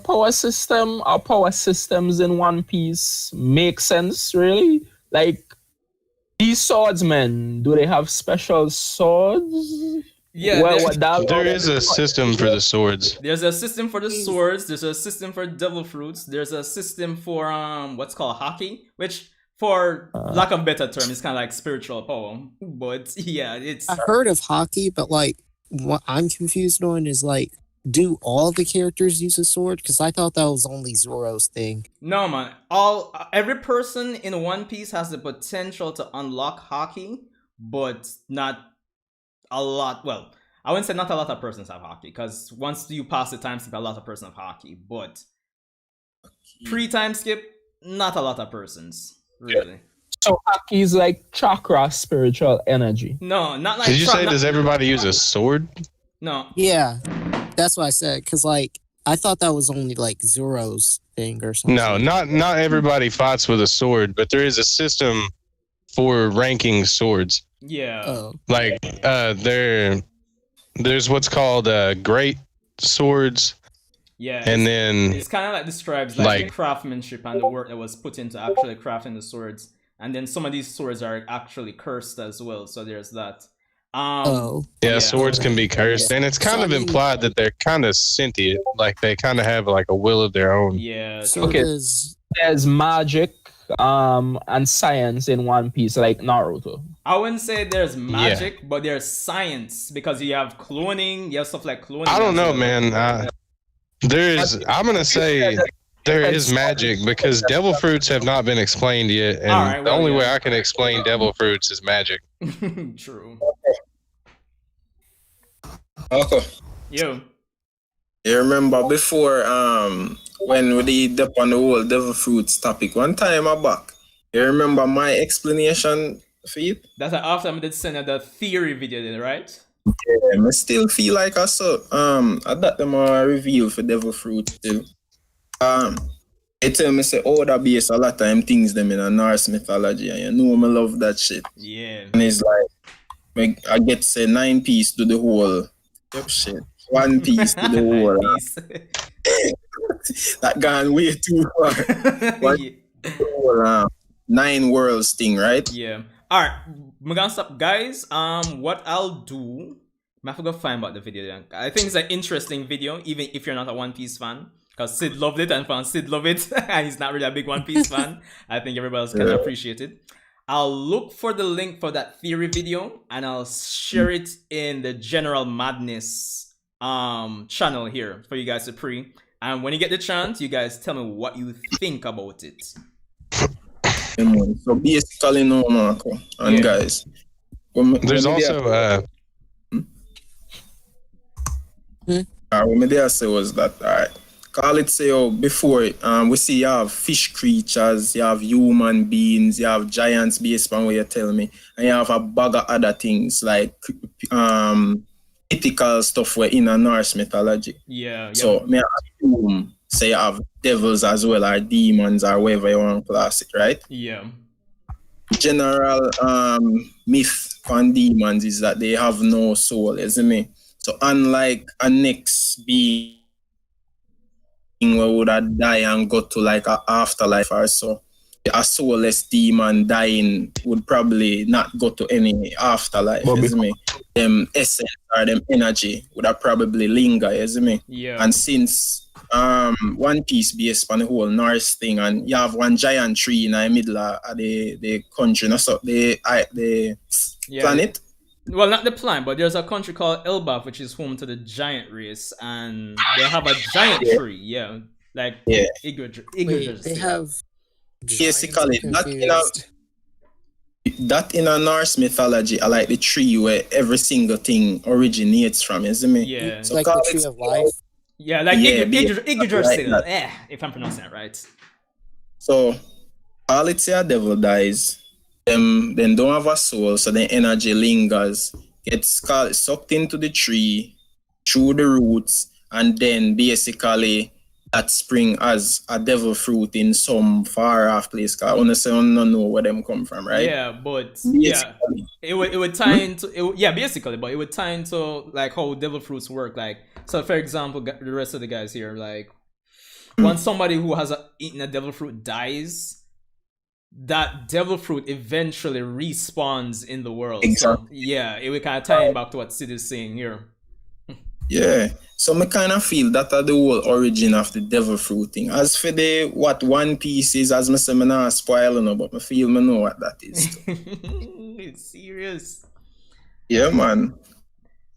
power system or power systems in One Piece make sense really? Like, these swordsmen, do they have special swords? Yeah, there is a system for the swords. There's a system for the swords. There's a system for devil fruits. There's a system for what's called hockey, which, for lack of a better term, is kind of like spiritual power. But yeah, it's. I heard of hockey, but like what I'm confused on is like, do all the characters use a sword? Because I thought that was only Zoro's thing. No, man. Every person in One Piece has the potential to unlock hockey, but not a lot. Well, I wouldn't say not a lot of persons have hockey, because once you pass the time skip, a lot of persons have hockey. But pre-time skip, not a lot of persons, really. So hockey is like chakra spiritual energy. No, not like. Did you say does everybody use a sword? No. Yeah, that's what I said. Because like I thought that was only like Zoro's thing or something. No, not everybody fights with a sword, but there is a system for ranking swords. Yeah. Oh. Like there's what's called great swords. Yeah. And then it's kind of like describes like the craftsmanship and the work that was put into actually crafting the swords. And then some of these swords are actually cursed as well, so there's that. Yeah, swords can be cursed, and it's kind of implied that they're kind of sentient, like they kind of have like a will of their own. Yeah. So okay. There's magic and science in One Piece, like Naruto. I wouldn't say there's magic, but there's science, because you have cloning, you have stuff like cloning. I don't know, man. I'm gonna say there is magic, because devil fruits have not been explained yet, and the only way I can explain devil fruits is magic. True. Okay. Yo. You remember before when we did up on the whole devil fruits topic one time back? You remember my explanation for it? That's after I did send the theory video, then, right? Yeah, I still feel like I saw I got them a review for devil fruit too. They tell me say that base a lot of time things them in a Norse mythology, and you know me love that shit. Yeah. And it's like I get say 9 piece to the whole shit. 1 piece to the whole. That gone way too far. 9 worlds thing, right? Yeah. Alright, we're gonna stop, guys. What I'll do, I have to go find about the video. I think it's an interesting video, even if you're not a One Piece fan. Because Sid loved it, and Sid loved it, and he's not really a big One Piece fan. I think everybody else can appreciate it. I'll look for the link for that theory video and I'll share it in the General Madness channel here for you guys to pre. And when you get the chance, you guys tell me what you think about it. So basically, no, Marco and guys. There's also what me there say was that alright. Call it say before we see you have fish creatures, you have human beings, you have giants based on what you tell me, and you have a bag of other things like mythical stuff where in a Norse mythology. Yeah. So me assume say you have devils as well or demons or whatever you want to class it, right? Yeah. General myth on demons is that they have no soul, isn't it? So unlike a next being where would I die and go to like an afterlife or so, a soulless demon dying would probably not go to any afterlife, isn't it? Them essence or them energy would have probably linger, isn't it? Yeah. And since One Piece based on the whole Norse thing, and you have one giant tree in the middle of the country, no, so the planet. Well, not the planet, but there's a country called Elbaf, which is home to the giant race, and they have a giant tree. Yeah, like Igor. Wait, they have basically that in a Norse mythology, I like the tree where every single thing originates from, isn't it? Yeah, so like the tree of life. Yeah, like Igor like if I'm pronouncing that right. So, all it's a devil dies. Then don't have a soul, so the energy lingers, gets sucked into the tree, through the roots, and then basically that spring as a devil fruit in some far off place. Cause honestly, I don't know where them come from, right? Yeah, but it would tie into basically, but it would tie into like how devil fruits work. Like, so for example, the rest of the guys here, like, once somebody who has eaten a devil fruit dies, that devil fruit eventually respawns in the world. Exactly. So, it would kind of tie back to what Sid is saying here. Yeah. So I kind of feel that are the whole origin of the devil fruit thing. As for what One Piece is, as I say, I'm not spoiling, but I feel I know what that is. It's serious. Yeah, man.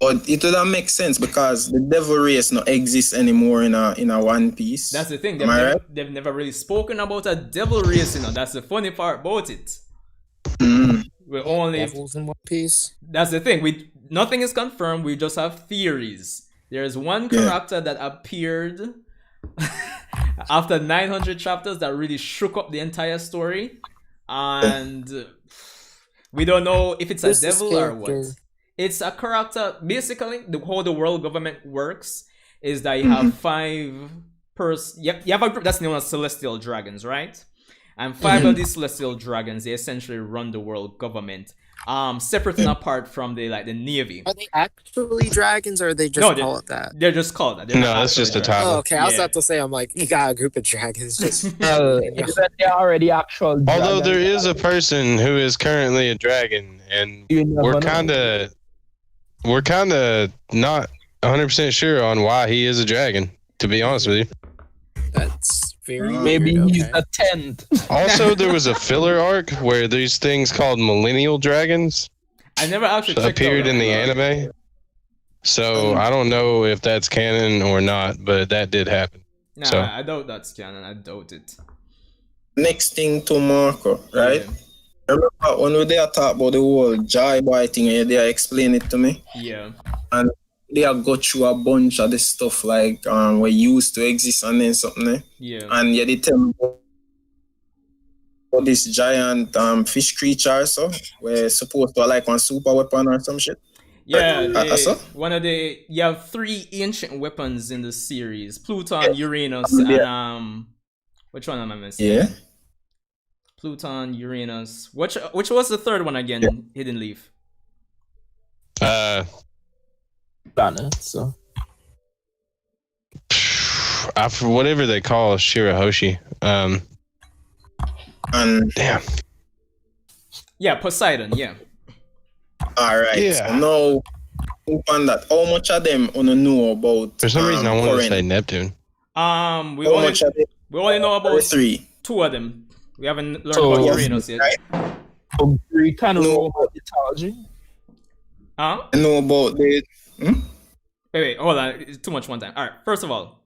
But it would make sense because the devil race not exists anymore in a One Piece. That's the thing. They've never really spoken about a devil race, That's the funny part about it. We're only devils in One Piece. That's the thing. Nothing is confirmed. We just have theories. There's one character that appeared after 900 chapters that really shook up the entire story, and we don't know if it's a devil or what. It's a character. Basically, how the world government works is that you have you have a group that's known as Celestial Dragons, right? And 5 of these Celestial Dragons, they essentially run the world government, separate and apart from the Navy. Are they actually dragons, or are they just call it that? They're just called that. No, that's just a title. Oh, okay, I was about to say, I'm like, you got a group of dragons. Just they're already actual. Although there is a person who is currently a dragon, and we're kind of not 100% sure on why he is a dragon. To be honest with you, that's very maybe weird. he's a 10th. Also, there was a filler arc where these things called millennial dragons I never actually appeared in the anime. So I don't know if that's canon or not, but that did happen. Nah, so I doubt that's canon. I doubt it. Next thing to Marco, right? Remember when we there talk about the whole Joy Boy thing, and they explain it to me? Yeah. And they have got through a bunch of this stuff like where used to exist and then something. Yeah. And they tell me about this giant fish creature, so we're supposed to like one super weapon or some shit. Yeah, you have 3 ancient weapons in the series: Pluton, Uranus, and which one am I missing? Yeah. Pluton, Uranus. Which was the third one again? Yeah. Hidden Leaf. Planet. So. Whatever they call Shirahoshi. And damn. Yeah, Poseidon. Yeah. All right. Yeah. So now, on that, how much of them wanna know about? For some reason, I want to say Neptune. We only know about 3. 2 of them. We haven't learned about Uranus yet. Right? Greek and No. Roman mythology. Huh? I know about the. Wait, hold on. It's too much one time. All right. First of all,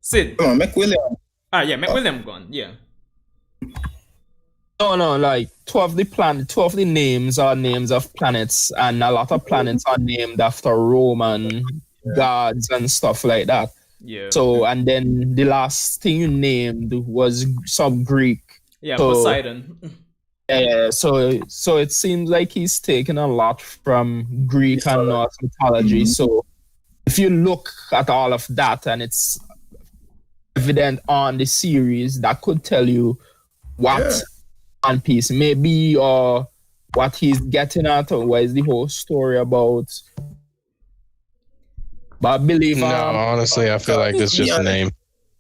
Sid. Come on, make William. All right, yeah, William gone. Yeah. No, like two of the names are names of planets, and a lot of planets are named after Roman gods and stuff like that. Yeah. So, and then the last thing you named was some Greek. Yeah, so, Poseidon. Yeah, so it seems like he's taken a lot from Greek and Norse mythology. So, if you look at all of that, and it's evident on the series, that could tell you what One Piece maybe, or what he's getting at, or what is the whole story about. But I believe No, honestly, I feel like that's just a name.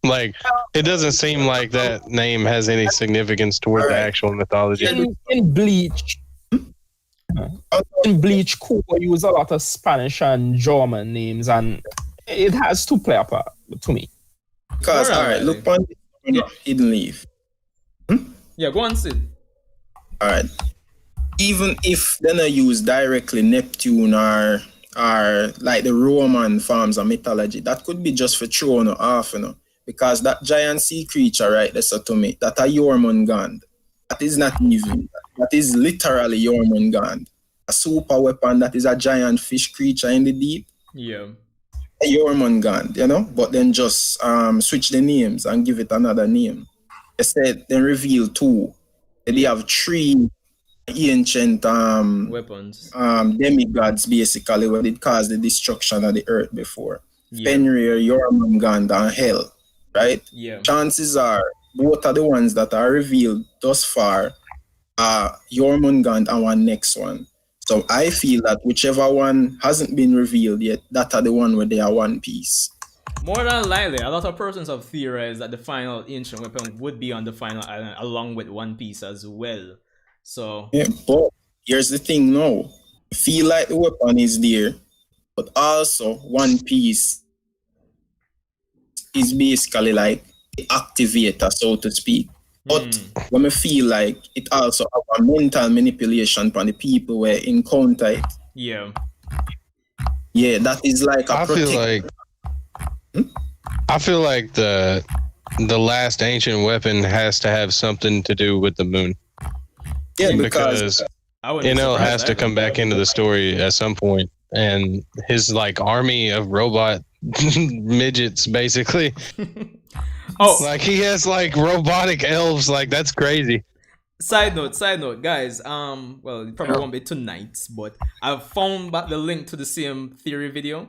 Like, it doesn't seem like that name has any significance toward the actual mythology. in Bleach, Cooper use a lot of Spanish and German names, and it has to play a part to me. Because, alright, look on Hidden Leaf. Yeah, go on, Sid. Alright. Even if they not use directly Neptune or like the Roman forms of mythology, that could be just for throwing it off, you know. Because that giant sea creature, right, that's to me, that a Jormungand. That is not even. That is literally Jormungand. A super weapon that is a giant fish creature in the deep. Yeah. A Jormungand, you know, but then just switch the names and give it another name. Instead, then reveal two. They have three ancient weapons. Demigods, basically, where it caused the destruction of the earth before. Fenrir, Jormungand, and Hell. Right? Yeah. Chances are both are the ones that are revealed thus far are Jormungand and one next one. So I feel that whichever one hasn't been revealed yet, that are the one where they are One Piece. More than likely, a lot of persons have theorized that the final ancient weapon would be on the final island along with One Piece as well. So yeah, but here's the thing now. I feel like the weapon is there, but also One Piece is basically like the activator, so to speak. But when I feel like it also have a mental manipulation from the people where encounter it. Yeah. Yeah, that is like a I feel like the last ancient weapon has to have something to do with the moon. Yeah, because NL has to come back into the story at some point, and his like army of robot midgets basically. Like he has like robotic elves, like that's crazy. Side note, guys. Well, it probably won't be tonight, but I've found back the link to the same theory video.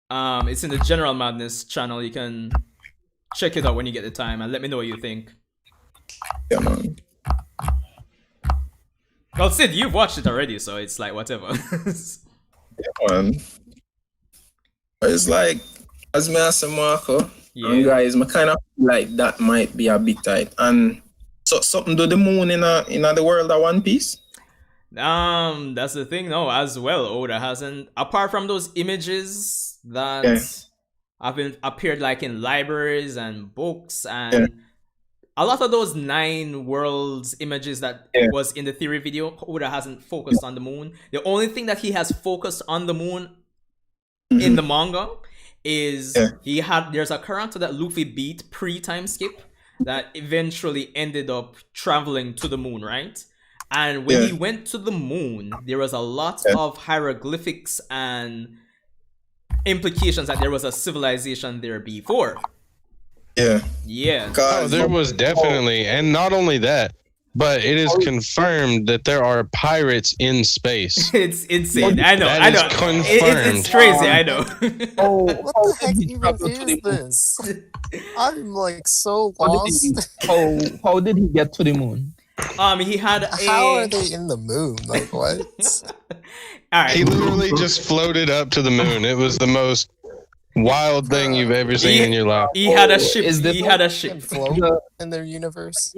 It's in the General Madness channel. You can check it out when you get the time and let me know what you think. Yeah, man. Well, Sid, you've watched it already, so it's like whatever. Yeah, man. It's like, as me as Marco, guys, I kind of feel like that might be a bit tight. And so something to the moon in the world of One Piece? That's the thing, no, as well. Oda hasn't, apart from those images that have been appeared like in libraries and books and a lot of those 9 worlds images that was in the theory video, Oda hasn't focused on the moon. The only thing that he has focused on the moon in the manga is there's a character that Luffy beat pre-time skip that eventually ended up traveling to the moon, right? And when he went to the moon, there was a lot of hieroglyphics and implications that there was a civilization there before. Yeah. Oh, there was definitely, and not only that, but it is confirmed that there are pirates in space. It's insane. I know. Confirmed. It's crazy. I know. What the heck even is this? I'm like so lost. How did he get to the moon? He had How are they in the moon? Like what? All right. He literally just floated up to the moon. It was the most wild thing you've ever seen in your life. He had a ship. He had a ship in their universe.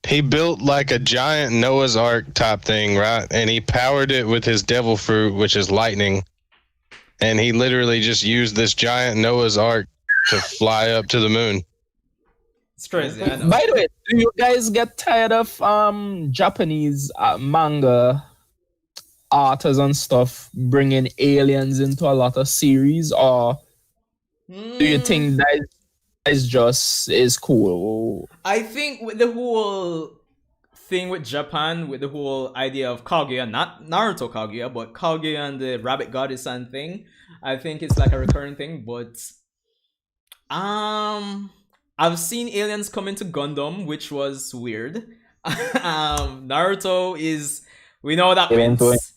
He built like a giant Noah's Ark type thing, right? And he powered it with his devil fruit, which is lightning. And he literally just used this giant Noah's Ark to fly up to the moon. It's crazy. I know. By the way, do you guys get tired of Japanese manga artists and stuff bringing aliens into a lot of series, or do you think that is just is cool? I think with the whole thing with Japan, with the whole idea of Kaguya, not Naruto Kaguya, but Kaguya and the rabbit goddess and thing, I think it's like a recurring thing. But I've seen aliens come into Gundam, which was weird. Naruto is, we know that wins.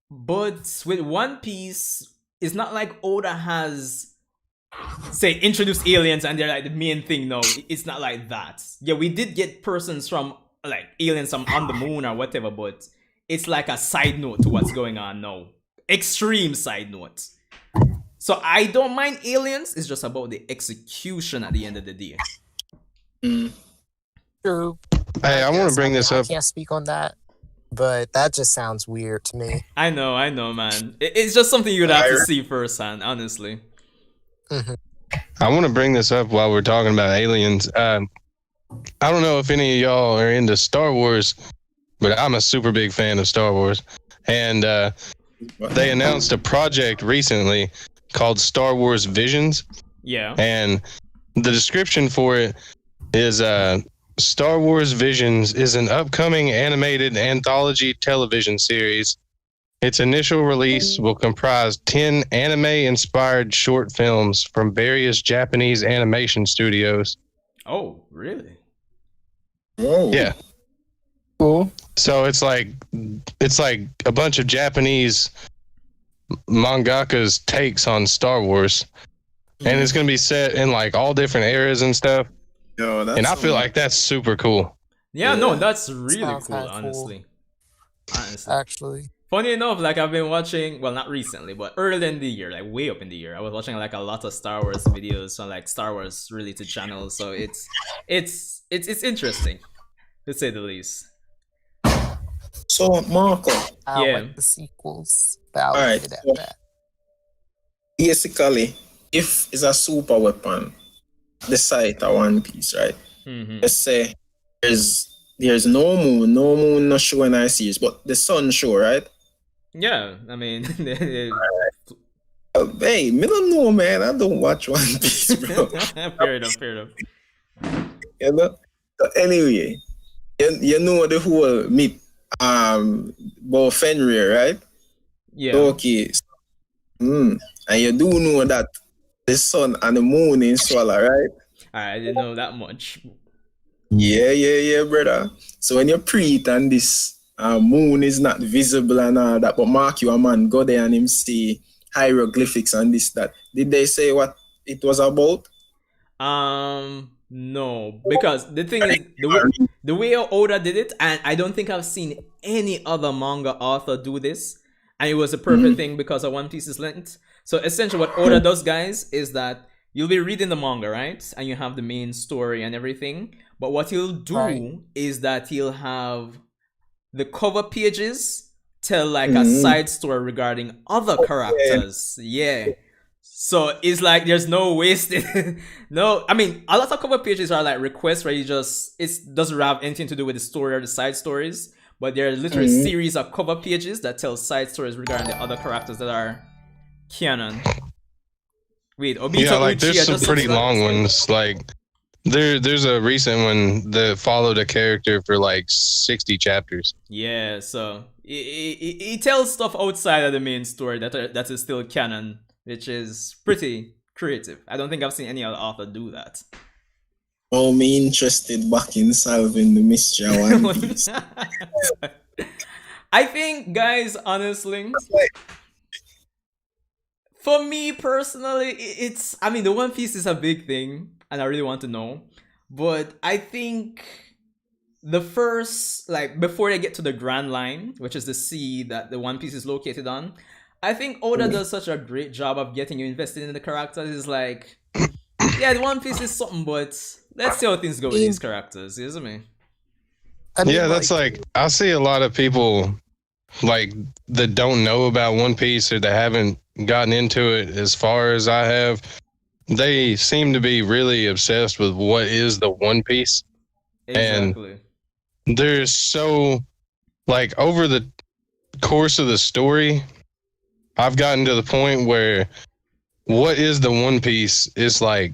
But with One Piece, it's not like Oda has, say, introduced aliens and they're like the main thing. No, it's not like that. Yeah, we did get persons from, like, aliens from on the moon or whatever, but it's like a side note to what's going on now. Extreme side note. So I don't mind aliens, it's just about the execution at the end of the day. True. Hey, I want to bring this up. I can't speak on that, but that just sounds weird to me. I know, man. It's just something you'd have to see firsthand, honestly. I want to bring this up while we're talking about aliens. I don't know if any of y'all are into Star Wars, but I'm a super big fan of Star Wars. And they announced a project recently called Star Wars Visions. Yeah. And the description for it is Star Wars Visions is an upcoming animated anthology television series. Its initial release will comprise 10 anime-inspired short films from various Japanese animation studios. Oh, really? Oh. Yeah. Cool. So it's like a bunch of Japanese mangakas takes on Star Wars, and it's gonna be set in like all different eras and stuff. Yo, and I feel like that's super cool. Yeah, no, that's really Sounds cool, kinda honestly. Actually. Funny enough, like I've been watching, well, not recently, but early in the year, like way up in the year, I was watching like a lot of Star Wars videos on like Star Wars related channels. So it's interesting, to say the least. So, Marco, I Yeah. like the sequels. But I'll Alright, leave it so- at that. basically, if it's a super weapon, the sight of One Piece, right? Mm-hmm. Let's say there's no moon not showing our series, but the sun show, right? Yeah, I mean, Hey, me don't know, man. I don't watch One Piece, bro. fair enough. You know? So anyway, you know the whole myth about Fenrir, right? Yeah. Okay. And you do know that the sun and the moon in Swallow, right? I didn't know that much. Yeah, brother. So when you pre-it and this moon is not visible and all that, but Mark, you a man, go there and him see hieroglyphics and this, that. Did they say what it was about? No, because the thing is, the way Oda did it, and I don't think I've seen any other manga author do this, and it was a perfect thing because of One Piece's length. So essentially what Oda does, guys, is that you'll be reading the manga, right? And you have the main story and everything. But what he'll do is that he'll have the cover pages tell like a side story regarding other characters. Yeah. So it's like there's no wasted. No, I mean, a lot of cover pages are like requests where it doesn't have anything to do with the story or the side stories. But there are literally a series of cover pages that tell side stories regarding the other characters that are canon. Wait, Obito Yeah, like Uchiha there's some just pretty looks like- long ones. Like there's a recent one that followed a character for like 60 chapters. Yeah, so he tells stuff outside of the main story that is still canon, which is pretty creative. I don't think I've seen any other author do that. Oh, me interested back in solving the mystery of One Piece. I think, guys, honestly, for me personally, I mean, the One Piece is a big thing, and I really want to know. But I think the first, like, before they get to the Grand Line, which is the sea that the One Piece is located on, I think Oda does such a great job of getting you invested in the characters. It's like, yeah, the One Piece is something, but let's see how things go with these characters, isn't it? I mean, Yeah, that's like I see a lot of people like that don't know about One Piece or that haven't gotten into it as far as I have. they seem to be really obsessed with what is the One Piece. Exactly. And there's so, like, over the course of the story, I've gotten to the point where what is the One Piece is like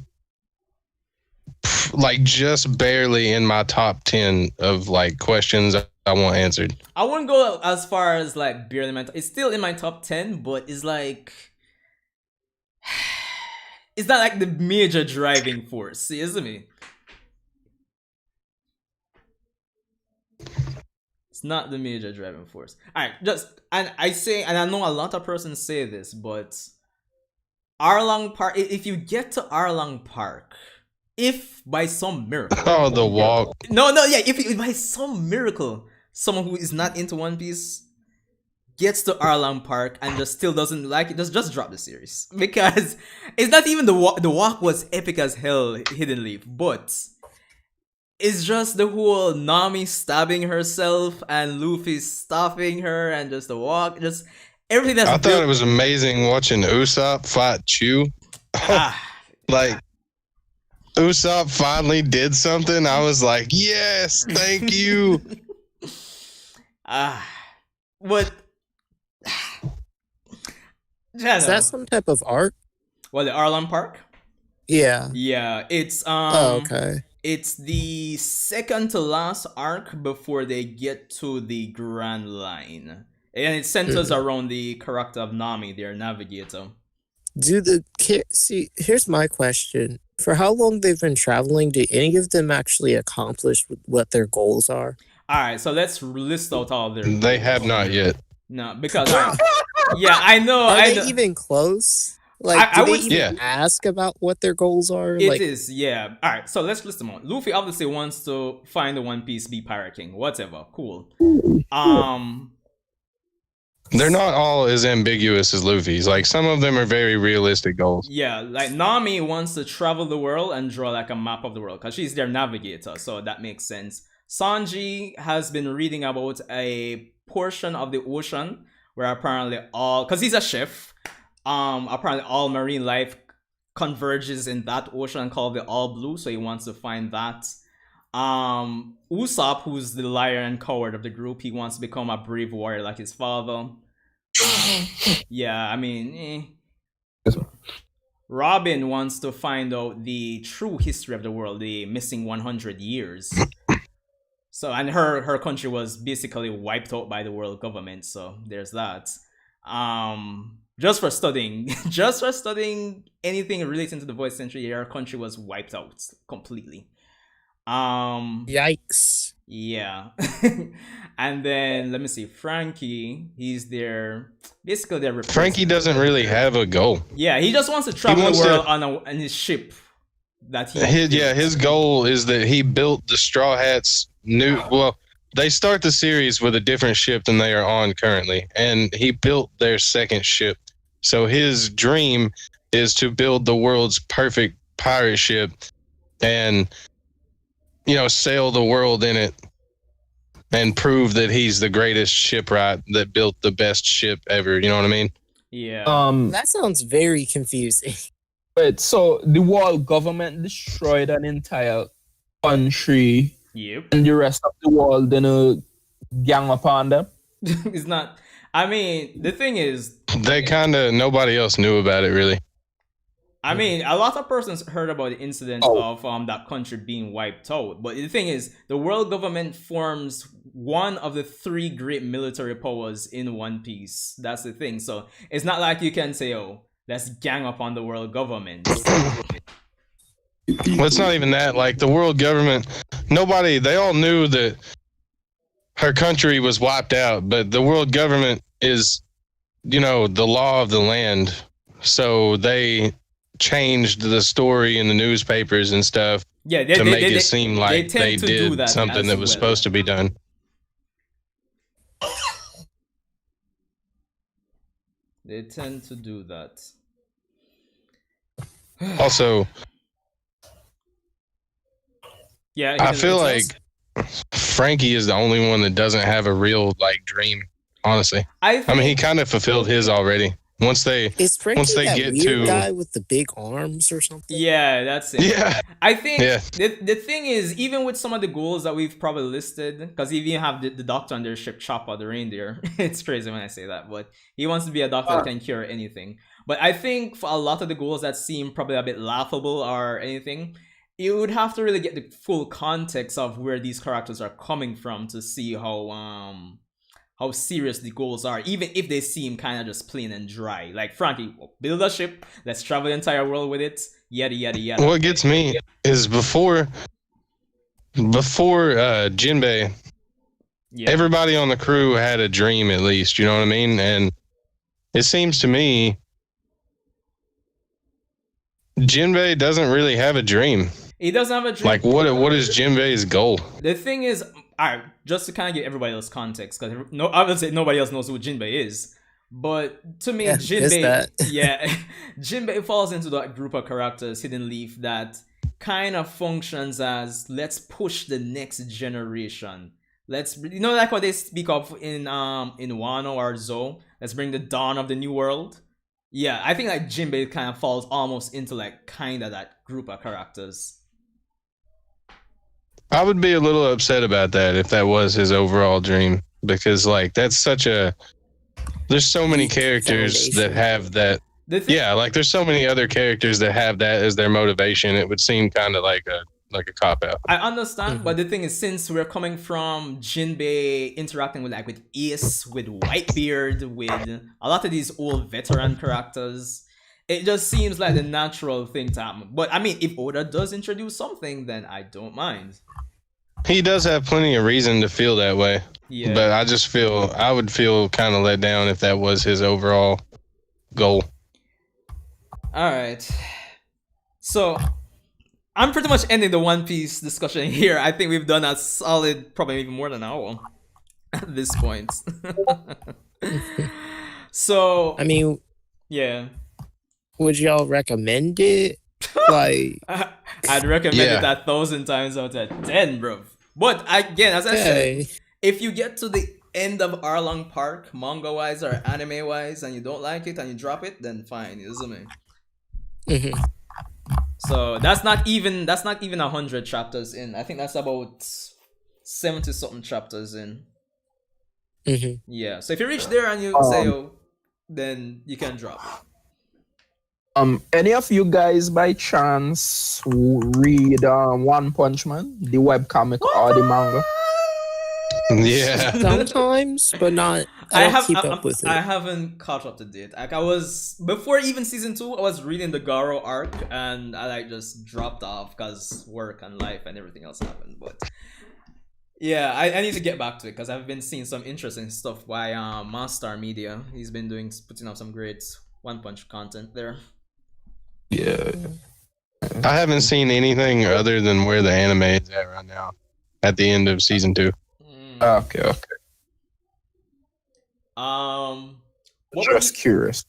just barely in my top 10 of like questions I want answered. I wouldn't go as far as like barely it's still in my top 10, but it's like it's not like the major driving force. See, isn't it? It's not the major driving force. Alright, and I know a lot of persons say this, but Arlong Park, if you get to Arlong Park, if by some miracle, oh, the walk. If by some miracle someone who is not into One Piece gets to Arlong Park and just still doesn't like it, just drop the series, because it's not even the walk. The walk was epic as hell, Hidden Leaf, but it's just the whole Nami stabbing herself and Luffy stopping her and just the walk, just everything that's. I thought it was amazing watching Usopp fight Chew. Like, Usopp finally did something. I was like, yes, thank you. What? Is that some type of art? Well, the Arlong Park? Yeah. Yeah, it's okay. It's the second to last arc before they get to the Grand Line. And it centers around the character of Nami, their navigator. See, here's my question. For how long they've been traveling, do any of them actually accomplish what their goals are? Alright, so let's list out all of their They have not yet. No, because yeah, I know. Are they even close? Like, do they even ask about what their goals are? It is, yeah. Alright, so let's list them out. Luffy obviously wants to find the One Piece, be Pirate King, whatever. Cool. They're not all as ambiguous as Luffy's. Like, some of them are very realistic goals. Yeah, like Nami wants to travel the world and draw like a map of the world because she's their navigator, so that makes sense. Sanji has been reading about a portion of the ocean where apparently because he's a chef, apparently all marine life converges in that ocean called the All Blue, so he wants to find that. Usopp, who's the liar and coward of the group, he wants to become a brave warrior like his father. Yeah, I mean, Robin wants to find out the true history of the world, the missing 100 years. So, and her country was basically wiped out by the world government, so there's that. Just for studying anything relating to the Void Century, her country was wiped out completely. Yikes. Yeah. And then let me see, Frankie, he's basically their Frankie doesn't really have a goal. Yeah, he just wants to travel the world on his ship that his goal is that he built the Straw Hats they start the series with a different ship than they are on currently, and he built their second ship. So his dream is to build the world's perfect pirate ship and sail the world in it and prove that he's the greatest shipwright that built the best ship ever. You know what I mean? Yeah. That sounds very confusing. Wait, so the world government destroyed an entire country. Yep. And the rest of the world then gang upon them? It's not. I mean, the thing is, nobody else knew about it really. I mean, a lot of persons heard about the incident of that country being wiped out. But the thing is, the world government forms one of the 3 great military powers in One Piece. That's the thing. So it's not like you can say, oh, let's gang up on the world government. Well, it's not even that. Like, the world government, they all knew that her country was wiped out, but the world government is, the law of the land. So they changed the story in the newspapers and stuff to make it seem like they did something that was supposed to be done. They tend to do that. Also, yeah, I feel like Frankie is the only one that doesn't have a real dream, honestly. I mean, he kind of fulfilled his already. Once they Is Frankie once they that get weird to guy with the big arms or something? Yeah, that's it. yeah I think Yeah. the thing is, even with some of the goals that we've probably listed, because you even have the doctor on their ship, Chopper the reindeer. It's crazy when I say that, but he wants to be a doctor that can cure anything. But I think for a lot of the goals that seem probably a bit laughable or anything, you would have to really get the full context of where these characters are coming from to see how serious the goals are, even if they seem kind of just plain and dry. Like, Frankie, build a ship, let's travel the entire world with it, yada yada yada. What gets me is before Jinbei, Yeah. everybody on the crew had a dream at least, you know what I mean? And it seems to me Jinbei doesn't really have a dream. He doesn't have a dream. Like, what is Jinbei's goal? The thing is, alright, just to kind of give everybody else context, because obviously nobody else knows who Jinbei is. But to me, Yeah, Jinbei, yeah, Jinbei falls into that group of characters, Hidden Leaf, that kind of functions as, let's push the next generation. Let's, like what they speak of in Wano or Zou. Let's bring the dawn of the new world. Yeah, I think like Jinbei kind of falls almost into like kind of that group of characters. I would be a little upset about that if that was his overall dream, because like there's so many characters that have that. Yeah, like there's so many other characters that have that as their motivation. It would seem kind of like a cop out. I understand, but the thing is, since we're coming from Jinbei interacting with Ace, with Whitebeard, with a lot of these old veteran characters, it just seems like the natural thing to happen. But I mean, if Oda does introduce something, then I don't mind. He does have plenty of reason to feel that way. Yeah. But I would feel kind of let down if that was his overall goal. All right. So I'm pretty much ending the One Piece discussion here. I think we've done a solid, probably even more than an hour at this point. So I mean, yeah. Would y'all recommend it? Like, I'd recommend it 1,000 times out of 10, bro. But again, as I said, if you get to the end of Arlong Park, manga wise or anime wise, and you don't like it and you drop it, then fine, isn't it? So that's not even 100 chapters in. I think that's about 70 something chapters in. Yeah. So if you reach there and you say, oh, then you can drop it. Any of you guys by chance read One Punch Man, the webcomic or the manga? Yeah. Sometimes, but not. I haven't caught up to date. Like I was before even season 2, I was reading the Garo arc and I just dropped off because work and life and everything else happened. But yeah, I need to get back to it because I've been seeing some interesting stuff by Master Media. He's been putting up some great One Punch content there. Yeah. I haven't seen anything other than where the anime is at right now at the end of season 2. Okay. Just curious.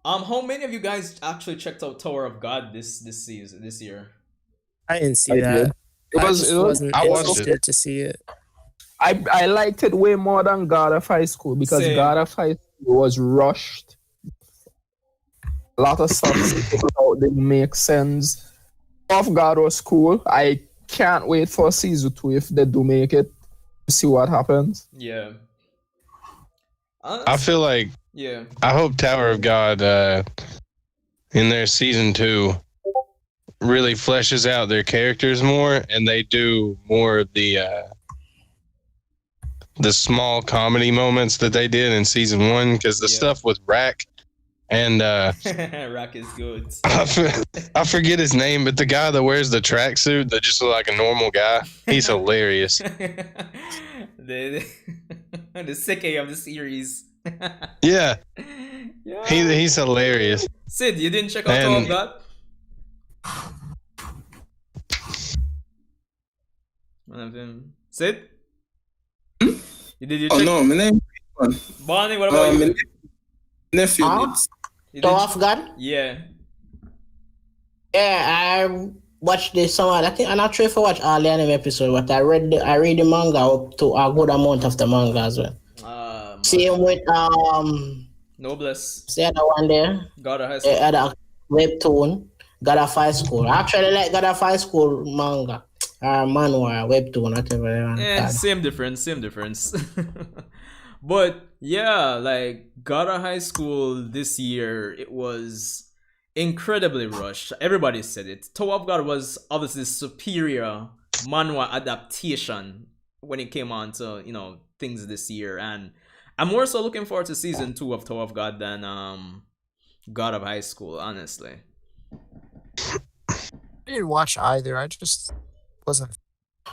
How many of you guys actually checked out Tower of God this year? I didn't see that. I wasn't interested to see it. I liked it way more than God of High School because God of High School was rushed. A lot of stuff didn't make sense. Of God was cool. I can't wait for season 2 if they do make it. See what happens. Yeah. I feel like I hope Tower of God in their season 2 really fleshes out their characters more and they do more of the small comedy moments that they did in season 1 because the stuff with Rack and Rack is good. I forget his name, but the guy that wears the tracksuit that just looks like a normal guy, he's hilarious. the Seke of the series. Yeah. He's hilarious. Sid, you didn't check out Tower of God? One of them. Sid? Did you check? Oh no, my name Bonnie, what about you? Nephew. Tower of God? Yeah. Yeah, I watched the summer. I think I'm not sure if I watched all the anime episode, but I read the manga up to a good amount of the manga as well. Same with Noblesse. It's the other one there. God of High The School. other webtoon. God of High School. I actually like God of High School manga. Or manhwa, webtoon, whatever they want to Eh, call it. same difference, same difference. But yeah, like God of High School this year, it was incredibly rushed. Everybody said it. Tower of God was obviously superior manhwa adaptation when it came on to things this year, and I'm more so looking forward to season 2 of Tower of God than God of High School, honestly. I didn't watch either. I just wasn't.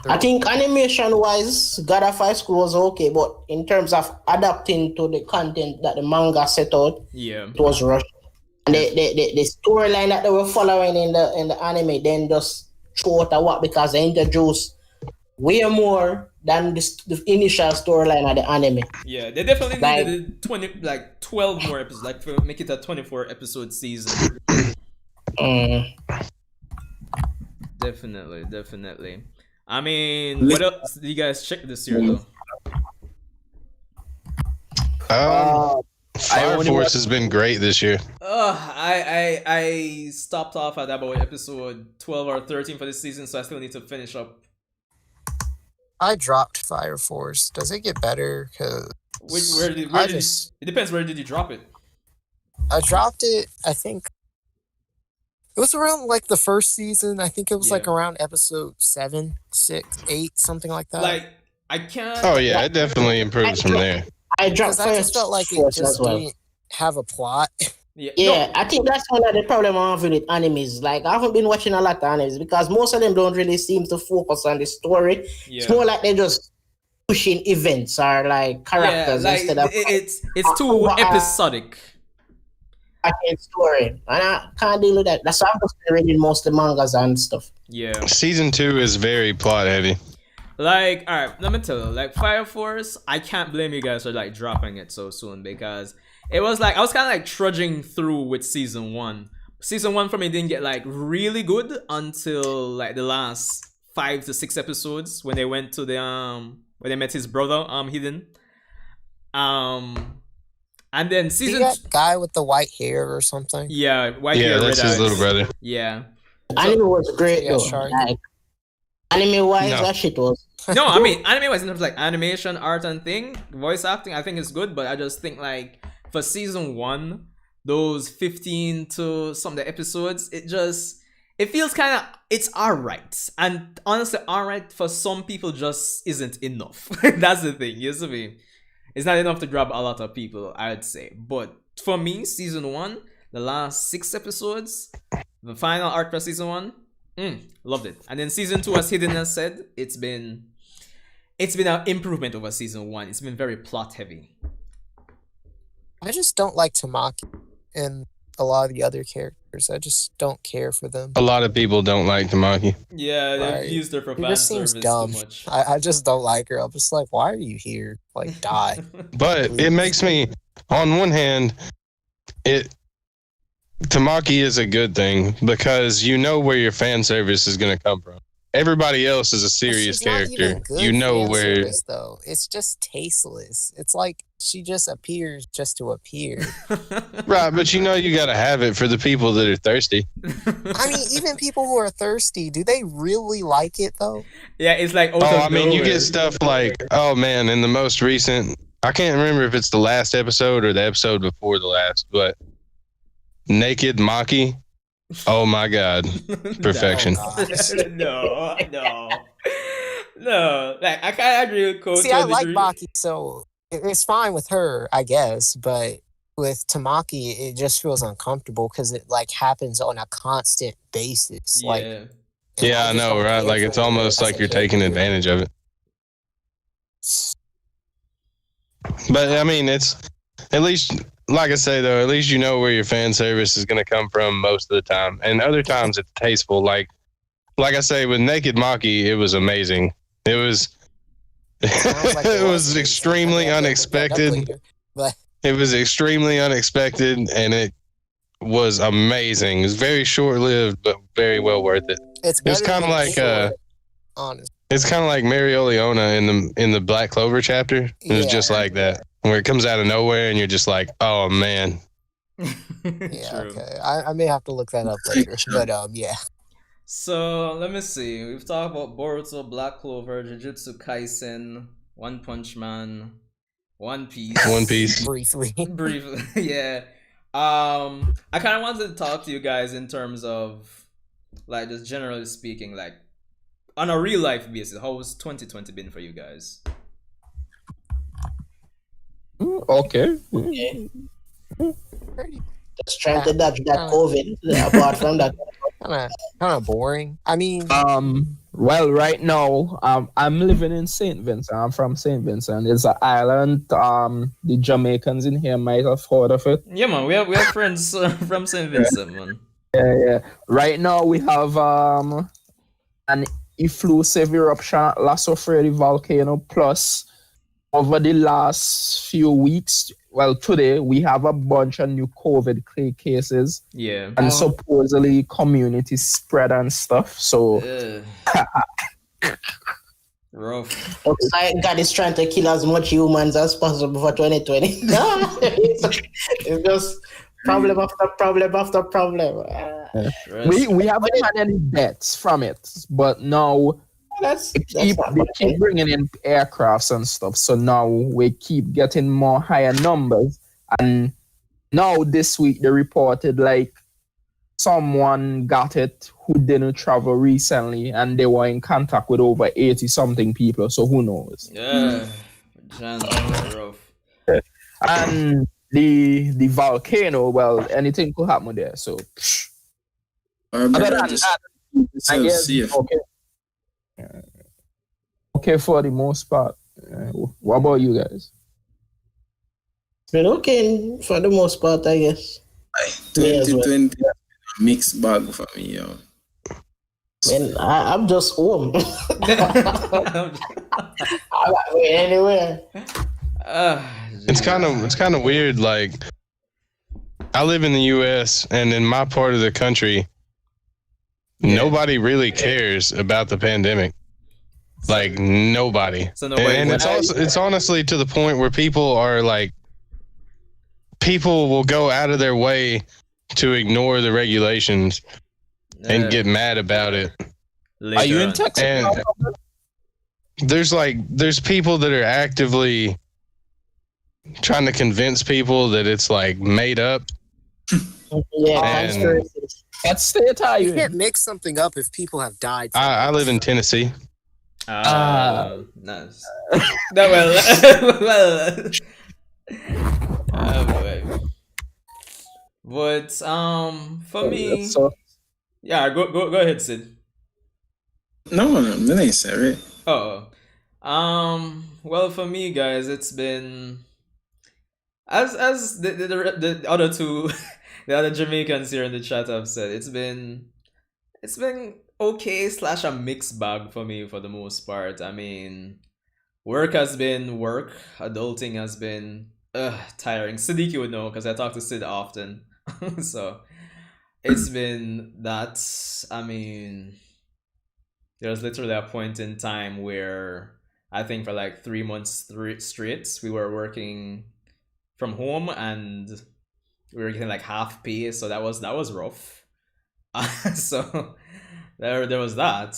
I think animation wise, God of High School was okay, but in terms of adapting to the content that the manga set out, Yeah. it was rushed. And the storyline that they were following in the anime then just throw out a what because they introduced way more than the initial storyline of the anime. Yeah, they definitely Like- needed 12 more episodes, like for make it a 24 episode season. Definitely. I mean, what else did you guys check this year though? Fire Force has been great this year. I stopped off at about episode 12 or 13 for this season, so I still need to finish up. I dropped Fire Force. Does it get better? Cause It depends. Where did you drop it? I dropped it. I think it was around like the first season. I think it was like Yeah. around episode 7, 6, 8, something like that. Like I can't. Oh yeah, it definitely improves from there. I dropped Because I just felt like it Force just as well. didn't have a plot. Yeah. Yeah, No, I think that's one of the problem I have with animes. Like I haven't been watching a lot of animes because most of them don't really seem to focus on the story. yeah. It's more like they're just pushing events or like characters like instead of it's too episodic. actual story. And I can't deal with that. That's why I'm just reading most of the mangas and stuff. Yeah. Season 2 is very plot heavy. Like, all right, let me tell you, like Fire Force, I can't blame you guys for like dropping it so soon because it was like I was kind of like trudging through with season 1. Season 1 for me didn't get like really good until like the last 5 to 6 episodes when they went to the when they met his brother Hidden. And then See season that guy with the white hair or something? yeah, white Yeah, hair, that's red his eyes. little brother. Yeah. Anime was great Yeah, though. shark. Like anime wise, No. that shit was. No, I mean anime wise in terms of like animation, art and thing, voice acting, I think is good, but I just think like for season 1, those 15 to some of the episodes, it feels kind of it's alright. And honestly, alright for some people just isn't enough. That's the thing, you see me? It's not enough to grab a lot of people, I'd say. But for me, season 1, the last 6 episodes, the final arc for season 1, loved it. And then season 2, as Hidden has said, it's been an improvement over season 1. It's been very plot heavy. I just don't like Tamaki and a lot of the other characters. I just don't care for them. A lot of people don't like Tamaki. Yeah, they've Right. used her for It fan just seems service dumb. too much. I just don't like her. I'm just like, why are you here? Like, die. But it makes me, on one hand, Tamaki is a good thing because you know where your fan service is going to come from. Everybody else is a serious She's not even character. good You know fan where. service, though. It's just tasteless. It's like she just appears just to appear. Right, but you know you got to have it for the people that are thirsty. I mean, even people who are thirsty, do they really like it though? Yeah, it's like Oh, I mean, you get stuff like, oh man, in the most recent, I can't remember if it's the last episode or the episode before the last, but Naked Maki. Oh my God. Perfection. No. Like I kind of agree with Coach. See, I like Maki, so it's fine with her, I guess. But with Tamaki, it just feels uncomfortable because it like happens on a constant basis. Like, Yeah. and Yeah, I just know, don't right? care Like for it's her almost as like a you're taking character. advantage of it. But I mean, it's at least, like I say though, at least you know where your fan service is going to come from most of the time, and other times it's tasteful. Like I say, with Naked Maki, it was amazing. It was, Sounds like it was amazing. extremely I may have to look that up unexpected. later. But It was extremely unexpected, and it was amazing. It was very short lived, but very well worth it. it's was better kinda than like, short, honest. It's kind of like Mary Oleona in the Black Clover chapter. It was Yeah. just like that. where it comes out of nowhere and you're just like, oh man. Yeah, True. okay. I may have to look that up later. But yeah. So let me see. We've talked about Boruto, Black Clover, Jujutsu Kaisen, One Punch Man, One Piece. One Piece. Briefly. Briefly, yeah. I kind of wanted to talk to you guys in terms of, like, just generally speaking, like, on a real life basis, how was 2020 been for you guys? Okay. Just trying to dodge that COVID. Apart from that, Kind of boring. I mean, Well, right now, I'm living in St. Vincent. I'm from St. Vincent. It's an island. The Jamaicans in here might have heard of it. Yeah, man, we have friends from St. Vincent, man. Yeah. Right now, we have an efflusive eruption at La Sofredi volcano. Plus, over the last few weeks, well, today we have a bunch of new COVID cases. Yeah. And supposedly community spread and stuff. So rough. looks like God is trying to kill as much humans as possible for 2020. It's just problem after problem after problem. we haven't had any deaths from it, but now That's they keep bringing in aircrafts and stuff. So now we keep getting more higher numbers. And now this week they reported like someone got it who didn't travel recently, and they were in contact with over 80 something people. So who knows? Yeah. Rough. And the volcano, well, anything could happen there. So Our other brother than just that, I so guess safe. okay for the most part. What about you guys? It's been okay for the most part, I guess. 2020 mixed bag for me, yo. Man, I'm just home. I'm not going anywhere. It's kind of weird. Like, I live in the U.S. and in my part of the country, nobody really cares about the pandemic. Like, nobody. So nobody. And it's honestly to the point where people will go out of their way to ignore the regulations and get mad about it. Are you in Texas? And there's people that are actively trying to convince people that it's like made up. Yeah, And- conspiracies. What state are you you can't in? mix something up if people have died. from I it. live in Tennessee. Nice. No, well. Boy. But for me, So, yeah, go ahead, Sid. No, that ain't sorry. Oh, well, for me, guys, it's been as the other two, the other Jamaicans here in the chat have said, it's been okay / a mixed bag for me for the most part. I mean, work has been work, adulting has been tiring. Siddiqui would know because I talk to Sid often, so it's been that. I mean, there's literally a point in time where I think for like 3 months straight we were working from home and we were getting like half pay, so that was rough. So there was that.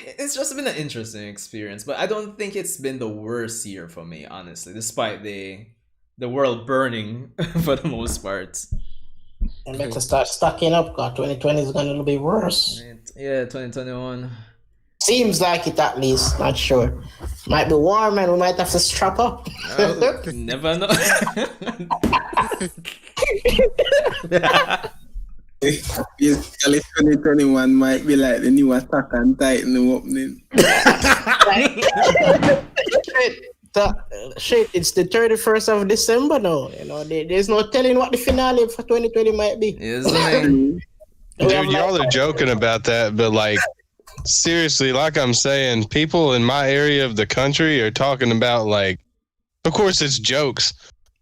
It's just been an interesting experience, but I don't think it's been the worst year for me, honestly, despite the world burning for the most part. I better start stocking up, because 2020 is going to be worse. Yeah, 2021. Seems like it, at least. Not sure. Might be warm and we might have to strap up. Never know. Basically, 2021 might be like the new Attack on Titan opening. Shit, it's the 31st of December now. You know, there's no telling what the finale for 2020 might be. Isn't it? Dude, y'all are joking about that, but like, seriously, like I'm saying, people in my area of the country are talking about, like, of course it's jokes,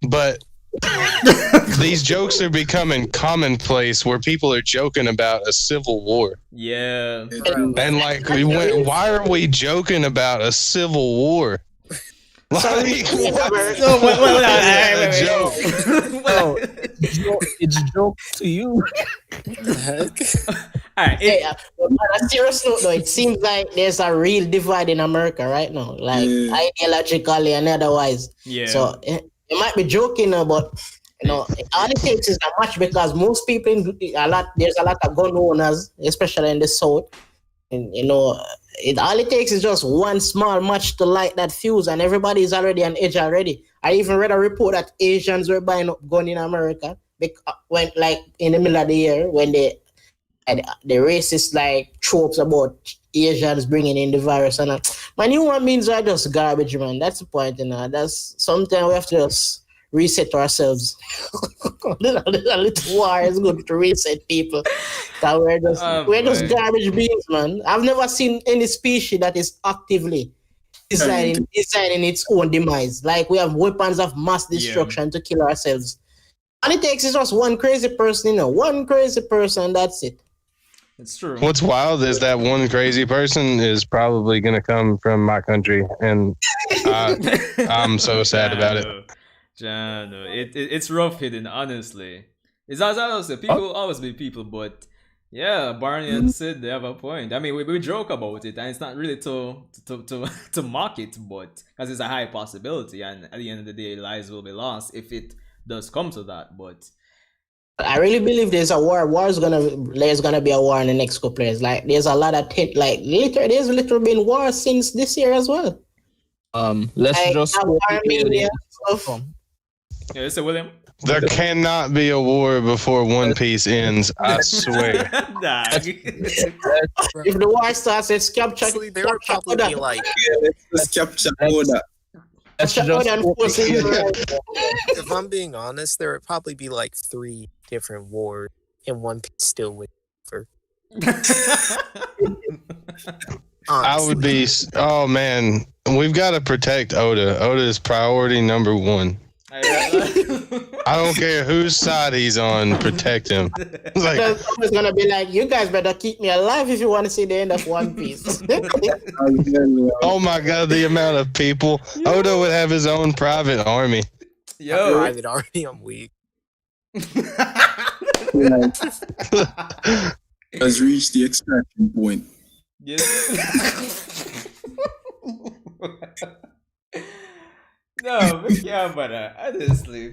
but these jokes are becoming commonplace where people are joking about a civil war. Yeah. And like, why are we joking about a civil war? Like, No, wait. No, it's joke to you. Alright, Hey, but on a serious note, though, it seems like there's a real divide in America right now, like ideologically and otherwise. yeah. So it might be joking, but all it takes is a match because most people, there's a lot of gun owners, especially in the South, and all it takes is just one small match to light that fuse, and everybody is already on edge already. I even read a report that Asians were buying up gun in America when, like, in the middle of the year when the racist like tropes about Asians bringing in the virus and man, human beings are just garbage, man. That's the point, That's sometimes we have to just reset ourselves. a little war is good to reset people. That we're just garbage beings, man. I've never seen any species that is actively designing its own demise. Like we have weapons of mass destruction to kill ourselves. All it takes is just one crazy person, one crazy person, that's it. It's true. What's wild is that one crazy person is probably going to come from my country, and I'm so sad about it. Jano. It's rough hidden, honestly. It's as I say, people will always be people, but yeah, Barney and Sid, they have a point. I mean, we joke about it, and it's not really to mock it, but because it's a high possibility, and at the end of the day, lives will be lost if it does come to that. But I really believe there's a war. There's gonna be a war in the next couple years. Like there's a lot of there's literally been war since this year as well. Let's like, just yeah, so William. There cannot be a war before One Piece ends. I swear. If the war starts, it's capture. Actually, there would probably be like. Let's capture Oda. If I'm being honest, there would probably be like 3 different wars, and One Piece still would for. I would be. Oh man, we've got to protect Oda. Oda is priority number 1. I don't care whose side he's on. Protect him. Like, it's gonna be like, you guys better keep me alive if you want to see the end of One Piece. oh my god, the amount of people. Oda would have his own private army. Yo, private army, I'm weak. Has reached the extraction point. Yes. No, but yeah, but honestly,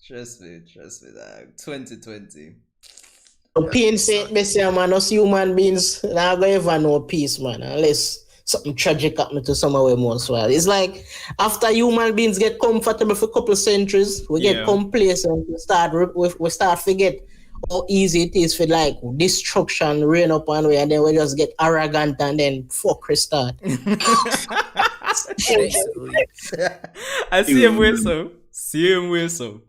trust me, dog. 2020. Pain said, man, us human beings now go ever know peace, man, unless something tragic happen to somewhere most well. It's like after human beings get comfortable for a couple of centuries, we get complacent. We start forget how easy it is for like destruction rain up one way, and then we just get arrogant and then fuck restart. I see him way so.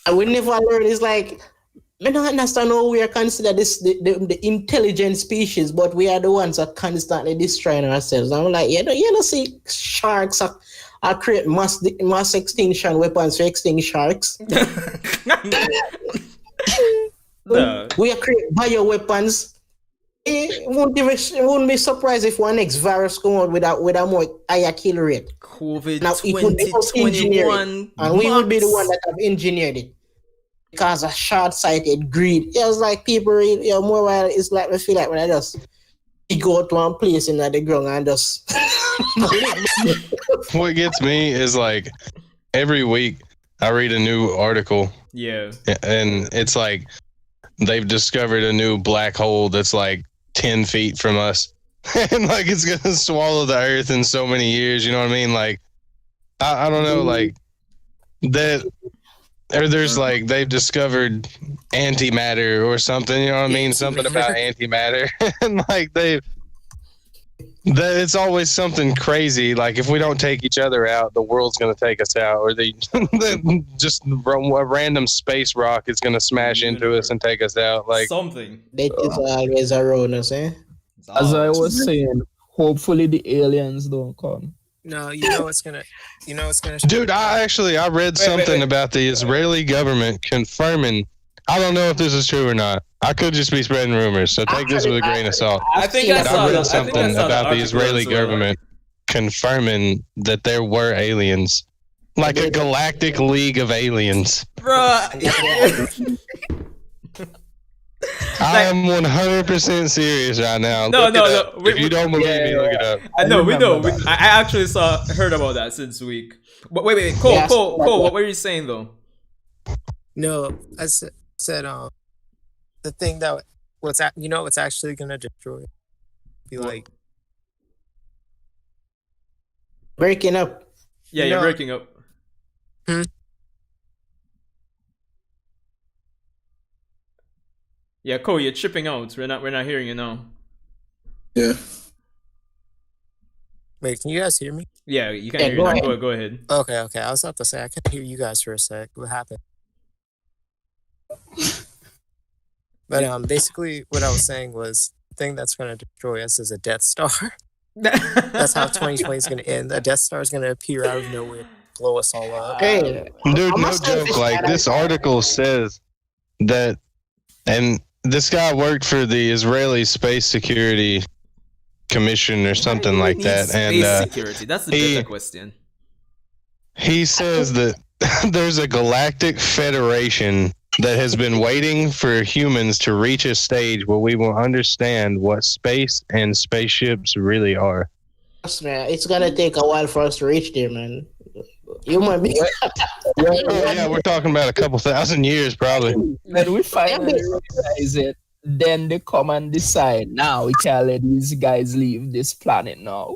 And we never learn. It's like I don't understand how we are considered the intelligent species, but we are the ones that constantly destroying ourselves. I'm like, you don't see sharks are create mass extinction weapons for extinct sharks. No. We are create bioweapons. It wouldn't be surprised if one next virus come out with a more higher kill rate. COVID now, 2021, and we would be the one that have engineered it because of short-sighted greed. It was like people really, more while it's like I feel like when I just go to one place in the ground and just. What gets me is like every week I read a new article. Yeah, and it's like they've discovered a new black hole that's like 10 feet from us. And like it's gonna swallow the earth in so many years, you know what I mean? Like I don't know, like that, or there's like they've discovered antimatter or something, you know what I mean? Something about antimatter. And like it's always something crazy. Like if we don't take each other out, the world's gonna take us out, or just a random space rock is gonna smash into us and take us out. Like something. That is always around us, eh? As I was saying, hopefully the aliens don't come. No, you know what's gonna. Dude, I read something about the Israeli government confirming. I don't know if this is true or not. I could just be spreading rumors, so take this with a grain of salt. I think I But saw I read that. I think I something saw about the article Israeli as well. government confirming that there were aliens, like a galactic league of aliens. Bruh. I am 100% serious right now. No, Look no, it up. no. If you don't believe me, look it up. I know, we know. remember that. I actually heard about that since week. But wait, Cole, Yes. Cole, what were you saying though? No, I said the thing that what's actually gonna destroy it. Be like Breaking up. Yeah, you're No. breaking up. Hmm? Yeah, Cole, you're chipping out. We're not hearing you now. Yeah. wait, can you guys hear me? Yeah, you can Yeah, hear go you now. ahead. Go ahead. Okay. I was about to say I couldn't hear you guys for a sec. What happened? But basically what I was saying was the thing that's gonna destroy us is a Death Star. That's how 2020 is gonna end. A Death Star is gonna appear out of nowhere, blow us all up. Hey, Dude, I'm no a selfish joke. Like, guy. this article says that, and this guy worked for the Israeli Space Security Commission or something like that. Space And security. That's the he- better question. he says that there's a galactic federation that has been waiting for humans to reach a stage where we will understand what space and spaceships really are. Trust me, it's gonna take a while for us to reach there, man. Human being. Oh, yeah, we're talking about a couple thousand years, probably. When we finally realize it, then they come and decide, now we can't let these guys leave this planet now.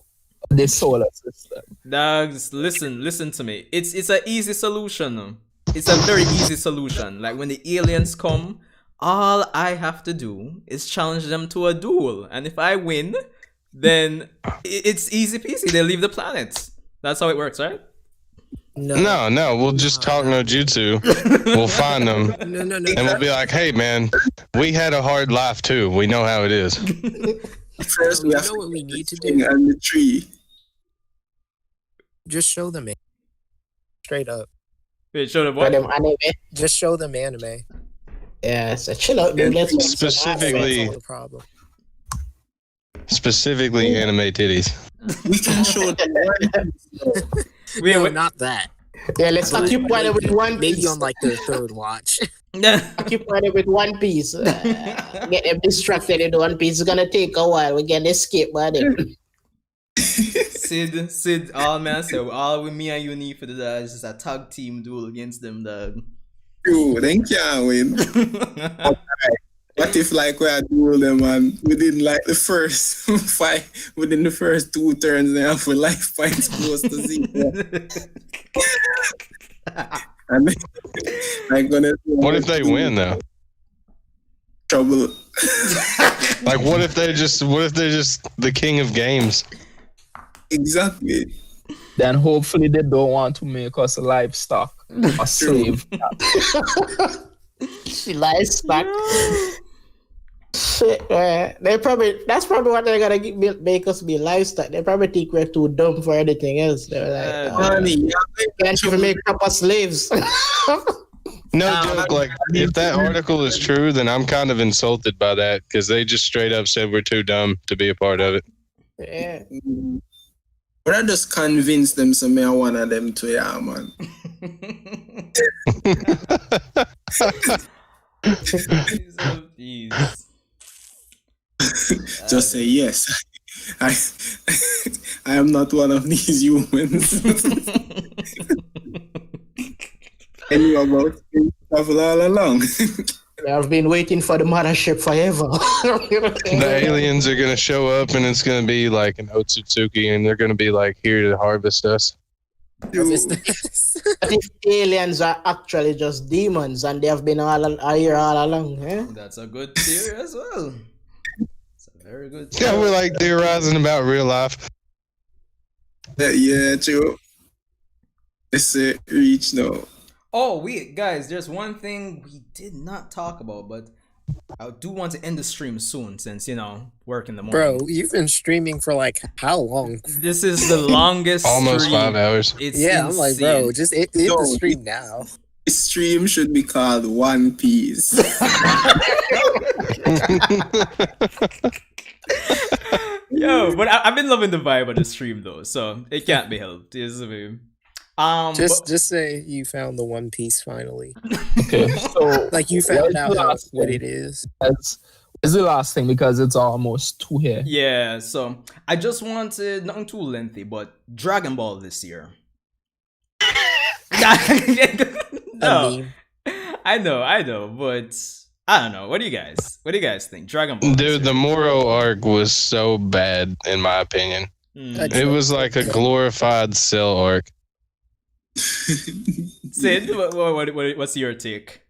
This solar system. Dogs, listen to me. It's an easy solution. It's a very easy solution. Like when the aliens come, all I have to do is challenge them to a duel, and if I win, then it's easy peasy. They leave the planet. That's how it works, right? No, we'll just talk no jutsu. We'll find them, No. and we'll be like, hey, man, we had a hard life too. We know how it is. First, we You have know what we need to to do? and the tree. Just show them it. Straight up. Wait, show them For what? them anime. Just show them anime. Yeah, so chill out, dude. Let's watch some Specifically- anime. That's the problem. Specifically, anime titties. We can show them. Wait, No, wait. not that. Yeah, let's occupy them with One Piece. Maybe on like their third watch. Occupy them with One Piece. Get them distracted in One Piece. It's gonna take a while. We can escape by then. Sid, all man say, all with me and you need for the is just a tag team duel against them, dog. True, they can't win. What if like we had duel them and we didn't like the first fight within the first 2 turns they have for life points close to 0. And then, like gonna What if they win though? trouble? Like, what if they're just the king of games? Exactly. Then hopefully they don't want to make us livestock or slave. She lies back. Shit, that's probably what they're gonna make us be livestock. They probably think we're too dumb for anything else. They're like, Honey, can't even make proper slaves. No joke. Like, if that article is true, then I'm kind of insulted by that because they just straight up said we're too dumb to be a part of it. Yeah. but I just convinced them so me one of them to yeah, man. Jeez. Just say yes. I I am not one of these humans. I knew about space travel all along. I've been waiting for the mothership forever. The aliens are gonna show up and it's gonna be like an Otsutsuki and they're gonna be like here to harvest us. What if aliens are actually just demons and they have been are here all along? Eh? That's a good theory as well. It's a very good theory. Yeah, we're like theorizing about real life. Yeah, true. It's reach now. Oh, wait, guys, there's one thing we did not talk about, but I do want to end the stream soon since, work in the morning. Bro, you've been streaming for like how long? This is the longest Almost stream. 5 hours. It's Yeah, I'm like, bro, insane. just hit the stream now. This stream should be called One Piece. Yo, but I've been loving the vibe of the stream though, so it can't be helped. Just say you found the One Piece finally. Okay, so Like you found out what it is. that's the last thing because it's almost 2 here. Yeah, so I just wanted nothing too lengthy, but Dragon Ball this year. No, I know, but I don't know. What do you guys think? Dragon Ball. Dude, the Moro arc was so bad, in my opinion. It was like a glorified Cell arc. Sid, what's your take?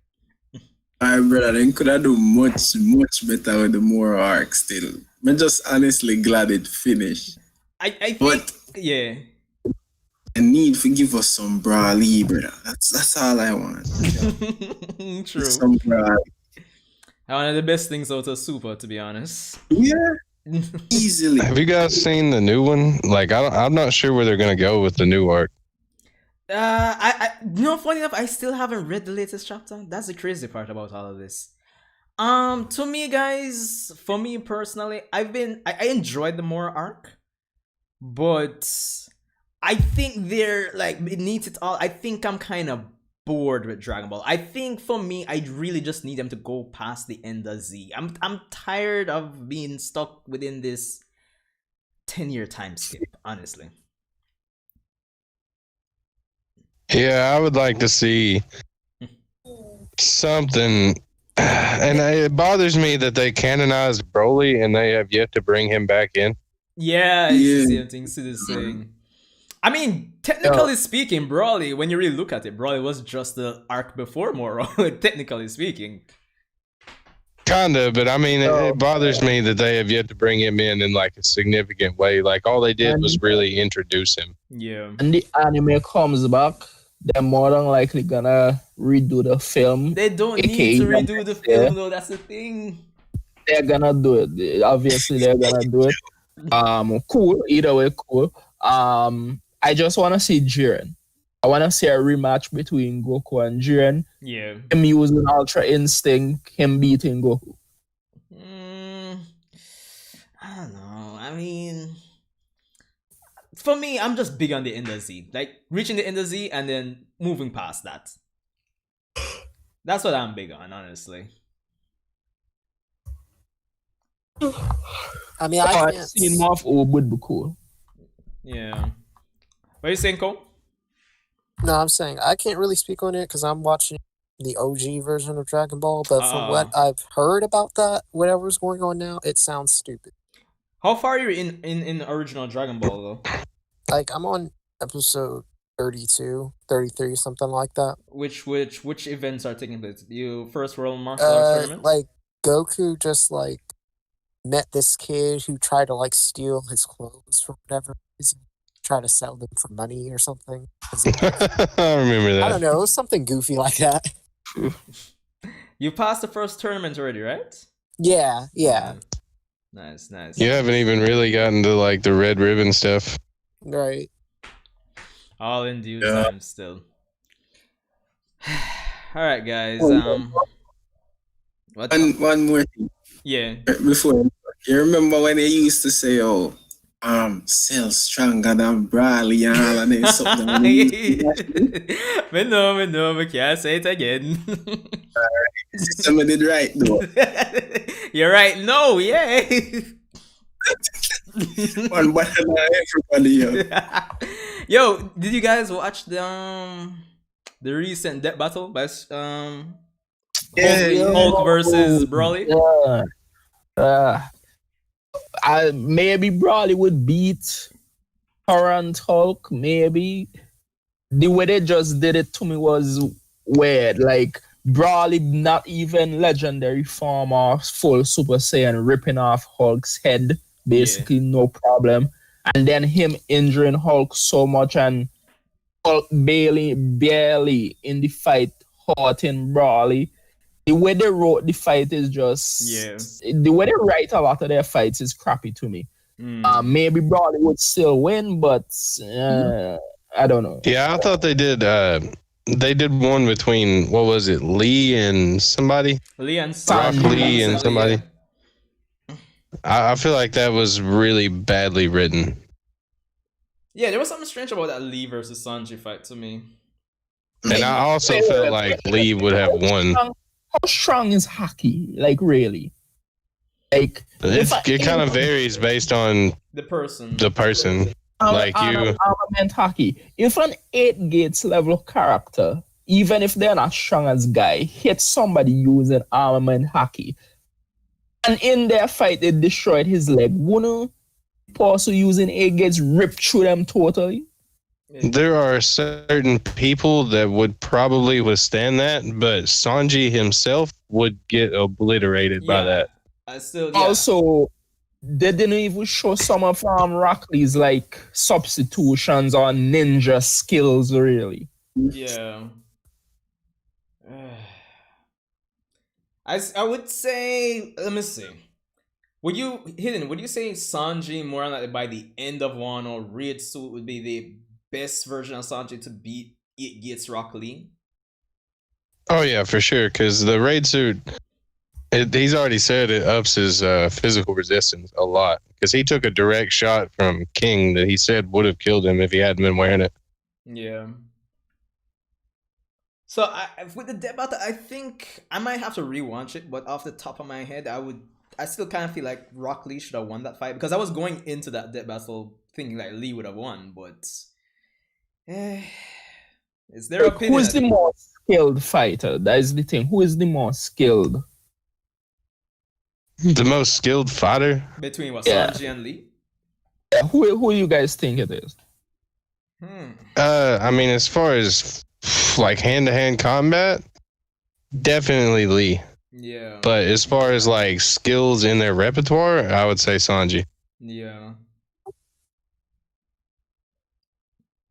My brother, then could I do much better with the Moro arc still. I'm just honestly glad it finished. I think, But yeah. I need to give us some brawly, brother. That's all I want. True. Some brawly. One of the best things out of Super, to be honest. Yeah, easily. Have you guys seen the new one? Like, I'm not sure where they're gonna go with the new arc. Funny enough, I still haven't read the latest chapter. That's the crazy part about all of this. To me, guys, for me personally, I enjoyed the Mora arc, but I think they're like it needs it all. I think I'm kind of bored with Dragon Ball. I think for me, I really just need them to go past the end of Z. I'm tired of being stuck within this 10-year time skip, honestly. Yeah, I would like to see something. And it bothers me that they canonized Broly and they have yet to bring him back in. Yeah, it's the same thing Sid is saying. I mean, technically speaking, Broly, when you really look at it, Broly was just the arc before Moro, technically speaking. Kinda, but I mean, it bothers me that they have yet to bring him in like a significant way. Like, all they did was really introduce him. Yeah. And the anime comes back, they're more than likely gonna redo the film. They don't need to redo the film, though. That's the thing. They're gonna do it. Obviously, they're gonna do it. Cool. Either way, cool. I just want to see Jiren. I want to see a rematch between Goku and Jiren. Yeah. Him using Ultra Instinct, him beating Goku. I don't know. I mean, for me, I'm just big on the End of Z. Like, reaching the End of Z and then moving past that. That's what I'm big on, honestly. I mean, I can't seen more of O would be cool. Yeah. What are you saying, Cole? No, I'm saying I can't really speak on it because I'm watching the OG version of Dragon Ball. But from what I've heard about that, whatever's going on now, it sounds stupid. How far are you in original Dragon Ball, though? Like, I'm on episode 32, 33, something like that. Which events are taking place? You first World Martial Arts Tournament? Like, Goku just, like, met this kid who tried to, like, steal his clothes for whatever reason. Try to sell them for money or something. I remember that. I don't know. It was something goofy like that. You passed the first tournament already, right? Yeah. Nice. You haven't even really gotten to like the red ribbon stuff. Right. All in due time still. All right, guys. One more thing. Yeah. Before you remember when they used to say, "Oh, Cell stronger than Brawley and all and then something." Me no, can't say it again. Somebody did right though. You're right. No, yeah. One better than everybody else. Yo, did you guys watch the recent death battle by Hulk versus Broly? Maybe Broly would beat current Hulk. Maybe the way they just did it to me was weird. Like, Broly, not even legendary form or full Super Saiyan, ripping off Hulk's head, basically no problem. And then him injuring Hulk so much and Hulk barely in the fight hurting Broly. The way they wrote the fight is just the way they write a lot of their fights is crappy to me. Maybe Broly would still win, but I don't know. Yeah, I thought they did. They did one between what was it, Lee and somebody? Lee and Rock Lee and somebody. Yeah. I feel like that was really badly written. Yeah, there was something strange about that Lee versus Sanji fight to me. And I also felt like Lee would have won. How strong is Haki? Like, really? Like, it kind of varies based on the person. Like armament Haki. If an 8 gates level character, even if they're not strong as Guy, hits somebody using armament Haki, and in their fight they destroyed his leg, wouldn't also using 8 gates rip through them totally? There are certain people that would probably withstand that, but Sanji himself would get obliterated by that. Also, they didn't even show some of Rock Lee's like substitutions or ninja skills, really. Yeah. I would say, let me see. Would you say Sanji more like by the end of one, or Ryutsu would be the best version of Sanji to beat It Gets Rock Lee? Oh yeah, for sure. Because the raid suit, he's already said it ups his physical resistance a lot. Because he took a direct shot from King that he said would have killed him if he hadn't been wearing it. Yeah. So with the Death Battle, I think I might have to rewatch it. But off the top of my head, I still kind of feel like Rock Lee should have won that fight, because I was going into that Death Battle thinking like Lee would have won, but is there a who is the more skilled fighter? That is the thing. Who is the more skilled? The most skilled fighter between Sanji and Lee? Yeah, who you guys think it is? I mean, as far as like hand-to-hand combat, definitely Lee. Yeah. But as far as like skills in their repertoire, I would say Sanji. Yeah.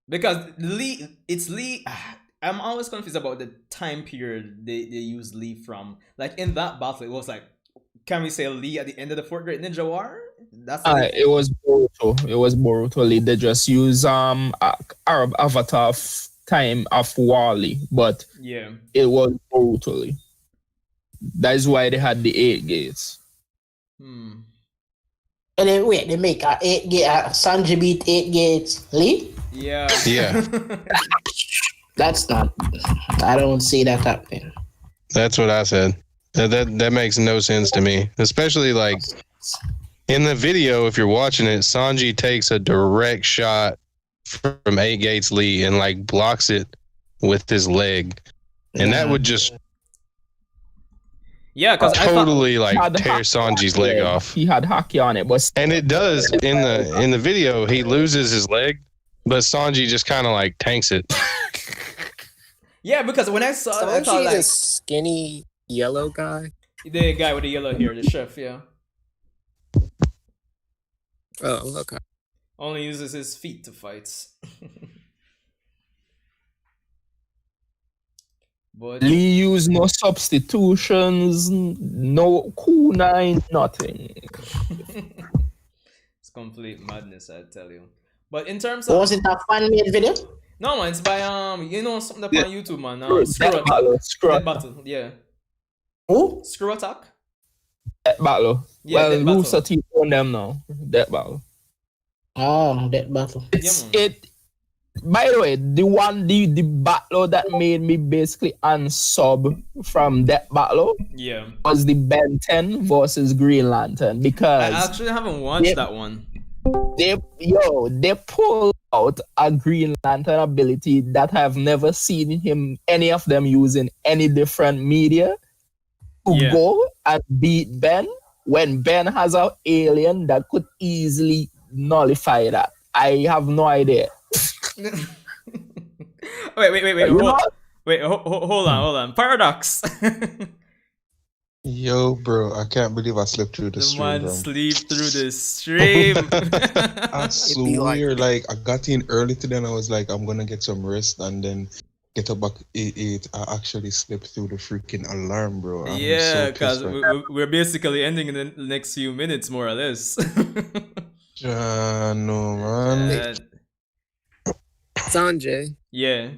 Because it's Lee. I'm always confused about the time period they use Lee from. Like in that battle, it was like, can we say Lee at the end of the Fourth Great Ninja War? That's it was Boruto. It was Boruto Lee. They just use Arab Avatar time of Wally, but yeah, it was Boruto Lee. That is why they had the 8 gates. And then wait, they make 8 gate Sanji beat 8 gates Lee? Yeah. Yeah. That's not. I don't see that happening. That's what I said. That makes no sense to me. Especially like in the video, if you're watching it, Sanji takes a direct shot from 8 gates Lee and like blocks it with his leg, and that would just because totally like tear Sanji's leg off. He had Haki on it, but and it does in the video. He loses his leg, but Sanji just kind of like tanks it. Yeah, because when I saw it, I thought Sanji like the skinny yellow guy. The guy with the yellow hair, the chef, yeah. Oh, okay. Only uses his feet to fight. But Lee used no substitutions, no kunai, nothing. It's complete madness, I tell you. But in terms of, was it a fan-made video? No, man, it's by something up on YouTube, man. Screw Battle, yeah. Who? Screw Attack. Death Battle. Yeah, well, Rooster Teeth on them now. Death Battle. Oh, Death Battle. By the way, the battle that made me basically unsub from Death Battle was the Ben 10 versus Green Lantern, because I actually haven't watched that one. They pulled out a Green Lantern ability that I've never seen any of them use in any different media, to go and beat Ben when Ben has an alien that could easily nullify that. I have no idea. Wait, hold on. Paradox. Yo, bro, I can't believe I slept through the stream, man bro. Sleep through the stream. I swear, like I got in early today and I was like, I'm gonna get some rest, and then get up back 8, I actually slept through the freaking alarm, bro. I'm Yeah, so because pissed right we're basically ending in the next few minutes, more or less. no, man. Sanjay, Yeah.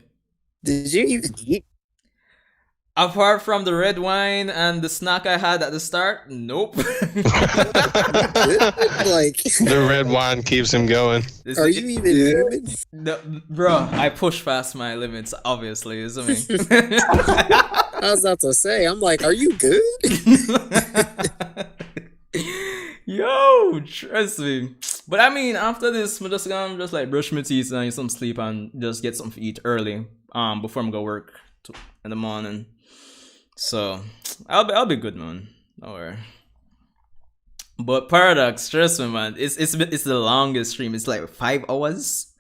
did you even eat? Apart from the red wine and the snack I had at the start, nope. Like, The red wine keeps him going. are you even human? No, bro, I push past my limits, obviously, isn't me? I was about to say, I'm like, are you good? Yo, trust me. But I mean, after this, I'm just gonna just like brush my teeth and get some sleep and just get something to eat early. Before I'm go work in the morning. So I'll be good, man. Don't worry. But Paradox, trust me, man. It's the longest stream. It's like 5 hours.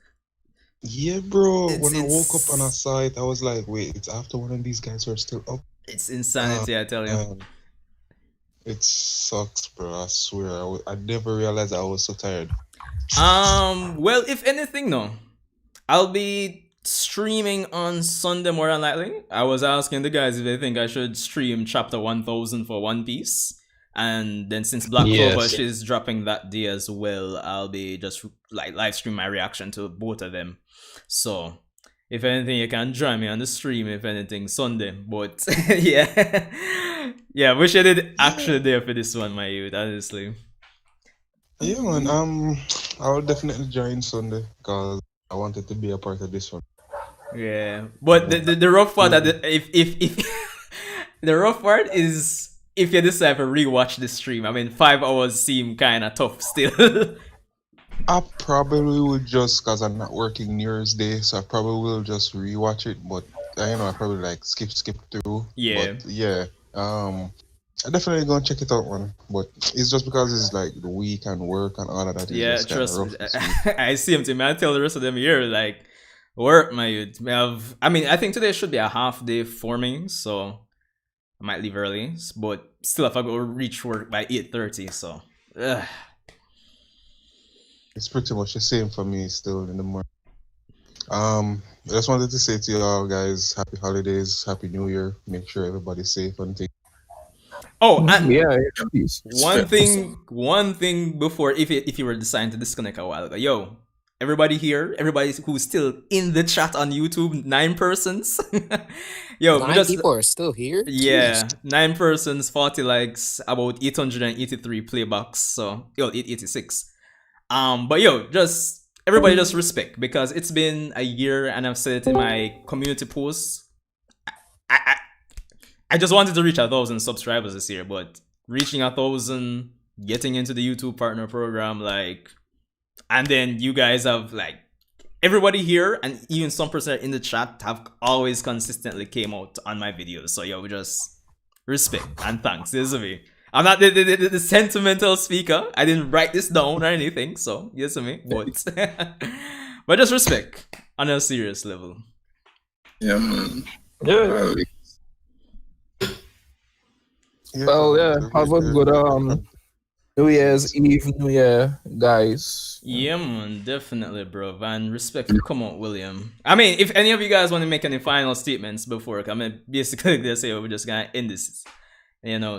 Yeah, bro. When I woke up and I saw it, I was like, wait, it's after one of these guys who are still up. It's insanity, I tell you. It sucks, bro. I swear. I never realized I was so tired. Well, if anything, no. I'll be streaming on Sunday more than likely. I was asking the guys if they think I should stream chapter 1000 for One Piece. And then since Black Clover is dropping that day as well, I'll be just like live stream my reaction to both of them. So if anything, you can join me on the stream if anything Sunday. But yeah, wish I did actually there for this one, my youth, honestly. Yeah, man. I'll definitely join Sunday because I wanted to be a part of this one. Yeah, but the rough part that if the rough part is if you decide to rewatch the stream. I mean, 5 hours seem kind of tough still. I probably would just, because I'm not working New Year's Day, so I probably will just rewatch it. But I probably like skip through. Yeah. But yeah. I definitely gonna check it out, man. But it's just because it's like the week and work and all of that. Yeah, trust me. I see him, man. I tell the rest of them here, like, work, my youth. I think today should be a half day for me, so I might leave early. But still, if I go reach work by 8:30, so. It's pretty much the same for me still in the morning. I just wanted to say to you all guys, happy holidays, happy New Year. Make sure everybody's safe and things. Oh, and yeah. One thing before, if you were deciding to disconnect a while ago, yo, everybody here, everybody who's still in the chat on YouTube, 9 persons. Yo, 9 people are still here. Yeah, 9 persons, 40 likes, about 883 playbacks. So 886. But yo, everybody just respect, because it's been a year and I've said it in my community posts. I just wanted to reach 1,000 subscribers this year, but reaching 1,000, getting into the YouTube partner program, like, and then you guys have like everybody here and even some person in the chat have always consistently came out on my videos. So yo, we just respect and thanks. This is me. I'm not the sentimental speaker. I didn't write this down or anything. So yes, me, but just respect on a serious level. Yeah, man. Yeah. Well, yeah. Have a good New Year's Eve, New Year, guys. Yeah, man, definitely, bro. And respect. Come on, William. I mean, if any of you guys want to make any final statements before, I mean, basically they say we're just gonna end this.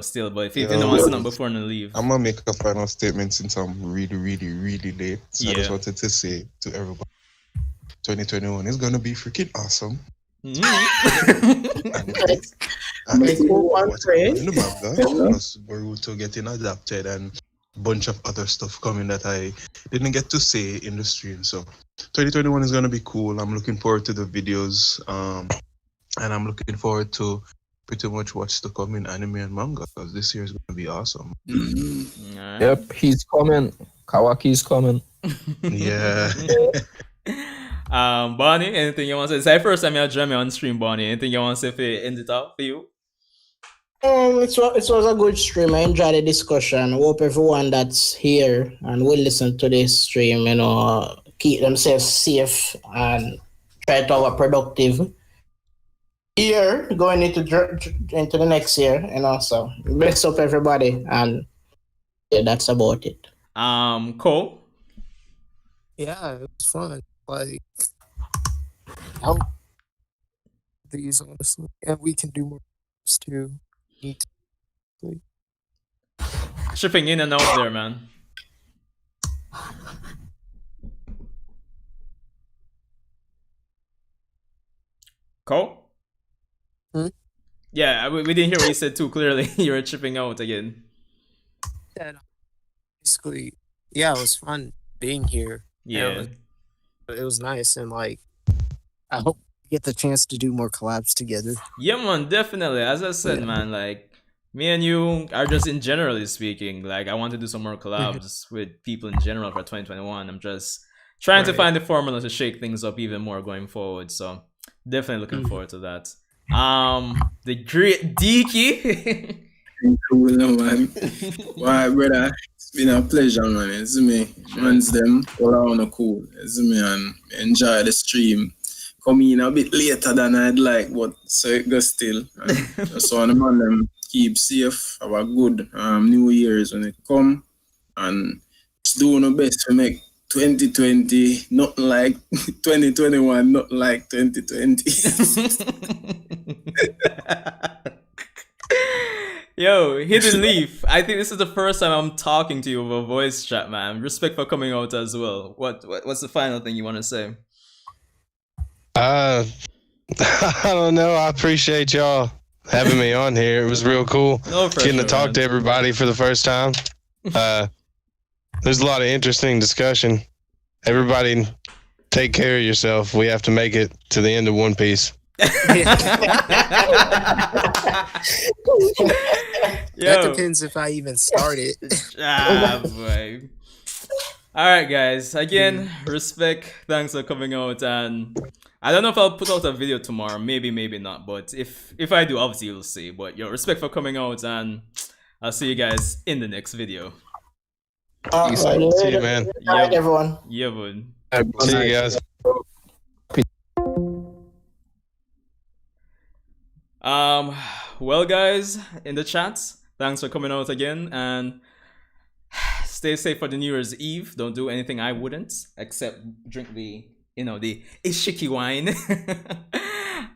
Still, but if you don't want to know before and leave, I'm gonna make a final statement since I'm really, really, really late. So yeah. I just wanted to say to everybody, 2021 is gonna be freaking awesome. Plus Boruto getting adapted and a bunch of other stuff coming that I didn't get to say in the stream. So 2021 is gonna be cool. I'm looking forward to the videos, and I'm looking forward to pretty much what's to come in anime and manga, because this year is gonna be awesome. Mm-hmm. Yep, he's coming. Kawaki's coming. Yeah. Bonnie, anything you want to say? It's the first time you join me on stream, Bonnie. Anything you want to say for end it up for you? It was a good stream. I enjoyed the discussion. Hope everyone that's here and will listen to this stream, keep themselves safe and try to have a productive year going into the next year. So bless up everybody, and yeah, that's about it. Cole? Yeah, it was fun. Like, these, honestly, and we can do more too. Need to. Shipping in and out there, man. Cole? Hmm? Yeah, we didn't hear what you said too clearly. You were chipping out again. That basically, yeah, it was fun being here. Yeah. It was nice, and like, I hope we get the chance to do more collabs together. Yeah, man, definitely. As I said, man, like, me and you are just in generally speaking. Like, I want to do some more collabs with people in general for 2021. I'm just trying to find the formula to shake things up even more going forward. So, definitely looking forward to that. The great Deaky. Cool, man. Why, brother? It's been a pleasure, man. It's me. Man's them all around cool. It's me, and enjoy the stream. Come in a bit later than I'd like, but so it goes still. Just want the man them keep safe. Have a good New Year's when it come, and just doing our best to make 2020 not like 2021, not like 2020. Yo, Hidden Leaf. I think this is the first time I'm talking to you over voice chat, man. Respect for coming out as well. What's the final thing you want to say? I don't know. I appreciate y'all having me on here. It was real cool getting to talk to everybody for the first time. There's a lot of interesting discussion. Everybody, take care of yourself. We have to make it to the end of One Piece. That depends if I even start it. Boy. All right, guys. Again, respect. Thanks for coming out, and I don't know if I'll put out a video tomorrow. Maybe not. But if I do, obviously you'll see. But yo, respect for coming out, and I'll see you guys in the next video. See you, man. All right, everyone. Yeah, bud. See you guys. Well, guys, in the chat, thanks for coming out again, and stay safe for the New Year's Eve. Don't do anything I wouldn't, except drink the Ishiki wine.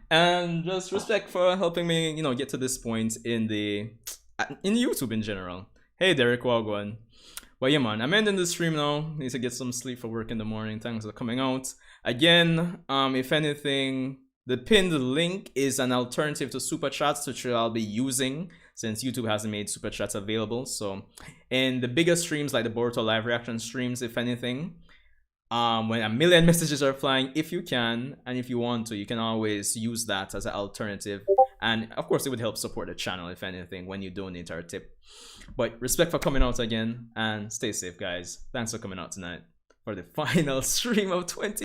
And just respect for helping me, get to this point in YouTube in general. Hey, Derek Wagwan. But yeah, man, I'm ending the stream now. Need to get some sleep for work in the morning. Thanks for coming out. Again, if anything, the pinned link is an alternative to Super Chats, which I'll be using since YouTube hasn't made Super Chats available. So in the bigger streams like the Boruto live reaction streams, if anything, when a million messages are flying, if you can and if you want to, you can always use that as an alternative. And of course, it would help support the channel, if anything, when you donate our tip. But respect for coming out again, and stay safe, guys. Thanks for coming out tonight for the final stream of 20.